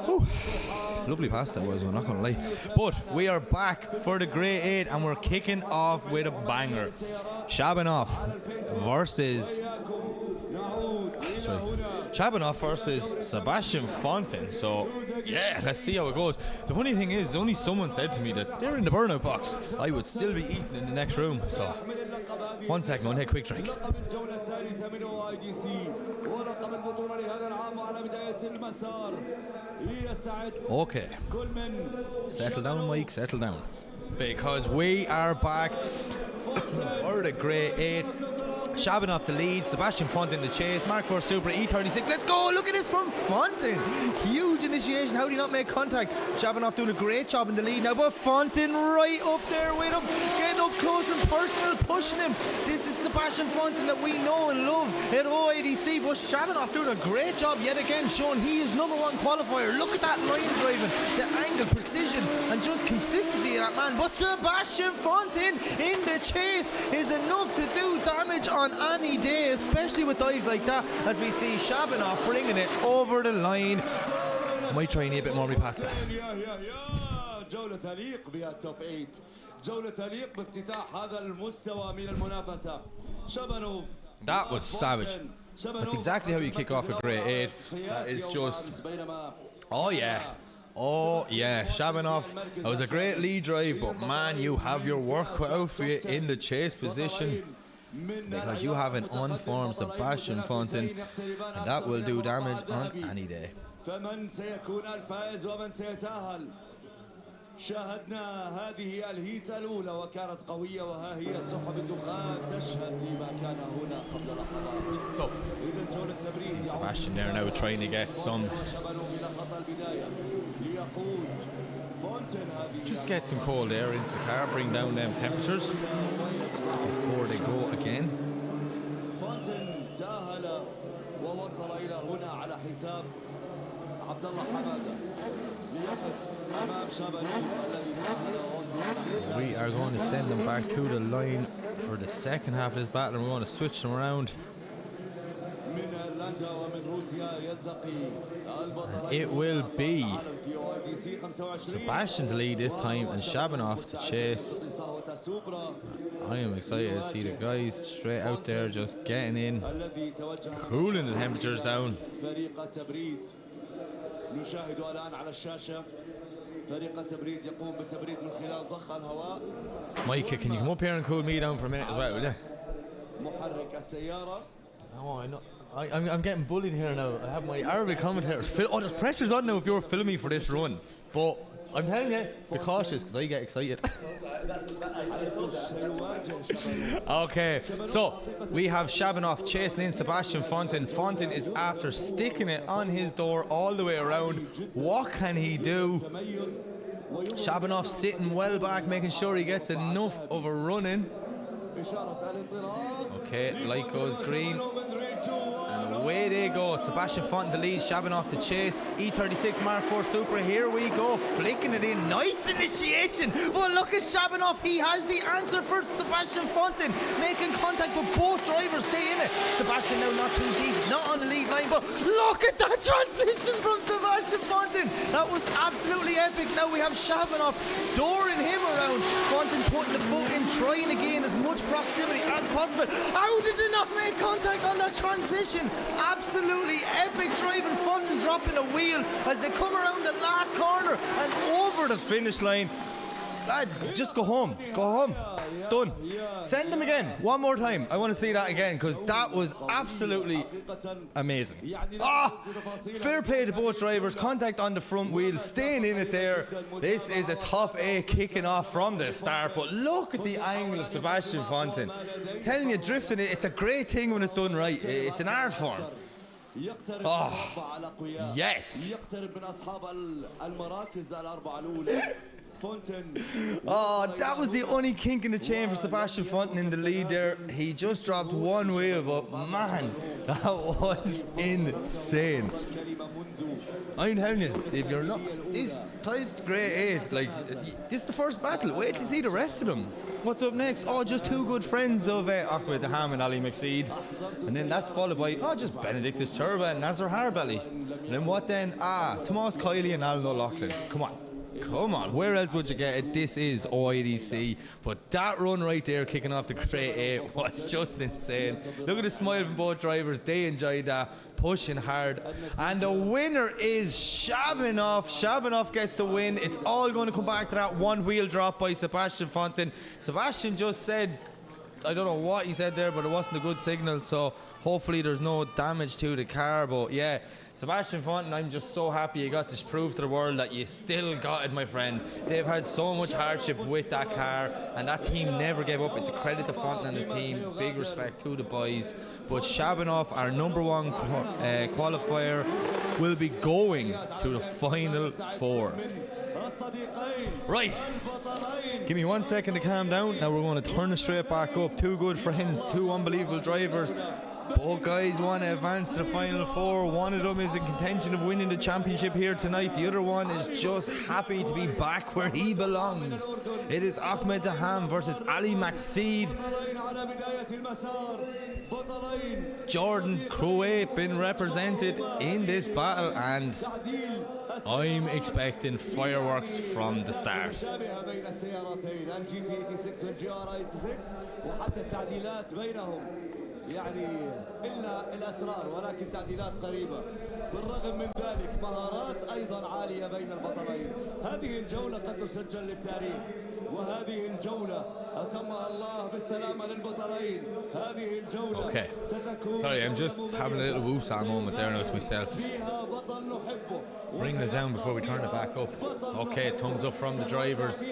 Whew. Lovely pasta was, I'm not going to lie. But we are back for the Grade 8 and we're kicking off with a banger. Shabanov versus... Shabanov versus Sebastian Fontin. So, yeah, let's see how it goes. The funny thing is, only someone said to me that they're in the burnout box. I would still be eating in the next room. So, 1 second, I'll take a quick drink. Okay. Settle down, Mike, settle down. Because we are back for the Grade 8. Shabanov the lead, Sebastian Fontin the chase, Mark 4 Super, E36. Let's go! Look at this from Fontin. Huge initiation. How do you not make contact? Shabanov doing a great job in the lead now, but Fontin right up there with him, getting up close and personal, pushing him. This is Sebastian Fontin that we know and love at OIDC, but Shabanov doing a great job yet again, showing he is #1 qualifier. Look at that line driving, the angle, precision, and just consistency of that man. But Sebastian Fontin in the chase is enough to do damage on any day, especially with dives like that, as we see Shabanov bringing it over the line. Might try and eat a bit more of my pasta. جولة تليق بها التوب 8 جولة تليق بافتتاح هذا المستوى من المنافسة. شابانوف. That was savage. That's exactly how you kick off a Grade 8. That is just... Oh yeah. Oh, yeah, Shabanov. That was a great lead drive, but man, you have your work cut out for you in the chase position. Because you have an unformed Sebastian Fonten, and that will do damage on any day. فمن سيكون الفائز ومن سيتأهل؟ شاهدنا هذه الهيت الأولى وكانت قوية، وها هي سحب الدخان تشهد لما كان هنا قبل لحظات. So, see Sebastian there now trying to get some. Just get some cold air into the car, bring down them temperatures before they go again. فونتن تأهل ووصل إلى هنا على حساب عبد الله حمادة ليقف أمام شابانوف الذي تأهل ووصل على حساب. We are going to send them back to the line for the second half of this battle, and we're going to switch them around. And it will be Sebastian to lead this time and Shabanov to chase. I am excited to see the guys straight out there just getting in, cooling the temperatures down. Micah, can you come up here and cool me down for a minute as well, will you? Oh, I know. I'm getting bullied here now. I have my Arabic commentators. Oh, there's pressures on now if you're filming me for this run. But I'm telling you, be cautious because I get excited. Okay, so we have Shabanov chasing in Sebastian Fonten. Fonten is after sticking it on his door all the way around. What can he do? Shabanov sitting well back, making sure he gets enough of a run in. Okay, light goes green. And away they go. Sebastian Fonten to lead, Shabanov to chase. E36 Mark IV Supra, here we go. Flicking it in. Nice initiation. Well, look at Shabanov. He has the answer for Sebastian Fonten. Making contact, but both drivers stay in it. Sebastian now not too deep, not on the lead line, but look at that transition from Sebastian Fonten. That was absolutely epic. Now we have Shabanov dooring him around. Fonten putting the foot in, trying to gain as much proximity as possible. How did they not make contact on that transition? Absolutely epic driving. Fonten dropping a wheel as they come around the last corner and over the finish line. Lads, just go home. Go home. It's done. Send them again. One more time. I want to see that again because that was absolutely amazing. Fair play to both drivers. Contact on the front wheel. Staying in it there. This is a top 8 kicking off from the start. But look at the angle of Sebastian Fonten. Telling you, drifting it, it's a great thing when it's done right. It's an art form. Oh, yes. Oh, that was the only kink in the chain for Sebastian Fonten in the lead there. He just dropped one wheel, but man, that was insane. I'm telling you, if you're not, this ties grade 8, like, this is the first battle. Wait till you see the rest of them. What's up next? Oh, just two good friends of Ahmed Daham and Ali McSeed. And then that's followed by, just Benedictus Turba and Nazar Harbelly. And then what then? Tomas Kiley and Alan O'Loughlin. Come on. Come on, where else would you get it? This is OIDC. But that run right there, kicking off the Grade 8, was just insane. Look at the smile from both drivers. They enjoyed that, pushing hard. And the winner is Shabanov. Shabanov gets the win. It's all going to come back to that one wheel drop by Sebastian Fonten. Sebastian just said, I don't know what he said there, but it wasn't a good signal, so hopefully there's no damage to the car. But yeah, Sebastian Fonten, I'm just so happy you got to prove to the world that you still got it, my friend. They've had so much hardship with that car, and that team never gave up. It's a credit to Fonten and his team. Big respect to the boys. But Shabanov, our number one qualifier, will be going to the final 4. Right, give me 1 second to calm down. Now we're going to turn it straight back up. Two good friends, two unbelievable drivers. Both guys want to advance to the final 4. One of them is in contention of winning the championship here tonight. The other one is just happy to be back where he belongs. It is Ahmed Daham versus Ali McSeed. Jordan Crouet been represented in this battle, and I'm expecting fireworks from the start. يعني إلا الأسرار ولكن تعديلات قريبة. بالرغم من ذلك مهارات أيضا عالية بين البطلين. هذه الجولة قد تسجل للتاريخ، وهذه الجولة أتمها الله بالسلامة للبطلين. هذه الجولة ستكون Sorry, I'm just having a little woosah moment there now to myself. فيها بطل نحبه. Bring it down before we turn it back up. Okay, thumbs up from the drivers.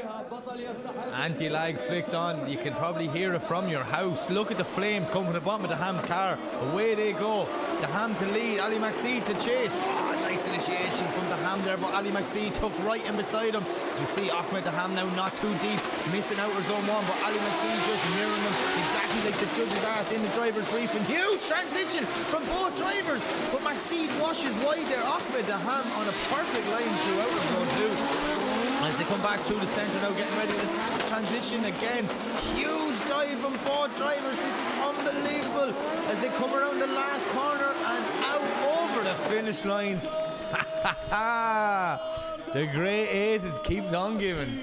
Anti-lag flicked on. You can probably hear it from your house. Look at the flames coming from the bottom of the Ham's car. Away they go. The Ham to lead. Ali McSeed to chase. Oh, nice initiation from the Ham there, but Ali McSeed tucked right in beside him. As we see Ahmed the Ham now not too deep, missing outer zone 1, but Ali McSeed just mirroring them exactly like the judges asked in the driver's briefing. Huge transition from both drivers, but McSeed washes wide there. Ahmed the Ham on a perfect line through outer zone 2. As they come back through the centre now, getting ready to transition again. Huge dive from both drivers. This is unbelievable as they come around the last corner and out over the finish line. The grey 8 keeps on giving.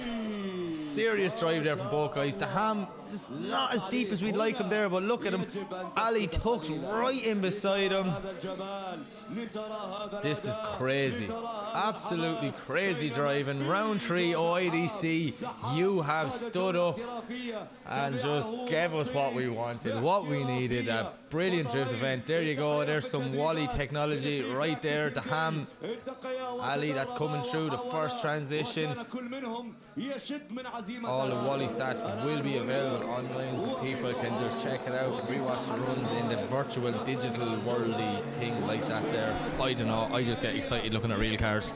Serious drive there from both guys. The Ham just not as deep as we'd like him there, but look at him. Ali tucks right in beside him. This is crazy. Absolutely crazy driving. Round 3 OIDC. You have stood up and just gave us what we wanted, what we needed. A brilliant drift event. There you go. There's some Wally technology right there. The Ham, Ali, that's coming through the first transition. All the Wally stats will be available online, so people can just check it out, rewatch the runs in the virtual digital worldy thing like that there. I don't know, I just get excited looking at real cars.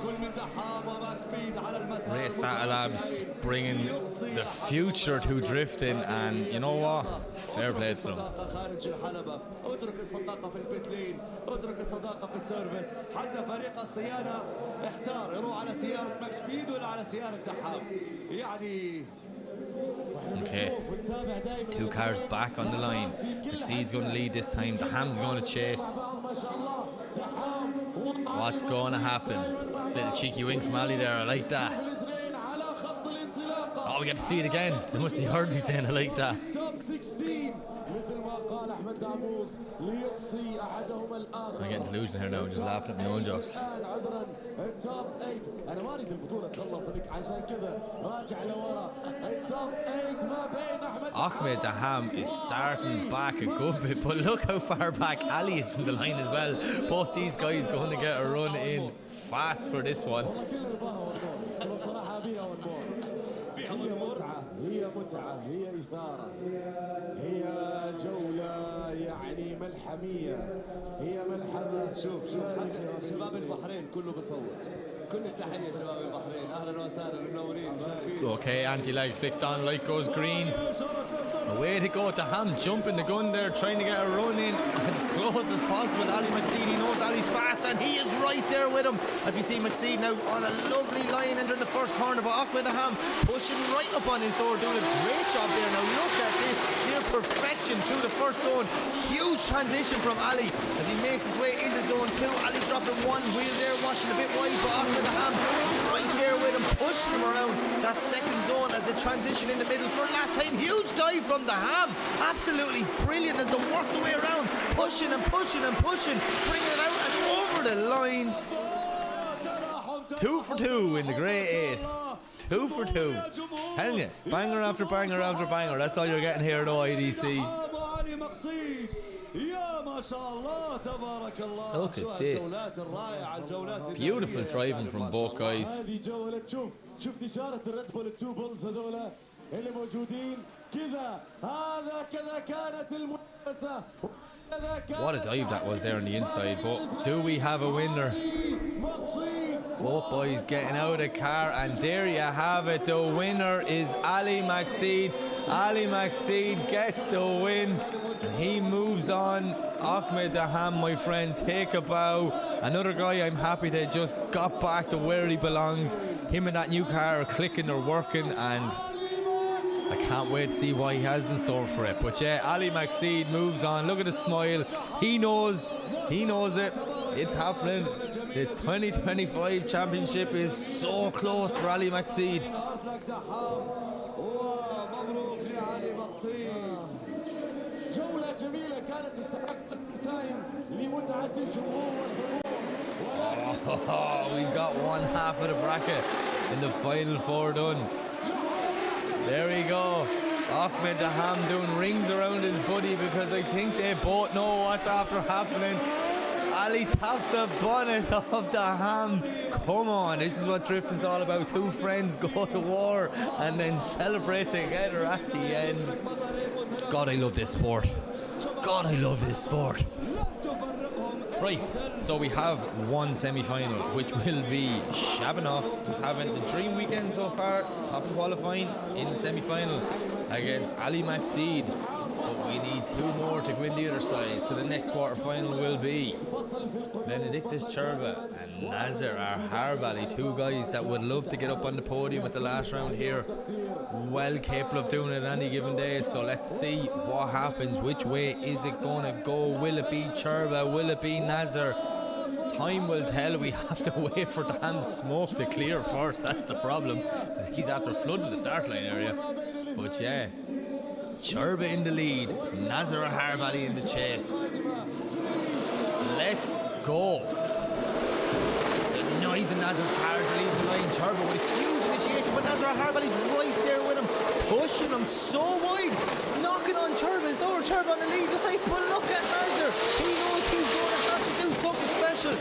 Great Fata Labs bringing the future to drifting, and you know what? Fair play to them. اترك الصداقة في البتلين، اترك الصداقة في السيرفس، حتى فريق الصيانة احتار يروح على سيارة ماكس بيد ولا على سيارة دحام. يعني Okay, 2 cars back on the line. McSeed's going to lead this time. The Ham's going to chase. What's going to happen? Little cheeky wink from Ali there. I like that. Oh, we get to see it again. They must have heard me saying I like that. I'm getting delusional here now, just laughing at my own jokes. Ahmed the Ham is starting back a good bit, but look how far back Ali is from the line as well. Both these guys going to get a run in fast for this one. هي متعة، هي إثارة، هي جولة يعني ملحمية، هي ملحمة. شوف حتى شباب البحرين كله بصور. كل التحية شباب البحرين، أهلا وسهلا منورين. Okay, anti-lag flicked on, light goes green. Away to go to Ham, jumping the gun there, trying to get a run in as close as possible. Ali McSeed, he knows Ali's fast and he is right there with him. As we see McSeed now on a lovely line entering the first corner, but Ahmed the Ham pushing right up on his door, doing a great job there. Now look at this, near perfection through the first zone. Huge transition from Ali as he makes his way into zone 2. Ali dropping one wheel there, washing a bit wide, but Ahmed the Ham right there with him, pushing him around that second zone as they transition in the middle for last time. Huge dive from the Ham, absolutely brilliant as they work their way around, pushing and pushing and pushing, bringing it out and over the line. 2 for 2 in the grey 8. 2 for 2. Telling you, banger after banger after banger. That's all you're getting here at OIDC. Look at this. Beautiful driving from both guys. شفت إشارة الريد بول التو بولز هذولا اللي موجودين كذا هذا كذا كانت المنافسة. What a dive that was there on the inside, but do we have a winner? Both boys getting out of the car, and there you have it. The winner is Ali McSeed. Ali McSeed gets the win, and he moves on. Ahmed the Ham, my friend, take a bow. Another guy I'm happy they just got back to where he belongs. Him and that new car are clicking, they're working, and I can't wait to see what he has in store for it. But yeah, Ali McSeed moves on. Look at the smile. He knows it. It's happening. The 2025 championship is so close for Ali McSeed. جميلة كانت تستحق تايم لمتعة الجمهور والحضور. We've got one half of the bracket in the final four done. There we go. Ahmed Daham doing rings around his buddy because I think they both know what's after happening. Ali taps the bonnet of Daham. Come on, this is what drifting's all about. Two friends go to war and then celebrate together at the end. God, I love this sport. God, I love this sport. Right, so we have one semi-final, which will be Shabanov, who's having the dream weekend so far, top in qualifying in the semi-final against Ali Mafsid. But we need two more to win the other side, so the next quarter-final will be Benedictus Cherba and Nazar Harbali, two guys that would love to get up on the podium at the last round here. Well capable of doing it any given day, so let's see what happens. Which way is it going to go? Will it be Cherba? Will it be Nazar? Time will tell. We have to wait for damn smoke to clear first. That's the problem. He's after flooding the start line area. But yeah, Cherba in the lead, Nazar Harbali in the chase. Let's go. The noise in Nazar's car as he leaves the line. Cherba with a huge initiation, but Nazar Harbali's right there with him, pushing him so wide, knocking on Cherba's door. Cherba on the lead line, but look at Nazar. He knows he's going to have to do something special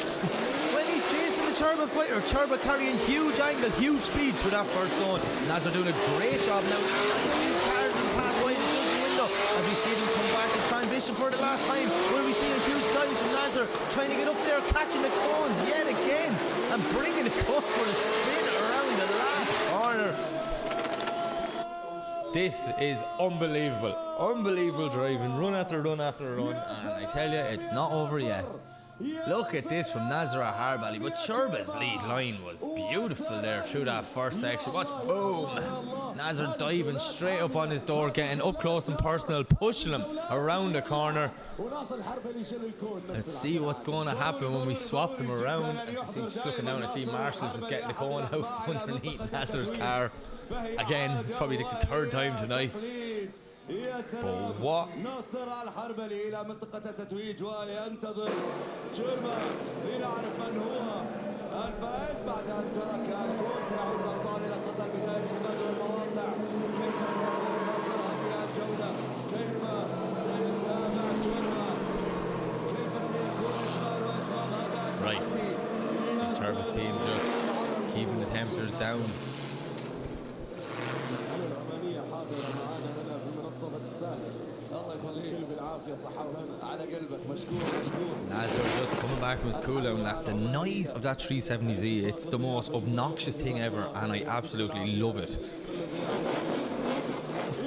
when he's chasing the Cherba fighter. Cherba carrying huge angle, huge speed through that first zone. Nazar doing a great job now. His cars and pass wide into the window as we see them come back and transition for the last time. Will we see a huge dive from Nazar trying to get up there, catching the cones yet again and bringing the cone for a spin around the last corner. This is unbelievable. Unbelievable driving, run after run after run, and I tell you, it's not over yet. Look at this from Nazar Harbali, but Cherba's lead line was beautiful there through that first section. Watch, boom! Nazar diving straight up on his door, getting up close and personal, pushing him around the corner. Let's see what's going to happen when we swap them around. As you see, just looking down, I see Marshall just getting the cone out underneath Nazar's car. Again, it's probably like the third time tonight. But what? نصر الحربلي إلى منطقة التتويج وينتظر جيرما لنعرف من هو الفائز بعد أن ترك الكون. سيعود الأبطال إلى خط البداية لتبادل المواقع. كيف سيكون نصر هذه الجولة؟ كيف سيتابع جيرما؟ كيف سيكون إشغال وإتمام هذا؟ Right. So Cherba's team just keeping the temperatures down. Nazar just coming back from his cool down lap. The noise of that 370Z, it's the most obnoxious thing ever, and I absolutely love it.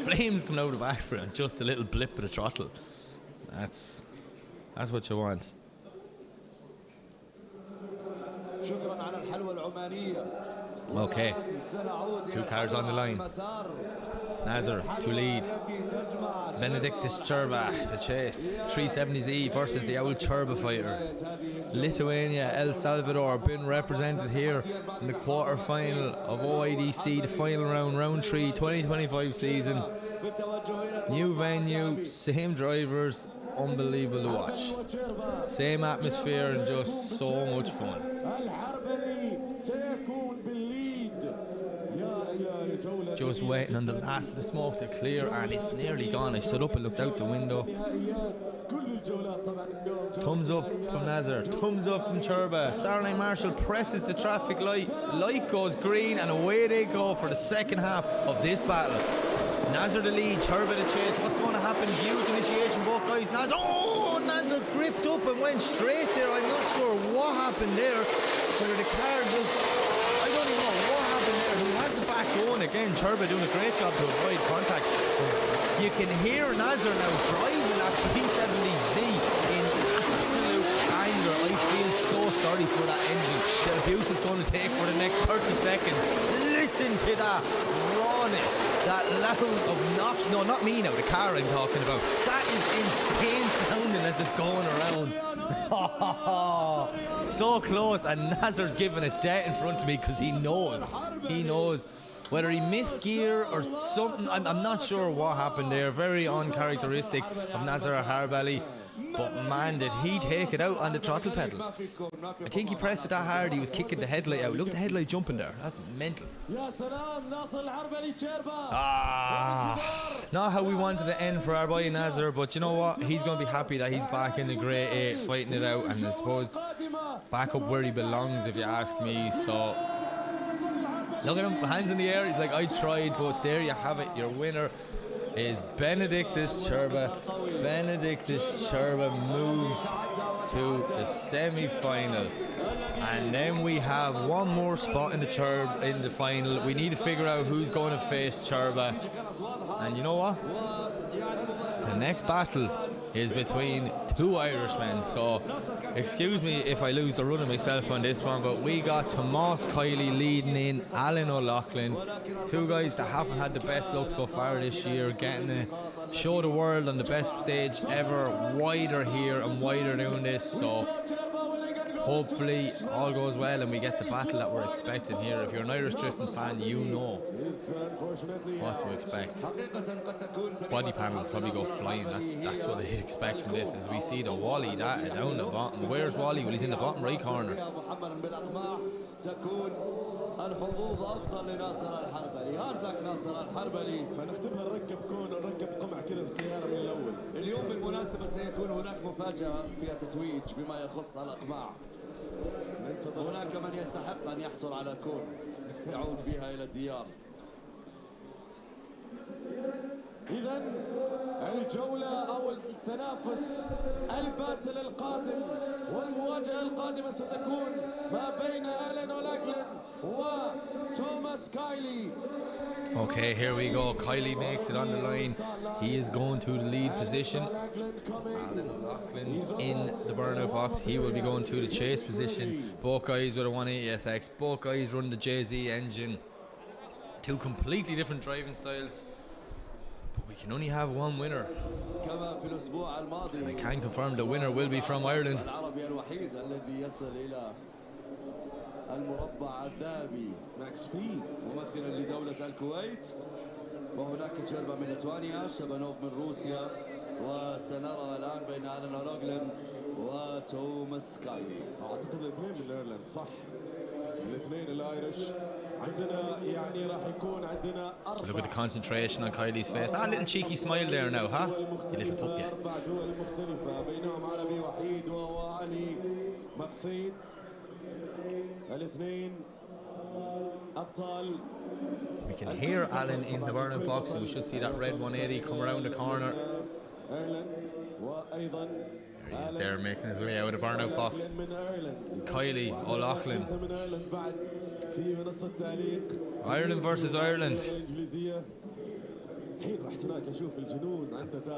Flames coming out of the back for it, just a little blip of the throttle. That's what you want. Okay, two cars on the line. Nazar to lead. Benedictus Cherba to chase. 370Z versus the old Cherba fighter. Lithuania, El Salvador been represented here in the quarter final of OIDC, the final round, round 3, 2025 season. New venue, same drivers, unbelievable to watch. Same atmosphere and just so much fun. Just waiting on the last of the smoke to clear, and it's nearly gone. I stood up and looked out the window. Thumbs up from Nazar, thumbs up from Cherba. Starline Marshall presses the traffic light. Light goes green, and away they go for the second half of this battle. Nazar the lead, Cherba the chase. What's going to happen? Huge initiation, both guys. Nazar, oh, Nazar gripped up and went straight there. I'm not sure what happened there. Whether the car just, I don't even know what happened there. Who has the back going again? Cherba doing a great job to avoid contact. You can hear Nazar now driving that 370Z in absolute anger. I feel so sorry for that engine. The abuse it's going to take for the next 30 seconds. Listen to that rawness, that loud obnoxious. No, not me now, the car I'm talking about. That is insane sounding as it's going around. So close, and Nazar's giving it dead in front of me because he knows Whether he missed gear or something, I'm not sure what happened there. Very uncharacteristic of Nazar Harbali. But man, did he take it out on the throttle pedal. I think he pressed it that hard, he was kicking the headlight out. Look at the headlight jumping there. That's mental. Not how we wanted to end for our boy Nazar, but you know what? He's going to be happy that he's back in the grade 8 fighting it out, and I suppose back up where he belongs, if you ask me. So look at him, hands in the air. He's like, I tried, but there you have it. Your winner is Benedictus Cherba. Benedictus Cherba moves to the semi-final, and then we have one more spot in the final. We need to figure out who's going to face Cherba, and you know what? The next battle is between two Irishmen, so excuse me if I lose the run of myself on this one, but we got Tomas Kiley leading in Alan O'Loughlin, two guys that haven't had the best luck so far this year, getting to show the world on the best stage ever, wider here and wider doing this, so hopefully all goes well and we get the battle that we're expecting here. If you're an Irish drifting fan, you know what to expect. Body panels probably go flying. That's what they expect from this, as we see the Wally down the bottom. Where's Wally? Well, he's in the bottom right corner. الحظوظ افضل لناصر الحربلي. هارد لك ناصر الحربلي. فنختمها نركب قمع كذا بالسياره من الاول. اليوم بالمناسبه سيكون هناك مفاجاه فيها تتويج بما يخص الاقماع. هناك من يستحق ان يحصل على كون يعود بها الى الديار. إذا الجولة أو التنافس الباتل القادم والمواجهة القادمة ستكون ما بين ألان أولاغلين وتوماس كايلي. Okay, here we go. Kiley makes it on the line. He is going to the lead position. Alan O'Loughlin's in the burnout box. He will be going to the chase position. Both guys with a 180 SX. Both guys run the JZ engine. Two completely different driving styles. We can only have one winner, and I can confirm the winner will be from Ireland. المربع الذهبي ماكس بي ممثلا لدولة الكويت، وهناك تجربة من ليتوانيا، شبانوف من روسيا، وسنرى الآن بين ألان أولاغلين وتوماس كايلي. أعتقد الاثنين من ايرلند صح؟ الاثنين الايرش. عندنا يعني راح يكون عندنا Look at the concentration on Kylie's face. A little cheeky smile there now, huh? You little puppy. أربع دول مختلفة بينهم عربي وحيد وعلي مقصيد. الاثنين أبطال. We can hear Alan in the burnout box, so we should see that red 180 come around the corner. There he is there, making his way out of the burnout box. Kiley O'Loughlin. Ireland versus Ireland.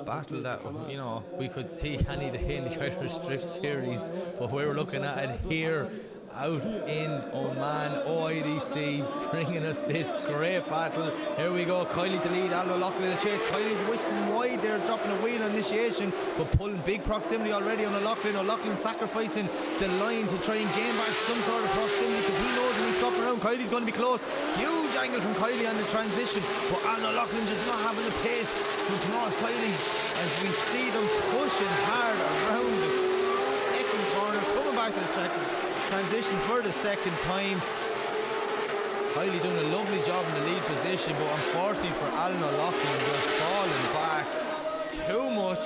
Battle that, you know, we could see any day in the Irish Drift Series, but we're looking at it here out in Oman. OIDC bringing us this great battle. Here we go, Kiley to lead, Alan O'Loughlin in chase. Kiley's wishing wide there, dropping a wheel on initiation, but pulling big proximity already on O'Loughlin. O'Loughlin sacrificing the line to try and gain back some sort of proximity, because he knows when he's swapping around, Kiley's going to be close. Huge angle from Kiley on the transition, but Alan O'Loughlin just not having the pace from Tomas Kiley, as we see them pushing hard around the second corner, coming back to the track. Transition for the second time. Kiley doing a lovely job in the lead position, but unfortunately for Alan O'Loughlin, just falling back too much.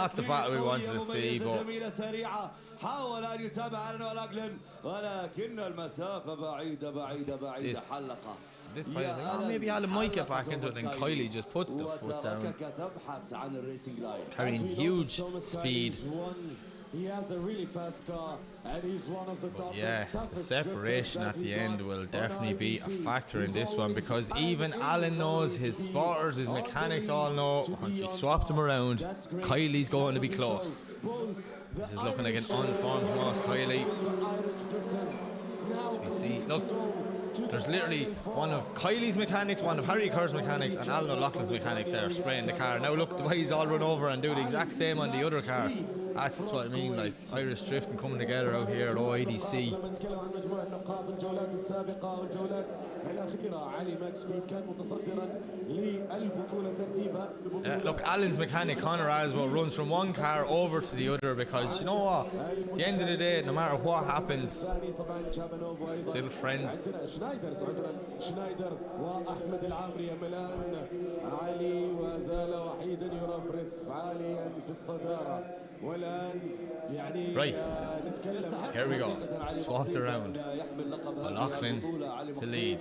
Not the battle we wanted to see, but حاول أن يتابع ألان أولاغلين ولكن المسافة بعيدة حلقة. This point, maybe Alan might get back into it, and Kiley just puts the foot down, carrying huge speed. He has a really fast car, and he's one of the top. Yeah, the separation at the end will definitely be a factor in this one, because even Alan knows, his spotters, his mechanics all know, once we swapped them around, Kiley's going to be close. This is looking like an unformed Tomas Kiley. As we see, look, there's literally one of Kiley's mechanics, one of Harry Kerr's mechanics, and Alan O'Loughlin's mechanics there spraying the car. Now look the way he's all run over and do the exact same on the other car. That's what I mean, like Irish drifting coming together out here at OIDC. لما نتكلم عن مجموع النقاط الجولات السابقة والجولات الأخيرة علي ماكس بيد كان متصدرا للبطولة ترتيبا. Look, Alan's mechanic Connor Aswell runs from one car over to the other because you know what? At the end of the day, no matter what happens, still friends. شنايدر وأحمد العامري يملان علي وزال وحيدا يرفرف عاليا في الصدارة والآن يعني Right, here we go, swapped around. O'Loughlin to lead,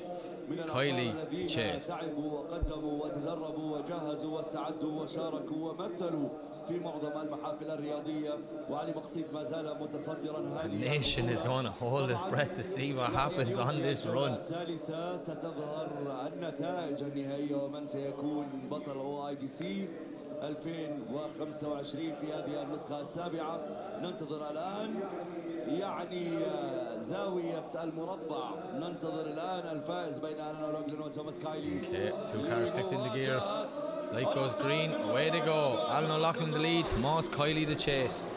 Kylie to chase. تعبوا وقدموا وتدربوا وجهزوا واستعدوا وشاركوا ومثلوا في معظم المحافل الرياضية وعلي مقصيد ما زال متصدرا The هادئا. nation is going to hold its breath to see what happens on this run. الثالثة ستظهر النتائج النهائية ومن سيكون بطل OIDC 2025 في هذه النسخة السابعة. ننتظر الآن يعني زاوية المربع، ننتظر الآن الفائز بين ألان أولوغلين وتوماس كايلي. Okay, 2 cars clicked in the gear. Light goes green, away they go. Alan O'Loughlin the lead, Tomas Kylie the chase.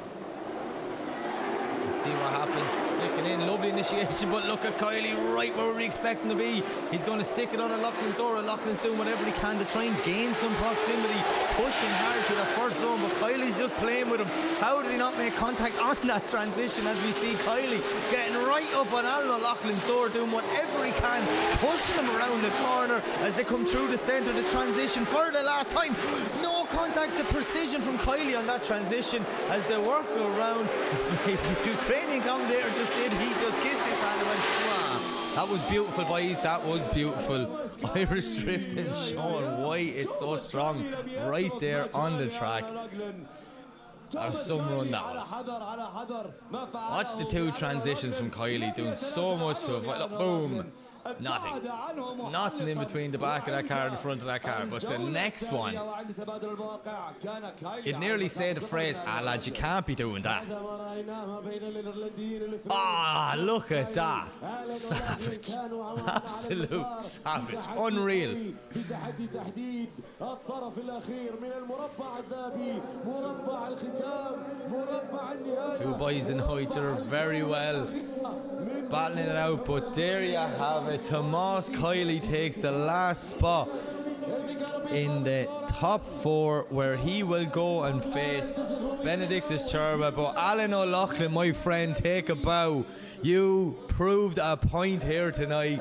Let's see what happens. Flicking in, lovely initiation, but look at Kylie right where we expect him to be. He's going to stick it on O'Loughlin's door. O'Loughlin's doing whatever he can to try and gain some proximity, pushing hard to the first zone, but Kylie's just playing with him. How did he not make contact on that transition as we see Kylie getting right up on Alan O'Loughlin's door, doing whatever he can, pushing him around the corner as they come through the centre, the transition for the last time. No contact, the precision from Kylie on that transition as they work around. The Ukrainian commentator just did, he just kissed his hand and went, "Mwah." That was beautiful, boys, that was beautiful. Irish drifting showing why it's so strong right there on the track. That's some run that was. Watch the 2 transitions from Kylie doing so much to avoid. Look, boom. Nothing in between the back of that car and the front of that car. But the next one, you'd nearly say the phrase, "Ah lads, you can't be doing that." Ah, look at that. Savage. Absolute savage. Unreal. 2 boys in each other very well, battling it out, but there you have it. Tomas Kylie takes the last spot in the top 4 where he will go and face Benedictus Cherba. But Alan O'Loughlin, my friend, take a bow. You proved a point here tonight.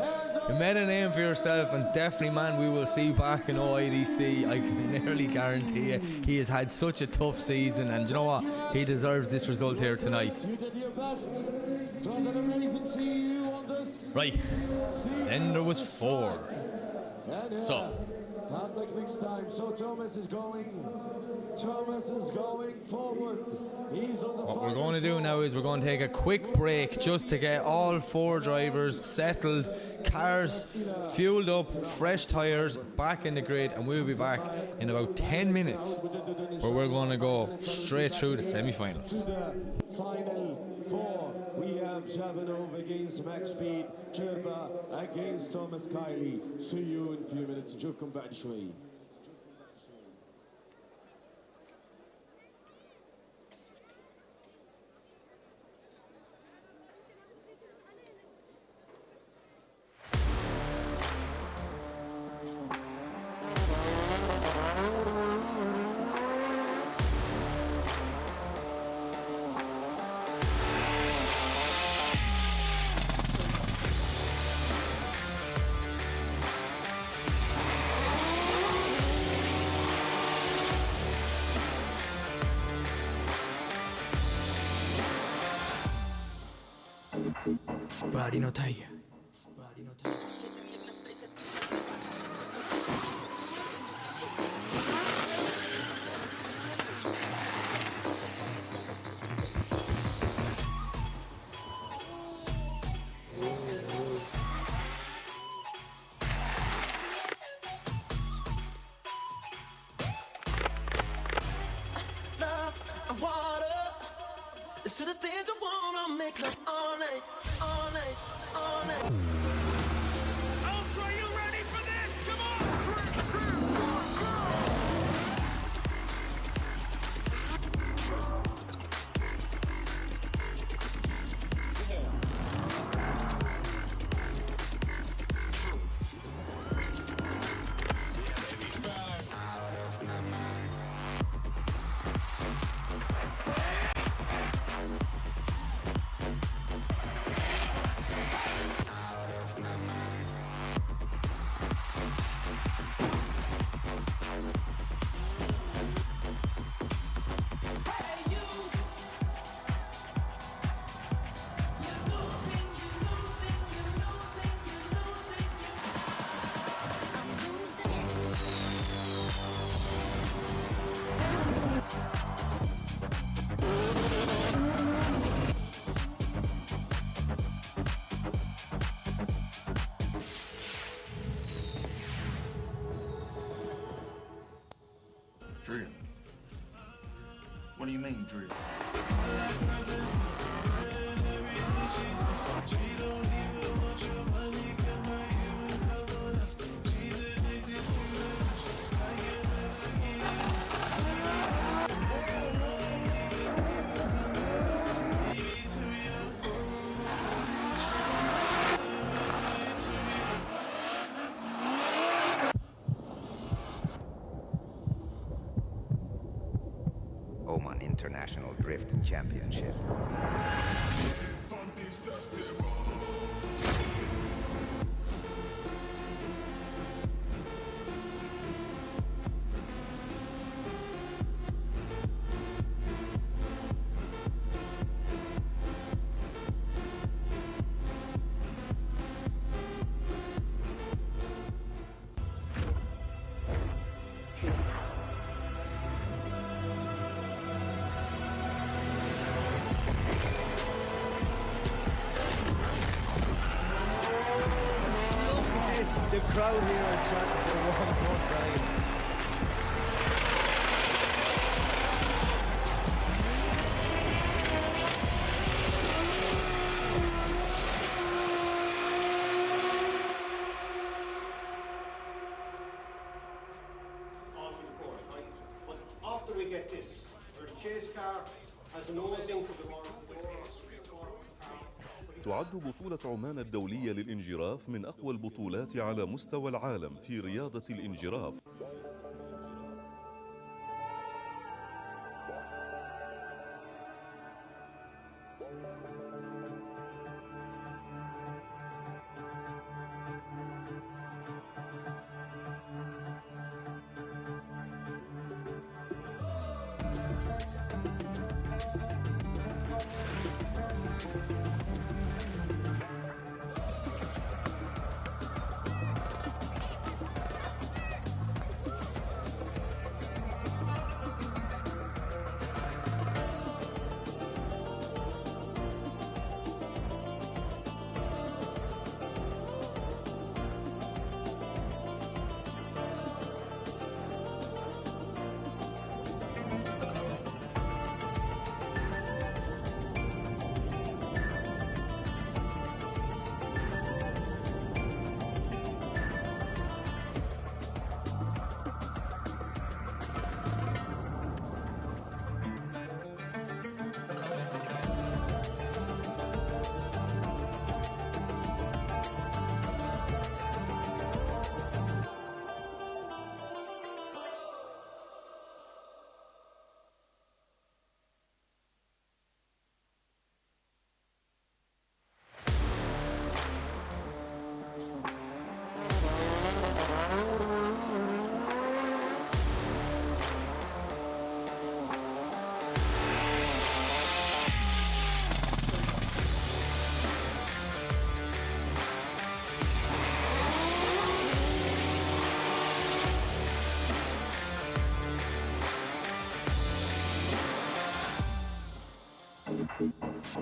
You made a name for yourself, and definitely, man, we will see you back in OIDC. I can nearly guarantee you. He has had such a tough season, and you know what? He deserves this result here tonight. Right, then there was 4. So next time. So Thomas is going forward. He's on the what we're going to do now is we're going to take a quick break just to get all 4 drivers settled, cars fueled up, fresh tyres, back in the grid, and we'll be back in about 10 minutes where we're going to go straight through the semi-finals. Final 4. We have Javanov against Max Speed, Cherba against Thomas Kylie. See you in a few minutes. نشوفكم بعد شوي. Body no tire. Love and water. It's to the things I wanna make love all night, all night, all night. Oh, so are you ready for this? Come on! Drill. What do you mean, drill? Oman International Drift Championship. The crowd here are chanting for one more time. Onto the course, right? But after we get this, where the chase car has the nose into the door. تعد بطولة عمان الدولية للإنجراف من أقوى البطولات على مستوى العالم في رياضة الإنجراف.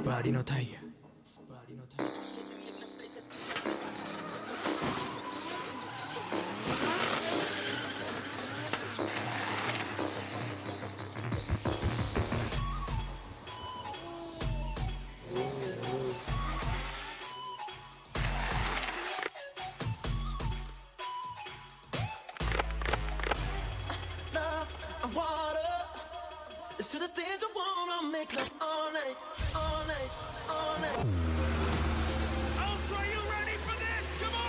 Body no tire. Love and water. It's to the things I wanna make love all night, all night, all night. Oh, so are you ready for this? Come on!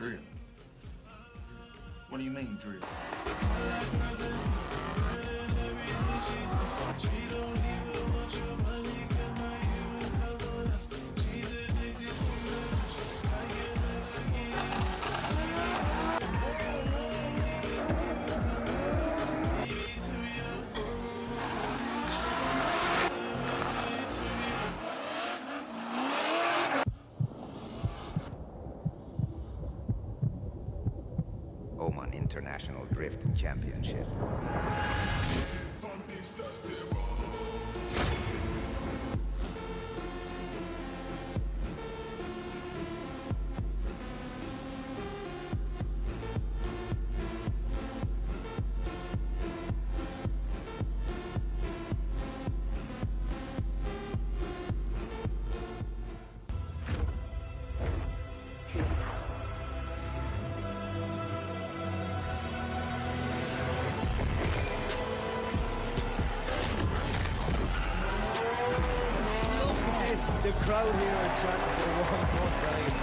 Drill. What do you mean, drill? Oman International Drift Championship. The crowd here are chanting for one more time.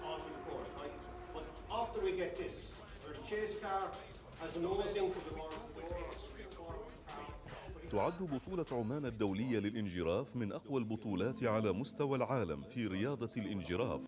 Onto the course, right? But after we get this, where the chase car has the nose into the door. تعد بطولة عمان الدولية للإنجراف من أقوى البطولات على مستوى العالم في رياضة الإنجراف.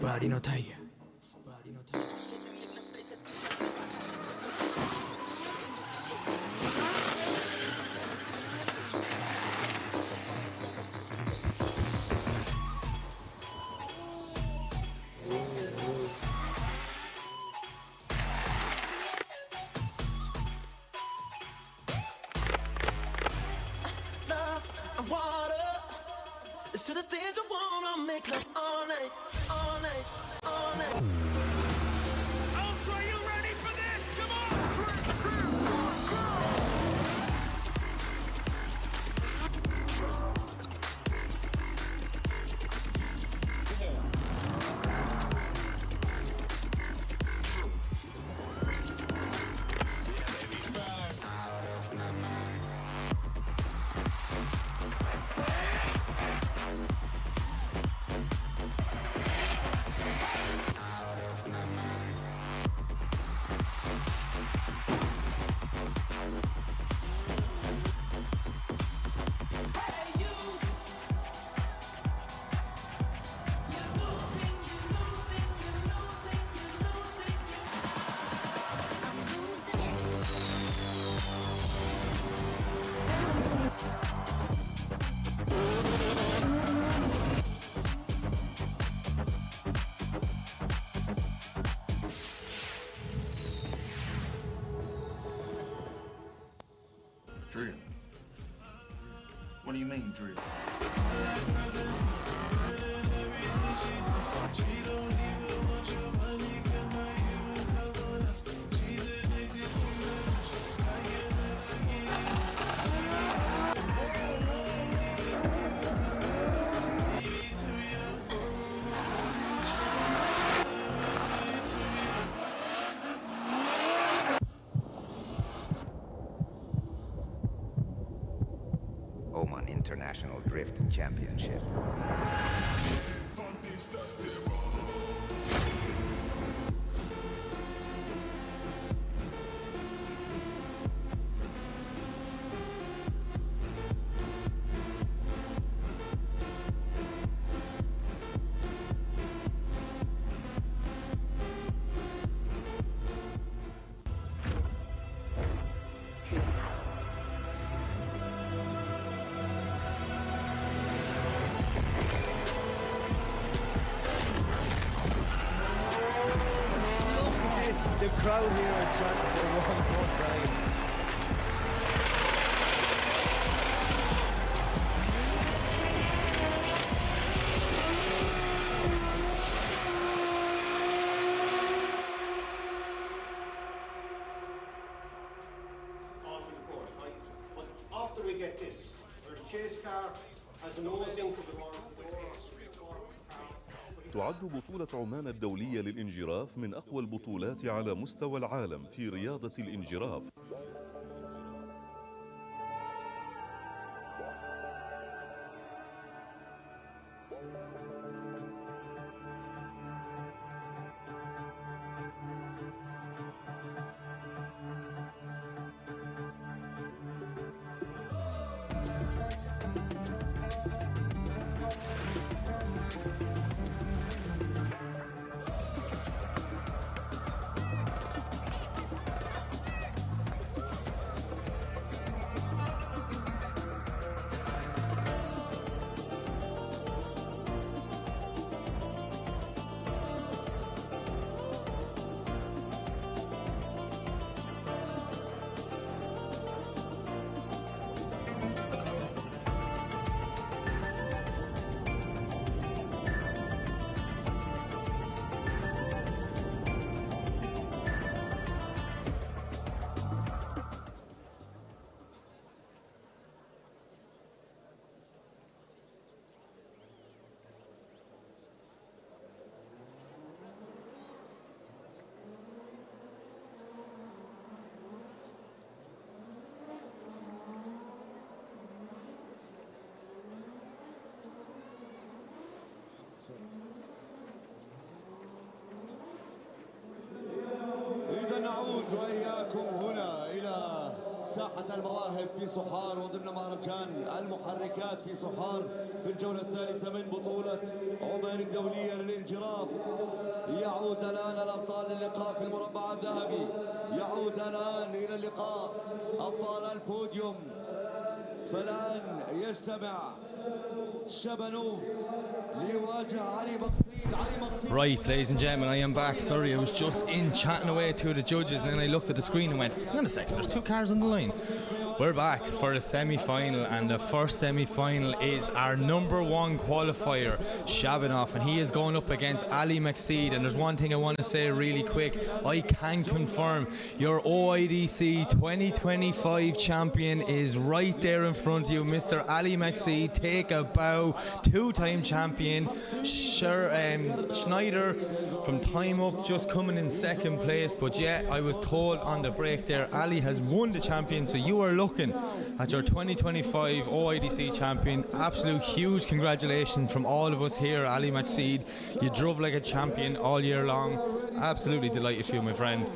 Body no tire. Love and water. It's to the things I wanna make love all night, all night, all night. Oh, so are you ready for this? Come on! Drill. What do you mean, drill? Oman International Drift Championship. The crowd here are chanting for one more time. Onto the course, right? But after we get this, where the chase car has the nose into the door. تعد بطولة عمان الدولية للإنجراف من أقوى البطولات على مستوى العالم في رياضة الإنجراف. إذا نعود وإياكم هنا إلى ساحة المواهب في صحار وضمن مهرجان المحركات في صحار في الجولة الثالثة من بطولة عمان الدولية للانجراف. يعود الآن الأبطال للقاء في المربع الذهبي. يعود الآن إلى اللقاء أبطال البوديوم. فالآن يجتمع شبنوف ليواجه علي مقصيد. Right, ladies and gentlemen, I am back. Sorry, I was just in chatting away to the judges, and then I looked at the screen and went, hang on a second, there's two cars on the line. We're back for a semi-final, and the first semi-final is our number one qualifier, Shabanov, and he is going up against Ali Maqseed. And there's one thing I want to say really quick. I can confirm your OIDC 2025 champion is right there in front of you, Mr. Ali Maqseed. Take a bow, two-time champion. Schneider from Time Up just coming in second place, but yeah, I was told on the break there Ali has won the champion, so you are looking at your 2025 OIDC champion. Absolute huge congratulations from all of us here, Ali Maqseed. You drove like a champion all year long. Absolutely delighted for you, my friend.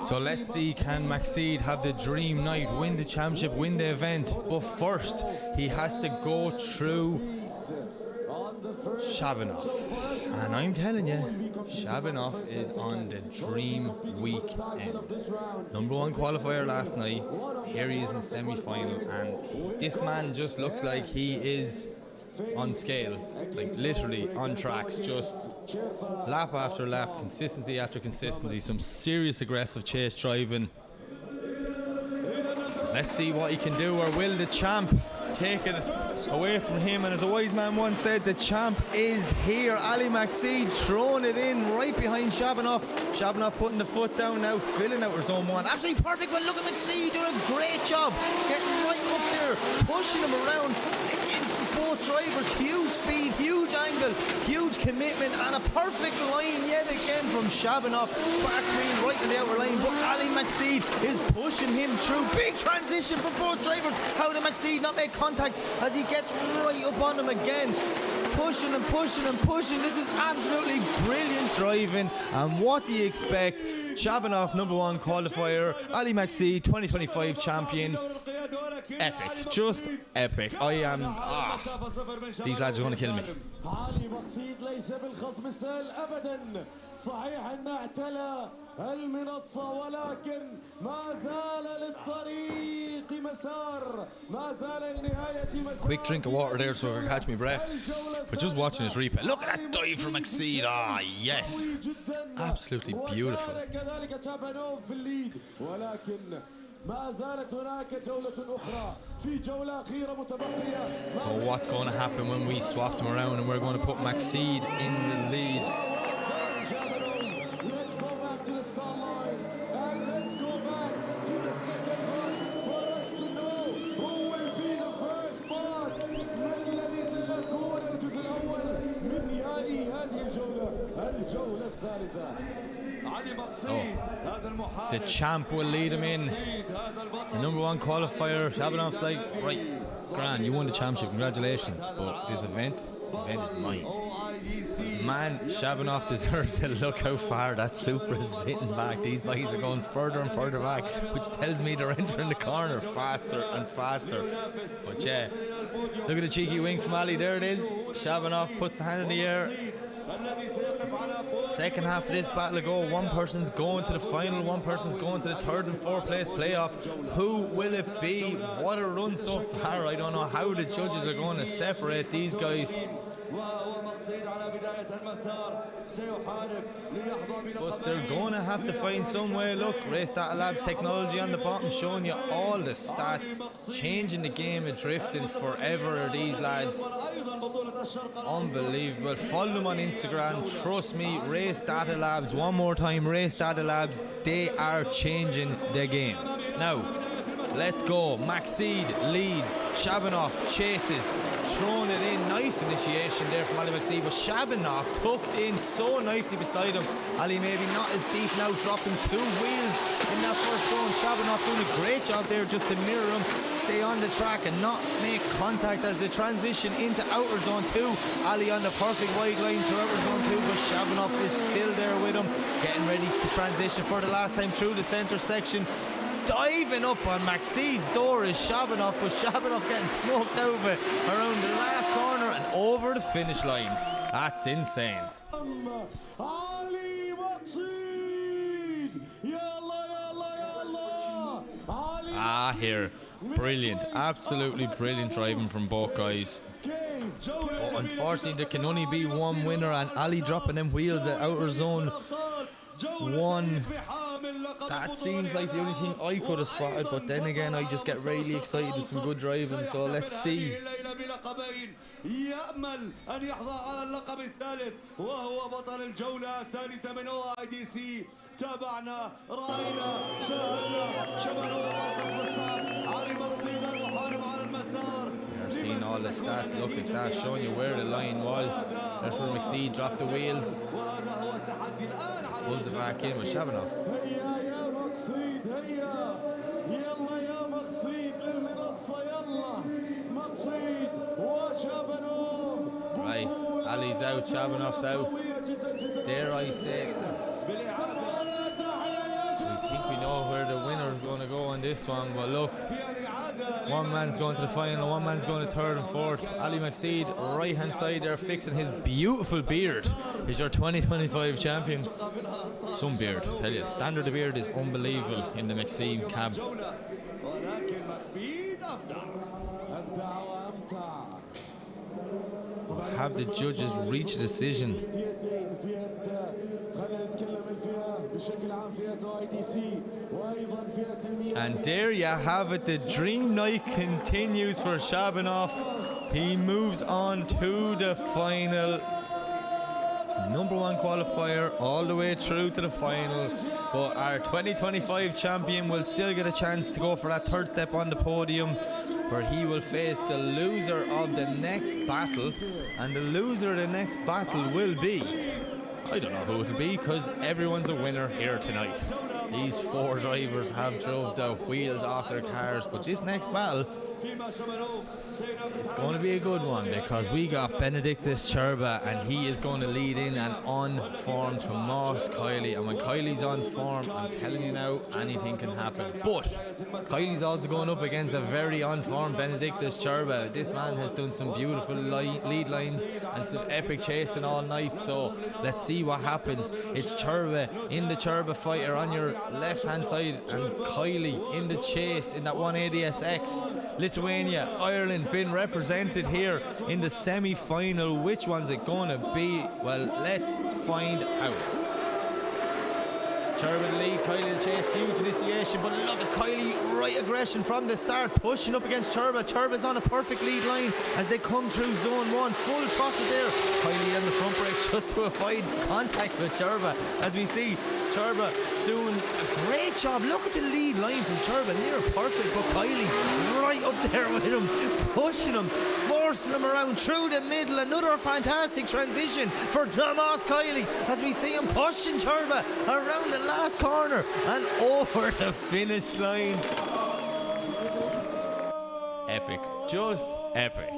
So let's see, can Maqseed have the dream night, win the championship, win the event? But first he has to go through Shabanov, and I'm telling you, Shabanov is on the dream weekend. Number one qualifier last night. Here he is in the semi-final, and this man just looks like he is on scales, like literally on tracks, just lap after lap, consistency after consistency, some serious aggressive chase driving. Let's see what he can do, or will the champ take it away from him? And as a wise man once said, the champ is here. Ali Maxid throwing it in right behind Shabanov. Shabanov putting the foot down now, filling out her zone one. Absolutely perfect, but look at Maxid doing a great job. Getting right up there, pushing him around. Both drivers, huge speed, huge angle, huge commitment, and a perfect line yet again from Shabanov. Back wheel right in the outer line, but Ali Maxid is pushing him through. Big transition for both drivers. How did Maxid not make contact as he gets right up on him again? Pushing and pushing and pushing. This is absolutely brilliant driving. And what do you expect? Shabanov, #1 qualifier. Ali Maxid, 2025 champion. Epic, just epic. I am. These lads are going to kill me. علي مقصيد ليس بالخصم السهل ابدا. صحيح انه اعتلى المنصه ولكن ما زال للطريق مسار. ما زال لنهايه مسار. Quick drink of water there so I can catch my breath. But just watching this replay, look at that dive from Maxid. Yes, absolutely beautiful. ما زالت هناك جولة أخرى في جولة أخيرة متبقية. So what's going to happen when we swap them around and we're going to put Maxid in the lead? Let's go back to the start line and let's go back to the second run for us to know who will be the first part. من الذي سيكون الجزء الأول من نهائي هذه الجولة الثالثة. The champ will lead him in. The #1 qualifier, Shabanov's like, right, grand, you won the championship, congratulations. But this event is mine. Man, Shabanov deserves to look how far that Supra is sitting back. These bikes are going further and further back, which tells me they're entering the corner faster and faster. But yeah, look at the cheeky wink from Ali. There it is. Shabanov puts the hand in the air. Second half of this battle to go. One person's going to the final, one person's going to the third and fourth place playoff. Who will it be? What a run so far. I don't know how the judges are going to separate these guys. But they're going to have to find some way. Look, Race Data Labs technology on the bottom showing you all the stats. Changing the game of drifting forever are these lads. Unbelievable. Follow them on Instagram. Trust me, Race Data Labs. One more time, Race Data Labs. They are changing the game. Now, let's go. Maxid leads. Shabanov chases. Throwing it in. Nice initiation there from Ali Maxid. But Shabanov tucked in so nicely beside him. Ali maybe not as deep now, dropping 2 wheels in that first zone. Shabanov doing a great job there just to mirror him, stay on the track and not make contact as they transition into outer zone 2. Ali on the perfect wide line to outer zone 2, but Shabanov is still there with him, getting ready to transition for the last time through the centre section. Diving up on Maxid's door is Shabanov, but Shabanov getting smoked over around the last corner and over the finish line. That's insane. Here. Brilliant. Absolutely brilliant driving from both guys. But unfortunately, there can only be one winner, and Ali dropping them wheels at outer zone 1. That seems like the only thing I could have spotted, but then again I just get really excited with some good driving, so let's see. يأمل أن يحظى على اللقب الثالث وهو بطل الجولة الثالثة من OIDC. تابعنا، رأينا، شاهدنا، شباب القسم الصعب علي مقصيد المحارب على المسار. You're seeing all the stats. Look at that, showing you where the line was. There's where Maxid dropped the wheels. Pulls it back in with Shabanov. Right, Ali's out, Shabanov's out. Dare I say, we think we know where the winner's going to go on this one, but look, one man's going to the final, one man's going to third and fourth. Ali Maxid, right hand side there, fixing his beautiful beard. He's your 2025 champion. Some beard, I tell you, standard of beard is unbelievable in the Maxid cab. Have the judges reach a decision? And there you have it. The dream night continues for Shabanov. He moves on to the final. #1 qualifier all the way through to the final, but our 2025 champion will still get a chance to go for that third step on the podium, where he will face the loser of the next battle. And the loser of the next battle will be, I don't know who it'll be, because everyone's a winner here tonight. These 4 drivers have drove the wheels off their cars, but this next battle, it's going to be a good one, because we got Benedictus Cherba, and he is going to lead in an on-form Tomas Kiley. And when Kiley's on form, I'm telling you now, anything can happen. But Kiley's also going up against a very on-form Benedictus Cherba. This man has done some beautiful lead lines and some epic chasing all night, so let's see what happens. It's Cherba in the Cherba fighter on your left-hand side, and Kiley in the chase in that 180SX. Lithuania, Ireland been represented here in the semi-final. Which one's it gonna be? Well, let's find out. Cherba the lead, Kiley the chase, huge initiation, but look at Kiley, right aggression from the start, pushing up against Cherba. Cherba's on a perfect lead line as they come through zone 1, full throttle there. Kiley on the front brake just to avoid contact with Cherba, as we see Cherba doing a great job. Look at the lead line from Cherba, near perfect, but Kiley's right up there with him, pushing him, forcing him around through the middle. Another fantastic transition for Tomas Kiley as we see him pushing Cherba around the last corner and over the finish line. Epic, just epic.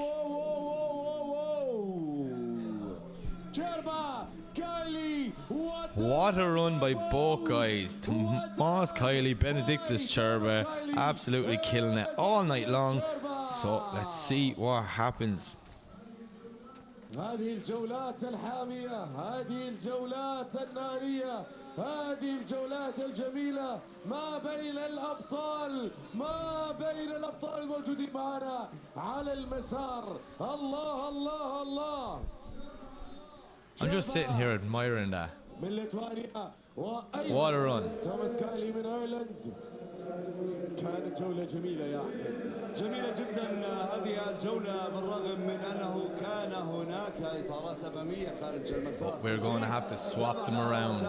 What a run by both guys. Tomas Kiley, Benedictus Cherba, absolutely killing it all night long. So let's see what happens. هذه الجولات الحامية، هذه الجولات النارية، هذه الجولات الجميلة ما بين الأبطال، ما بين الأبطال الموجودين معنا على المسار. الله الله الله. I'm just sitting here admiring that. What a run. توماس كايلي من ايرلند. كانت جولة جميلة يا أحمد. جميلة جدا هذه الجولة، بالرغم من أنه كان هناك إطارات أمامية خارج المسار. We're going to have to swap them around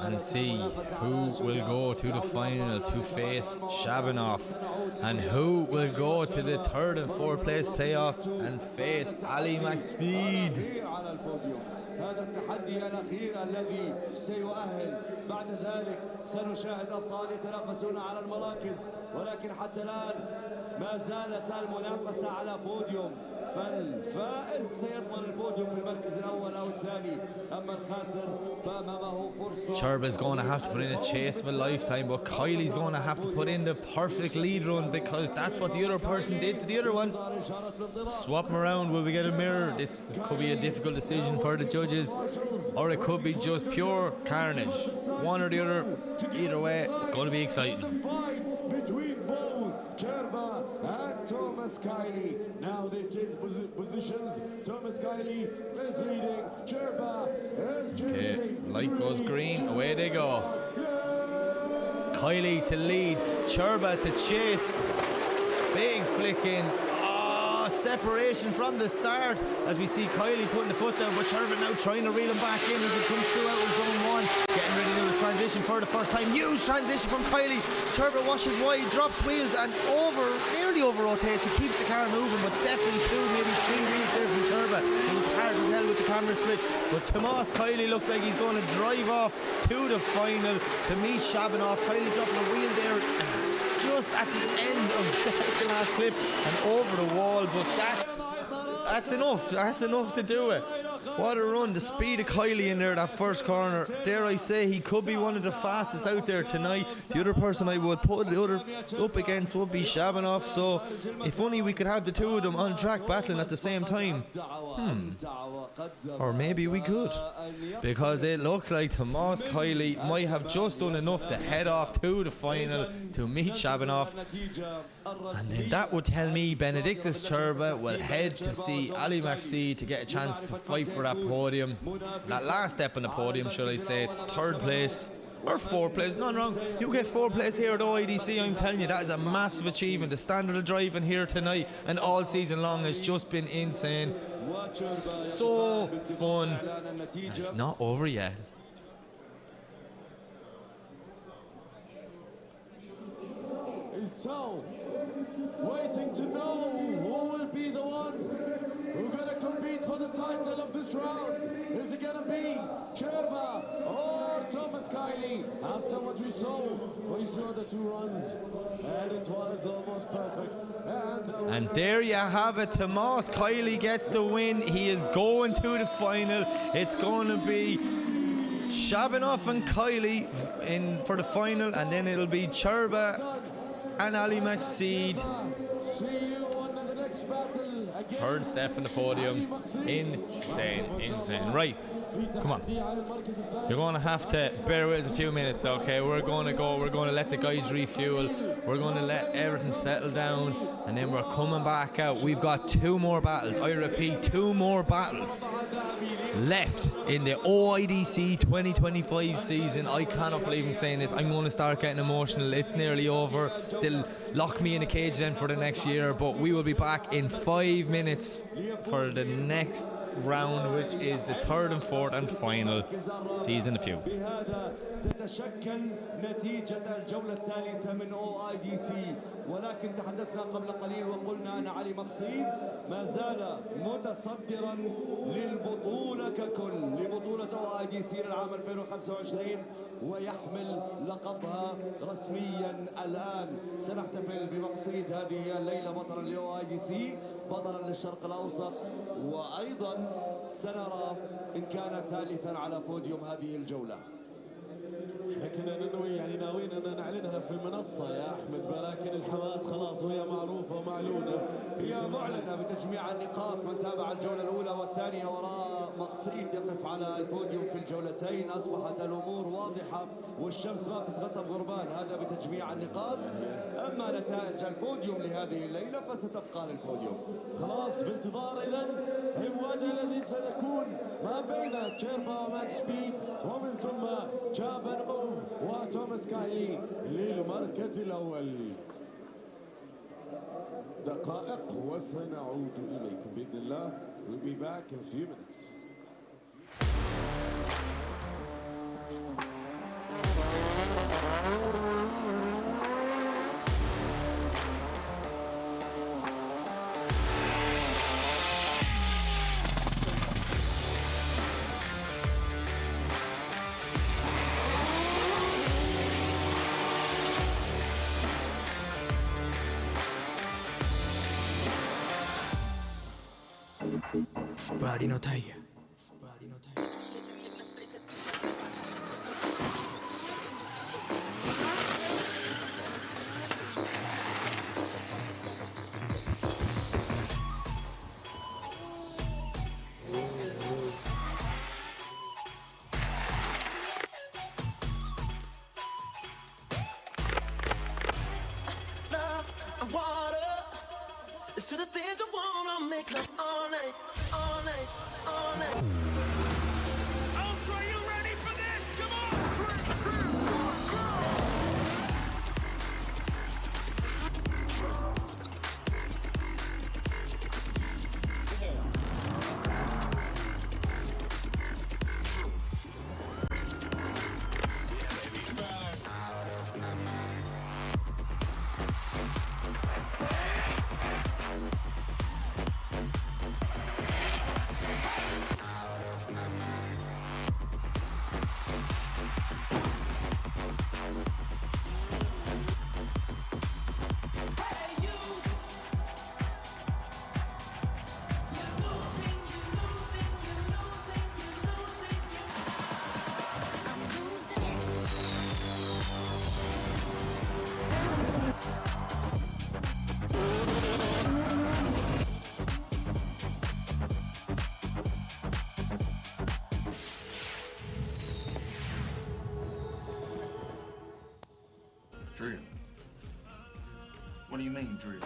and see who will go to the final to face Shabanov, and who will go to the 3rd and 4th place playoff and face Ali McSpeed. هذا التحدي الأخير الذي سيؤهل بعد ذلك سنشاهد أبطال يتنافسون على المراكز، ولكن حتى الآن ما زالت المنافسة على بوديوم، فالفائز سيضمن البوديوم في المركز الأول أو الثاني، أما الخاسر فأمامه فرصة. Cherba's going to have to put in a chase of a lifetime, but Kiley's going to have to put in the perfect lead run, because that's what the other person did to the other one. Swap them around. Will we get a mirror? This could be a difficult decision for the judges, or it could be just pure carnage. One or the other. Either way, it's going to be exciting. Between both Cherba and Tomas Kiley. Now they've changed positions. Tomas Kiley is leading. Cherba is chasing. Okay, light goes green. Away they go. Kiley to lead. Cherba to chase. Big flick in. Separation from the start as we see Kiley putting the foot down, but Cherba now trying to reel him back in as he comes through out of zone 1, getting ready to do the transition for the first time. Huge transition from Kiley. Cherba washes wide, drops wheels and nearly over rotates. He keeps the car moving, but definitely 2, maybe 3 wheels there from Cherba. It was hard to tell with the camera switch, but Tomas Kiley looks like he's going to drive off to the final to meet Shabanov. Kiley dropping a wheel there just at the end of the second last clip and over the wall, but that's enough. That's enough to do it. What a run. The speed of Kiley in there, that first corner. Dare I say, he could be one of the fastest out there tonight. The other person I would put the other up against would be Shabanov. So if only we could have the two of them on track battling at the same time. Or maybe we could, because it looks like Tomas Kiley might have just done enough to head off to the final to meet Shabanov, and then that would tell me Benedictus Cherba will head to see Ali McSpeed to get a chance to fight for that podium, that last step on the podium, should I say, 3rd place. Or 4th place, none wrong. You get 4th place here at OIDC, I'm telling you, that is a massive achievement. The standard of driving here tonight and all season long has just been insane. So fun. And it's not over yet. So, waiting to know who will be the one who's going to compete for the title of this round. Is it going to be Cherba or Thomas Kiley? After what we saw the 2 runs, and it was almost perfect. And there you have it. Tomas Kiley gets the win. He is going to the final. It's going to be Shabanov and Kiley in for the final, and then it'll be Cherba and Ali McSeed. 3rd step in the podium. Insane. Right, come on. You're going to have to bear with us a few minutes, okay? We're going to let the guys refuel. We're going to let everything settle down, and then we're coming back out. We've got 2 more battles. I repeat, 2 more battles left in the OIDC 2025 season. I cannot believe I'm saying this. I'm going to start getting emotional. It's nearly over. They'll lock me in a cage then for the next year, but we will be back in 5 minutes for the next round, which is the 3rd and 4th and final season of few. تتشكل نتيجة الجولة الثالثة من OIDC، ولكن تحدثنا قبل قليل وقلنا أن علي مقصيد ما زال متصدرا للبطولة ككل، لبطولة OIDC للعام 2025 ويحمل لقبها رسميا الآن. سنحتفل بمقصيد هذه الليلة بطلا لOIDC، بطلا للشرق الأوسط، وأيضا سنرى إن كان ثالثا على بوديوم هذه الجولة. لكن ناويين أن نعلنها في المنصة يا أحمد، ولكن الحماس خلاص وهي معروفة ومعلونة. هي معلنة بتجميع النقاط. من تابع الجولة الأولى والثانية وراء مقصيد يقف على البوديوم في الجولتين. أصبحت الأمور واضحة والشمس ما بتتغطى بغربال، هذا بتجميع النقاط. أما نتائج البوديوم لهذه الليلة فستبقى للبوديوم. خلاص بانتظار إذن المواجهة الذي سيكون ما بين تشيربا وماكس بيد، ومن ثم جابن موف وتوماس كايلي للمركز الأول. دقائق وسنعود إليكم بإذن الله. We'll be back in a few minutes. Body no tire. Love and water. It's to the things I wanna make love all night, all night, all night. Oh, so are you ready for this? Come on! Drill. What do you mean, drill?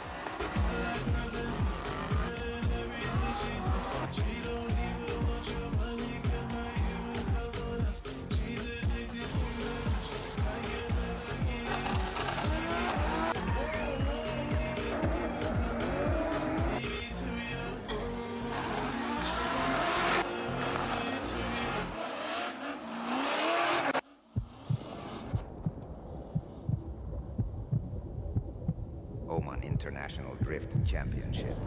Oman International Drift Championship.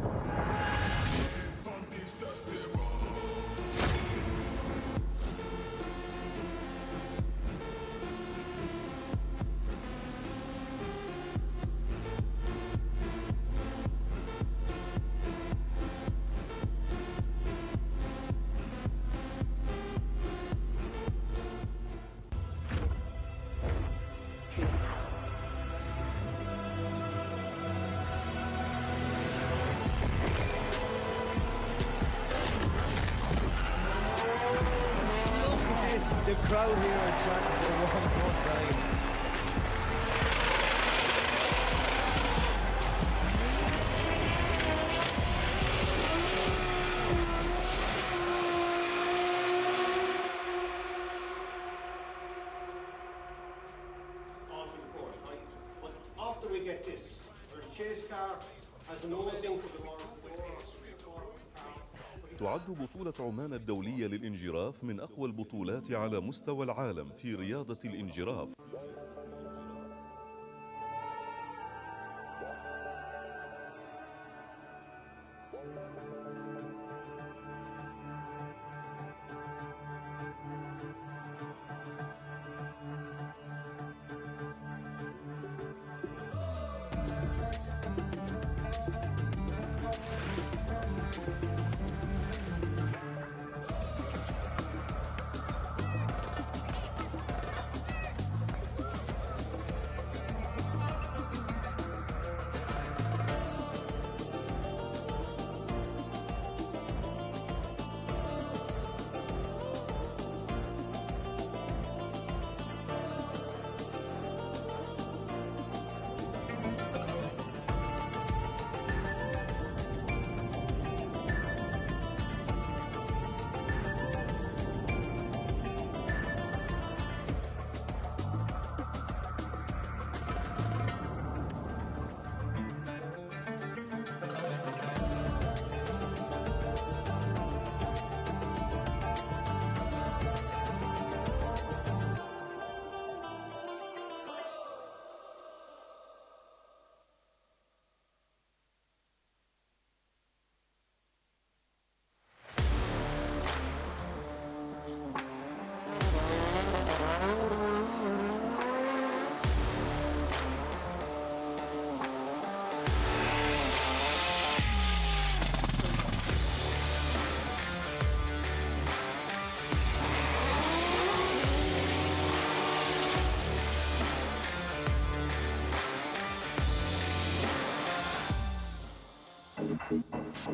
The crowd here are chanting for one more time. Onto the course, right? But after we get this, where the chase car has the nose into the wall. تعد بطولة عمان الدولية للإنجراف من أقوى البطولات على مستوى العالم في رياضة الإنجراف.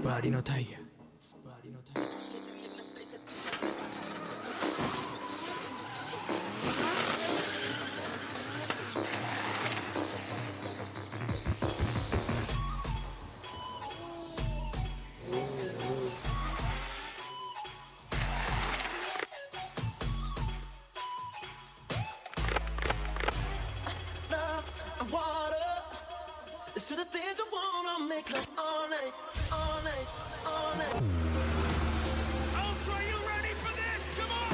Body no tire. Love and water. It's to the things I wanna make love all night, all night, all night. Oh, so are you ready for this? Come on!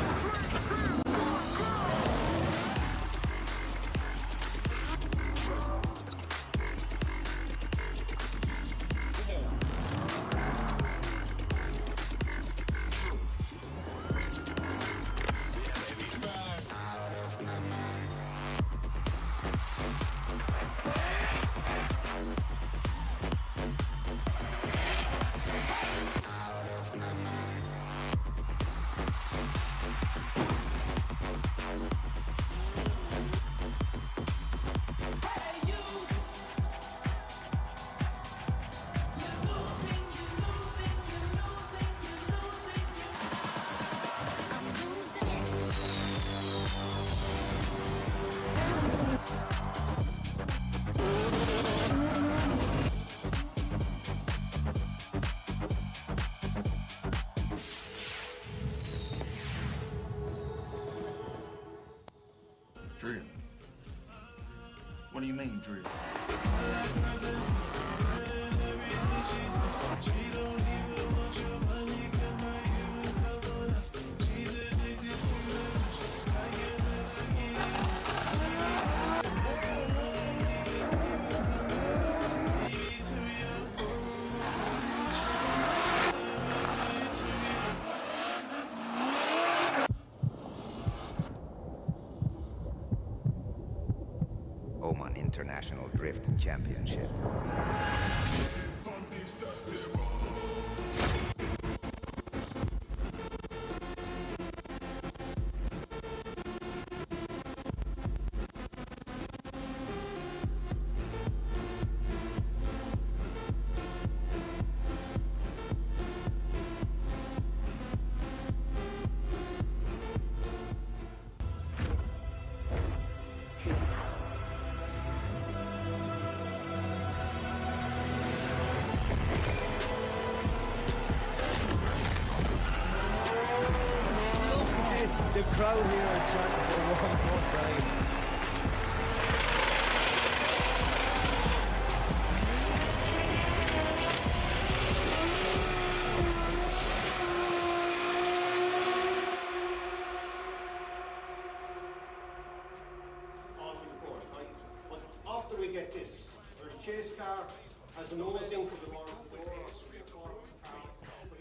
Drill. What do you mean, drill? Oman International Drift Championship. The crowd here are chanting for one more time. All through the course, right? But after we get this, where the chase car has the nose into the door.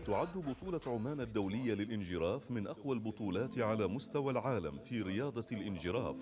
تعد بطولة عمان الدولية للإنجراف من أقوى البطولات على مستوى العالم في رياضة الإنجراف.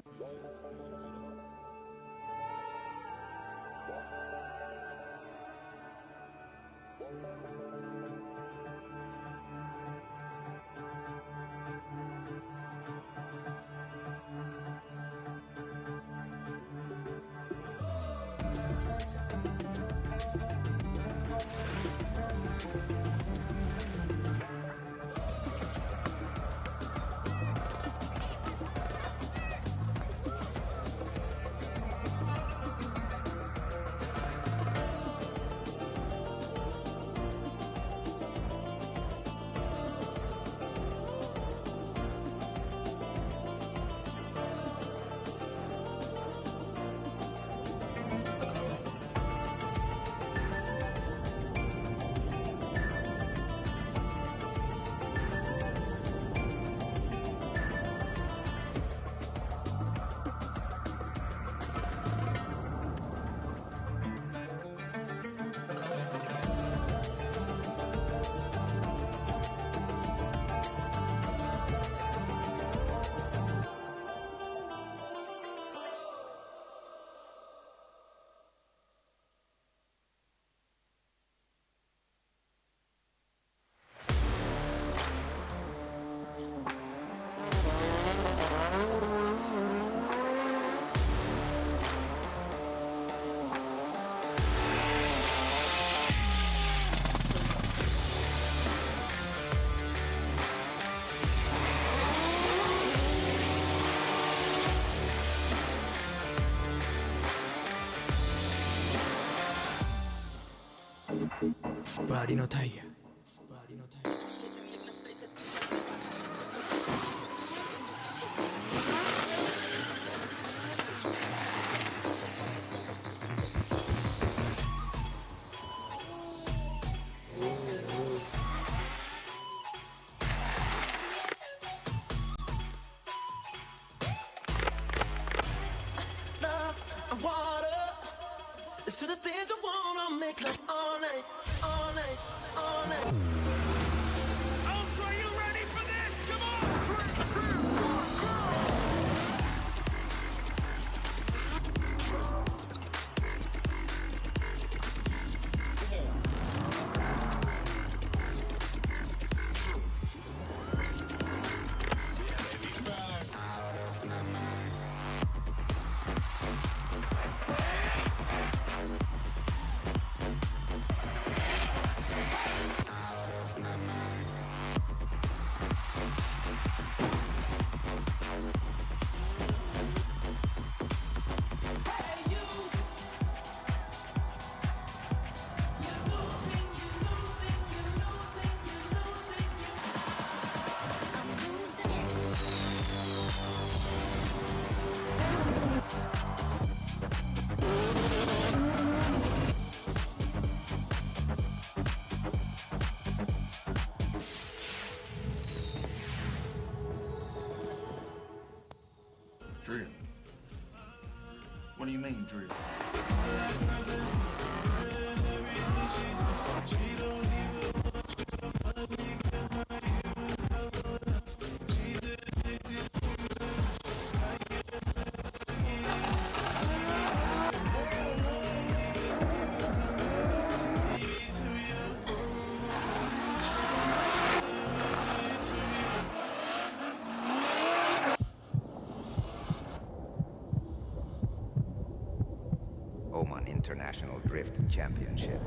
Body no tire. Love and water. It's to the things I wanna make love all night, all night, all night. Oh, so are you ready for this? Come on! Drill. What do you mean, drill? Oman International Drift Championship.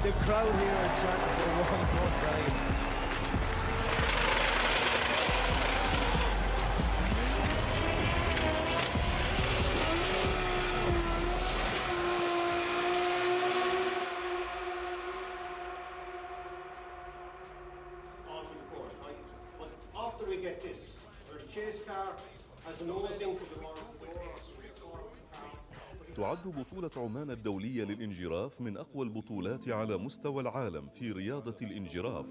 The crowd here are chanting for one more time. Onto the course, right? But after we get this, where the chase car has the nose into the door. تعد بطولة عمان الدولية للإنجراف من أقوى البطولات على مستوى العالم في رياضة الإنجراف.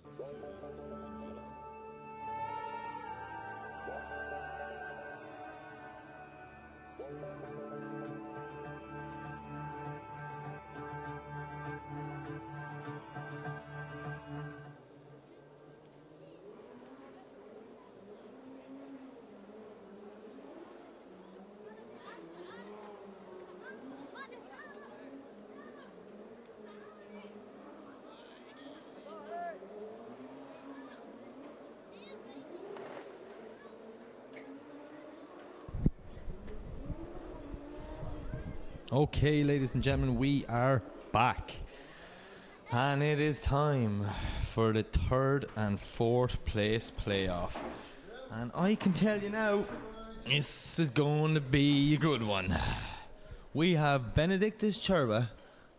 Okay, ladies and gentlemen, we are back. And it is time for the third and fourth place playoff. And I can tell you now, this is going to be a good one. We have Benedictus Cherba,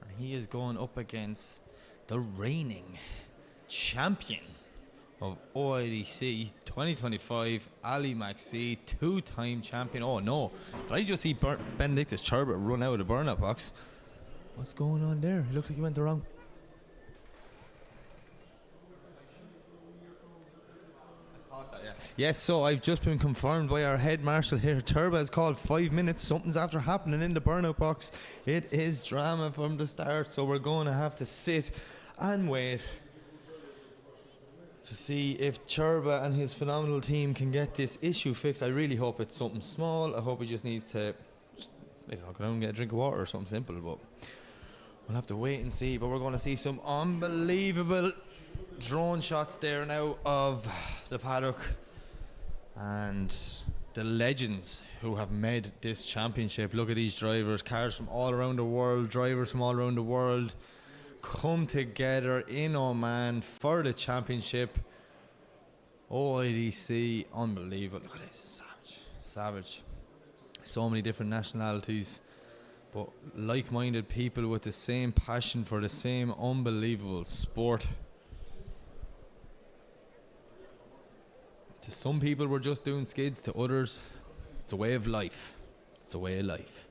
and he is going up against the reigning champion of OIDC 2025, Ali Maxi, two-time champion. Oh no, did I just see Benedictus Cherba run out of the burnout box? What's going on there? It looks like he went the wrong. Yes, so I've just been confirmed by our head marshal here. Turba has called 5 minutes. Something's after happening in the burnout box. It is drama from the start, so we're going to have to sit and wait to see if Cherba and his phenomenal team can get this issue fixed. I really hope it's something small. I hope he just needs to, I don't know, go down and get a drink of water or something simple, but we'll have to wait and see. But we're going to see some unbelievable drone shots there now of the paddock and the legends who have made this championship. Look at these drivers, cars from all around the world, drivers from all around the world come together in Oman for the championship. OIDC, unbelievable. Look at this, savage. So many different nationalities, but like-minded people with the same passion for the same unbelievable sport. To some people, we're just doing skids. To others, it's a way of life. It's a way of life.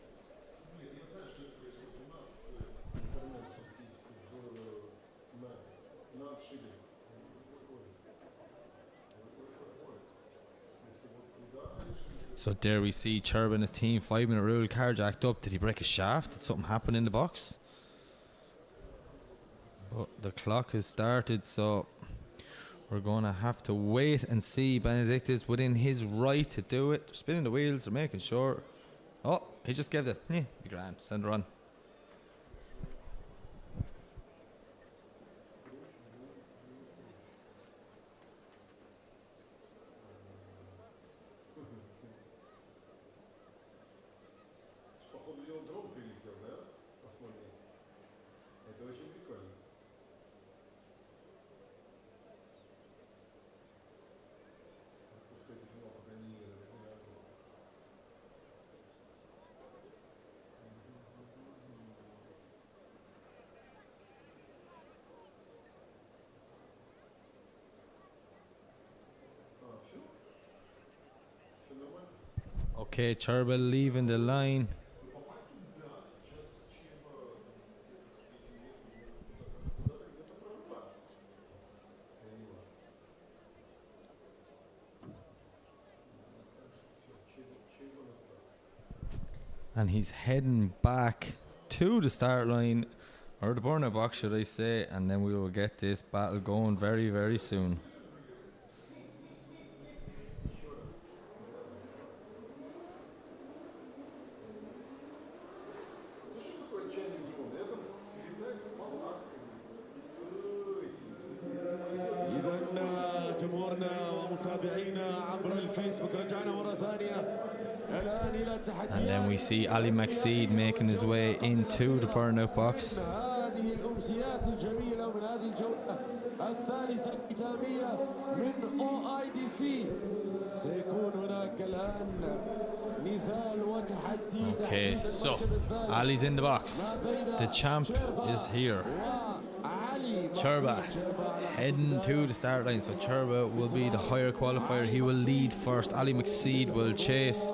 So there we see Cherba and his team, 5-minute rule, car jacked up. Did he break a shaft? Did something happen in the box? But the clock has started, so we're going to have to wait and see. Benedict is within his right to do it. They're spinning the wheels, they're making sure. Oh, he just gave it. Yeah, be grand. Send her on. Okay, Churba leaving the line. And he's heading back to the start line, or the burnout box should I say, and then we will get this battle going very, very soon. إذا جمهورنا ومتابعينا عبر الفيسبوك رجعنا مرة ثانية. And then we see Ali Maxid making his way into the burnout box. هذه الأمسيات الجميلة من هذه الجولة الثالثة الختامية من OIDC. سيكون هناك الآن نزال وتحدي. Okay, so Ali's in the box. The champ is here. Churba heading to the start line, so Churba will be the higher qualifier. He will lead first. Ali Maxid will chase.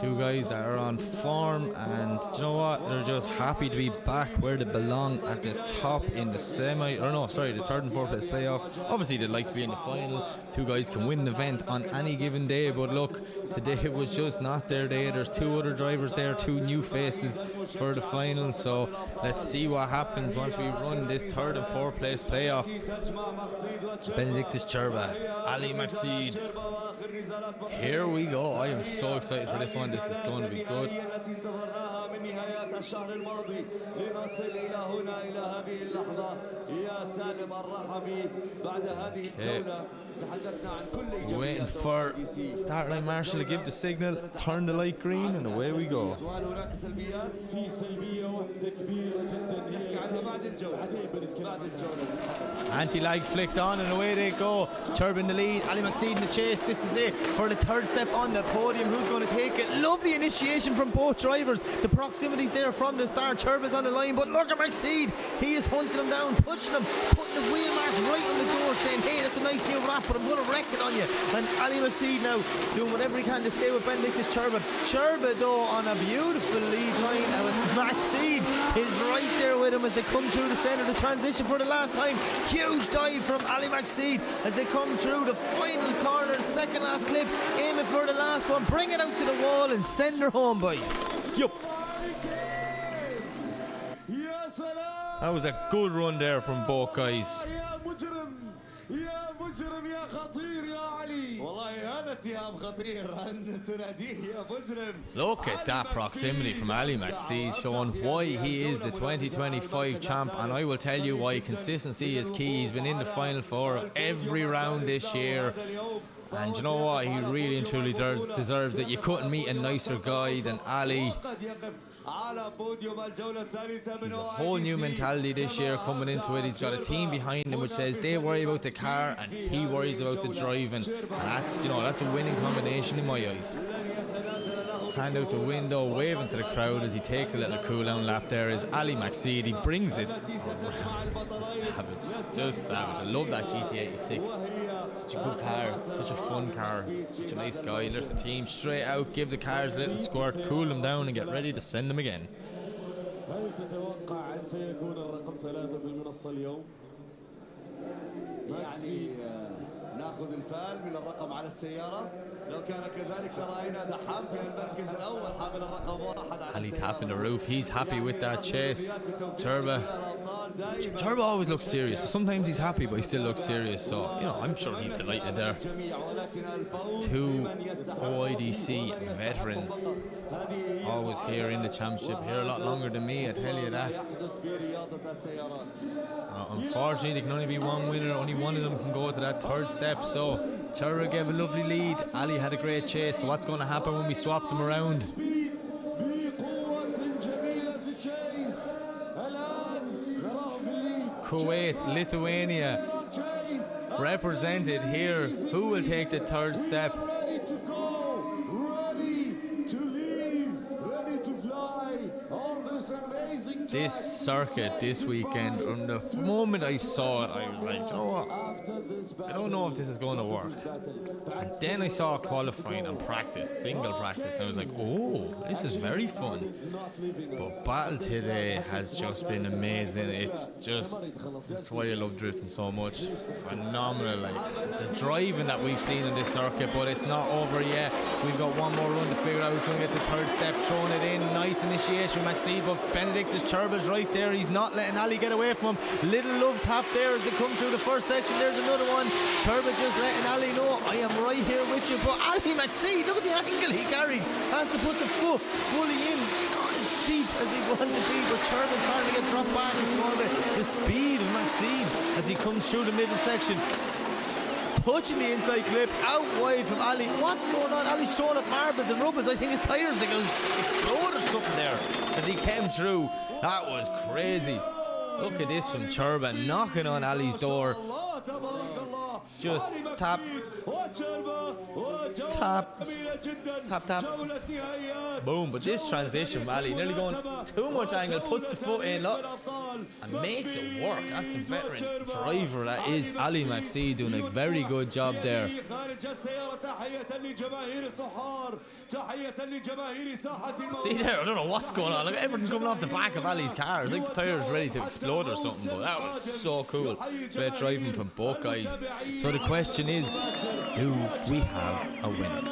Two guys that are on form, and do you know what? They're just happy to be back where they belong, at the top in the the third and fourth place playoff. Obviously they'd like to be in the final. Two guys can win an event on any given day, but look, today was just not their day. There's two other drivers there, two new faces for the final, so let's see what happens once we run this third and fourth place playoff. Benedictus Churba, Ali Maxid. Here we go. I am so excited for this one. This is going to be good. We're waiting for start line marshal to give the signal, turn the light green, and away we go. Anti-lag flicked on, and away they go. Churba in the lead, Ali Maxid in the chase. This is it for the third step on the podium. Who's going to take it? Lovely initiation from both drivers. The proximity's there from the start. Churba's on the line, but look at Maxid. He is hunting him down, pushing him, putting the wheel marks right on the door, saying, hey, that's a nice new wrap, but I'm going to wreck it on you. And Ali Maxid now doing whatever he can to stay with Benedictus Churba. Churba, though, on a beautiful lead line. Now it's Maxid is right there with him as they come through the centre. The transition for the last time. Huge dive from Ali Maxid as they come through the final corner, the second last clip, aiming for the last one. Bring it out to the wall and send her home, boys. Yup. That was a good run there from both guys. Look at that proximity from Ali Maxid, showing why he is the 2025 champ, and I will tell you why. Consistency is key. He's been in the final four of every round this year, and you know what, he really and truly deserves it. You couldn't meet a nicer guy than Ali. He's a whole new mentality this year coming into it. He's got a team behind him which says they worry about the car and he worries about the driving, and that's, you know, that's a winning combination in my eyes. Hand out the window, waving to the crowd as he takes a little cool down lap there is Ali Maxid. He brings it. Savage, just savage. I love that GT86. Such a good car, such a fun car, such a nice guy. There's the team straight out, give the cars a little squirt, cool them down and get ready to send them again. ناخذ الفال من الرقم على السيارة. لو كان كذلك لرأينا دحام في المركز الأول حامل الرقم 1 على Ali tapping the roof. He's happy with that chase. Churba always looks serious. Sometimes he's happy, but he still looks serious. So, you know, I'm sure he's delighted there. Two OIDC veterans, always here in the championship, here a lot longer than me, I tell you that. Unfortunately, there can only be one winner. Only one of them can go to that third step. So Churba gave a lovely lead. Ali had a great chase. So what's going to happen when we swap them around? Kuwait, Lithuania represented here. Who will take the third step? This circuit this weekend, from the moment I saw it, I was like, you know what? I don't know if this is going to work. And then I saw qualifying and practice, single practice, and I was like, oh, this is very fun. But battle today has just been amazing. It's just, that's why I love drifting so much. Phenomenal, like the driving that we've seen in this circuit, but it's not over yet. We've got one more run to figure out who's going to get the third step, throwing it in. Nice initiation, Maxine, but Benedictus Churba's right there. He's not letting Ali get away from him. Little love tap there as they come through the first section. There's another one. Churba just letting Ali know, I am right here with you. But Ali Maxine, look at the angle he carried. Has to put the foot fully in. Not as deep as he wanted to be, but Churba's starting to get dropped back a small bit. The speed of Maxine as he comes through the middle section. Touching the inside clip, out wide from Ali. What's going on? Ali's throwing up marbles and rubbles. I think his tyres they exploded or something there as he came through. That was crazy. Look at this from Churba knocking on Ali's door. Just tap, tap, tap, tap. Boom. But this transition, Ali, nearly going too much angle, puts the foot in, look, and makes it work. That's the veteran driver that is Ali Maxi, doing a very good job there. See there, I don't know what's going on. Look, everything coming off the back of Ali's car. It's like the tyre's ready to explode or something, but that was so cool. Great driving from both guys. So the question is, do we have a winner?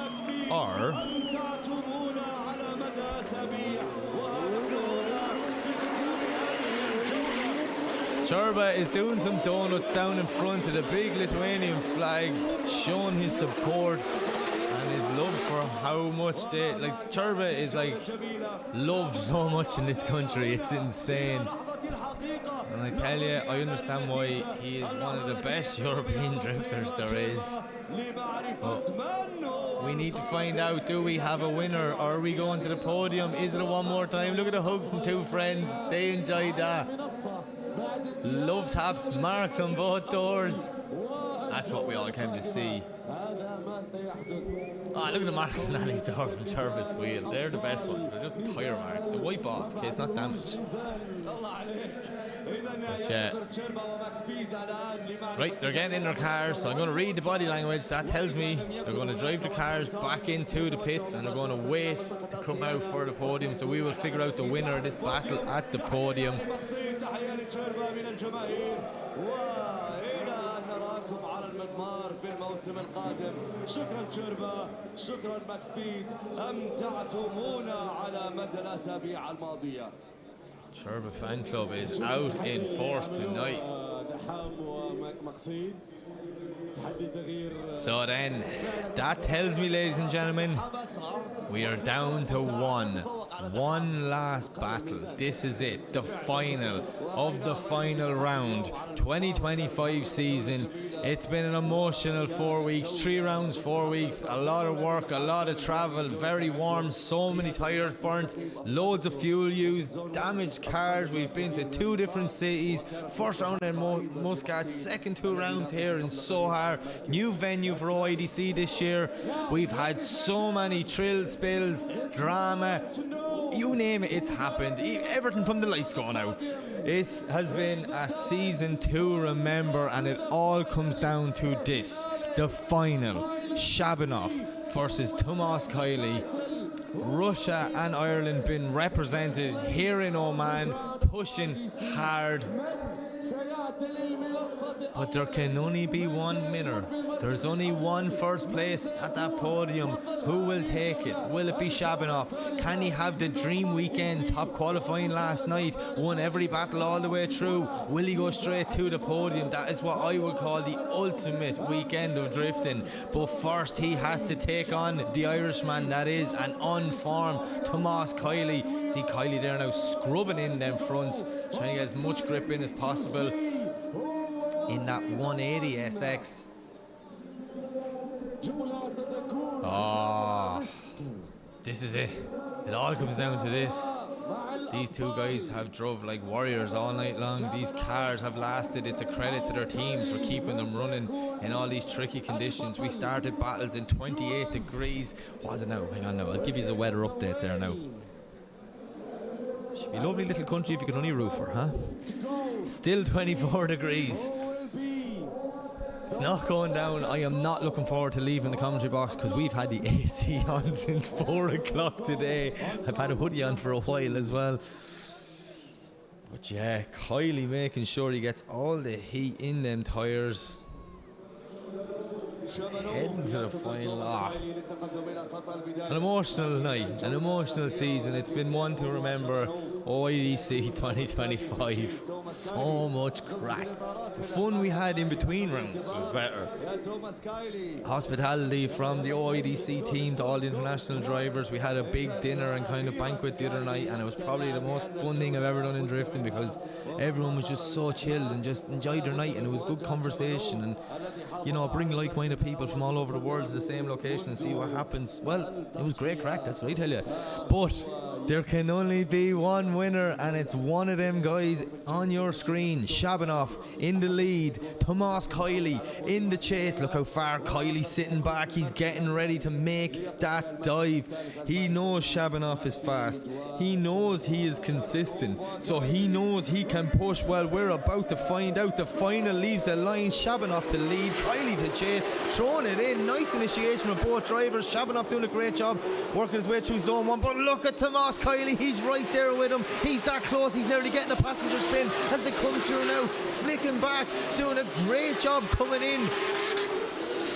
Or Churba is doing some donuts down in front of the big Lithuanian flag, showing his support and his love for how much they, like, Churba is like loved so much in this country. It's insane. And I tell you, I understand why he is one of the best European drifters there is. But we need to find out, do we have a winner, or are we going to the podium? Is it a one more time? Look at the hug from two friends. They enjoyed that. Love taps, marks on both doors. That's what we all came to see. Oh, look at the marks on Ali's door from Churba's wheel. They're the best ones. They're just tyre marks. They wipe off in case not damaged. But, right, they're getting in their cars, so I'm going to read the body language. That tells me they're going to drive the cars back into the pits and they're going to wait to come out for the podium. So we will figure out the winner of this battle at the podium. نراكم على المضمار بالموسم القادم. شكرا شربا، شكرا ماكس بيد، أمتعتمونا على مدى الأسابيع الماضية. Churba fan club is out in fourth tonight. So then, that tells me, ladies and gentlemen, we are down to one last battle. This is it, the final of the final round, 2025 season. It's been an emotional 4 weeks, 3 rounds, 4 weeks, a lot of work, a lot of travel, very warm, so many tyres burnt, loads of fuel used, damaged cars. We've been to 2 different cities, first round in Muscat, second 2 rounds here in Sohar, new venue for OIDC this year. We've had so many thrills, spills, drama, you name it, it's happened. Everything from the lights going out. It has been a season to remember, and it all comes down to this, the final. Shabanov versus Tomas Kiley. Russia and Ireland been represented here in Oman, pushing hard. But there can only be one winner. There's only one first place at that podium. Who will take it? Will it be Shabanov? Can he have the dream weekend? Top qualifying last night, won every battle all the way through. Will he go straight to the podium? That is what I would call the ultimate weekend of drifting. But first he has to take on the Irishman that is an on-form Tomas Kiley. See Kiley there now scrubbing in them fronts, trying to get as much grip in as possible in that 180 SX. Oh, this is it. It all comes down to this. These two guys have drove like warriors all night long. These cars have lasted. It's a credit to their teams for keeping them running in all these tricky conditions. We started battles in 28 degrees. What is it now? Hang on now. I'll give you the weather update there now. Should be a lovely little country if you can only root for, huh? Still 24 degrees. It's not going down. I am not looking forward to leaving the commentary box because we've had the AC on since 4 o'clock today. I've had a hoodie on for a while as well. But yeah, Kylie making sure he gets all the heat in them tyres. Heading to the final. An emotional night, an emotional season. It's been one to remember. OIDC 2025. So much crack. The fun we had in between rounds was better. Hospitality from the OIDC team to all the international drivers. We had a big dinner and kind of banquet the other night, and it was probably the most fun thing I've ever done in drifting because everyone was just so chilled and just enjoyed their night, and it was good conversation, and you know, bring like-minded people from all over the world to the same location and see what happens. Well, it was great crack, that's what I tell you. But there can only be one winner, and it's one of them guys on your screen. Shabanov in the lead, Tomas Kiley in the chase. Look how far Kiley's sitting back. He's getting ready to make that dive. He knows Shabanov is fast. He knows he is consistent, so he knows he can push. Well, we're about to find out. The final leaves the line. Shabanov to lead, Kiley to chase, throwing it in. Nice initiation of both drivers. Shabanov doing a great job working his way through zone 1, but look at Tomas Kiley. He's right there with him. He's that close. He's nearly getting a passenger spin as they come through now, flicking back, doing a great job coming in,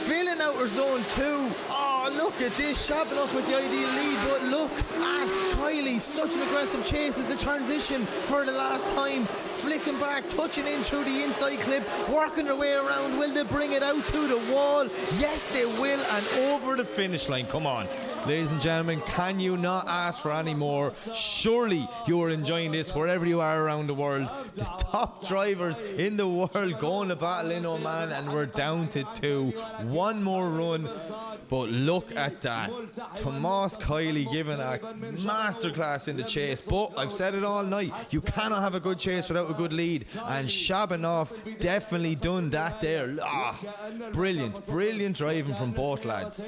filling outer zone 2. Oh, look at this. Shabanov with the ideal lead, but look at Kiley. Such an aggressive chase as the transition for the last time, flicking back, touching in through the inside clip, working their way around. Will they bring it out to the wall? Yes, they will, and over the finish line. Come on. Ladies and gentlemen, can you not ask for any more? Surely you are enjoying this wherever you are around the world. The top drivers in the world going to battle in Oman, and we're down to 2. One more run, but look at that. Tomas Kiley giving a masterclass in the chase, but I've said it all night, you cannot have a good chase without a good lead, and Shabanov definitely done that there. Brilliant, brilliant driving from both lads.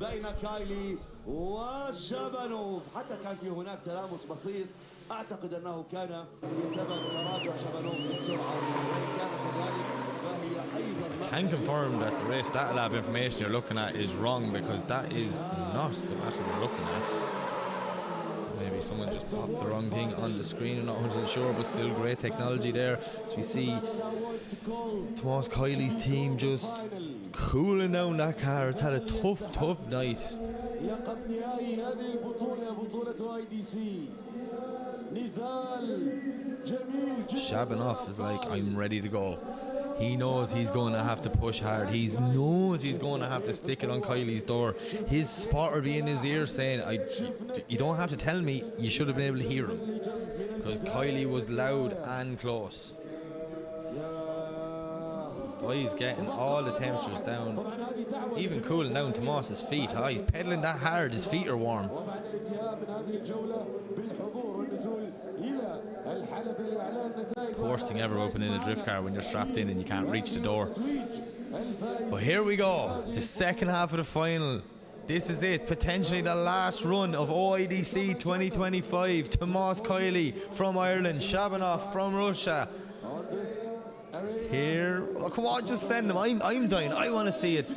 بين كايلي وشابانوف. حتى كان في هناك تلامس بسيط، أعتقد أنه كان بسبب تراجع شابانوف في السرعة، وإن كان كذلك فهي أيضا. Can confirm that the race data lab information you're looking at is wrong, because that is not the battle we're looking at. So maybe someone just popped the wrong thing on the screen. I'm not 100% sure, but still great technology there. So we see Tomas Kiley's team just cooling down that car. It's had a tough night. Shabanov is like, I'm ready to go. He knows he's going to have to push hard. He knows he's going to have to stick it on Kiley's door. His spotter be in his ear saying, you don't have to tell me, you should have been able to hear him. Because Kiley was loud and close. Boy's getting all the temperatures down, even cooling down Tomas's feet. He's pedaling that hard, his feet are warm. Worst thing ever opening a drift car when you're strapped in and you can't reach the door. But here we go, the second half of the final. This is it, potentially the last run of OIDC 2025. Tomas Kiley from Ireland, Shabanov from Russia. Here, oh, come on, just send him. I'm dying. I want to see it.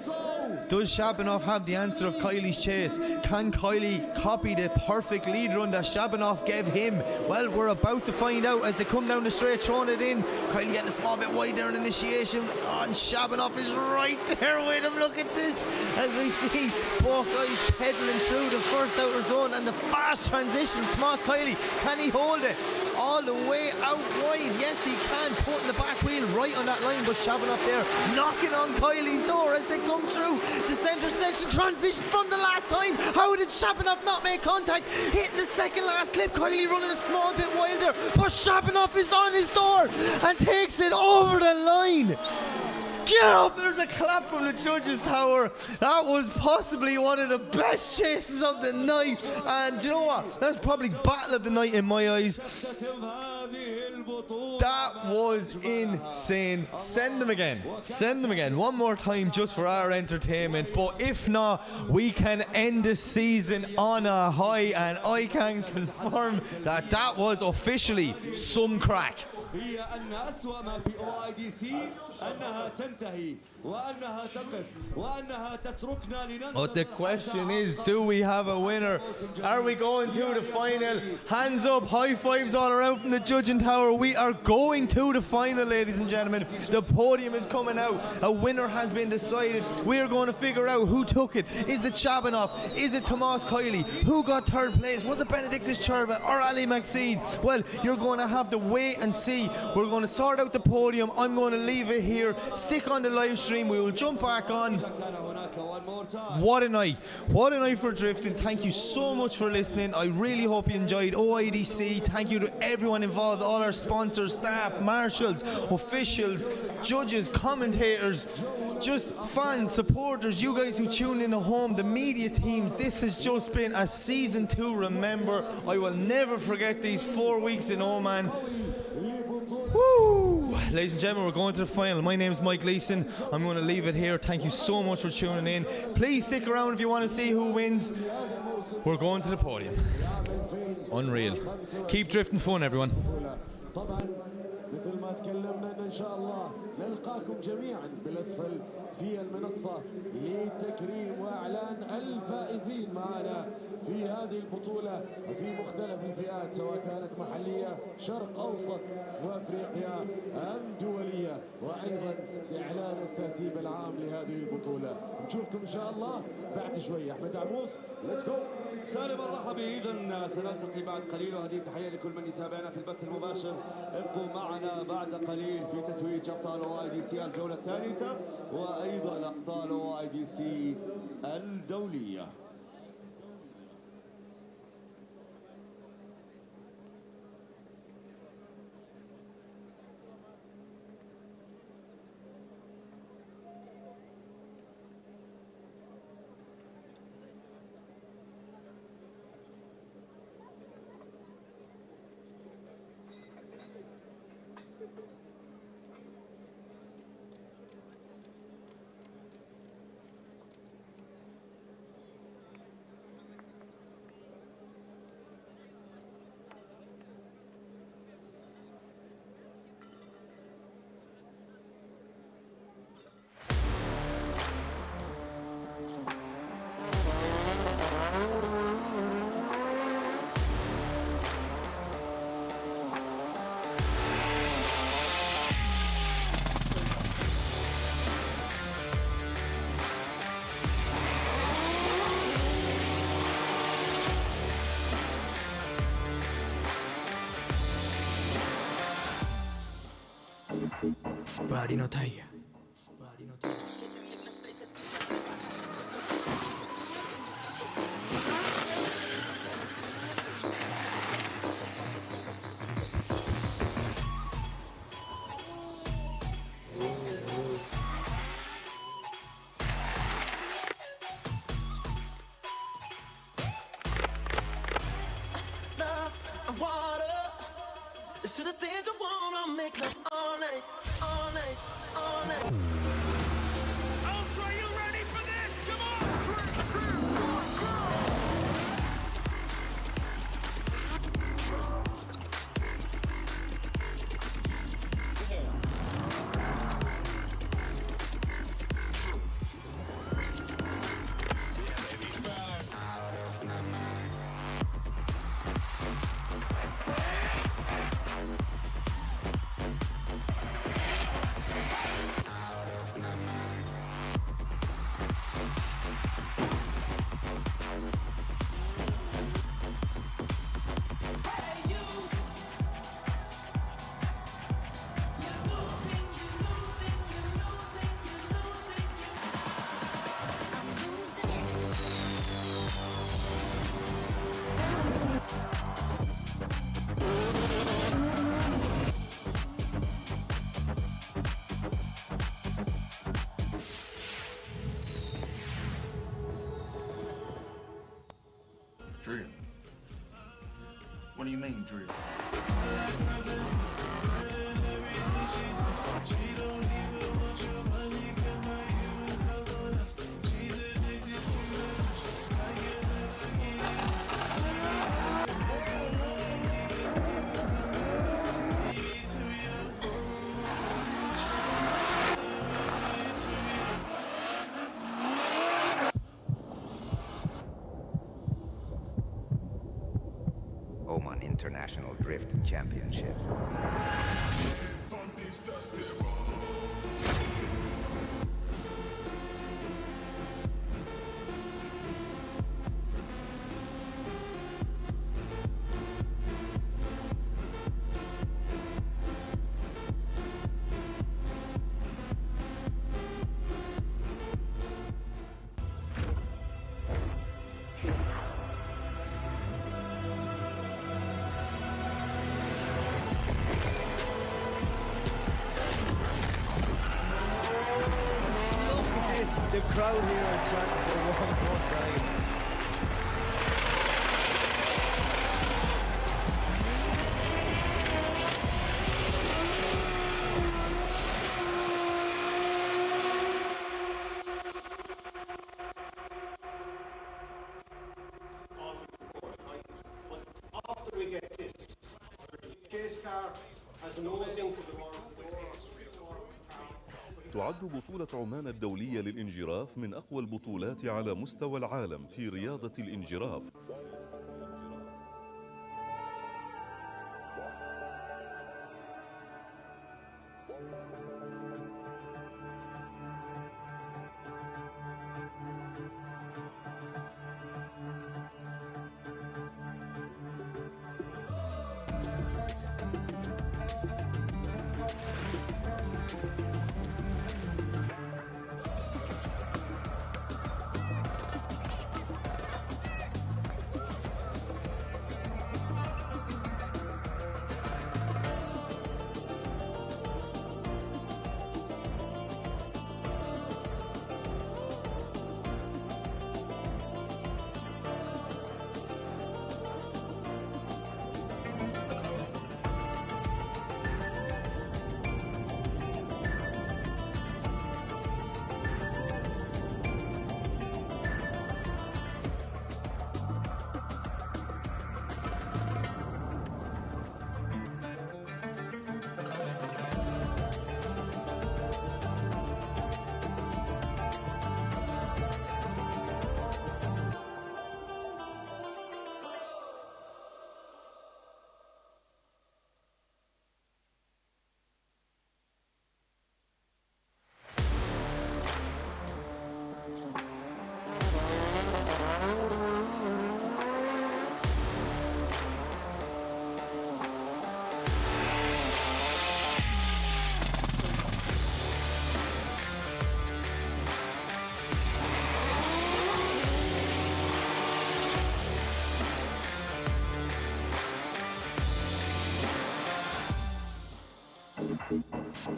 Does Shabanov have the answer of Kiley's chase? Can Kiley copy the perfect lead run that Shabanov gave him? Well, we're about to find out as they come down the straight, throwing it in. Kiley getting a small bit wide there in initiation. Oh, and Shabanov is right there with him. Look at this as we see both guys pedaling through the first outer zone, and the fast transition. Tomas Kiley, can he hold it all the way out wide? Yes, he can, putting the back wheel right on that line, but Shabanov there knocking on Kiley's door as they come through the centre section. Transition from the last time. How did Shabanov not make contact? Hitting the second last clip. Kiley running a small bit wilder, but Shabanov is on his door and takes it over the line. Get up! There's a clap from the judges' tower. That was possibly one of the best chases of the night, and do you know what? That's probably battle of the night in my eyes. That was insane. Send them again. Send them again. One more time just for our entertainment. But if not, we can end the season on a high, and I can confirm that that was officially some crack. هي أن أسوأ ما في OIDC أنها تنتهي وأنها تقف وأنها تتركنا لننتظر. But the question is, do we have a winner? Are we going to the final? Hands up, high fives all around from the judging tower. We are going to the final, ladies and gentlemen. The podium is coming out. A winner has been decided. We are going to figure out who took it. Is it Chabanov? Is it Tomas Kiley? Who got third place? Was it Benedictus Cherba or Ali Maxine? Well, you're going to have to wait and see. We're going to sort out the podium. I'm going to leave it here. Stick on the live stream. We will jump back on. What a night. What a night for drifting. Thank you so much for listening. I really hope you enjoyed OIDC. Thank you to everyone involved, all our sponsors, staff, marshals, officials, judges, commentators, just fans, supporters, you guys who tune in at home, the media teams. This has just been a season to remember. I will never forget these 4 weeks in Oman. Woo! Ladies and gentlemen, we're going to the final. My name is Mike Leeson. I'm going to leave it here. Thank you so much for tuning in. Please stick around if you want to see who wins. We're going to the podium. Unreal. Keep drifting fun, everyone. مثل ما تكلمنا ان شاء الله نلقاكم جميعا بالاسفل في المنصه لتكريم واعلان الفائزين معنا في هذه البطوله في مختلف الفئات سواء كانت محليه شرق اوسط وافريقيا ام دوليه وايضا اعلان الترتيب العام لهذه البطوله. نشوفكم ان شاء الله بعد شويه. احمد عموس ليتس جو. سالم مرحبا. اذا سنلتقي بعد قليل وهذه تحيه لكل من يتابعنا في البث المباشر. ابقوا معنا بعد قليل في تتويج ابطال OIDC الجوله الثالثه وايضا ابطال OIDC الدوليه. Bari no taya. Love and water. It's to the things I wanna make love all night, all night, all night. Oh, so are you ready for this? Come on! Drill. What do you mean, drill? International Drift Championship. The crowd here are chanting for one more time. After we get this, the chase car has nosing to the world. تعد بطولة عمان الدولية للإنجراف من أقوى البطولات على مستوى العالم في رياضة الإنجراف.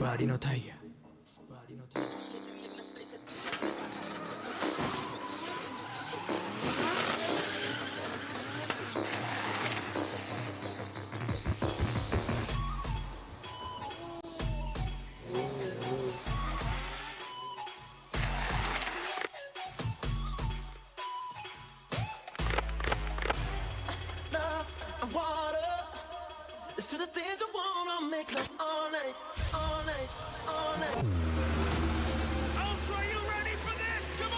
Body no tire. Love and water. It's to the things I wanna make love all night, all night, all night. Also, are you ready for this? Come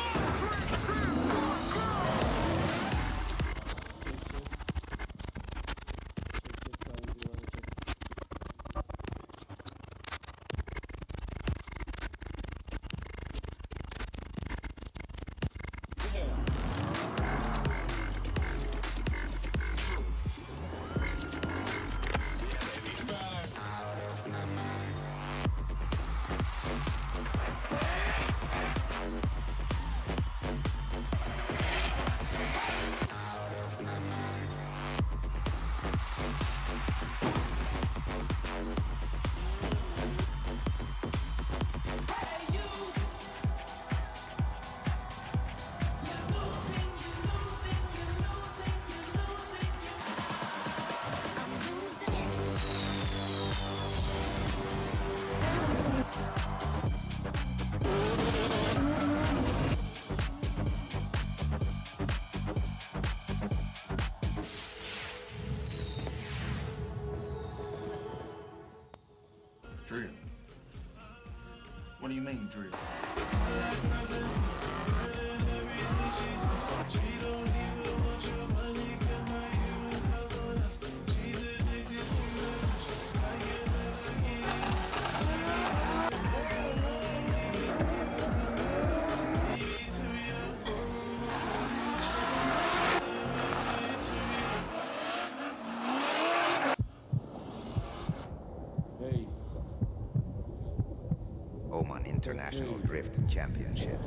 Drill. What do you mean, drill? International Drift Championship.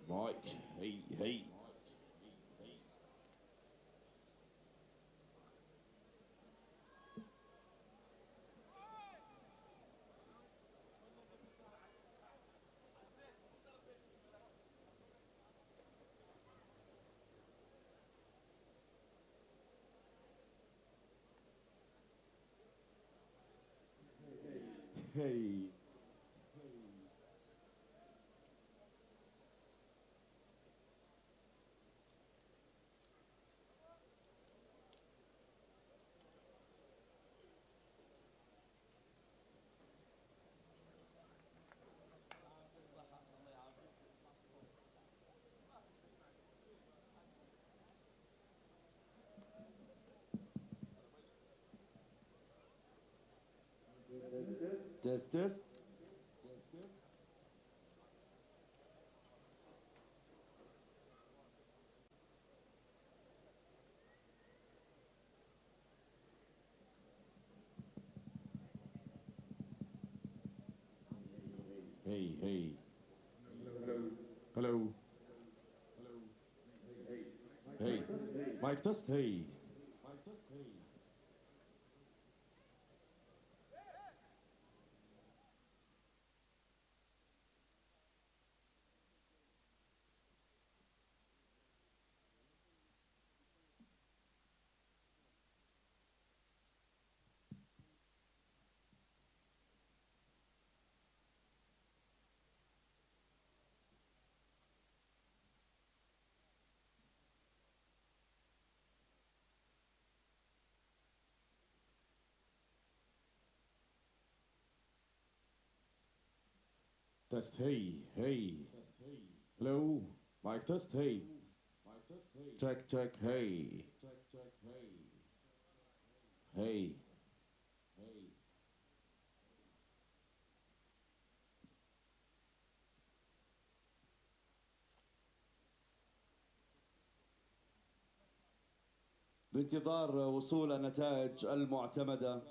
Mike, hey. Hey. Test. Hey. Hello. Hey. Mike test, hey. Test, hey. Hello. Mike test, hey. Check, hey. Hey. بانتظار وصول النتائج المعتمدة.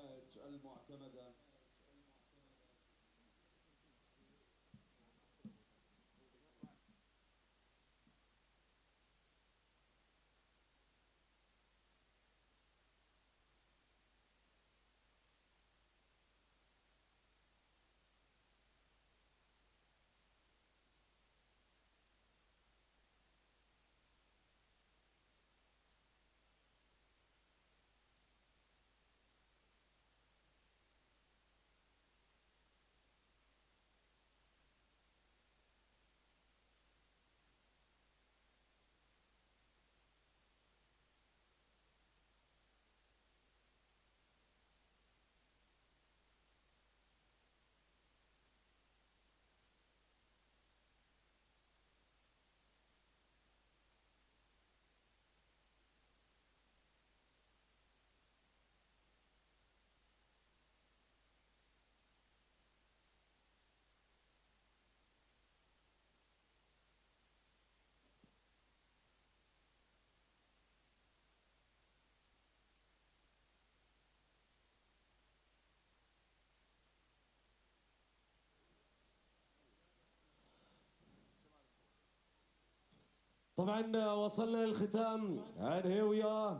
طبعا وصلنا للختام and here we are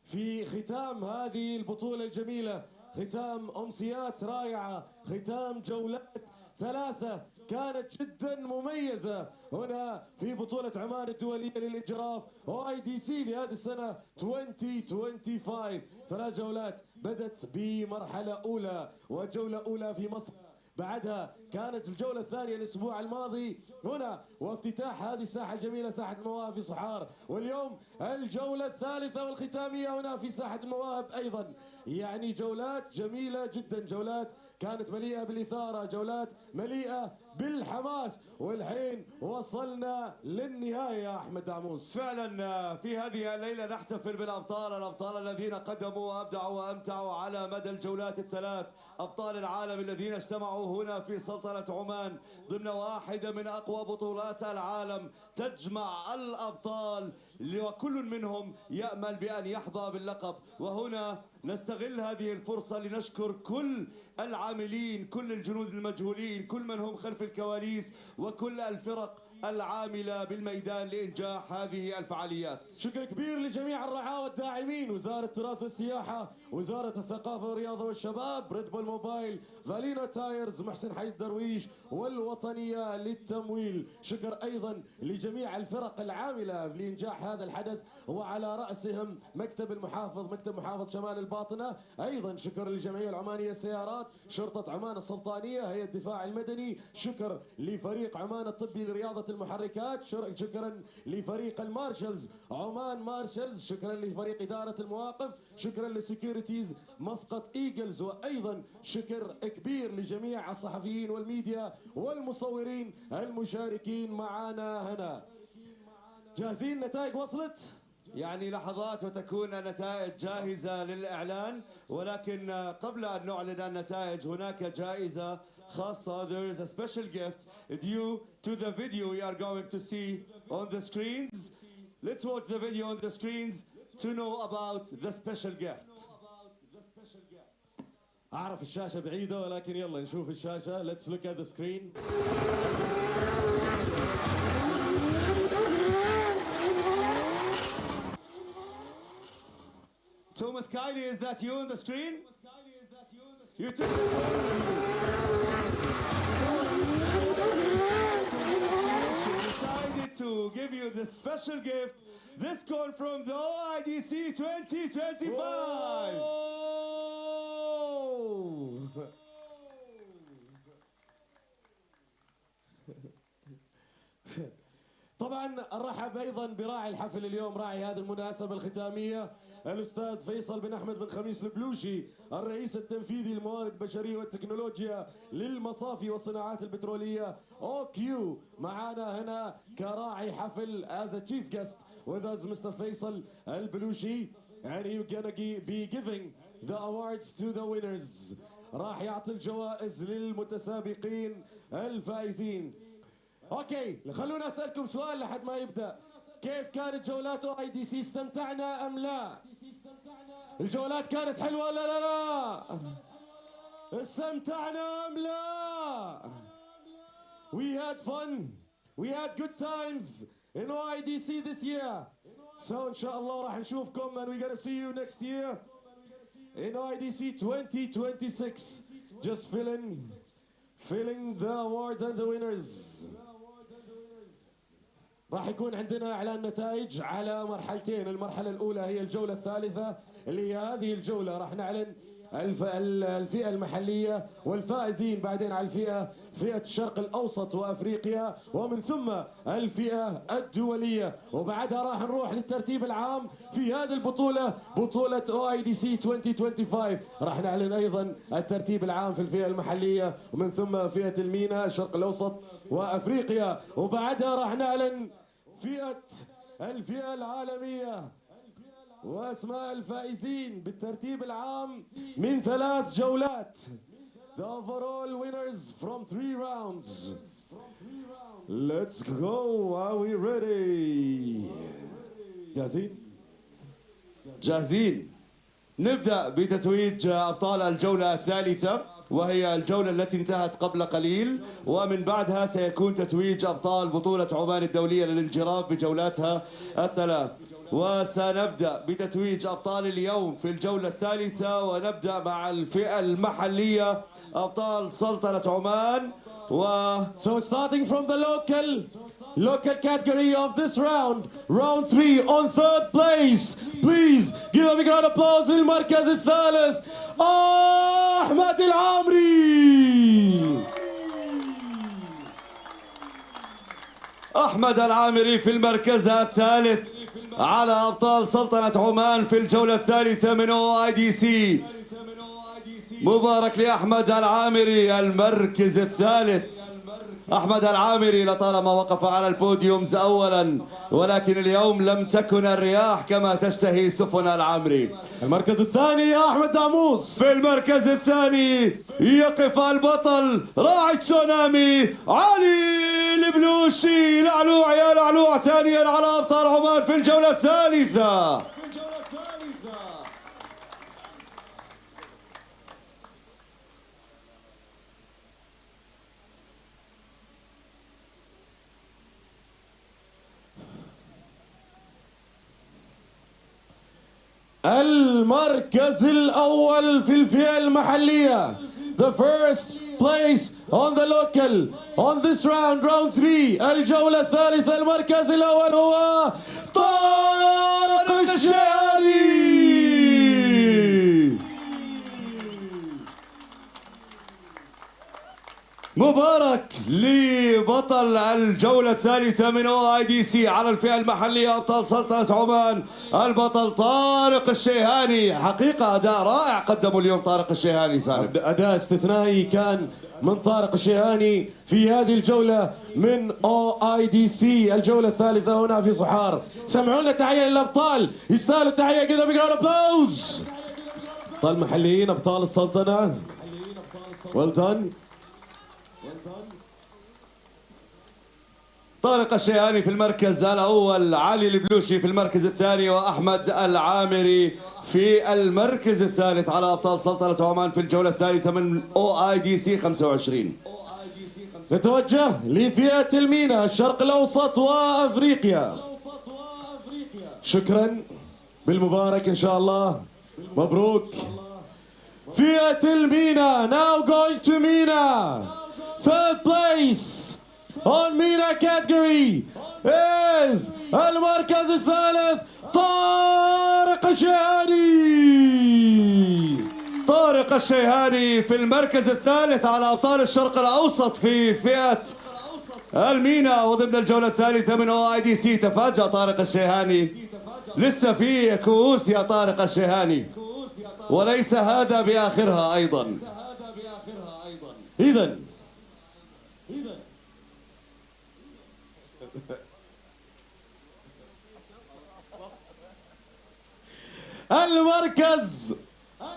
في ختام هذه البطولة الجميلة، ختام أمسيات رائعة، ختام جولات ثلاثة كانت جدا مميزة هنا في بطولة عمان الدولية للإجراف OIDC لهذه السنة 2025. 3 جولات بدت بمرحلة أولى وجولة أولى في مصر، بعدها كانت الجولة الثانية الأسبوع الماضي هنا وافتتاح هذه الساحة الجميلة ساحة المواهب في صحار، واليوم الجولة الثالثة والختامية هنا في ساحة المواهب أيضا. يعني جولات جميلة جدا، جولات كانت مليئة بالإثارة، جولات مليئة بالحماس، والحين وصلنا للنهاية يا أحمد دعموس. فعلا في هذه الليلة نحتفل بالأبطال، الأبطال الذين قدموا وأبدعوا وأمتعوا على مدى الجولات الثلاث، أبطال العالم الذين اجتمعوا هنا في سلطنة عمان ضمن واحدة من أقوى بطولات العالم تجمع الأبطال، وكل منهم يأمل بأن يحظى باللقب. وهنا نستغل هذه الفرصة لنشكر كل العاملين، كل الجنود المجهولين، كل من هم خلف الكواليس، وكل الفرق العاملة بالميدان لإنجاح هذه الفعاليات. شكر كبير لجميع الرعاة والداعمين، وزارة التراث والسياحة، وزارة الثقافة والرياضة والشباب، ريد بول موبايل، فالينا تايرز، محسن حي الدرويش، والوطنية للتمويل. شكر أيضا لجميع الفرق العاملة لإنجاح هذا الحدث، وعلى رأسهم مكتب المحافظ، مكتب محافظ شمال الباطنة. أيضا شكر للجمعية العمانية للسيارات، شرطة عمان السلطانية، هيئة الدفاع المدني. شكر لفريق عمان الطبي لرياضة المحركات، شكرا لفريق المارشلز عمان مارشلز، شكرا لفريق إدارة المواقف، شكرا لسكيورتيز مسقط إيجلز، وأيضا شكر كبير لجميع الصحفيين والميديا والمصورين المشاركين معنا هنا. جاهزين؟ نتائج وصلت؟ يعني لحظات وتكون النتائج جاهزة للإعلان، ولكن قبل أن نعلن النتائج هناك جائزة خاصة. There is a special gift due to the video we are going to see on the screens. Let's watch the video on the screens to know about the special gift. أعرف الشاشة بعيدة، ولكن يلا نشوف الشاشة. Let's look at the screen. Thomas Kiley, is that you on the screen? You took the phone with you. So decided to give you the special gift, this call from the OIDC 2025. طبعا الرحب ايضا براعي الحفل اليوم، راعي هذه المناسبه الختاميه، الاستاذ فيصل بن احمد بن خميس البلوشي، الرئيس التنفيذي للموارد البشريه والتكنولوجيا للمصافي والصناعات البتروليه OQ، معنا هنا كراعي حفل as a chief guest with us Mr. Faisal البلوشي, and he's gonna be giving the awards to the winners. راح يعطي الجوائز للمتسابقين الفائزين. اوكي، خلونا اسالكم سؤال لحد ما يبدا. كيف كانت جولات OIDC؟ استمتعنا ام لا؟ الجولات كانت حلوه ولا لا؟ استمتعنا ام لا؟ We had fun. We had good times in OIDC this year. So ان شاء الله راح نشوفكم and we're gonna see you next year in OIDC 2026. Just filling the awards and the winners. راح يكون عندنا اعلان نتائج على مرحلتين. المرحله الاولى هي الجوله الثالثه اللي هي هذه الجوله، راح نعلن الفئه المحليه والفائزين، بعدين على فئه الشرق الاوسط وافريقيا، ومن ثم الفئه الدوليه، وبعدها راح نروح للترتيب العام في هذه البطوله، بطوله OIDC 2025. راح نعلن ايضا الترتيب العام في الفئه المحليه، ومن ثم فئه المينا الشرق الاوسط وافريقيا، وبعدها راح نعلن الفئه العالميه واسماء الفائزين بالترتيب العام من 3 جولات. The overall winners from 3 rounds. Let's go. Are we ready? جاهزين. نبدأ بتتويج أبطال الجولة الثالثة. وهي الجولة التي انتهت قبل قليل، ومن بعدها سيكون تتويج أبطال بطولة عمان الدولية للانجراف بجولاتها الثلاث. وسنبدأ بتتويج أبطال اليوم في الجولة الثالثة، ونبدأ مع الفئة المحلية أبطال سلطنة عمان. So starting from the local category of this round 3 on third place, please give a big round of applause للمركز الثالث أحمد العامري. أحمد العامري في المركز الثالث على أبطال سلطنة عمان في الجولة الثالثة من OIDC. مبارك لأحمد العامري المركز الثالث. أحمد العامري لطالما وقف على البوديومز أولا، ولكن اليوم لم تكن الرياح كما تشتهي سفن العامري. المركز الثاني أحمد داموس. في المركز الثاني يقف البطل راعي تسونامي علي البلوشي. لعلوع يا لعلوع ثانيا على أبطال عمان في الجولة الثالثة. المركز الأول في الفئة المحلية. The first place on the local on this round 3 الجولة الثالثة. المركز الأول هو طارق الشهري. مبارك لبطل الجولة الثالثة من OIDC على الفئة المحلية أبطال سلطنة عمان، البطل طارق الشيهاني. حقيقة أداء رائع قدمه اليوم طارق الشيهاني سالم. أداء استثنائي كان من طارق الشيهاني في هذه الجولة من OIDC الجولة الثالثة هنا في صحار. سمعونا تحية للأبطال، يستاهلوا التحية كذا بيج راوند أبلوز. أبطال محليين أبطال السلطنة. well done. طارق الشيهاني في المركز الأول، علي البلوشي في المركز الثاني، وأحمد العامري في المركز الثالث على أبطال سلطنة عمان في الجولة الثالثة من OIDC 25. نتوجه لفئة المينا الشرق الأوسط وأفريقيا. شكرا بالمبارك إن شاء الله، مبروك. فئة المينا now going to Mina. Third place on Mina category is المركز الثالث طارق الشيهاني. طارق الشيهاني في المركز الثالث على أبطال الشرق الأوسط في فئة المينا وضمن الجولة الثالثة من OIDC. تفاجأ طارق الشيهاني، لسه في كؤوس يا طارق الشيهاني، وليس هذا بآخرها أيضا. إذن المركز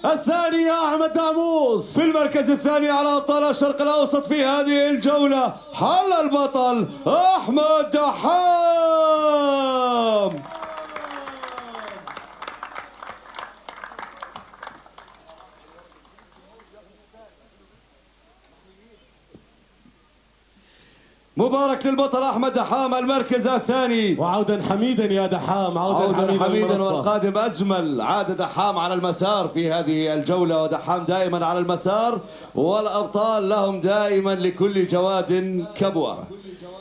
الثاني أحمد داموس. في المركز الثاني على أبطال الشرق الأوسط في هذه الجولة حل البطل أحمد دحام. مبارك للبطل أحمد دحام المركز الثاني. وعودا حميدا يا دحام، عودا حميدا والقادم أجمل. عاد دحام على المسار في هذه الجولة، ودحام دائما على المسار، والأبطال لهم دائما لكل جواد كبوة.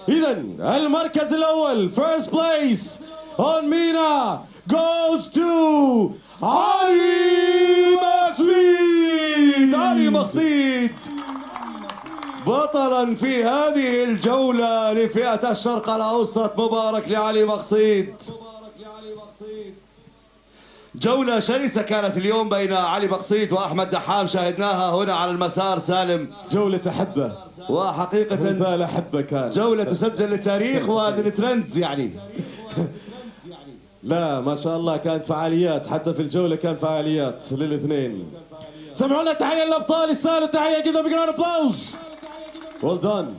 إذن المركز الأول first place on Mina goes to علي مقصيد. علي مقصيد بطلا في هذه الجولة لفئة الشرق الأوسط. مبارك لعلي مقصيد. جولة شرسة كانت اليوم بين علي مقصيد وأحمد دحام، شاهدناها هنا على المسار سالم. جولة أحبة، وحقيقة رسالة أحبة كانت، جولة تسجل للتاريخ وللترندز يعني. لا ما شاء الله كانت فعاليات، حتى في الجولة كان فعاليات للاثنين. سمعونا تحية للأبطال، يستاهلوا تحية كذا بيج راوند أبلوز. well done.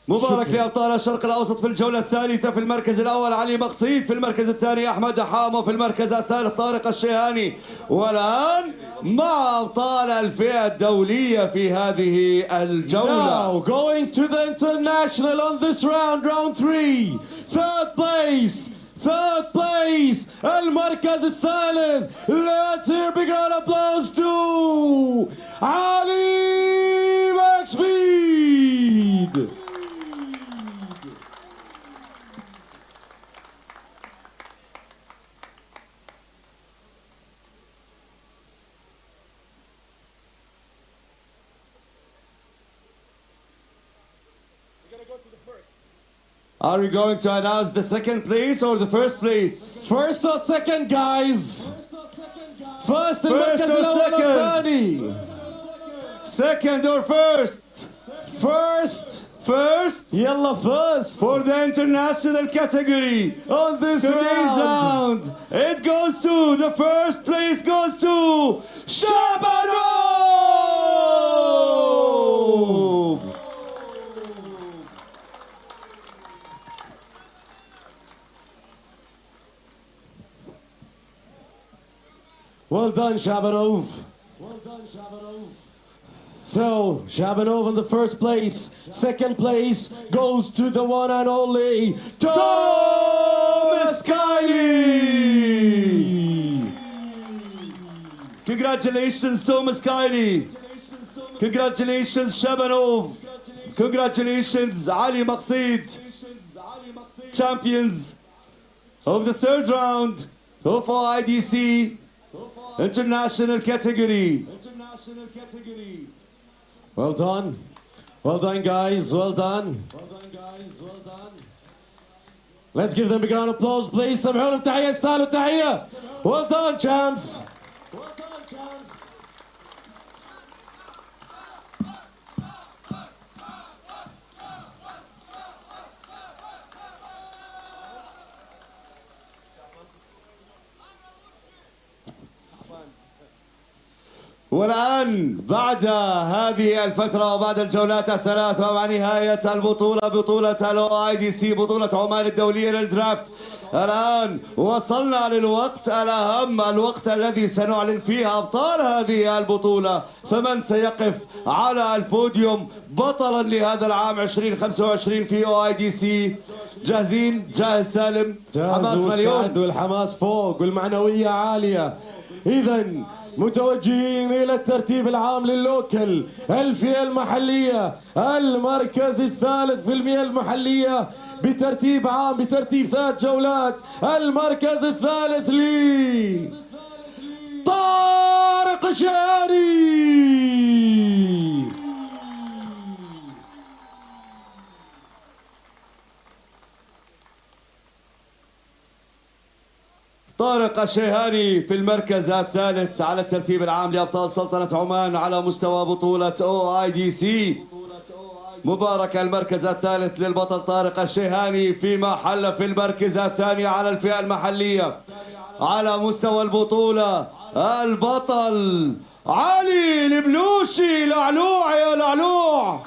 مبارك لأبطال الشرق الأوسط في الجولة الثالثة. في المركز الأول علي مقصيد، في المركز الثاني أحمد حامو، في المركز الثالث طارق الشيهاني. والآن مع أبطال الفئة الدولية في هذه الجولة. Now going to the international on this round, round 3. Third place, المركز الثالث. Let's hear big round of applause to Ali Maxpeed. Are we going to announce the second place or the first place? First or second, guys? First or second? Second or first? First? Yalla, first. For the international category. On this Today's round, it goes to, the first place goes to Shabanov! Well done, Shabanov. So, Shabanov in the first place. Second place goes to the one and only Thomas Kiley. Congratulations, Thomas Kiley. Congratulations, Shabanov. Congratulations, Ali Maqsid. Champions of the third round of IDC International category. Well done. Well done, guys. Well done. Let's give them a big round of applause, please. سمعوا تحية يستاهلوا تحية. Well done, champs. والآن بعد هذه الفترة وبعد الجولات الثلاث ومع نهاية البطولة، بطولة IDC بطولة عمان الدولية للدرافت، الآن وصلنا للوقت الأهم، الوقت الذي سنعلن فيه أبطال هذه البطولة. فمن سيقف على البوديوم بطلا لهذا العام 2025 في IDC؟ جاهزين؟ جاهز سالم؟ حماس مليون والحماس فوق والمعنوية عالية. إذا متوجهين إلى الترتيب العام لللوكل الفئة المحلية، المركز الثالث في المئة المحلية بترتيب عام بترتيب 3 جولات. المركز الثالث لي طارق الشهري. طارق الشيهاني في المركز الثالث على الترتيب العام لأبطال سلطنة عمان على مستوى بطولة IDC. مبارك المركز الثالث للبطل طارق الشيهاني، فيما حل في المركز الثاني على الفئة المحلية على مستوى البطولة البطل علي البلوشي. لعلوع يا لعلوع.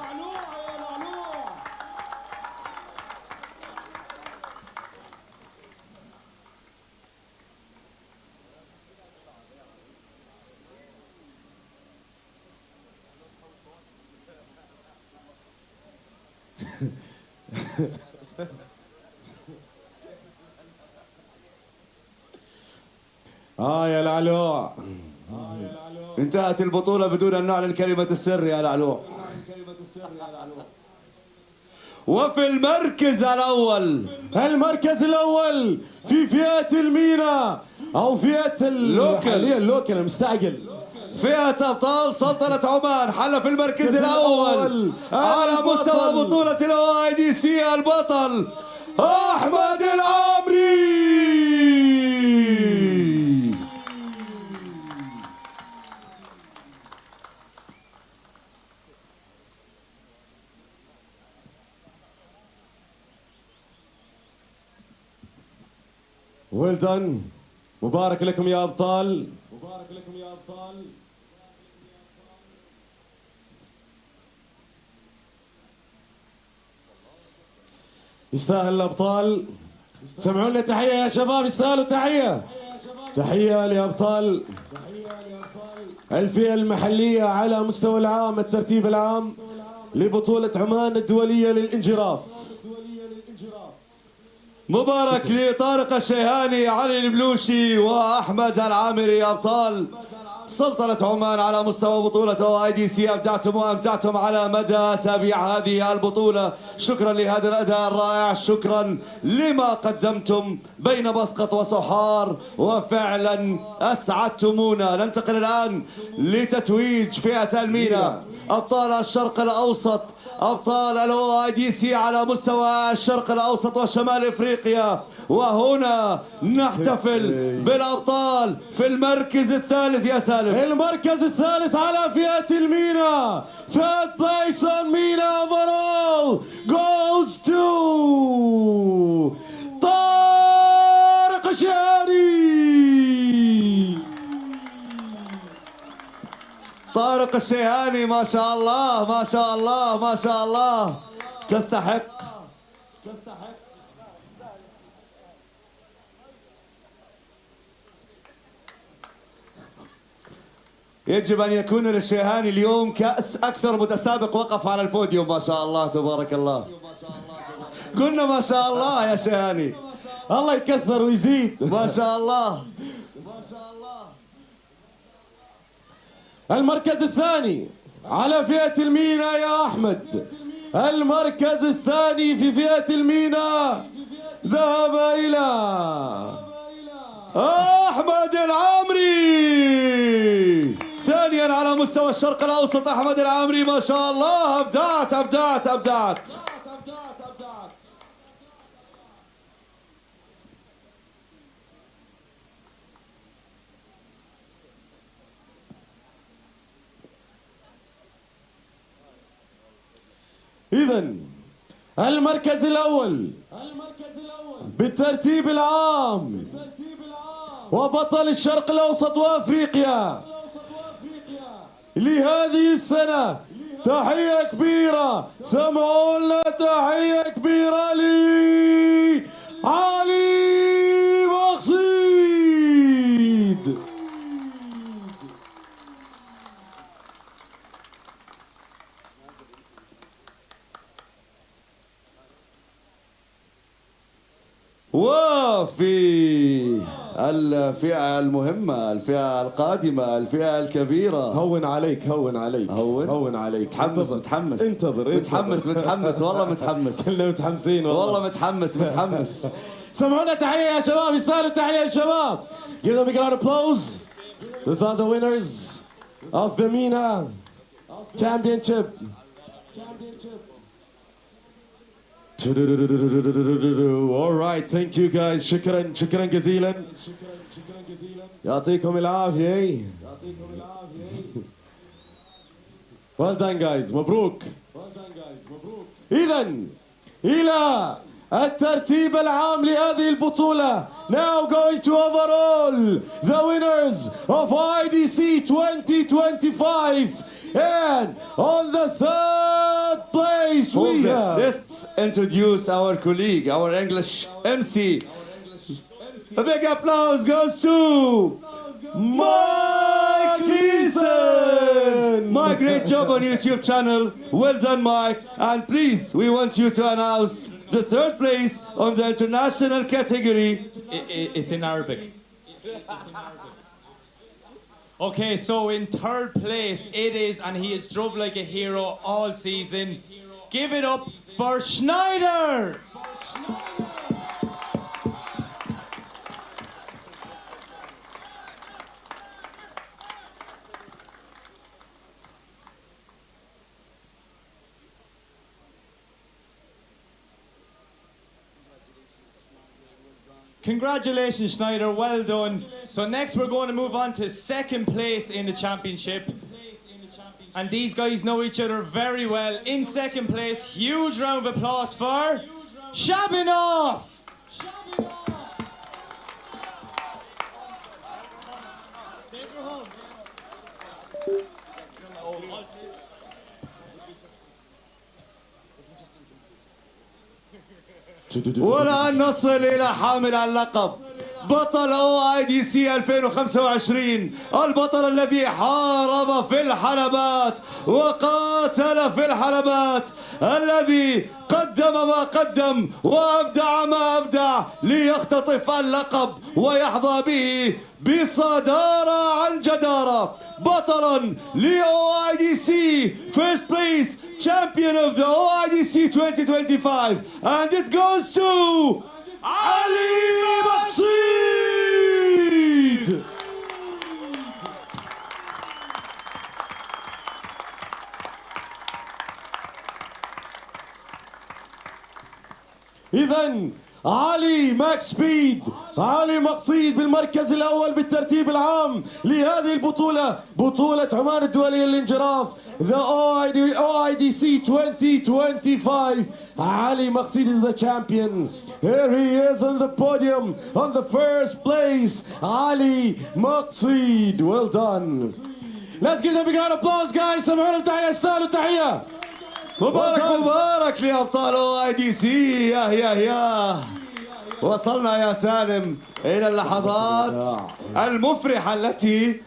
يا لعلوع. انتهت البطولة بدون أن نعلن كلمة السر يا لعلوع. وفي المركز الأول في فئة المينا أو فئة اللوكل المستعجل، فئة أبطال سلطنة عمان، حل في المركز الأول على مستوى بطولة IDC البطل أحمد العامري. Well done. مبارك لكم يا أبطال. يستاهل الأبطال. سمعوا لنا تحية يا شباب، يستاهلوا تحية. تحية لأبطال الفئة المحلية على مستوى العام، الترتيب العام لبطولة عمان الدولية للإنجراف. مبارك لطارق الشيهاني، علي البلوشي وأحمد العامري أبطال سلطنة عمان على مستوى بطولة OIDC. أبدعتم وأمتعتم على مدى أسابيع هذه البطولة. شكرا لهذا الأداء الرائع، شكرا لما قدمتم بين مسقط وصحار، وفعلا أسعدتمونا. ننتقل الآن لتتويج فئة المينا، أبطال الشرق الأوسط، أبطال OIDC على مستوى الشرق الأوسط وشمال إفريقيا. وهنا نحتفل بالأبطال في المركز الثالث يا سالم. المركز الثالث على فئة المينا. Third place on MENA overall goes to طارق الشيهاني. طارق الشيهاني، ما شاء الله ما شاء الله ما شاء الله، تستحق. يجب أن يكون للشيهاني اليوم كأس أكثر متسابق وقف على البوديوم. ما شاء الله تبارك الله، كنا ما شاء الله يا شيهاني، الله يكثر ويزيد. ما شاء الله. المركز الثاني على فئة المينا يا أحمد. المركز الثاني في فئة المينا ذهب إلى أحمد العامري. ثانيا على مستوى الشرق الأوسط أحمد العامري، ما شاء الله، أبدعت أبدعت أبدعت. إذن المركز الأول بالترتيب العام وبطل الشرق الأوسط وأفريقيا لهذه السنة. تحية كبيرة، سمعوا لنا تحية كبيرة لعلي مقصيد. وفي الفئة المهمة، الفئة القادمة، الفئة الكبيرة. هون عليك هون عليك هون عليك. متحمس متحمس انتظر متحمس متحمس والله متحمس. كلنا متحمسين والله متحمس متحمس. سمعونا تحية يا شباب، يستاهلوا تحية يا شباب. Give them a big round of applause. Those are the winners of the MENA Championship. All right, thank you guys. شكرا شكرا جزيلا. يعطيكم العافية. Well done guys. مبروك. إذن إلى الترتيب العام لهذه البطولة. Now going to overall the winners of IDC 2025. And on the third place we have... Let's introduce our colleague, our English MC. A big applause goes to Mike Leeson. Mike, great job on YouTube channel. Well done, Mike. And please, we want you to announce the third place on the international category. It's in Arabic. Okay, so in third place it is, and he has drove like a hero all season. Give it up for Schneider! Congratulations, Schneider, well done. So next we're going to move on to second place in the championship. And these guys know each other very well. In second place, huge round of applause for Shabinov! والآن نصل إلى حامل اللقب بطل OIDC 2025، البطل الذي حارب في الحلبات وقاتل في الحلبات، الذي قدم ما قدم وأبدع ما أبدع ليختطف اللقب ويحظى به بصدارة عن جدارة. بطلا ل OIDC first place champion of the OIDC 2025, and it goes to علي مقصود. إذن علي ماكس سبيد، علي مقصيد بالمركز الأول بالترتيب العام لهذه البطولة، بطولة عمان الدولية للانجراف The OIDC 2025. علي مقصيد is the champion. Here he is on the podium on the first place. علي مقصيد. Well done. Let's give them a big round of applause guys. سمعوا تحية، يستاهلوا التحية. مبارك مبارك لأبطال OIDC. يا وصلنا يا سالم إلى اللحظات المفرحة التي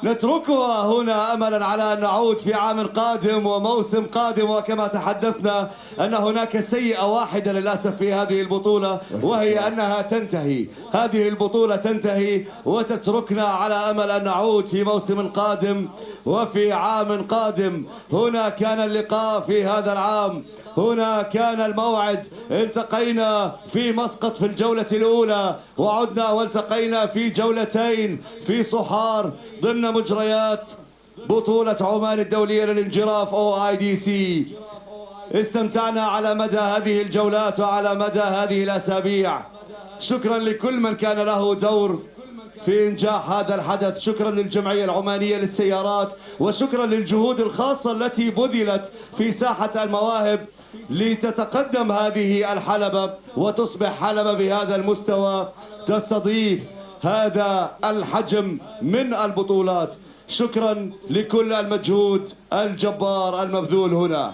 نتركها هنا أملا على أن نعود في عام قادم وموسم قادم. وكما تحدثنا أن هناك سيئة واحدة للأسف في هذه البطولة، وهي أنها تنتهي. هذه البطولة تنتهي وتتركنا على أمل أن نعود في موسم قادم وفي عام قادم. هنا كان اللقاء في هذا العام، هنا كان الموعد. التقينا في مسقط في الجولة الأولى، وعدنا والتقينا في جولتين في صحار ضمن مجريات بطولة عمان الدولية للانجراف OIDC. استمتعنا على مدى هذه الجولات وعلى مدى هذه الأسابيع. شكرا لكل من كان له دور في إنجاح هذا الحدث. شكرا للجمعية العمانية للسيارات، وشكرا للجهود الخاصة التي بذلت في ساحة المواهب لتتقدم هذه الحلبة وتصبح حلبة بهذا المستوى تستضيف هذا الحجم من البطولات. شكرا لكل المجهود الجبار المبذول هنا.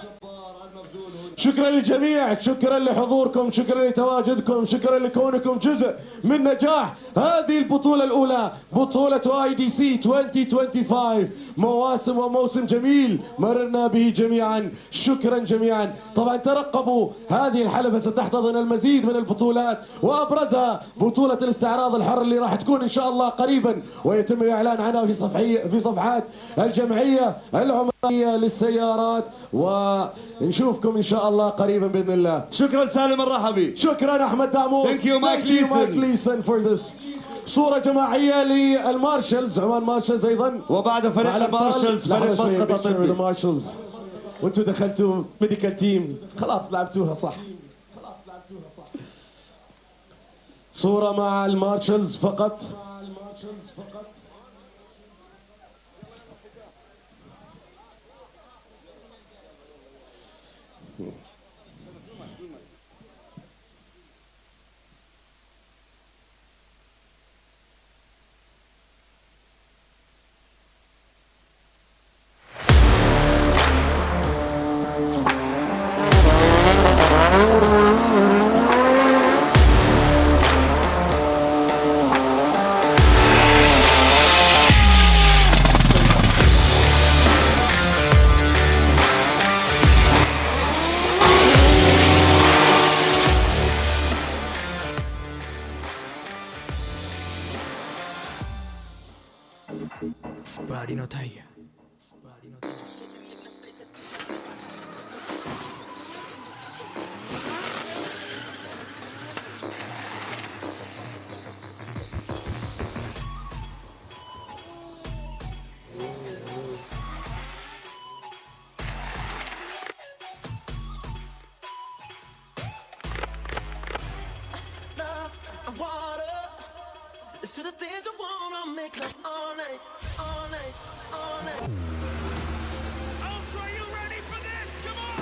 شكرا للجميع، شكرا لحضوركم، شكرا لتواجدكم، شكرا لكونكم جزء من نجاح هذه البطولة الأولى، بطولة OIDC 2025. مواسم وموسم جميل مررنا به جميعا. شكرا جميعا. طبعا ترقبوا هذه الحلبة ستحتضن المزيد من البطولات، وأبرزها بطولة الاستعراض الحر اللي راح تكون إن شاء الله قريبا، ويتم الإعلان عنها في صفحات الجمعية العمانية للسيارات، ونشوفكم إن شاء الله قريبا بإذن الله. شكرا سالم الرحبي. شكرا أحمد داموس. Thank you Mike Leeson for this. صورة جماعية للمارشلز، عمان مارشلز أيضا، وبعد فريق المارشلز فريق مسقط الطبي. المارشلز، وانتم دخلتوا ميديكال تيم، خلاص لعبتوها صح. صورة مع المارشلز فقط. Body no taya. It's to the things I wanna make love all night, all night, all night. Oh, so are you ready for this? Come on!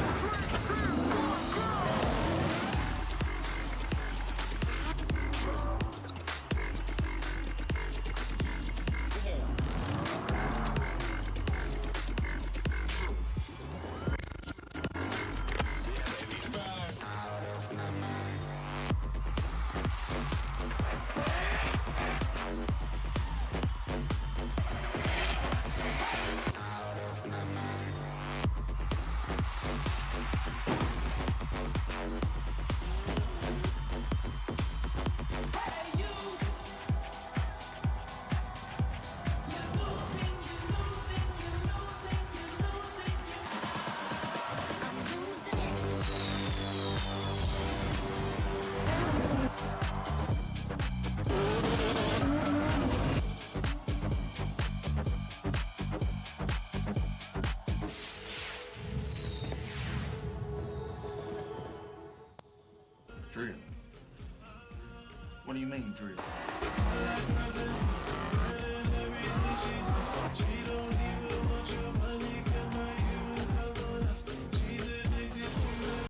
What do you mean, drill?